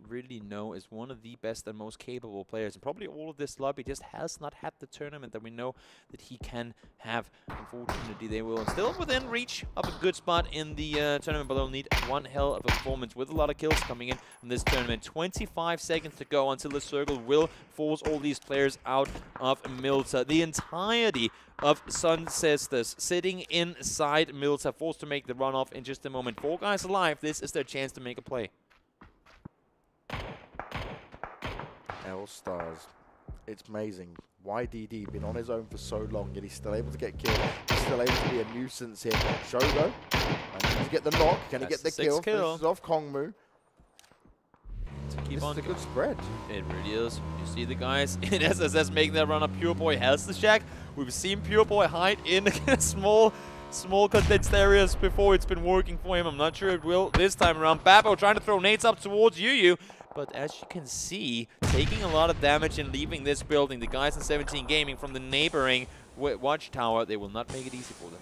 really know is one of the best and most capable players. And probably all of this lobby just has not had the tournament that we know that he can have. Unfortunately, they will still within reach of a good spot in the tournament, but they'll need one hell of a performance with a lot of kills coming in this tournament. 25 seconds to go until the circle will force all these players out of Milta. The entirety of Sun Sisters sitting inside Milta, forced to make the runoff in just a moment. 4 guys alive. This is their chance to make a play. L-Stars. It's amazing. YDD been on his own for so long, yet he's still able to get killed. He's still able to be a nuisance here. Shogo manages to get the knock. Can he get the kill? Finishes off Kongmu. Keep this on is a good spread. It really is. You see the guys in SSS making that run up. Pure Boy has the shack. We've seen Pure Boy hide in small condensed areas before. It's been working for him. I'm not sure it will this time around. Babo trying to throw nades up towards Yuyu. But as you can see, taking a lot of damage and leaving this building. The guys in 17 Gaming from the neighboring watchtower, they will not make it easy for them.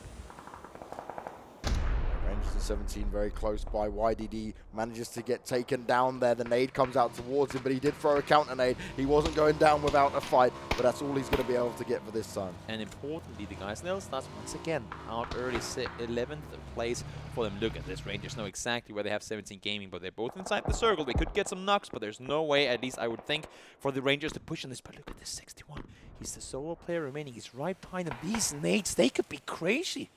Rangers in 17 very close by. YDD manages to get taken down there. The nade comes out towards him, but he did throw a counter nade. He wasn't going down without a fight, but that's all he's going to be able to get for this time. And importantly, the guys in L-Stars once again out early, 11th place for them. Look at this. Rangers know exactly where they have 17 Gaming, but they're both inside the circle. They could get some knocks, but there's no way, at least I would think, for the Rangers to push on this. But look at this 61. He's the solo player remaining. He's right behind them. These nades, they could be crazy.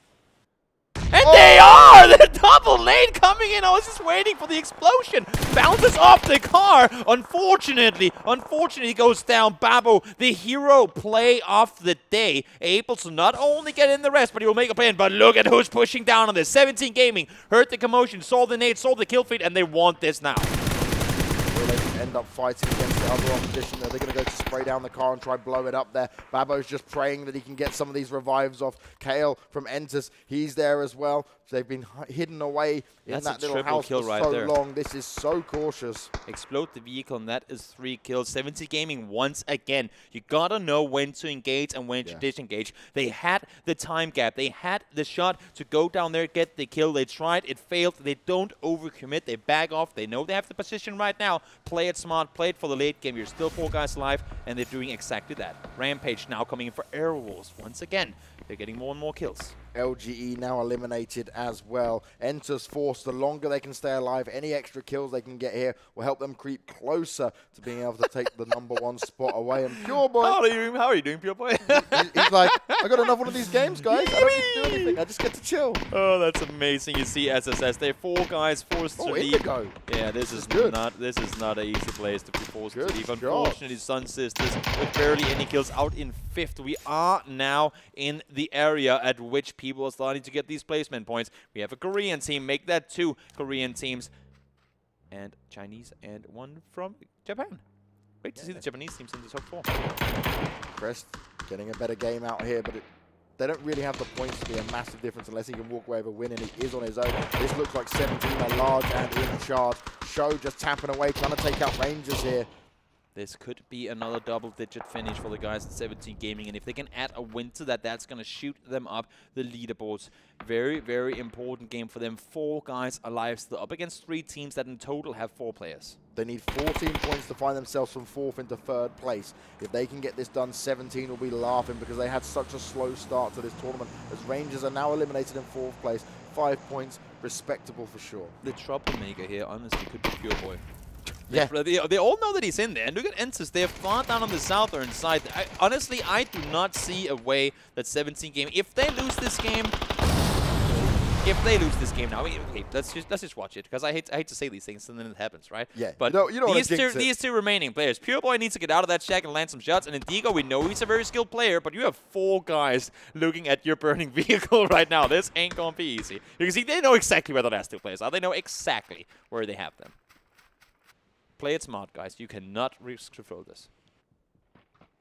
And they are! The double nade coming in. I was just waiting for the explosion. Bounces off the car. Unfortunately goes down. Babo, the hero play of the day, able to not only get in the rest, but he will make a play in. But look at who's pushing down on this. 17 Gaming heard the commotion, saw the nade, saw the kill feed, and they want this now. Will they end up fighting against the other opposition? They're going to go to spray down the car and try blow it up there. Babo's just praying that he can get some of these revives off. Kale from Entus, he's there as well. They've been hidden away in that little house for so long. This is so cautious. Explode the vehicle, and that is 3 kills. 17 Gaming once again. You gotta know when to engage and when to disengage. They had the time gap. They had the shot to go down there, get the kill. They tried, it failed. They don't overcommit. They back off. They know they have the position right now. Play it smart. Play it for the late game. You're still 4 guys alive, and they're doing exactly that. Rampage now coming in for Airwolves once again. They're getting more and more kills. LGE now eliminated as well. Enters force. The longer they can stay alive, any extra kills they can get here will help them creep closer to being able to take the #1 spot away. And Pure Boy, how are you doing, Pure Boy? he's like, I got another one of these games, guys. I don't need to do anything. I just get to chill. Oh, that's amazing. You see SSS. They're 4 guys forced to leave. Indigo. Yeah, this is not an easy place to be forced to leave. Unfortunately, Sun Sisters with barely any kills out in 5th. We are now in the area at which people are starting to get these placement points. We have a Korean team, make that 2 Korean teams, and Chinese, and 1 from Japan. Great to see the Japanese teams in the top 4. Crest getting a better game out here, but they don't really have the points to be a massive difference unless he can walk away with a win, and he is on his own. This looks like 17 are large and in charge. Show just tapping away, trying to take out Rangers here. This could be another double-digit finish for the guys at 17 Gaming, and if they can add a win to that, that's going to shoot them up the leaderboards. Very, very important game for them. 4 guys alive, still up against 3 teams that in total have 4 players. They need 14 points to find themselves from 4th into 3rd place. If they can get this done, 17 will be laughing because they had such a slow start to this tournament, as Rangers are now eliminated in 4th place. 5 points, respectable for sure. The troublemaker here, honestly, could be Pure Boy. Yeah. They all know that he's in there. And look at Entus. They're far down on the southern side. Honestly, I do not see a way that 17 Gaming, if they lose this game, if they lose this game now, okay, let's just watch it, because I hate to say these things and then it happens, right? Yeah. But you don't these two remaining players, Pure Boy needs to get out of that shack and land some shots, and Indigo, we know he's a very skilled player, but you have 4 guys looking at your burning vehicle right now. This ain't gonna be easy. You can see they know exactly where the last 2 players are. They know exactly where they have them. Play it smart, guys. You cannot risk to throw this.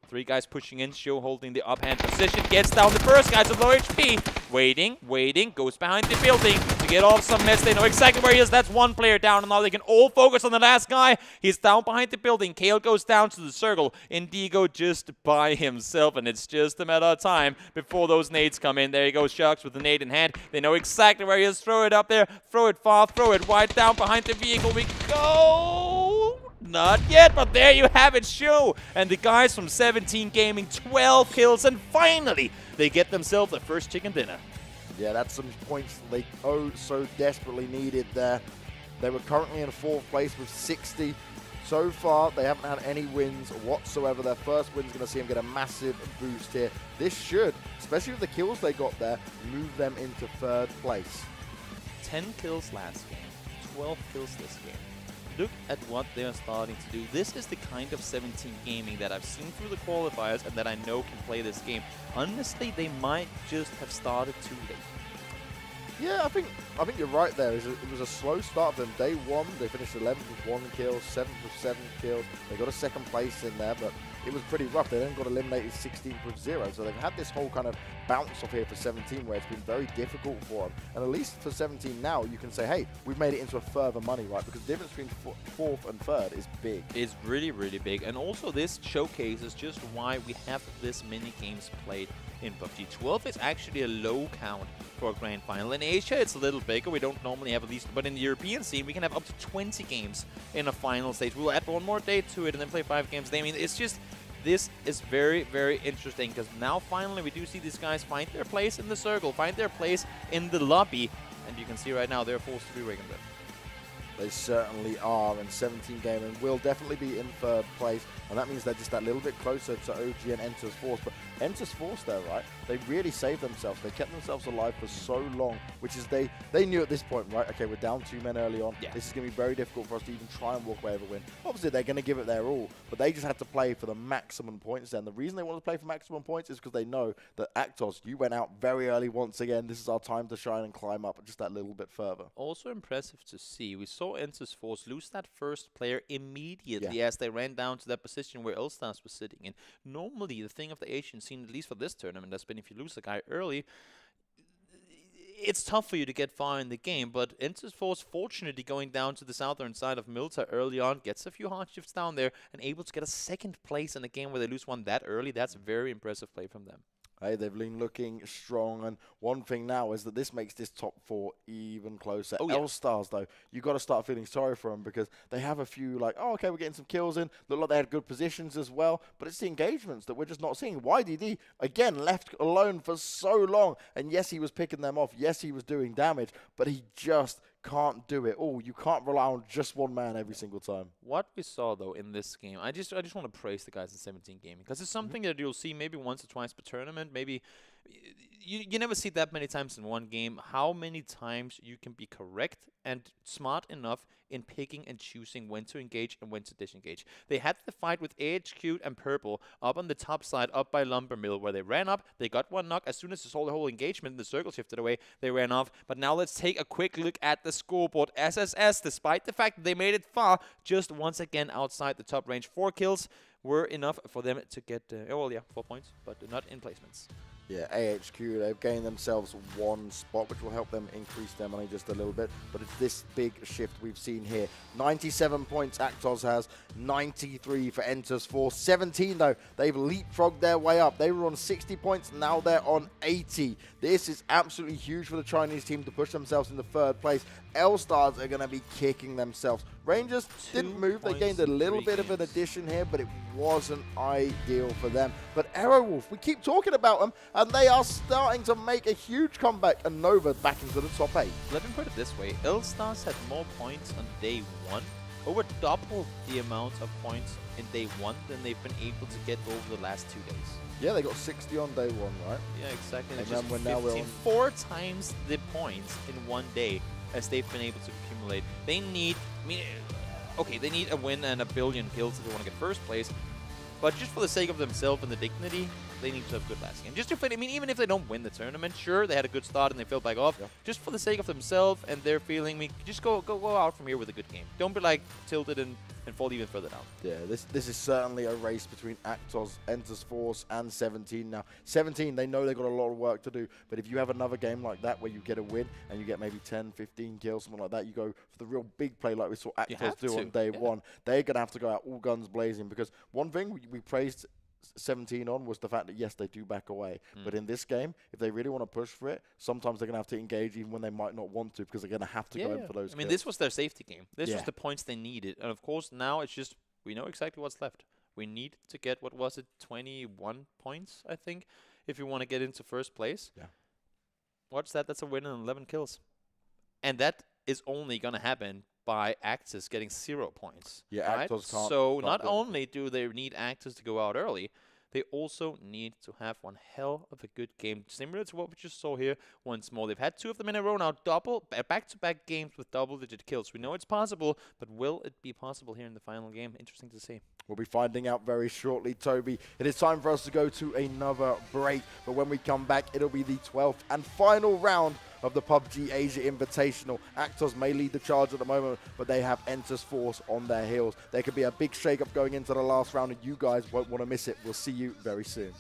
3 guys pushing in, Show holding the up-hand position, gets down the first guy to low HP. Waiting, goes behind the building to get off some mess. They know exactly where he is. That's 1 player down, and now they can all focus on the last guy. He's down behind the building. Kale goes down to the circle. Indigo just by himself, and it's just a matter of time before those nades come in. There he goes, Sharks with the nade in hand. They know exactly where he is. Throw it up there, throw it far, throw it wide, down behind the vehicle we go. Not yet, but there you have it, Show. And the guys from 17 Gaming, 12 kills, and finally, they get themselves their first chicken dinner. Yeah, that's some points they so desperately needed there. They were currently in 4th place with 60. So far, they haven't had any wins whatsoever. Their first win is going to see them get a massive boost here. This should, especially with the kills they got there, move them into 3rd place. 10 kills last game, 12 kills this game. Look at what they are starting to do. This is the kind of 17 Gaming that I've seen through the qualifiers and that I know can play this game. Honestly, they might just have started too late. Yeah, I think you're right there. It was a slow start for them. Day 1, they finished 11th with 1 kill, 7th with 7 kills. They got a 2nd place in there, but it was pretty rough. They then got eliminated 16th with 0. So they've had this whole kind of bounce off here for 17 where it's been very difficult for them. And at least for 17 now, you can say, hey, we've made it into a further money, right? Because the difference between 4th and 3rd is big. It's really, really big. And also this showcases just why we have this many games played in PUBG. 12 is actually a low count for a grand final. In Asia, it's a little bigger. We don't normally have at least, but in the European scene, we can have up to 20 games in a final stage. We'll add 1 more day to it and then play 5 games. I mean, it's just, this is very, very interesting because now finally we do see these guys find their place in the circle, find their place in the lobby, and you can see right now they're forced to be reckoned with. They certainly are, and 17 Gaming will definitely be in 3rd place, and that means they're just that little bit closer to OG and Enter's Force. But Enter's Force there, right? They really saved themselves. They kept themselves alive for so long, which is they knew at this point, right? Okay, we're down 2 men early on. Yeah. This is going to be very difficult for us to even try and walk away with a win. Obviously, they're going to give it their all, but they just had to play for the maximum points then. The reason they wanted to play for maximum points is because they know that Actos, you went out very early once again. This is our time to shine and climb up just that little bit further. Also impressive to see. We saw Enter's Force lose that first player immediately as they ran down to that position where Elstars was sitting in. Normally, the thing of the Asian scene, at least for this tournament, has been if you lose a guy early, it's tough for you to get far in the game, but Enter's Force, fortunately going down to the southern side of Milta early on, gets a few hard shifts down there, and able to get a 2nd place in a game where they lose 1 that early. That's a very impressive play from them. Hey, they've been looking strong, and one thing now is that this makes this top 4 even closer. Oh, yeah. L-Stars, though, you got to start feeling sorry for them because they have a few, like, oh, okay, we're getting some kills in. Look like they had good positions as well, but it's the engagements that we're just not seeing. YDD, again, left alone for so long, and yes, he was picking them off. Yes, he was doing damage, but he just can't do it all. You can't rely on just one man every single time. What we saw, though, in this game, I just want to praise the guys in 17 Gaming, because it's something that you'll see maybe once or twice per tournament. Maybe you never see that many times in one game how many times you can be correct and smart enough in picking and choosing when to engage and when to disengage. They had the fight with AHQ and Purple up on the top side, up by Lumber Mill, where they ran up, they got 1 knock. As soon as they saw the whole engagement and the circle shifted away, they ran off. But now let's take a quick look at the scoreboard. SSS, despite the fact that they made it far, just once again outside the top range. 4 kills were enough for them to get, 4 points, but not in placements. Yeah, AHQ, they've gained themselves 1 spot, which will help them increase their money just a little bit. But it's this big shift we've seen here. 97 points Actos has, 93 for Enter's Force. 17, though, they've leapfrogged their way up. They were on 60 points, now they're on 80. This is absolutely huge for the Chinese team to push themselves into 3rd place. L-Stars are going to be kicking themselves. Rangers didn't move. They gained a little bit of an addition here, but it wasn't ideal for them. But Aerowolf, we keep talking about them, and they are starting to make a huge comeback, and Nova back into the top 8. Let me put it this way. L-Stars had more points on day 1, over double the amount of points in day 1 than they've been able to get over the last 2 days. Yeah, they got 60 on day one, right? Yeah, exactly. And It's just then now we're 15, on 4 times the points in one day as they've been able to accumulate. They need, I mean, okay, they need a win and a billion kills if they want to get first place. But just for the sake of themselves and the dignity, they need to have good last game. Just to, I mean, even if they don't win the tournament, sure, they had a good start and they fell back off. Yeah. Just for the sake of themselves and their feeling, just go out from here with a good game. Don't be like tilted and fall even further down. Yeah, this is certainly a race between Actos, Enters Force, and 17 now. 17, they know they've got a lot of work to do, but if you have another game like that where you get a win and you get maybe 10, 15 kills, something like that, you go for the real big play like we saw Actos do on day one. They're going to have to go out all guns blazing, because one thing we praised 17 on was the fact that, yes, they do back away. But in this game, if they really want to push for it, sometimes they're going to have to engage even when they might not want to, because they're going to have to go in for those I mean, kills. this was their safety game. This was the points they needed. And, of course, now it's just we know exactly what's left. We need to get, what was it, 21 points, I think, if you want to get into first place. Yeah. What's that? That's a win and 11 kills. And that is only going to happen by Actus getting 0 points. Yeah, right? Actus can't. So not only do they need Actus to go out early, they also need to have one hell of a good game, similar to what we just saw here once more. They've had 2 of them in a row now, back-to-back games with double-digit kills. We know it's possible, but will it be possible here in the final game? Interesting to see. We'll be finding out very shortly, Toby. It is time for us to go to another break, but when we come back, it'll be the 12th and final round of the PUBG Asia Invitational. Actos may lead the charge at the moment, but they have Enters Force on their heels. There could be a big shake-up going into the last round, and you guys won't want to miss it. We'll see you very soon.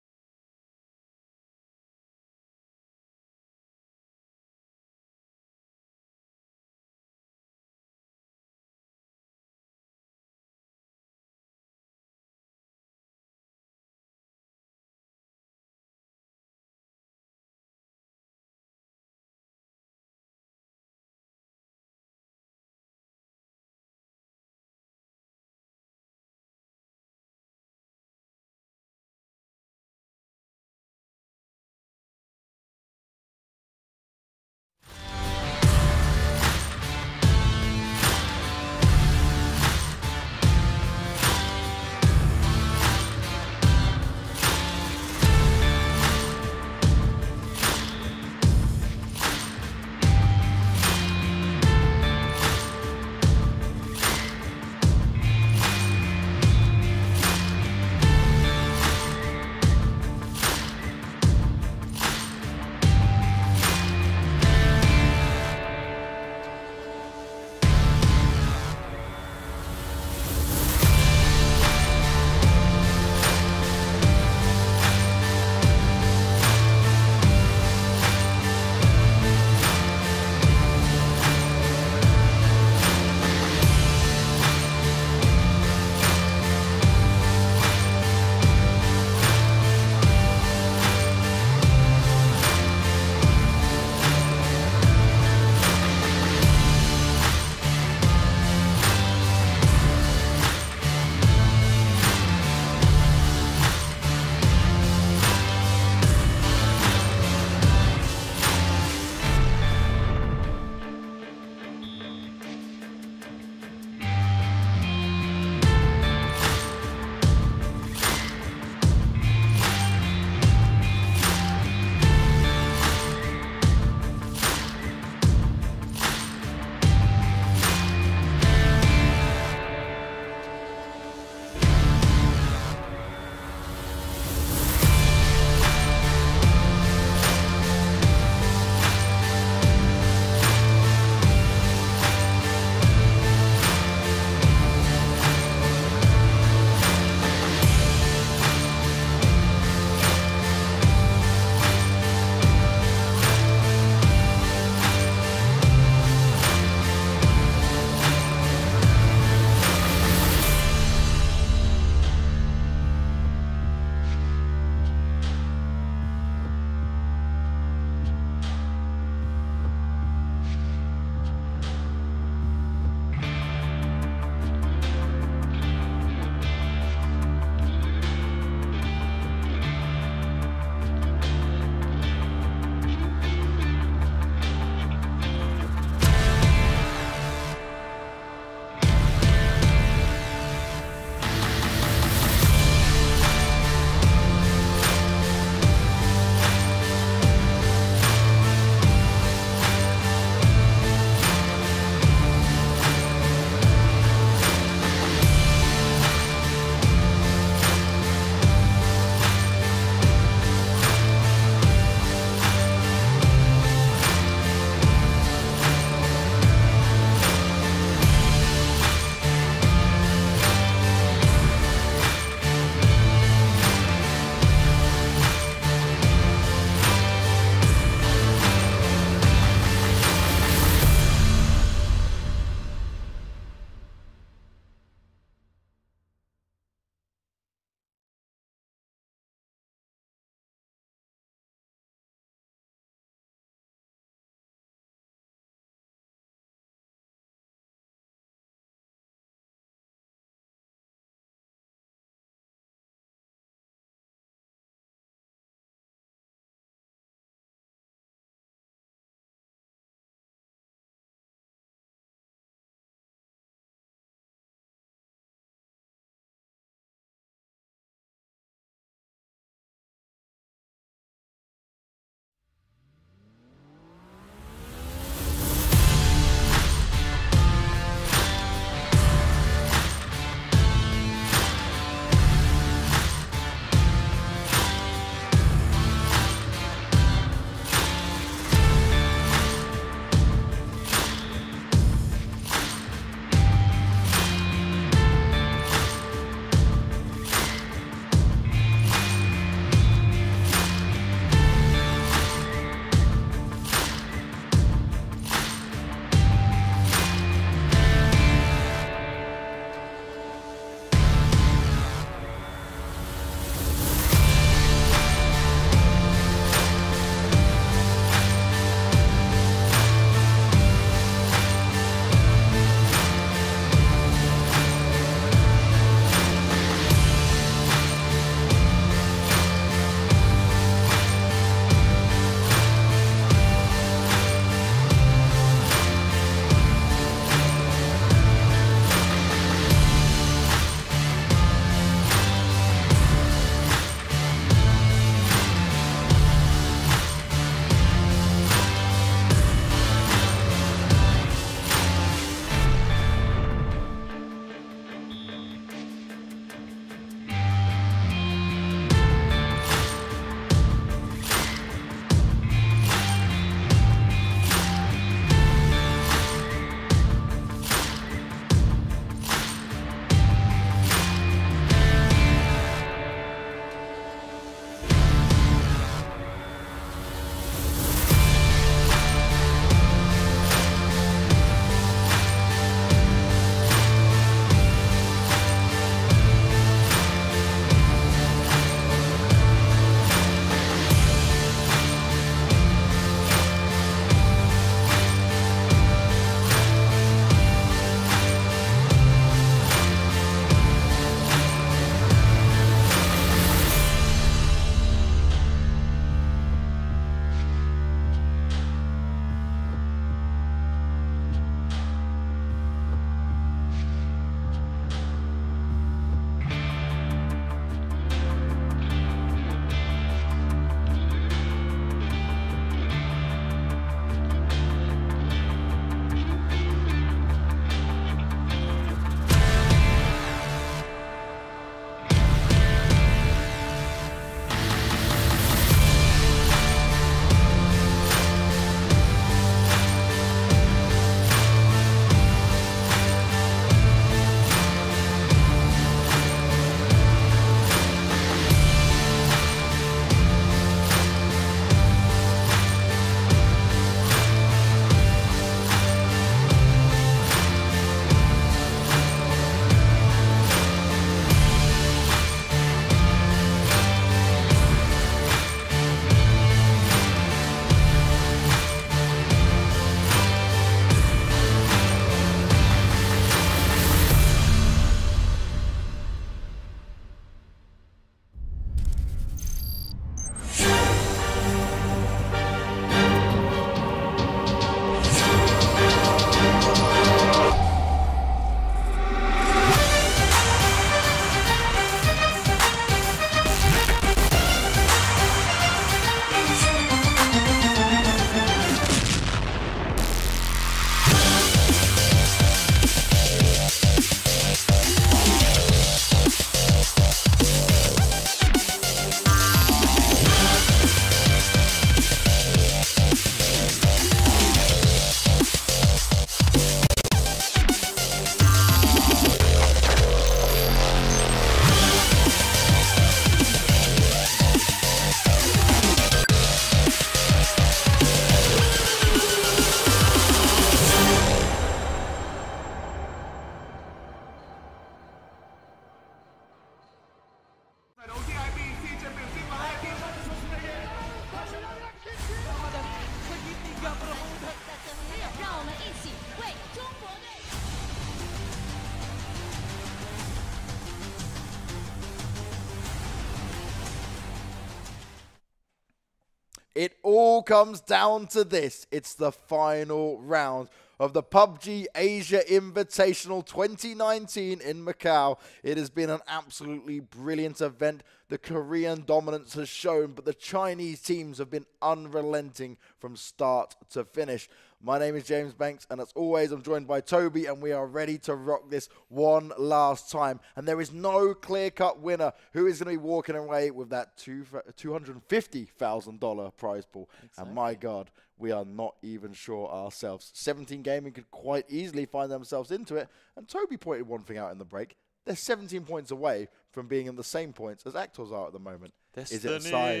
It all comes down to this. It's the final round of the PUBG Asia Invitational 2019 in Macau. It has been an absolutely brilliant event. The Korean dominance has shown, but the Chinese teams have been unrelenting from start to finish. My name is James Banks, and as always, I'm joined by Toby, and we are ready to rock this one last time. And there is no clear-cut winner who is going to be walking away with that $250,000 prize pool. Exactly. And my God, we are not even sure ourselves. 17 Gaming could quite easily find themselves into it, and Toby pointed one thing out in the break. They're 17 points away from being in the same points as Actors are at the moment. Destiny. Is it a sign?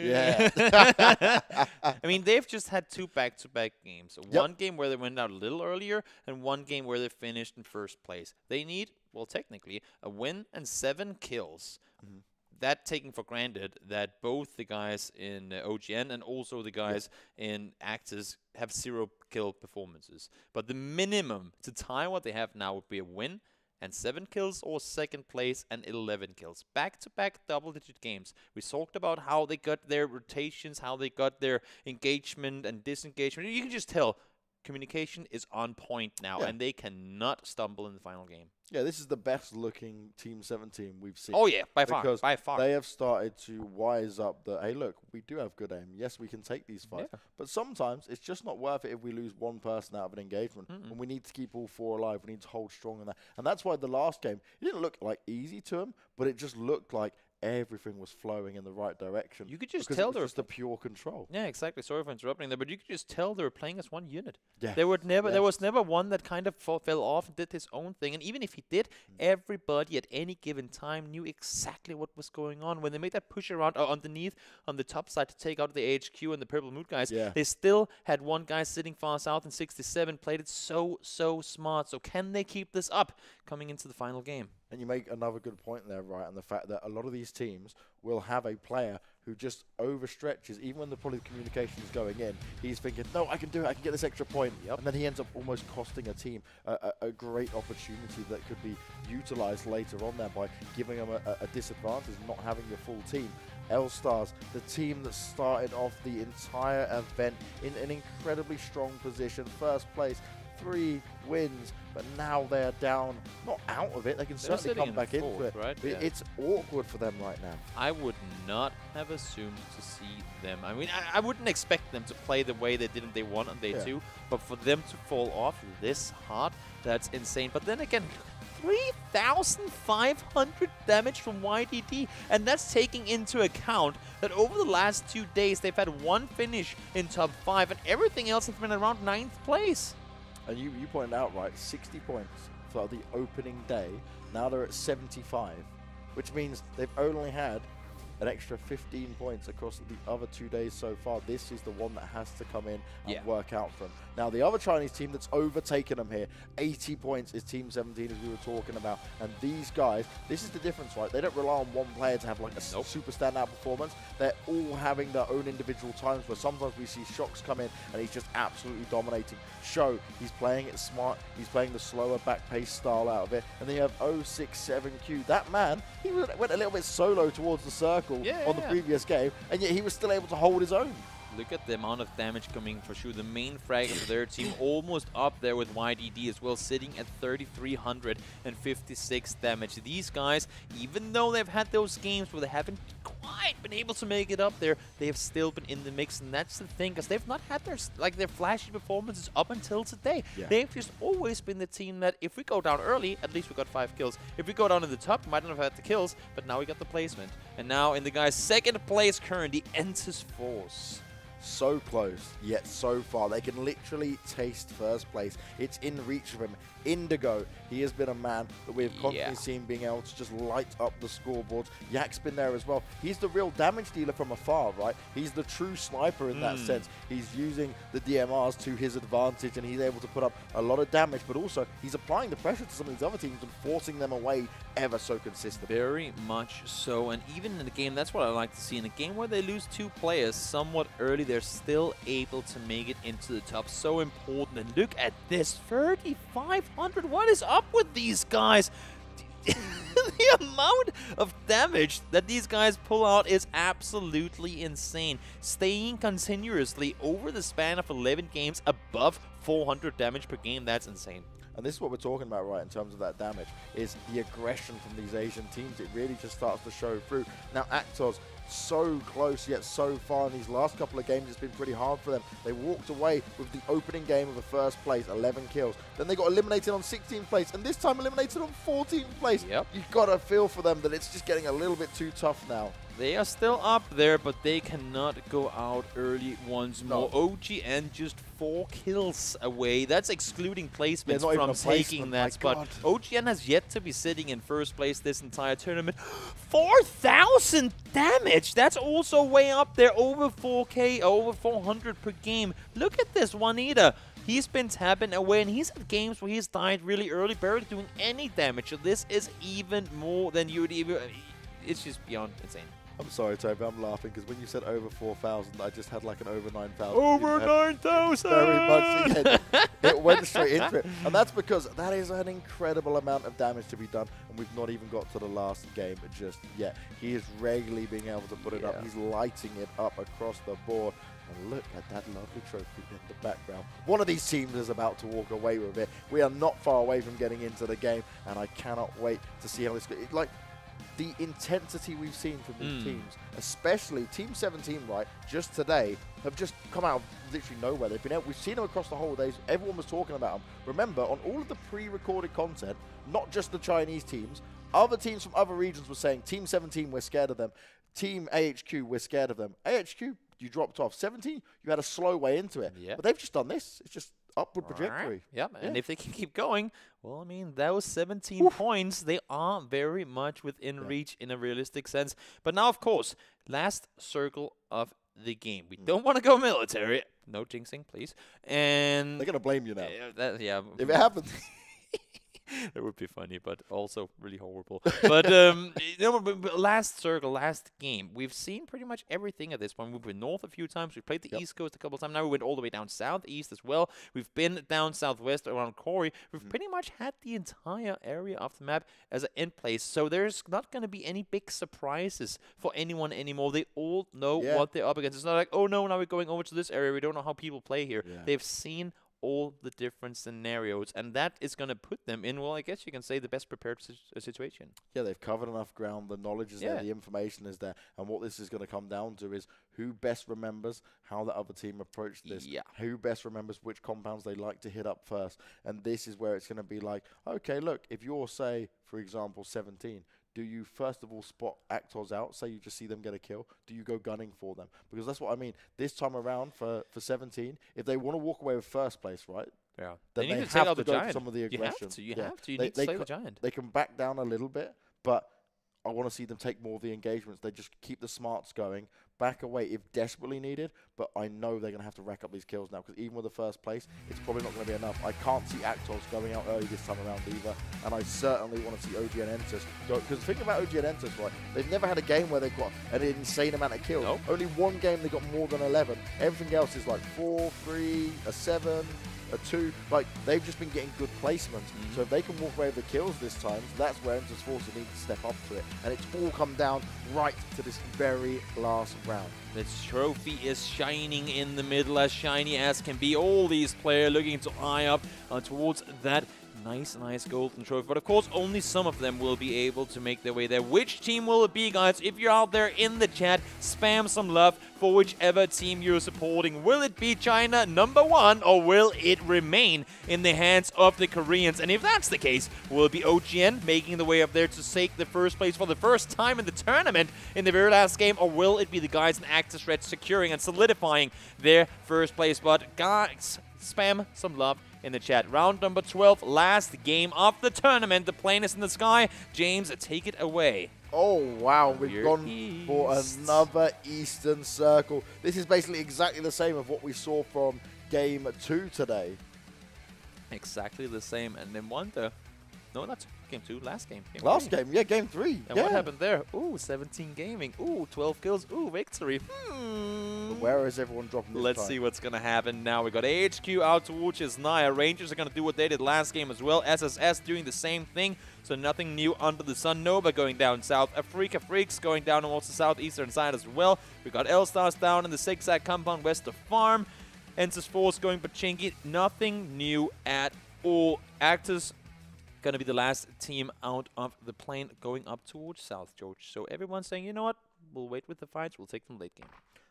Yeah. I mean, they've just had 2 back-to-back games. Yep. One game where they went out a little earlier, and one game where they finished in first place. They need, well, technically, a win and 7 kills. Mm-hmm. That taking for granted that both the guys in OGN and also the guys in Actors have 0 kill performances. But the minimum to tie what they have now would be a win and 7 kills, or second place and 11 kills. Back-to-back double-digit games. We talked about how they got their rotations, how they got their engagement and disengagement. You can just tell communication is on point now, and they cannot stumble in the final game. Yeah, this is the best-looking Team 17 we've seen. Oh, yeah, by far, because by far. They have started to wise up that, hey, look, we do have good aim. Yes, we can take these fights. Yeah. But sometimes it's just not worth it if we lose one person out of an engagement. And we need to keep all 4 alive. We need to hold strong in that. And that's why the last game, it didn't look like easy to them, but it just looked like everything was flowing in the right direction. You could just tell there was the pure control. Yeah, exactly. Sorry for interrupting there, but you could just tell they were playing as one unit. Yeah. There was never one that kind of fell off and did his own thing. And even if he did, everybody at any given time knew exactly what was going on. When they made that push around underneath on the top side to take out the HQ and the Purple Mood guys, they still had one guy sitting far south in 67, played it so smart. So can they keep this up coming into the final game? And you make another good point there, right, and the fact that a lot of these teams will have a player who just overstretches, even when the communication is going in. He's thinking, no, I can do it, I can get this extra point. And then he ends up almost costing a team a great opportunity that could be utilized later on there by giving them a disadvantage, not having your full team. L-Stars, the team that started off the entire event in an incredibly strong position, first place, 3 wins, but now they're down, not out of it, they can certainly come back into it. Right? It's awkward for them right now. I would not have assumed to see them. I mean, I wouldn't expect them to play the way they did in day 1 and day 2, but for them to fall off this hard, that's insane. But then again, 3,500 damage from YDD, and that's taking into account that over the last 2 days, they've had 1 finish in top 5, and everything else has been around 9th place. And you pointed out, right, 60 points for the opening day. Now they're at 75, which means they've only had an extra 15 points across the other 2 days so far. This is the one that has to come in and work out for them. Now, the other Chinese team that's overtaken them here, 80 points is Team 17, as we were talking about. And these guys, this is the difference, right? They don't rely on one player to have like a super standout performance. They're all having their own individual times where sometimes we see Shocks come in and he's just absolutely dominating. Show, he's playing it smart. He's playing the slower back-paced style out of it. And then you have 067Q. That man, he went a little bit solo towards the circle on the previous game, and yet he was still able to hold his own. Look at the amount of damage coming for sure. The main frag of their team almost up there with YDD as well, sitting at 3,356 damage. These guys, even though they've had those games where they haven't quite been able to make it up there, they have still been in the mix, and that's the thing, because they've not had their flashy performances up until today. They've just always been the team that if we go down early, at least we got 5 kills. If we go down in the top, we might not have had the kills, but now we got the placement. And now in the guy's second place currently, Entis Force. So close, yet so far. They can literally taste first place. It's in reach of him. Indigo, he has been a man that we've constantly seen being able to just light up the scoreboards. Yak's been there as well. He's the real damage dealer from afar, right? He's the true sniper in that sense. He's using the DMRs to his advantage, and he's able to put up a lot of damage, but also he's applying the pressure to some of these other teams and forcing them away ever so consistently. Very much so, and even in the game, that's what I like to see. In a game where they lose 2 players somewhat early, they're still able to make it into the top. So important. And look at this, 3,500. What is up with these guys? The amount of damage that these guys pull out is absolutely insane. Staying continuously over the span of 11 games above 400 damage per game, that's insane. And this is what we're talking about, right, in terms of that damage, is the aggression from these Asian teams. It really just starts to show through. Now, Actos, so close yet so far in these last couple of games, it's been pretty hard for them. They walked away with the opening game of the first place, 11 kills. Then they got eliminated on 16th place, and this time eliminated on 14th place. Yep. You've got to feel for them that it's just getting a little bit too tough now. They are still up there, but they cannot go out early once more. OGN just 4 kills away. That's excluding placements from taking that spot. OGN has yet to be sitting in first place this entire tournament. 4,000 damage! That's also way up there, over 4K, over 400 per game. Look at this, Juanita. He's been tapping away, and he's had games where he's died really early, barely doing any damage. So this is even more than you would even... It's just beyond insane. I'm sorry, Toby, I'm laughing because when you said over 4,000, I just had like an over 9,000. Over 9,000! Very much again. It went straight into it. And that's because that is an incredible amount of damage to be done, and we've not even got to the last game just yet. He is regularly being able to put it up. He's lighting it up across the board. And look at that lovely trophy in the background. One of these teams is about to walk away with it. We are not far away from getting into the game, and I cannot wait to see how this goes. Like, the intensity we've seen from these teams, especially Team 17, right, just today, have just come out of literally nowhere. We've seen them across the whole days. Everyone was talking about them. Remember, on all of the pre-recorded content, not just the Chinese teams, other teams from other regions were saying, Team 17, we're scared of them. Team AHQ, we're scared of them. AHQ, you dropped off. 17, you had a slow way into it. But they've just done this. It's just upward trajectory. Yep, and if they can keep going, well, I mean, those 17 points, they are very much within reach in a realistic sense. But now, of course, last circle of the game. We don't want to go military. No jinxing, please. And they're going to blame you now. Yeah. If it happens. That would be funny, but also really horrible. But last circle, last game, we've seen pretty much everything at this point. We've been north a few times. We played the East Coast a couple of times. Now we went all the way down southeast as well. We've been down southwest around Corey. We've pretty much had the entire area of the map as an end place. So there's not going to be any big surprises for anyone anymore. They all know what they're up against. It's not like, oh no, now we're going over to this area. We don't know how people play here. They've seen all the different scenarios, and that is going to put them in, well, I guess you can say, the best prepared situation. Yeah, they've covered enough ground. The knowledge is there, the information is there, and what this is going to come down to is who best remembers how the other team approached this, who best remembers which compounds they like to hit up first, and this is where it's going to be like, okay, look, if you're, say, for example, 17, do you first of all spot Actors out, say you just see them get a kill? Do you go gunning for them? Because that's what I mean. This time around for 17, if they want to walk away with first place, right? Yeah. Then they have to go for some of the aggression. You have to. You need to slay the giant. They can back down a little bit, but I want to see them take more of the engagements. They just keep the smarts going, back away if desperately needed, but I know they're going to have to rack up these kills now, because even with the first place, it's probably not going to be enough. I can't see Actos going out early this time around either, and I certainly want to see OGN Entus go, because think about OGN Entus, right? They've never had a game where they've got an insane amount of kills. Nope. Only one game they got more than 11. Everything else is like 4, 3, a 7, a 2. Like, they've just been getting good placements. So if they can walk away with the kills this time, that's where Entus Forces need to step up to it. And it's all come down right to this very last round. This trophy is shining in the middle, as shiny as can be. All these players looking to eye up towards that nice golden trophy. But of course, only some of them will be able to make their way there. Which team will it be, guys? If you're out there in the chat, spam some love for whichever team you're supporting. Will it be China #1, or will it remain in the hands of the Koreans? And if that's the case, will it be OGN making the way up there to take the first place for the first time in the tournament in the very last game, or will it be the guys in Actus Red securing and solidifying their first place spot? Guys, spam some love in the chat. Round number 12, last game of the tournament. The plane is in the sky. James, take it away. Oh, wow. We've gone for another Eastern Circle. This is basically exactly the same of what we saw from Game 2 today. Exactly the same. And then wonder... No, not Game 2. Last game. Last game. Yeah, Game 3. And what happened there? Ooh, 17 gaming. Ooh, 12 kills. Ooh, victory. Where is everyone dropping this Let's time? see what's going to happen now. We got HQ out towards Naya. Rangers are going to do what they did last game as well. SSS doing the same thing. So nothing new under the sun. Nova going down south. Afrika Freaks going down towards the southeastern side as well. We got L-Stars down in the zigzag compound west of Farm. Ensis Force going Pachinki. Nothing new at all. Actors going to be the last team out of the plane going up towards South George. So everyone's saying, you know what? We'll wait with the fights. We'll take them late game.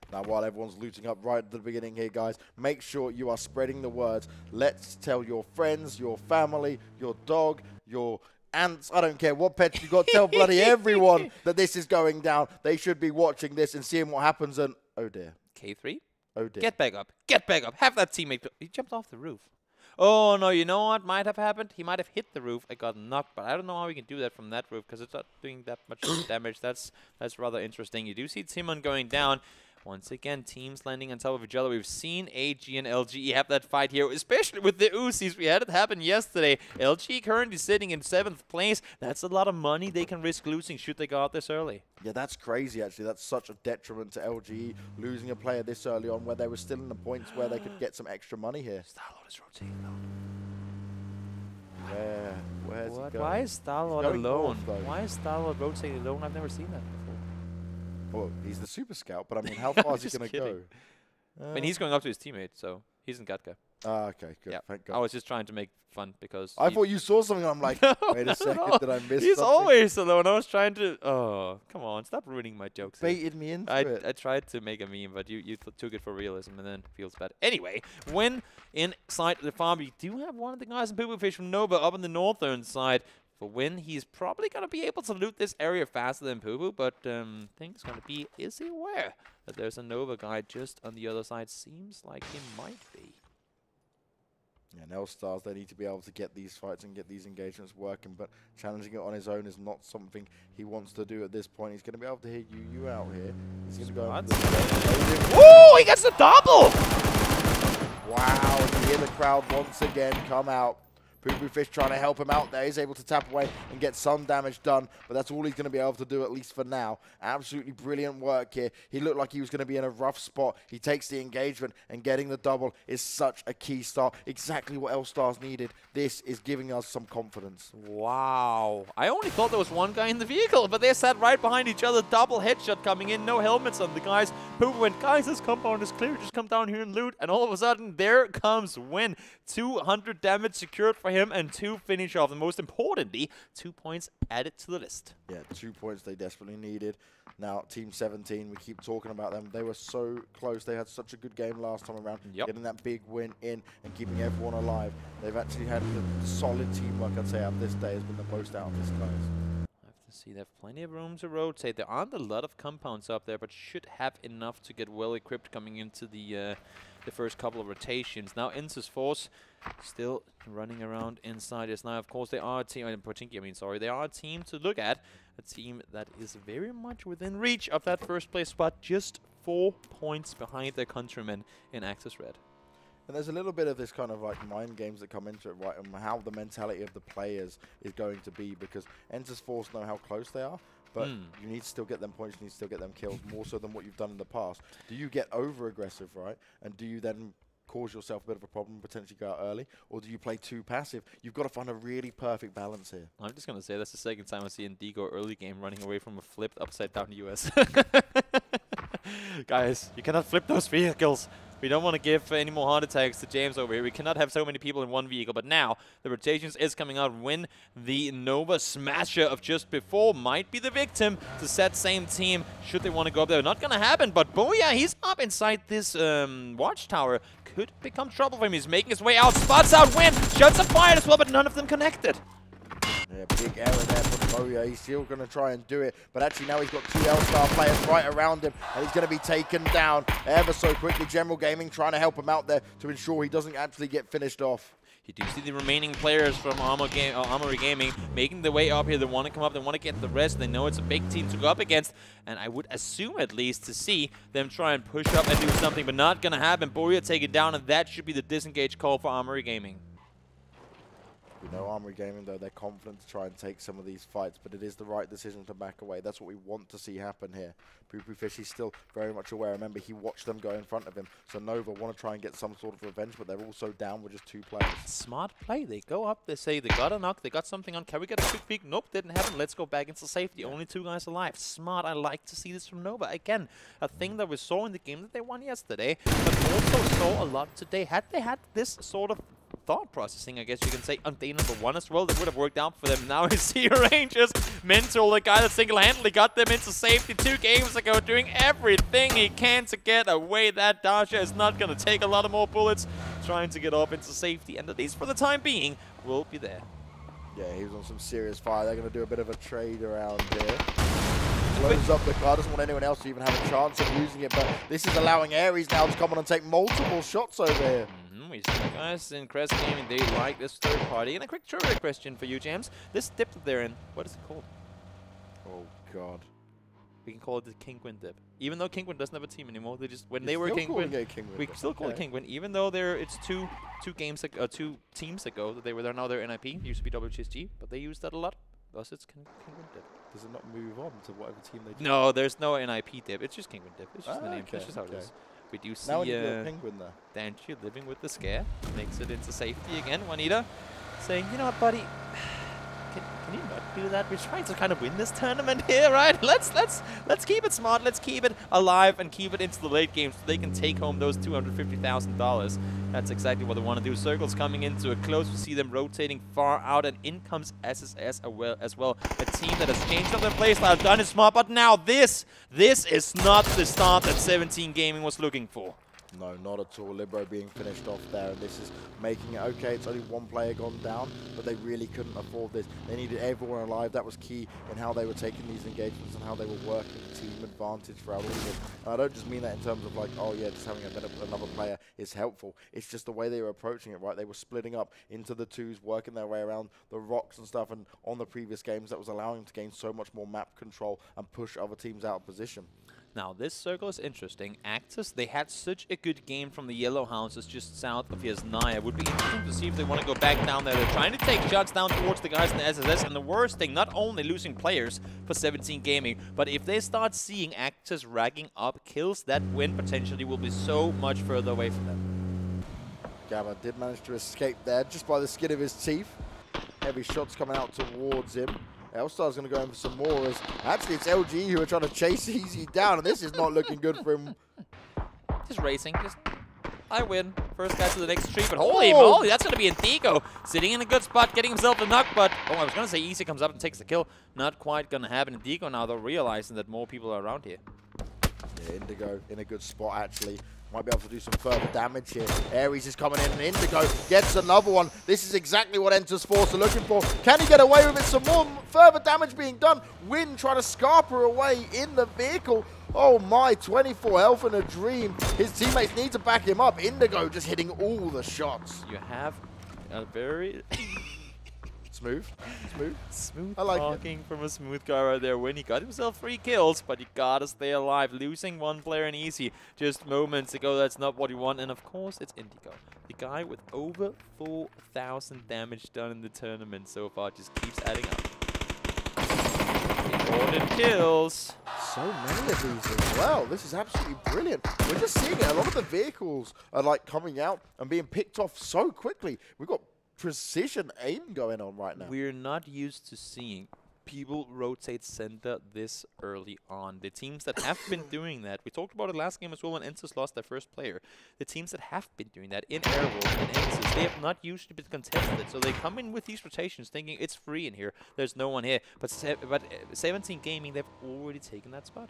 Now, while everyone's looting up right at the beginning here, guys, make sure you are spreading the words. Let's tell your friends, your family, your dog, your ants, I don't care what pets you got. Tell bloody everyone that this is going down. They should be watching this and seeing what happens. And oh dear. K3? Oh dear. Get back up. Get back up. Have that teammate. He jumped off the roof. Oh, no, you know what might have happened? He might have hit the roof. It got knocked, but I don't know how we can do that from that roof because it's not doing that much damage. That's rather interesting. You do see Timon going down. Once again, teams landing on top of each other. We've seen AG and LG have that fight here, especially with the Uzis. We had it happen yesterday. LG currently sitting in 7th place. That's a lot of money they can risk losing should they go out this early. Yeah, that's crazy, actually. That's such a detriment to LGE, losing a player this early on where they were still in the points where they could get some extra money here. Starlord is rotating alone. Where's he going? Why is Starlord alone? Why is Starlord rotating alone? I've never seen that before. Well, he's the super scout, but I mean, how far is he going to go? I mean, he's going up to his teammate, so he's in Gatka. Ah, okay, good. Yeah. Thank God. I was just trying to make fun because I thought you saw something. I'm like, wait a second, did I miss He's something? always alone. I was trying to. Oh, come on, stop ruining my jokes. Baited me into it. I tried to make a meme, but you took it for realism, and then it feels bad. Anyway, when inside the farm, we do have one of the guys in Poo Fish from Nova up on the northern side. For Win, he's probably going to be able to loot this area faster than Poo, but thing's going to be, is he aware that there's a Nova guy just on the other side? Seems like he might be. Yeah, and L-Stars, they need to be able to get these fights and get these engagements working, but challenging it on his own is not something he wants to do at this point. He's going to be able to hear you out here. He's going to go... Ooh, he gets the double! Wow, you hear the crowd once again come out. Poo Fish trying to help him out there. He's able to tap away and get some damage done, but that's all he's going to be able to do, at least for now. Absolutely brilliant work here. He looked like he was going to be in a rough spot. He takes the engagement, and getting the double is such a key start. Exactly what L-Stars needed. This is giving us some confidence. Wow. I only thought there was one guy in the vehicle, but they sat right behind each other. Double headshot coming in. No helmets on the guys. Poo went, guys, this compound is clear. Just come down here and loot. And all of a sudden, there comes Win. 200 damage secured for him and 2 finish off. And most importantly, 2 points added to the list. Yeah, 2 points they desperately needed. Now, Team 17, we keep talking about them. They were so close. They had such a good game last time around, getting that big win in and keeping everyone alive. They've actually had the solid teamwork, I'd say, out this day has been the most out of this, guys. I have to see, they have plenty of room to rotate. There aren't a lot of compounds up there, but should have enough to get well equipped coming into the first couple of rotations. Now, Insus Force still running around inside us. Now, of course, they are a team, they are a team to look at. A team that is very much within reach of that first place spot, just 4 points behind their countrymen in Axis Red. And there's a little bit of this kind of like mind games that come into it, right, and how the mentality of the players is going to be, because Enter's Force know how close they are, but you need to still get them points, you need to still get them kills, more so than what you've done in the past. Do you get over-aggressive, right, and do you then cause yourself a bit of a problem, potentially go out early, or do you play too passive? You've got to find a really perfect balance here. I'm just going to say that's the second time I see Indigo early game running away from a flipped upside-down US. Guys, you cannot flip those vehicles. We don't want to give any more heart attacks to James over here. We cannot have so many people in one vehicle. But now, the rotations is coming out. Win, the Nova Smasher of just before, might be the victim to set same team should they want to go up there. Not going to happen, but Booyah, he's up inside this watchtower. Could become trouble for him. He's making his way out, spots out Win, shots are fired as well, but none of them connected. Yeah, big error there from Booyah. He's still going to try and do it, but actually now he's got 2 L-Star players right around him, and he's going to be taken down ever so quickly. General Gaming trying to help him out there to ensure he doesn't actually get finished off. You do see the remaining players from Armory Gaming making their way up here. They want to come up, they want to get the rest. They know it's a big team to go up against, and I would assume at least to see them try and push up and do something, but not going to happen. Booyah taken down, and that should be the disengage call for Armory Gaming. We know Armory Gaming, though, they're confident to try and take some of these fights, but it is the right decision to back away. That's what we want to see happen here. Poo Fish is still very much aware. Remember, he watched them go in front of him. So Nova want to try and get some sort of revenge, but they're also down with just 2 players. Smart play. They go up, they say they got a knock, they got something on. Can we get a quick peek? Nope, didn't happen. Let's go back into safety. Only 2 guys alive. Smart. I like to see this from Nova. Again, a thing that we saw in the game that they won yesterday, but also saw a lot today. Had they had this sort of thought processing, I guess you can say, on day number 1 as well, that would have worked out for them. Now you see Rangers, Mental, the guy that single-handedly got them into safety 2 games ago, doing everything he can to get away. That Dasha is not going to take a lot of more bullets, trying to get up into safety, and at least for the time being, will be there. Yeah, he was on some serious fire. They're going to do a bit of a trade around here. Blows up the car, doesn't want anyone else to even have a chance of using it, but this is allowing Ares now to come on and take multiple shots over here. We see the guys in Crest Gaming, they like this third party. And a quick trivia question for you, James. This dip that they're in, what is it called? Oh, God. We can call it the Kingwin dip. Even though Kingwin doesn't have a team anymore, they just, when they were Kingwin, we still call it Kingwin. Even though it's two teams ago that they were there, now they're NIP, used to be WGSG, but they use that a lot. Thus it's Kingwin dip. Does it not move on to whatever team they do? No, there's no NIP dip. It's just Kingwin dip. It's just the name. That's just how it is. We do see Penguin there. Danchi living with the scare. Makes it into safety again. Juanita saying, you know what, buddy, can you not do that? We're trying to kind of win this tournament here, right? Let's keep it smart. Let's keep it alive and keep it into the late game so they can take home those $250,000. That's exactly what they want to do. Circles coming into a close. We see them rotating far out, and in comes SSS as well. A team that has changed up their playstyle, done it smart, but now this is not the start that 17 Gaming was looking for. No, not at all. Libero being finished off there, and this is making it okay. It's only 1 player gone down, but they really couldn't afford this. They needed everyone alive. That was key in how they were taking these engagements and how they were working team advantage throughout all of this. And I don't just mean that in terms of like, oh yeah, just having another player is helpful. It's just the way they were approaching it, right? They were splitting up into the 2s, working their way around the rocks and stuff, and on the previous games that was allowing them to gain so much more map control and push other teams out of position. Now, this circle is interesting. Actus, they had such a good game from the Yellow Houses just south of Yasnaya. Would be interesting to see if they want to go back down there. They're trying to take shots down towards the guys in the SSS. And the worst thing, not only losing players for 17 Gaming, but if they start seeing Actus racking up kills, that win potentially will be so much further away from them. Gamma did manage to escape there just by the skin of his teeth. Heavy shots coming out towards him. Elstar's going to go in for some more, as actually it's LG who are trying to chase Easy down, and this is not looking good for him. Just racing, I win. First guy to the next tree, but holy moly, that's going to be Indigo. Sitting in a good spot, getting himself a knock, but, I was going to say Easy comes up and takes the kill. Not quite going to happen. Indigo now, though, realizing that more people are around here. Yeah, Indigo in a good spot, actually. Might be able to do some further damage here. Ares is coming in, and Indigo gets another one. This is exactly what Enter's Force are looking for. Can he get away with it? Some more further damage being done. Win trying to scarper away in the vehicle. Oh my, 24 health in a dream. His teammates need to back him up. Indigo just hitting all the shots. You have a very... Smooth. I like talking from a smooth guy right there. When he got himself 3 kills, but he gotta stay alive. Losing 1 player in Easy just moments ago, that's not what you want. And of course, it's Indigo. The guy with over 4,000 damage done in the tournament so far just keeps adding up. Important kills. So many of these as well. This is absolutely brilliant. We're just seeing it. A lot of the vehicles are like coming out and being picked off so quickly. We've got precision aim going on right now. We're not used to seeing people rotate center this early on. The teams that have been doing that, we talked about it last game as well when Ensis lost their first player. The teams that have been doing that in Airwolf and Ensis, they have not usually been contested. So they come in with these rotations thinking it's free in here. There's no one here. But 17 Gaming, they've already taken that spot.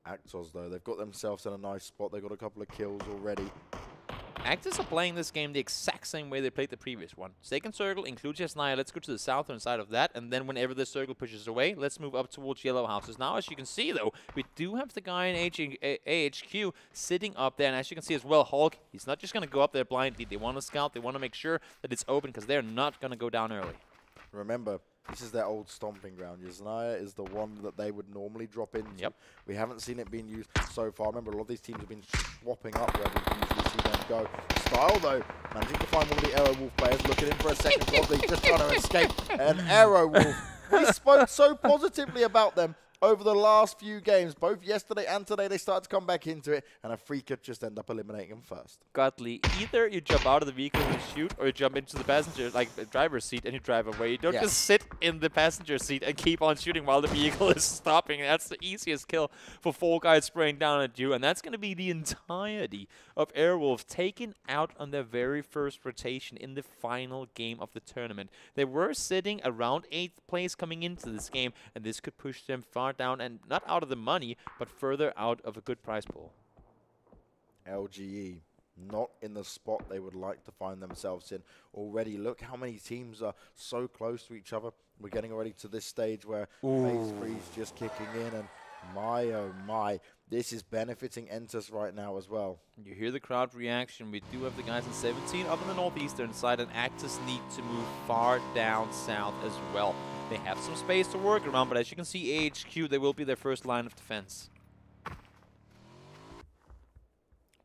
Actos, though, they've got themselves in a nice spot. They've got a couple of kills already. Actors are playing this game the exact same way they played the previous one. Second circle includes Yasnaya. Let's go to the southern side of that, and then whenever this circle pushes away, let's move up towards Yellow Houses. Now, as you can see, though, we do have the guy in AHQ sitting up there, and as you can see as well, Hulk, he's not just going to go up there blindly. They want to scout. They want to make sure that it's open, because they're not going to go down early. Remember, This is their old stomping ground. Yasnaya is the one that they would normally drop into. Yep. We haven't seen it being used so far. Remember, a lot of these teams have been swapping up where we usually see them go. Style, though, managing to find one of the Aerowolf players, looking in for a second, probably just trying to escape. And Aerowolf, we spoke so positively about them over the last few games. Both yesterday and today, they started to come back into it, and Afrika just end up eliminating them first. Godly, either you jump out of the vehicle and shoot, or you jump into the passenger, like the driver's seat, and you drive away. You don't just sit in the passenger seat and keep on shooting while the vehicle is stopping. That's the easiest kill for 4 guys spraying down at you, and that's going to be the entirety of Airwolf taken out on their very first rotation in the final game of the tournament. They were sitting around 8th place coming into this game, and this could push them far down, and not out of the money, but further out of a good prize pool. LGE not in the spot they would like to find themselves in already. Look how many teams are so close to each other. We're getting already to this stage where Phase 3's just kicking in, and my oh my, this is benefiting Entus right now as well. You hear the crowd reaction. We do have the guys in 17 up on the northeastern side, and Actus need to move far down south as well. They have some space to work around, but as you can see, AHQ, they will be their first line of defense.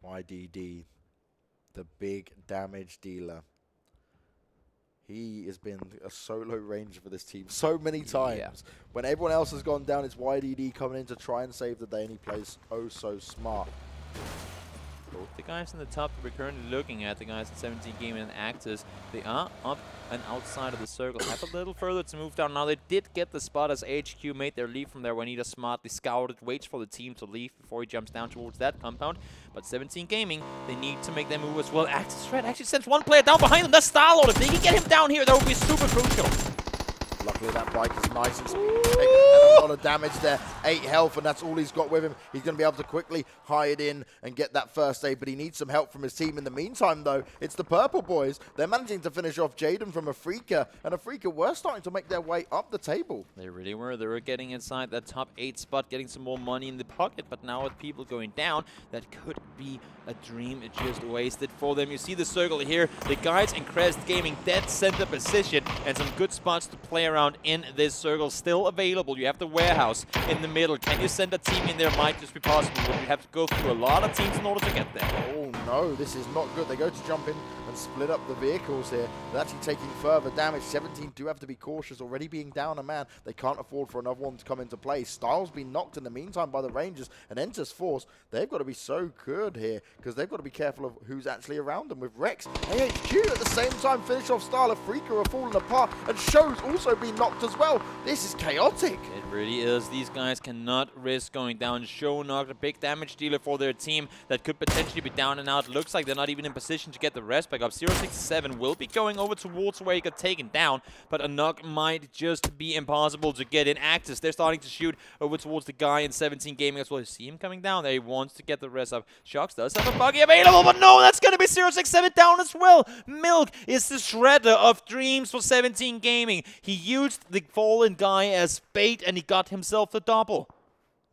YDD, the big damage dealer. He has been a solo ranger for this team so many times. Yeah. When everyone else has gone down, it's YDD coming in to try and save the day, and he plays oh so smart. Both the guys in the top that we're currently looking at, the guys in 17 Gaming and Actors, they are up and outside of the circle. Have a little further to move down. Now they did get the spot as HQ made their leave from there. Juanita smartly scouted, waits for the team to leave before he jumps down towards that compound. But 17 Gaming, they need to make their move as well. Actors Red actually sends one player down behind them. That's Starlord. If they can get him down here, that would be super crucial. Luckily, that bike is nice and speedy. A lot of damage there. 8 health, and that's all he's got with him. He's going to be able to quickly hide in and get that first aid, but he needs some help from his team. In the meantime, though, it's the Purple Boys. They're managing to finish off Jaden from Afrika, and Afrika were starting to make their way up the table. They really were. They were getting inside that top 8 spot, getting some more money in the pocket, but now with people going down, that could be a dream just wasted for them. You see the circle here. The guys in Crest Gaming, dead center position, and some good spots to play around in this circle still available. You have the warehouse in the middle. Can you send a team in there? Might just be possible, but you have to go through a lot of teams in order to get there. Oh no, this is not good. They go to jump in and split up the vehicles here. They're actually taking further damage. 17 do have to be cautious, already being down a man. They can't afford for another one to come into play. Styles been knocked in the meantime by the Rangers, and Entus Force, they've got to be so good here because they've got to be careful of who's actually around them. With Rex, AHQ at the same time finish off Style. Afrika are falling apart, and Show's also been knocked as well. This is chaotic. It really is. These guys cannot risk going down. Show knocked, a big damage dealer for their team that could potentially be down and out. Looks like they're not even in position to get the rest back up. 067 will be going over towards where he got taken down, but a knock might just be impossible to get in. Actus, they're starting to shoot over towards the guy in 17 Gaming as well. You see him coming down there. He wants to get the rest up. Shox does have a buggy available, but no, that's going to be 067 down as well. Milk is the shredder of dreams for 17 Gaming. He used the fallen guy as bait, and he got himself the double.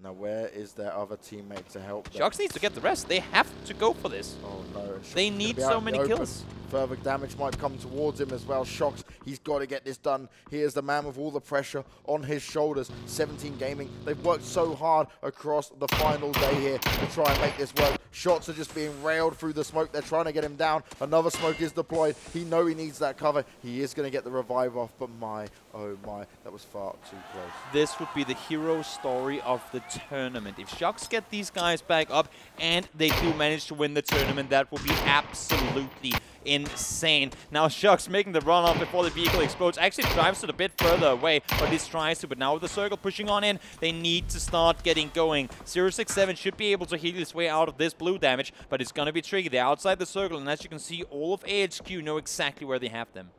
Now, where is their other teammate to help them? Shox needs to get the rest. They have to go for this. Oh, no. They need so many kills. Further damage might come towards him as well. Shox, he's got to get this done. Here's the man with all the pressure on his shoulders. 17 Gaming, they've worked so hard across the final day here to try and make this work. Shots are just being railed through the smoke. They're trying to get him down. Another smoke is deployed. He knows he needs that cover. He is going to get the revive off, but my, oh my, that was far too close. This would be the hero story of the tournament. If Shox get these guys back up and they do manage to win the tournament, that will be absolutely insane. Now Shox making the run off before the vehicle explodes. Actually drives it a bit further away, but at least tries to. But now with the circle pushing on in, they need to start getting going. 067 should be able to heal his way out of this blue damage, but it's going to be tricky. They're outside the circle, and as you can see, all of AHQ know exactly where they have them.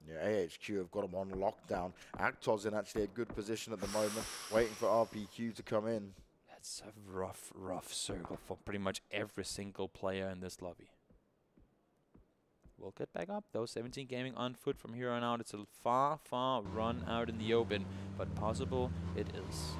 Yeah, AHQ have got them on lockdown. Actor's in actually a good position at the moment, waiting for RPQ to come in. That's a rough circle for pretty much every single player in this lobby. We'll get back up, though. 17 Gaming on foot from here on out. It's a far run out in the open, but possible it is.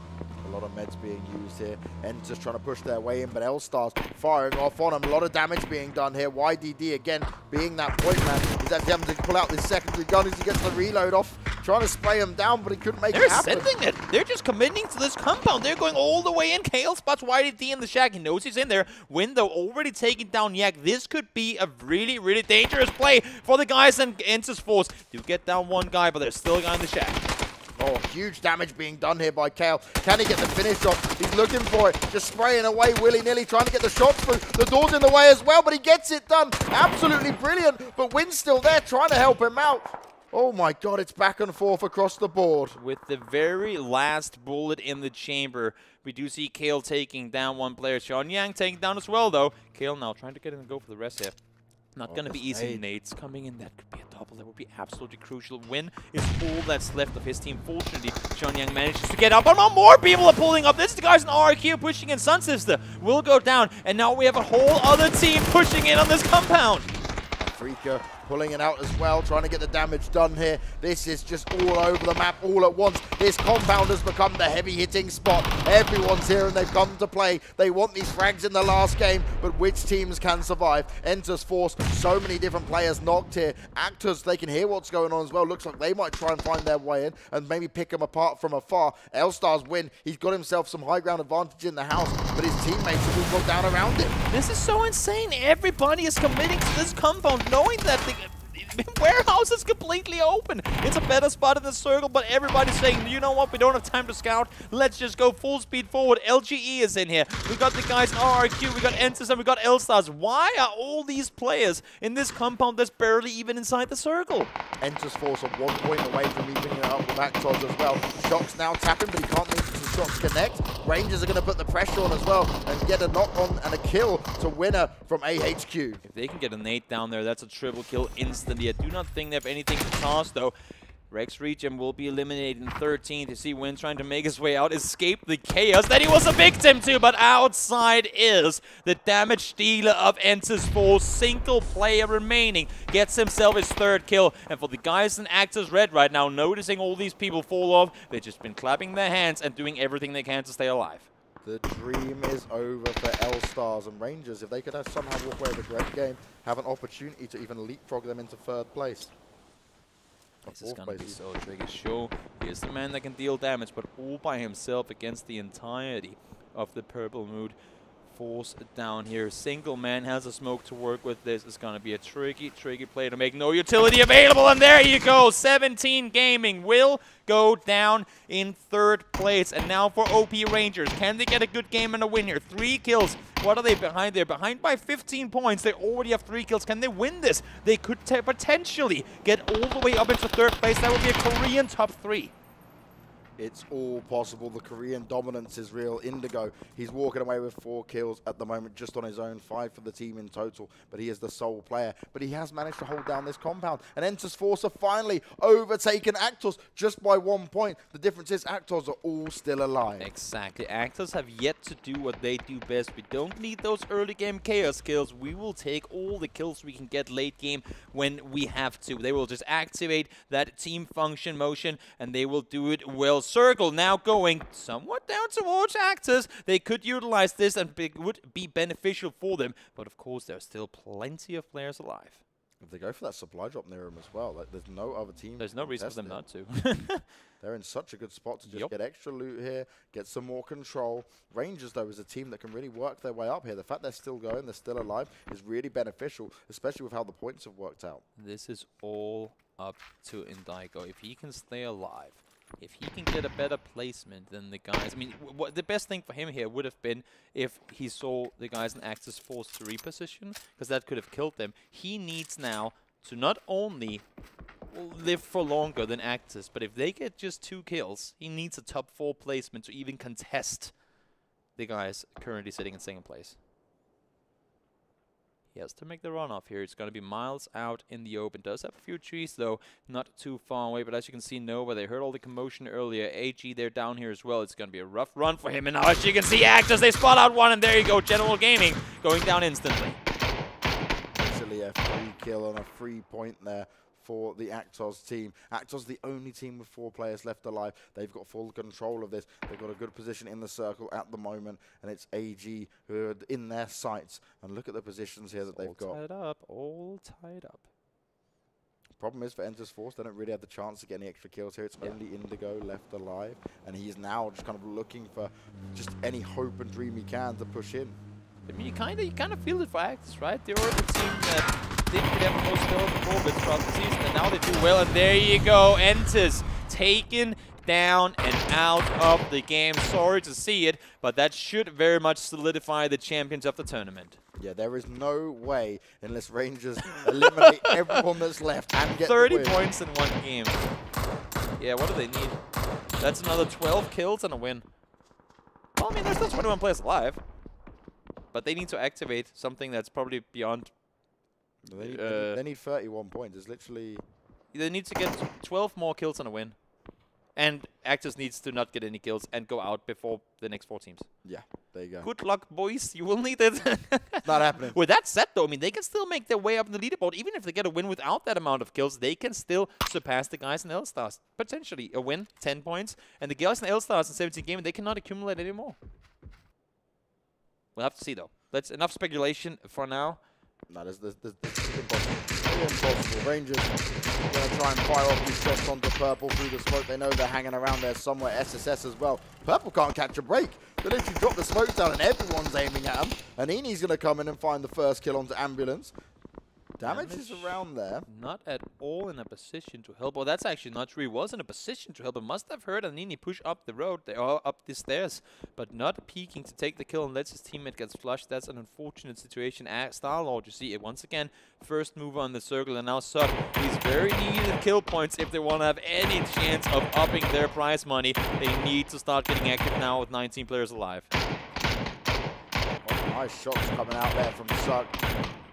A lot of meds being used here. Entus trying to push their way in, but L-Stars firing off on him. A lot of damage being done here. YDD, again, being that point man. He's actually having to pull out this secondary gun as he gets the reload off. trying to spray him down, but he couldn't make They're it happen. sending it. They're just committing to this compound. They're going all the way in. Kale spots YDD in the shack. He knows he's in there. Window already taking down Yak. This could be a really, really dangerous play for the guys in Enter's Force. Do get down one guy, but there's still a guy in the shack. Oh, huge damage being done here by Kale. Can he get the finish off? He's looking for it, just spraying away willy-nilly, trying to get the shots through. The door's in the way as well, but he gets it done. Absolutely brilliant, but Win's still there trying to help him out. Oh my god, it's back and forth across the board. With the very last bullet in the chamber, we do see Kale taking down one player. Sean Yang taking down as well, though. Kale now trying to get in and go for the rest here. Not going to be easy. Nades coming in. That could be a double. That would be absolutely crucial. Win is all that's left of his team. Fortunately, Sean Yang manages to get up. But more people are pulling up. This is the guys in RQ pushing in. Sun Sister will go down. And now we have a whole other team pushing in on this compound. Freaker pulling it out as well, trying to get the damage done here. This is just all over the map all at once. This compound has become the heavy hitting spot. Everyone's here and they've come to play. They want these frags in the last game, but which teams can survive? Enters Force, so many different players knocked here. Actors, they can hear what's going on as well. Looks like they might try and find their way in and maybe pick them apart from afar. L-Stars win. He's got himself some high ground advantage in the house, but his teammates have all got down around him. This is so insane. Everybody is committing to this compound, knowing that the warehouse is completely open. It's a better spot in the circle, but everybody's saying, you know what, we don't have time to scout. Let's just go full speed forward. LGE is in here. We got the guys in RRQ, we got Ensis, and we got L-Stars. Why are all these players in this compound that's barely even inside the circle? Ensis Force at 1 point away from evening it up with Actos as well. Shock's now tapping, but he can't make the shots connect. Rangers are going to put the pressure on as well and get a knock on and a kill to Winner from AHQ. If they can get a nade down there, that's a triple kill instantly. I do not think they have anything to toss, though. Rex Regen will be eliminated in 13th. You see Win trying to make his way out, escape the chaos that he was a victim to, but outside is the damage dealer of Ensis Force. Single player remaining, gets himself his 3rd kill. And for the guys in Actors Red right now, noticing all these people fall off, they've just been clapping their hands and doing everything they can to stay alive. The dream is over for L-Stars and Rangers. If they could somehow walk away with a great game, have an opportunity to even leapfrog them into 3rd place. This is going to be so tricky. Sure, he is the man that can deal damage, but all by himself against the entirety of the Purple Mood Force down here. Single man has a smoke to work with. This is going to be a tricky play to make no utility available. And there you go. 17 Gaming will go down in 3rd place. And now for OP Rangers. Can they get a good game and a win here? 3 kills. What are they behind? They're behind by 15 points. They already have 3 kills. Can they win this? They could potentially get all the way up into 3rd place. That would be a Korean top 3. It's all possible. The Korean dominance is real. Indigo, he's walking away with 4 kills at the moment, just on his own, 5 for the team in total, but he is the sole player. But he has managed to hold down this compound. And Enter's Force have finally overtaken Actors just by 1 point. The difference is Actors are all still alive. Exactly. Actors have yet to do what they do best. We don't need those early game chaos kills. We will take all the kills we can get late game when we have to. They will just activate that team function motion, and they will do it well. Circle now going somewhat down towards Actors. They could utilize this and it would be beneficial for them. But of course, there's still plenty of players alive. If they go for that supply drop near him as well, like, there's no other team. There's no reason for them not to. They're in such a good spot to just get extra loot here, get some more control. Rangers, though, is a team that can really work their way up here. The fact they're still going, they're still alive, is really beneficial, especially with how the points have worked out. This is all up to Indigo. If he can stay alive, if he can get a better placement than the guys, I mean, the best thing for him here would have been if he saw the guys in Actors Force to reposition, because that could have killed them. He needs now to not only live for longer than Actors, but if they get just 2 kills, he needs a top 4 placement to even contest the guys currently sitting in 2nd place. He has to make the runoff here. It's going to be miles out in the open. Does have a few trees, though, not too far away. But as you can see, Nova, they heard all the commotion earlier. AG, they're down here as well. It's going to be a rough run for him. And now, as you can see, Actors, they spot out one. And there you go, General Gaming going down instantly. Actually, a free kill on a 3 point there for the Actors team. Actors the only team with 4 players left alive. They've got full control of this. They've got a good position in the circle at the moment, and it's AG who are in their sights. And look at the positions here that they've got. All tied up. Problem is for Enter's Force, they don't really have the chance to get any extra kills here. It's only Indigo left alive, and he's now just kind of looking for just any hope and dream he can to push in. I mean, you kind of feel it for Actus, right? They were the team that didn't have the most skilled performance throughout the season, and now they do well. And there you go, Enter's taken down and out of the game. Sorry to see it, but that should very much solidify the champions of the tournament. Yeah, there is no way unless Rangers eliminate everyone that's left and get 30 the win. points in one game. Yeah, what do they need? That's another 12 kills and a win. Well, I mean, there's still 21 players alive. But they need to activate something that's probably beyond... They need 31 points. It's literally... They need to get 12 more kills and a win. And Actus needs to not get any kills and go out before the next 4 teams. Yeah, there you go. Good luck, boys. You will need it. Not happening. With that said, though, I mean, they can still make their way up in the leaderboard. Even if they get a win without that amount of kills, they can still surpass the guys in L-Stars. Potentially a win, 10 points. And the guys in L-Stars in 17 games, they cannot accumulate anymore. We'll have to see, though. That's enough speculation for now. No, this is impossible. Impossible. Rangers are going to try and fire off these shots onto Purple through the smoke. They know they're hanging around there somewhere. SSS as well. Purple can't catch a break. They literally drop the smoke down and everyone's aiming at him. And Ini's going to come in and find the first kill onto Ambulance. Damage is around there. Not at all in a position to help. Well, that's actually not true. He was in a position to help. He must have heard Anini push up the road, or up the stairs, but not peeking to take the kill and lets his teammate get flushed. That's an unfortunate situation. Starlord, you see it once again. First mover on the circle, and now Sub. These very needed kill points if they want to have any chance of upping their prize money. They need to start getting active now with 19 players alive. Oh, nice shots coming out there from Suck.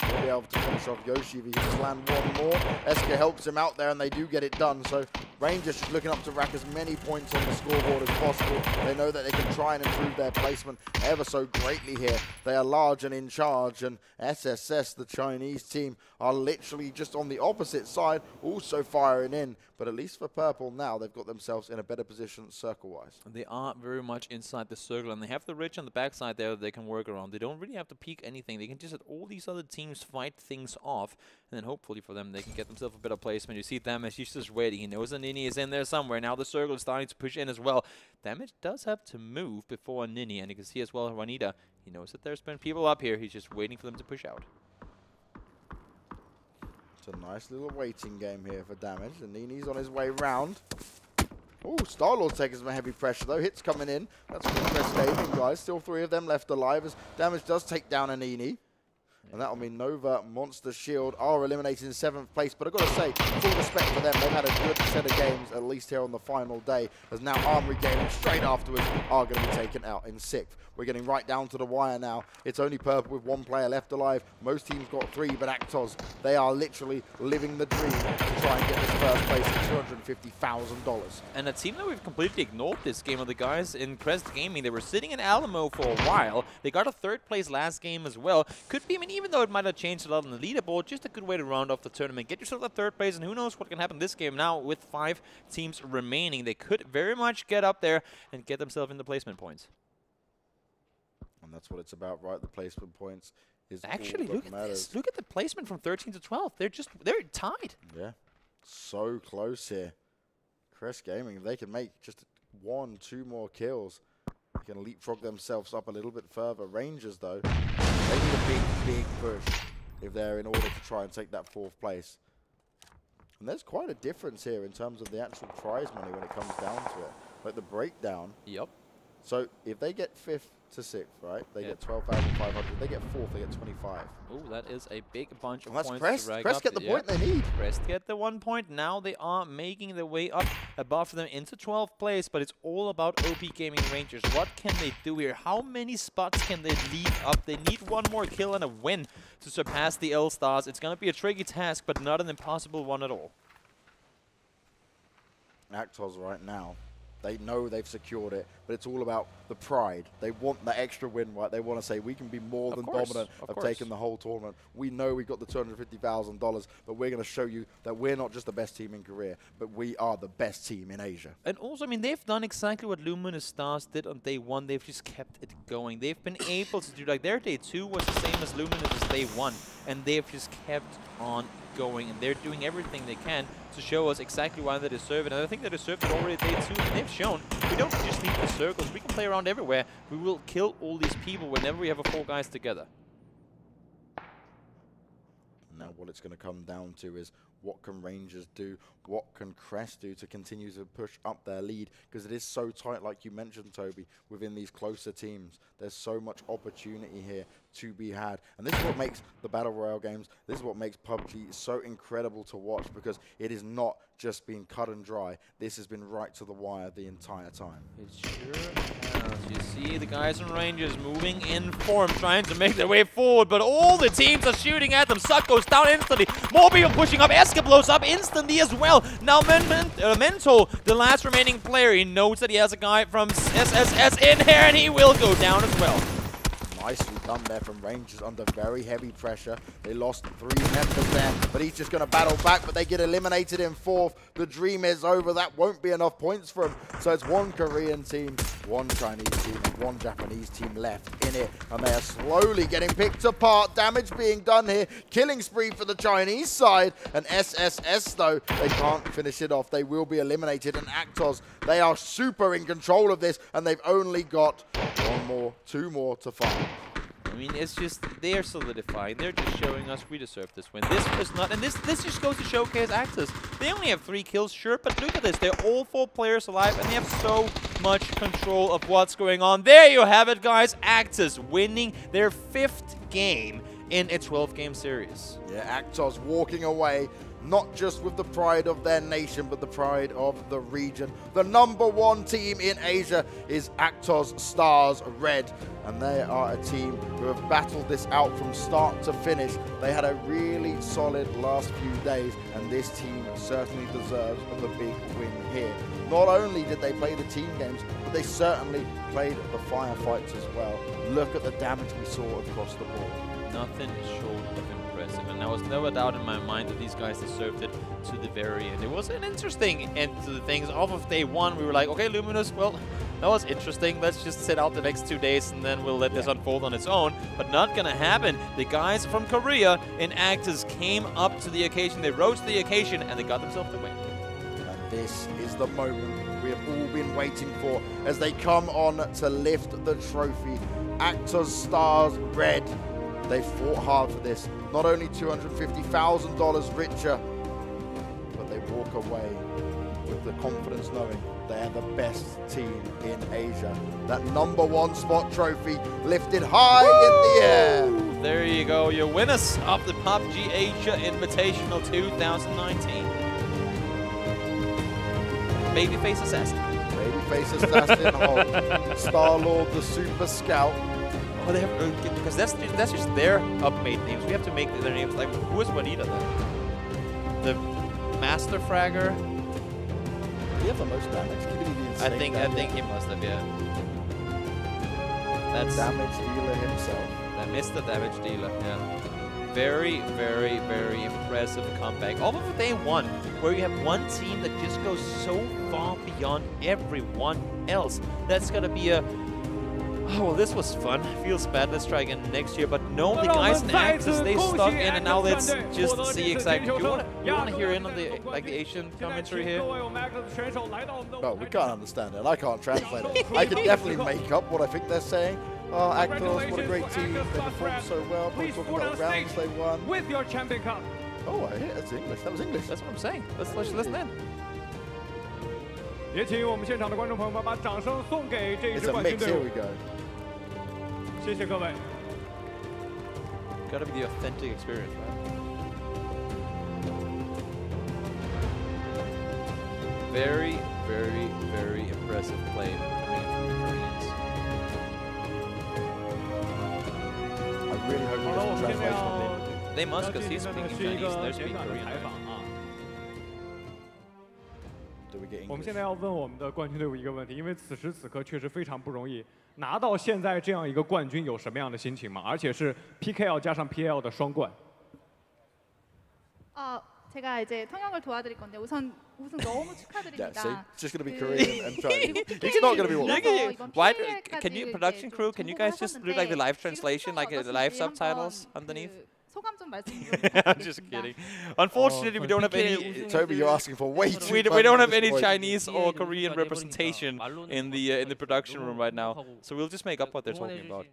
He'll be able to finish off Yoshi if he can just land one more. Eska helps him out there and they do get it done. So Rangers just looking up to rack as many points on the scoreboard as possible. They know that they can try and improve their placement ever so greatly here. They are large and in charge, and SSS, the Chinese team, are literally just on the opposite side, also firing in. But at least for Purple now, they've got themselves in a better position circle-wise. They are very much inside the circle, and they have the ridge on the backside there that they can work around. They don't really have to peek anything. They can just let all these other teams fight things off, and then hopefully for them, they can get themselves a better placement. You see Damage, he's just waiting. He knows Nini is in there somewhere. Now the circle is starting to push in as well. Damage does have to move before Nini, and you can see as well Juanita. He knows that there's been people up here. He's just waiting for them to push out. It's a nice little waiting game here for Damage, and Nini's on his way round. Oh, Starlord's taking some heavy pressure though. Hits coming in. That's some impressive aiming, guys. Still 3 of them left alive as Damage does take down a Nini. And that'll mean Nova, Monster, Shield are eliminated in 7th place. But I've got to say, full respect for them. They've had a good set of games, at least here on the final day. As now Armory Gaming, straight afterwards, are going to be taken out in 6th. We're getting right down to the wire now. It's only Purple with 1 player left alive. Most teams got 3, but Actos, they are literally living the dream to try and get this first place at $250,000. And a team that we've completely ignored this game are the guys in Crest Gaming. They were sitting in Alamo for a while. They got a 3rd place last game as well. Could be, I mean, even though it might have changed a lot on the leaderboard, just a good way to round off the tournament. Get yourself a 3rd place, and who knows what can happen this game now with 5 teams remaining. They could very much get up there and get themselves in the placement points. And that's what it's about, right? The placement points is actually, all look that at matters. this. Look at the placement from 13 to 12. They're tied. Yeah, so close here. Crest Gaming, if they can make just 1, 2 more kills, they can leapfrog themselves up a little bit further. Rangers, though, they need a big push if they're in order to try and take that 4th place. And there's quite a difference here in terms of the actual prize money when it comes down to it. Like the breakdown. Yep. So if they get 5th to 6th, right, they get 12,500. They get 4th, they get 25. Oh, that is a big bunch of that's points Crest. to rack Crest up. get the point they need. Crest get the 1 point. Now they are making their way up above them into 12th place, but it's all about OP Gaming Rangers. What can they do here? How many spots can they lead up? They need 1 more kill and a win to surpass the L-Stars. It's going to be a tricky task, but not an impossible one at all. Actos right now, they know they've secured it, but it's all about the pride. They want that extra win, right? They want to say, we can be more than dominant of taking the whole tournament. We know we've got the $250,000, but we're going to show you that we're not just the best team in Korea, but we are the best team in Asia. And also, I mean, they've done exactly what Luminous Stars did on day 1. They've just kept it going. They've been able to do, like, their day 2 was the same as Luminous' day 1, and they've just kept on going, and they're doing everything they can to show us exactly why they deserve it. And I think they deserve it already day 2, and they've shown we don't just need the circles. We can play around everywhere. We will kill all these people whenever we have 4 guys together. Now what it's going to come down to is what can Rangers do, what can Crest do to continue to push up their lead, because it is so tight, like you mentioned, Toby, within these closer teams. There's so much opportunity here to be had. And this is what makes the Battle Royale games, this is what makes PUBG so incredible to watch, because it is not just been cut and dry. This has been right to the wire the entire time. It sure has. You see the guys in Rangers moving in form, trying to make their way forward, but all the teams are shooting at them. Suck goes down instantly. More people pushing up. Eska blows up instantly as well. Now Mental, the last remaining player, he knows that he has a guy from SSS in here, and he will go down as well. Nicely done there from Rangers under very heavy pressure. They lost 3 members there, but he's just going to battle back, but they get eliminated in 4th. The dream is over. That won't be enough points for him. So it's 1 Korean team, 1 Chinese team, and 1 Japanese team left in it. And they are slowly getting picked apart. Damage being done here. Killing spree for the Chinese side. And SSS, though, they can't finish it off. They will be eliminated. And Actos, they are super in control of this, and they've only got 2 more to find. I mean, it's just, they're solidifying. They're just showing us we deserve this win. This was not, and this just goes to showcase Actus. They only have 3 kills, sure, but look at this. They're all 4 players alive, and they have so much control of what's going on. There you have it, guys. Actus winning their 5th game in a 12-game series. Yeah, Actos walking away, not just with the pride of their nation, but the pride of the region. The #1 team in Asia is Actos Stars Red, and they are a team who have battled this out from start to finish. They had a really solid last few days, and this team certainly deserves the big win here. Not only did they play the team games, but they certainly played the firefights as well. Look at the damage we saw across the board. Nothing short of impressive, and there was no doubt in my mind that these guys deserved it to the very end. It was an interesting end to the things. Off of day 1, we were like, okay, Luminous, well, that was interesting. Let's just sit out the next 2 days, and then we'll let this unfold on its own. But not gonna happen. The guys from Korea in Actus came up to the occasion. They rose to the occasion, and they got themselves the win. And this is the moment we have all been waiting for as they come on to lift the trophy. Actos Stars Red. They fought hard for this. Not only $250,000 richer, but they walk away with the confidence knowing they are the best team in Asia. That #1 spot trophy lifted high in the air. There you go, your winners of the PUBG Asia Invitational 2019. Babyface Assassin. Babyface Assassin of Star-Lord the Super Scout. Oh, they have, because that's just their up-made names. We have to make their names like, who is Juanita then? The Master Fragger. He has the most damage. I think he must have, yeah. That's damage dealer himself. That Mr. Damage Dealer, yeah. Very, very, very impressive comeback. All of day 1, where you have one team that just goes so far beyond everyone else. That's gonna be a oh, well, this was fun. Feels bad. Let's try again next year. But no, the guys in Actus, they stuck in, and now let's just see exactly. Do you want to hear in on the the Asian commentary here? Well, we can't understand it. I can't translate it. I can definitely make up what I think they're saying. Oh, Actos, what a great team. They performed so well. We're talking about the rounds they won. With your champion cup. Oh, I hear that's English. That was English. That's what I'm saying. Let's listen in. 也请我们现场的观众朋友们把掌声送给这一支冠军队伍。谢谢各位。Gotta be the authentic experience, right? Very, very, very impressive play coming in from the Koreans. I really hope he doesn't translate from him. They must, because he's speaking Chinese, they're speaking Korean. 我们现在要问我们的冠军队伍一个问题，因为此时此刻確實非常不容易，拿到現在這樣一個冠軍有什麼樣的心情嗎？而且是 PKL 加上 PL 的雙冠。 제가 이제 통역을 도와드릴 건데 우선 너무 축하드립니다. Yeah, so just gonna be Korean and Chinese. It's not gonna be one. Why? Can you, production crew? Can you guys just do like the live translation, like the live subtitles underneath? 소감 좀 말씀 좀 I'm just kidding. Unfortunately, we don't have any. Toby, you're asking for way too We much don't at have this any point. Chinese or Korean representation in the production room right now, so we'll just make up what they're talking about,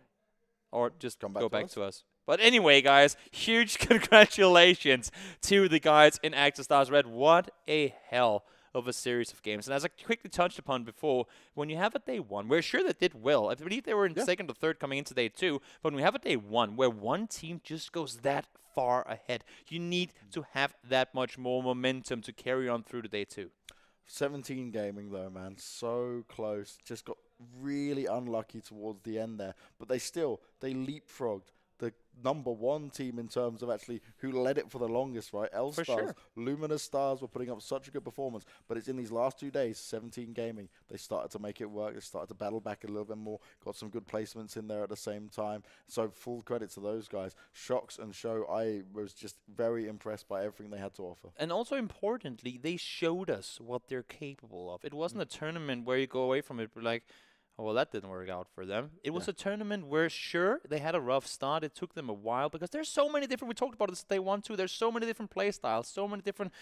or just go back to us. But anyway, guys, huge congratulations to the guys in Actor Stars Red. What a hell of a series of games. And as I quickly touched upon before, when you have a day one, we're sure they did well. I believe they were in second or third coming into day two. But when we have a day one where one team just goes that far ahead, you need to have that much more momentum to carry on through to day two. 17 Gaming though, man, so close. Just got really unlucky towards the end there. But they leapfrogged the #1 team in terms of actually who led it for the longest, right? L-Stars, sure. Luminous Stars were putting up such a good performance, but it's in these last 2 days, 17 Gaming, they started to make it work. They started to battle back a little bit more, got some good placements in there at the same time. So full credit to those guys. Shox and Show, I was just very impressed by everything they had to offer. And also importantly, they showed us what they're capable of. It wasn't a tournament where you go away from it like, oh, well, that didn't work out for them. It was a tournament where, sure, they had a rough start. It took them a while because there's so many different, we talked about this day one, too. There's so many different play styles, so many different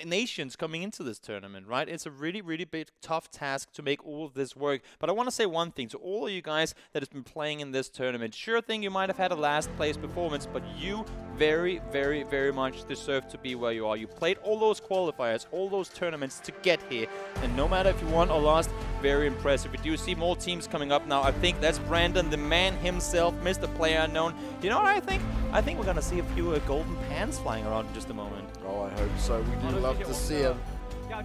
nations coming into this tournament, right? It's a really, really big, tough task to make all of this work. But I want to say one thing to all of you guys that have been playing in this tournament. Sure thing, you might have had a last place performance, but you very, very, very much deserve to be where you are. You played all those qualifiers, all those tournaments to get here. And no matter if you won or lost, very impressive. We do see more teams coming up now. I think that's Brandon, the man himself, Mr. Player Unknown. You know what I think? I think we're going to see a few golden pants flying around in just a moment. Oh, I hope so. We do love to see them.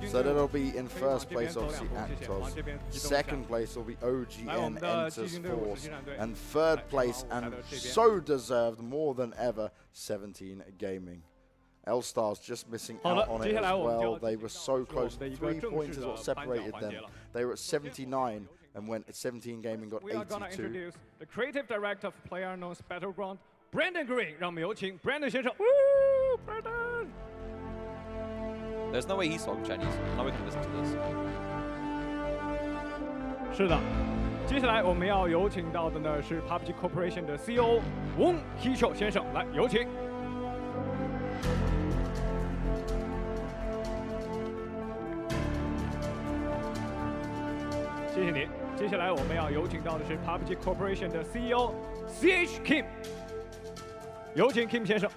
So that'll be in first place, obviously, Actos. Second place will be OGN Enters Force. And third place, and so deserved more than ever, 17 Gaming. L-Stars just missing out on it as well. They were so close. 3 points is what separated them. They were at 79 and went at 17 Gaming, got 82. The creative director of PlayerUnknown's Battleground, Brandon Green. 让我们有请 Brandon 先生。Brandon! There's no way he's talking Chinese. Now we can listen to this. 是的，接下来我们要有请到的呢是 PUBG Corporation 的 CEO 翁希秀先生，来有请。谢谢你。接下来我们要有请到的是 PUBG Corporation 的 CEO CH Kim， 有请 Kim 先生。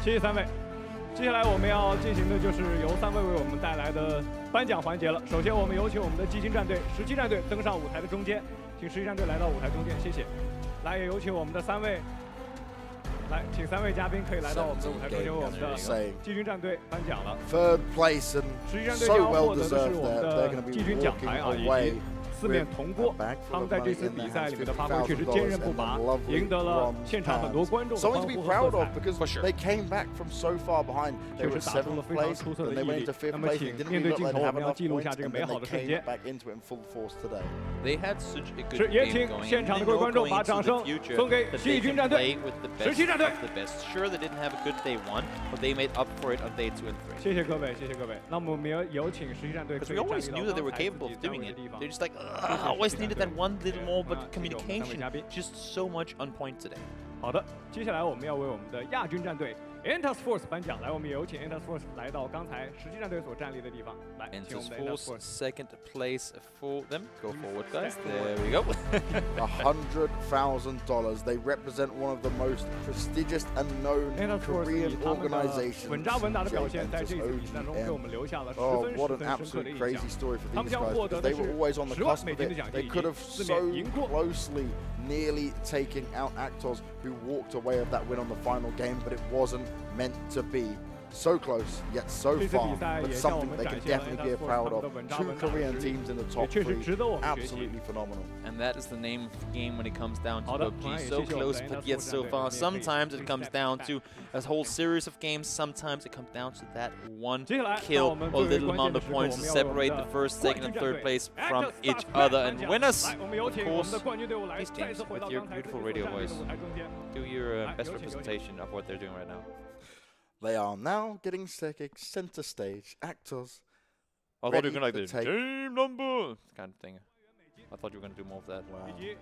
谢谢3位。接下来我们要进行的就是由3位为我们带来的颁奖环节了。首先，我们有请我们的基金战队17战队登上舞台的中间，请17战队来到舞台中间，谢谢。来，也有请我们的3位。 来，请3位嘉宾可以来到我们的舞台中间，为我们的季军战队颁奖了。Third place and 11战队 so 将 well 获得的是 deserved 我们 there. They're 的 going to 季 be 军奖牌 walking 啊，以 away 及4面铜锅。他们在这次比赛里面的发挥确实坚韧不拔，赢得了现场很多观众的欢 Something to 呼 be 和 proud 喝 of 彩。 because they came back from so far behind. They 确 were 实 at 打出了 7th 非常 place, 出色的 and 毅 they went 力。 into 5th 那么， place. 请 It didn't 面 really 对 look 镜 like 头， they 我 had 们要 enough 记录 points, 下这个 and 美 then 好 they 的瞬间 came。back into it in full force today. They had such a good是也 game 请 going. 现场的 And 各位 they 观 know 众 going 把 into 掌 the 声 future 送给 that 季 they 军 can 战队 play with the best 17战队。 of the best. Sure, they didn't have a good day 1, but they made up for it on day 2 and 3. 谢谢各位，谢谢各位。那么我们有请17战队可 Because 以 we 站 always 立 knew 到 that they 刚 were 才自 capable 己 of 站 doing 位的 it. 地方。 They're just like, 谢谢 always 17战 needed 队 that one little more, 那 but 请3位 communication 嘉宾。 just so much on point today. 好的，接下来我们要为我们的亚军战队 Enters Force 颁奖。来，我们有请 Enters Force 来到刚才17战队所站立的地方。来，请我 Enters 们的 Enters Force, Force。 second place for them. Go forward, guys. There we go. $100,000. They represent one of the most prestigious and known Enters Force 以 Korean 他们的 organizations. 稳扎稳打的表 J 现，在这 Enters 次比赛中给我们留下了十 Oh, 分 what 十 an 分深刻的 absolute 印 crazy 象。 story for 他们 these 将 guys 获得 because 的 they 是 were always on the 10万 cusp 美 of 金的 it. 奖 They 金，以 could 及 have 4 面 so 银锅。 closely nearly taking out Actos, who walked away of that win on the final game, but it wasn't meant to be. So close, yet so 这次 far, 比赛 but 也向我 something 们 they 展 can 现了 definitely be Enters Force proud 他们的 of. 稳扎 Two 稳打的 Korean 实力， teams in the 也 top 确实 3, 值得我们学习。 absolutely phenomenal. And that is the name of the game when it comes down to 好的， PUBG. 也 So 谢谢我们 close, 的 but Enters yet Force战 so 队。 far. 我们也可以 Sometimes it comes down to a whole series of games. Sometimes it comes down to that one kill or little amount of points to separate the first, second, and third place from each other and win us. Of course, these teams with your beautiful radio voice. Do your best representation of what they're doing right now. They are now getting center stage. Actors. I thought you were ready going to to take team number kind of thing. I thought you were going to do more of that. Wow. 以及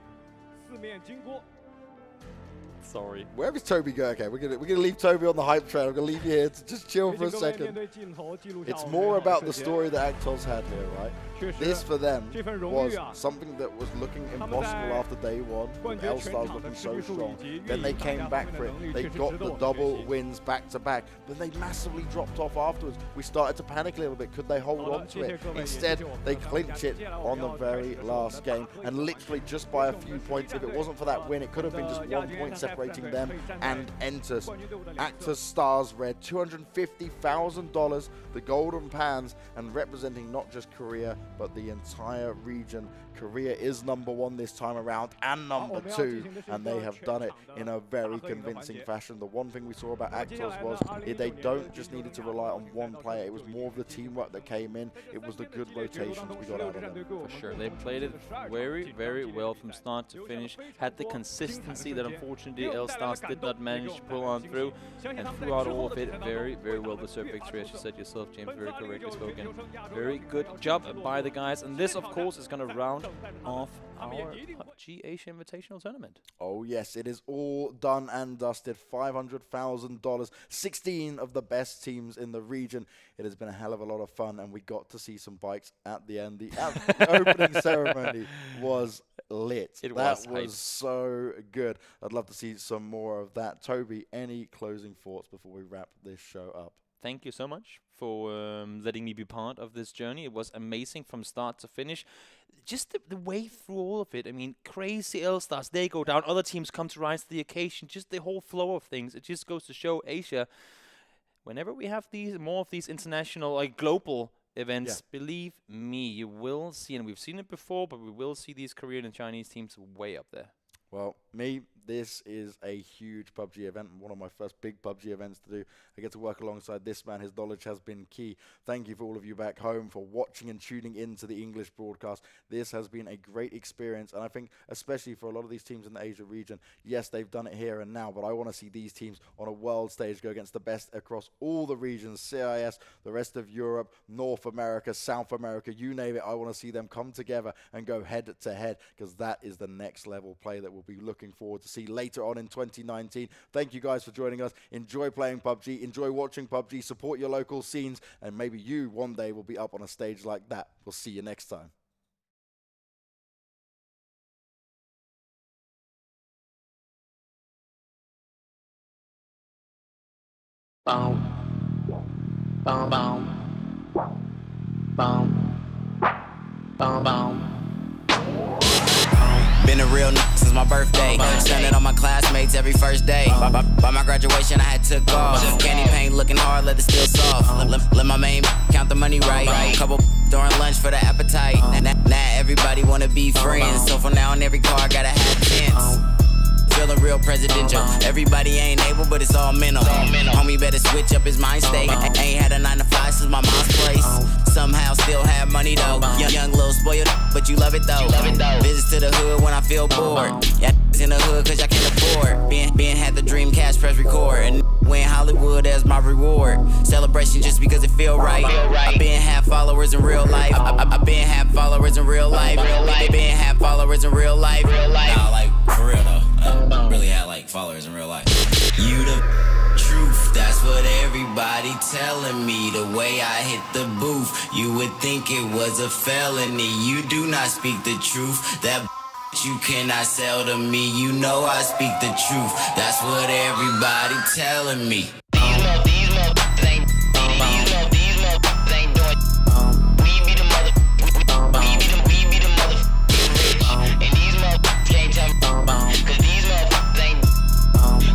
Sorry. Where is Toby going? Okay, we're gonna leave Toby on the hype train. I'm gonna leave you here to just chill for a second. It's more about the story that Actos had here, right? This for them was something that was looking impossible after day one. With L-Stars looking so strong. Then they came back for it. They got the double wins back to back. Then they massively dropped off afterwards. We started to panic a little bit. Could they hold on to it? Instead, they clinch it on the very last game. And literally just by a few points. If it wasn't for that win, it could have been just 1 point separating them and Entus. Actors Stars Red, $250,000, the Golden Pans, and representing not just Korea, but the entire region. Korea is #1 this time around and #2, and they have done it in a very convincing fashion. The one thing we saw about Actos was they don't just needed to rely on one player. It was more of the teamwork that came in. It was the good rotations we got out of them. For sure. They played it very, very well from start to finish. Had the consistency that unfortunately L-Stars did not manage to pull on through. And throughout all of it, very, very well-deserved victory, as you said yourself, James. Very correctly spoken. Very good job by the guys. And this, of course, is going to round off our PUBG Asia Invitational Tournament. Oh yes, it is all done and dusted. $500,000, 16 of the best teams in the region. It has been a hell of a lot of fun, and we got to see some bikes at the end. The opening ceremony was lit. That was so good. I'd love to see some more of that. Toby, any closing thoughts before we wrap this show up? Thank you so much for letting me be part of this journey. It was amazing from start to finish. Just the way through all of it. I mean, crazy L-Stars, they go down. Other teams come to rise to the occasion. Just the whole flow of things. It just goes to show Asia, whenever we have more of these international, like global events, believe me, you will see, and we've seen it before, but we will see these Korean and Chinese teams way up there. Well, this is a huge PUBG event, one of my first big PUBG events to do. I get to work alongside this man. His knowledge has been key. Thank you for all of you back home for watching and tuning into the English broadcast. This has been a great experience, and I think especially for a lot of these teams in the Asia region, yes, they've done it here and now, but I want to see these teams on a world stage go against the best across all the regions, CIS, the rest of Europe, North America, South America, you name it. I want to see them come together and go head to head, because that is the next level play that we'll be looking forward to see later on in 2019. Thank you guys for joining us. Enjoy playing PUBG, enjoy watching PUBG, support your local scenes, and maybe you one day will be up on a stage like that. We'll see you next time. Boom, boom, boom, boom, boom. Been a real since my birthday. Stunning on my classmates every first day. By my graduation, I had took off. Candy paint looking hard, leather still soft. Let my main count the money right. Couple during lunch for the appetite. Now everybody wanna be friends. So for now on every car, I gotta have tents. Feeling real presidential. Everybody ain't able, but it's all mental. Homie better switch up his mind state. Ain't had a 9 to 5 since my mom's place. Somehow still have money though. Young little spoiled, but you love it though. Visits to the hood when I feel bored. Yeah, in the hood cause I can't afford. Being had the dream, cash press record. And win Hollywood as my reward. Celebration just because it feel right. I been have followers in real life. I been have followers in real life. Been have followers in real life. Nah, like for real though. Really had like followers in real life. You the truth, that's what everybody telling me. The way I hit the booth, you would think it was a felony. You do not speak the truth. That you cannot sell to me. You know I speak the truth. That's what everybody telling me. These motherfuckers ain't doing. We be the motherfuckers rich. And these motherfuckers can't tell me. Cause these motherfuckers ain't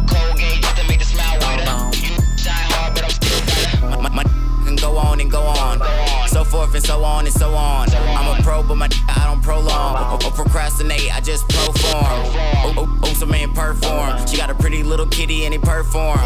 Colgate just to make the smile whiter. You shine hard, but I'm still better. My can go on and go on. So forth and so on and so on. I'm a pro, but my I don't prolong. Or procrastinate, I just perform. Some man perform. She got a pretty little kitty and he perform.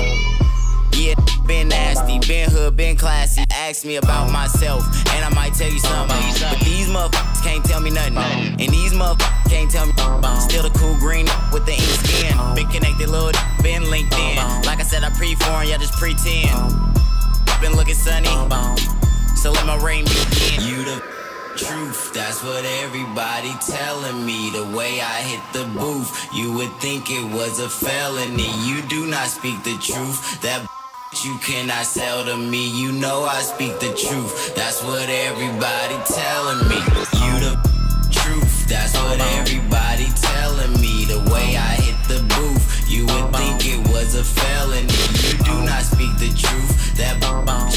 Yeah, been nasty, been hood, been classy. Ask me about myself, and I might tell you something. But these motherfuckers can't tell me nothing. And these motherfuckers can't tell me. Still the cool green with the ink skin. Been connected, little been linked in. Like I said, I pre-foreign, y'all just pretend. Been looking sunny, so let my rain begin. You the truth. That's what everybody telling me. The way I hit the booth, you would think it was a felony. You do not speak the truth. That you cannot sell to me. You know I speak the truth. That's what everybody telling me. You the truth. That's what everybody telling me. The way I hit the booth, you would think it was a felony. You do not speak the truth. That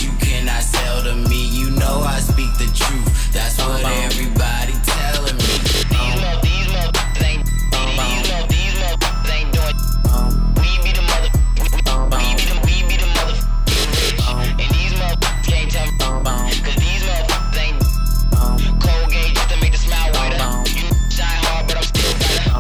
you cannot sell to me. You know I speak the truth. That's what everybody telling me. These motherfuckers ain't doing. We be the mother. We be the motherfucking rich. And these motherfuckers can't tell me. Cause these motherfuckers ain't cold gauge just to make the smile whiter. You shine hard, but I'm still better.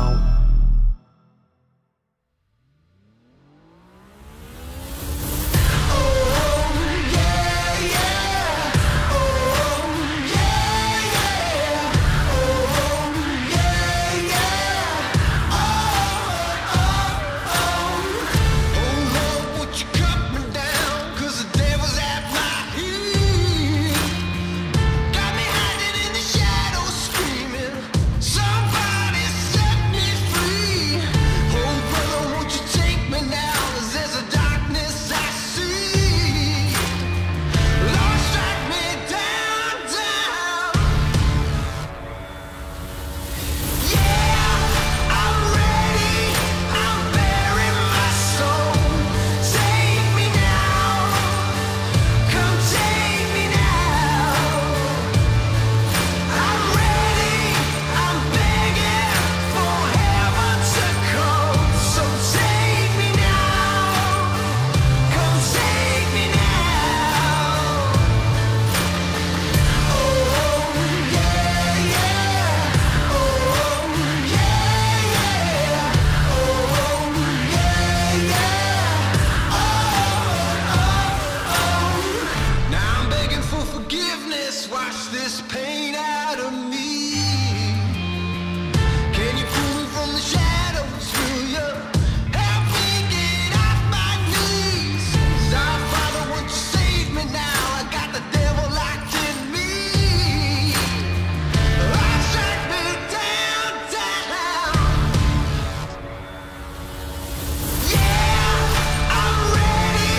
Wash this pain out of me. Can you pull me from the shadows? Will you help me get off my knees? Our Father, won't you save me now? I got the devil locked in me. Strike me down, down. Yeah, I'm ready.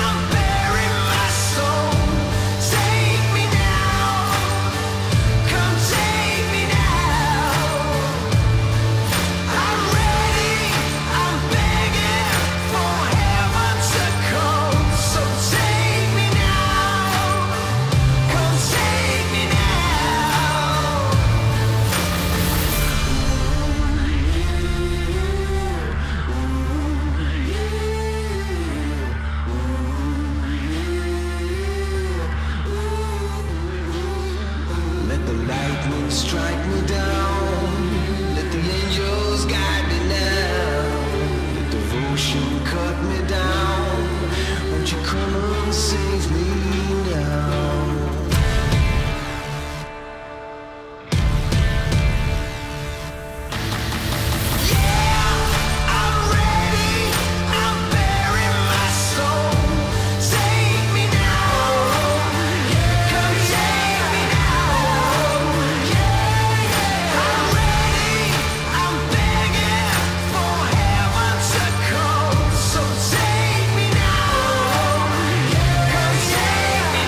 I'm bearing my soul. Take me now. Come take me now. I'm ready. I'm begging for heaven to come. So take me now. Come take me now. Let the lightning strike me down. Let the angels guide me now. Let devotion cut me down. Won't you come and save me now? I'm ready. I'm bearing my soul. Take me now. Come take me now. I'm ready. I'm begging for heaven to come. So take me now. Come take me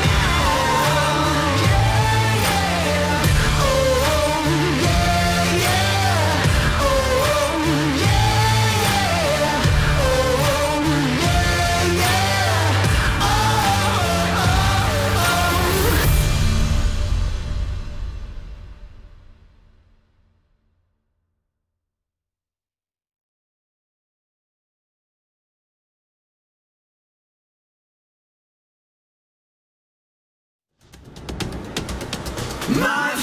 My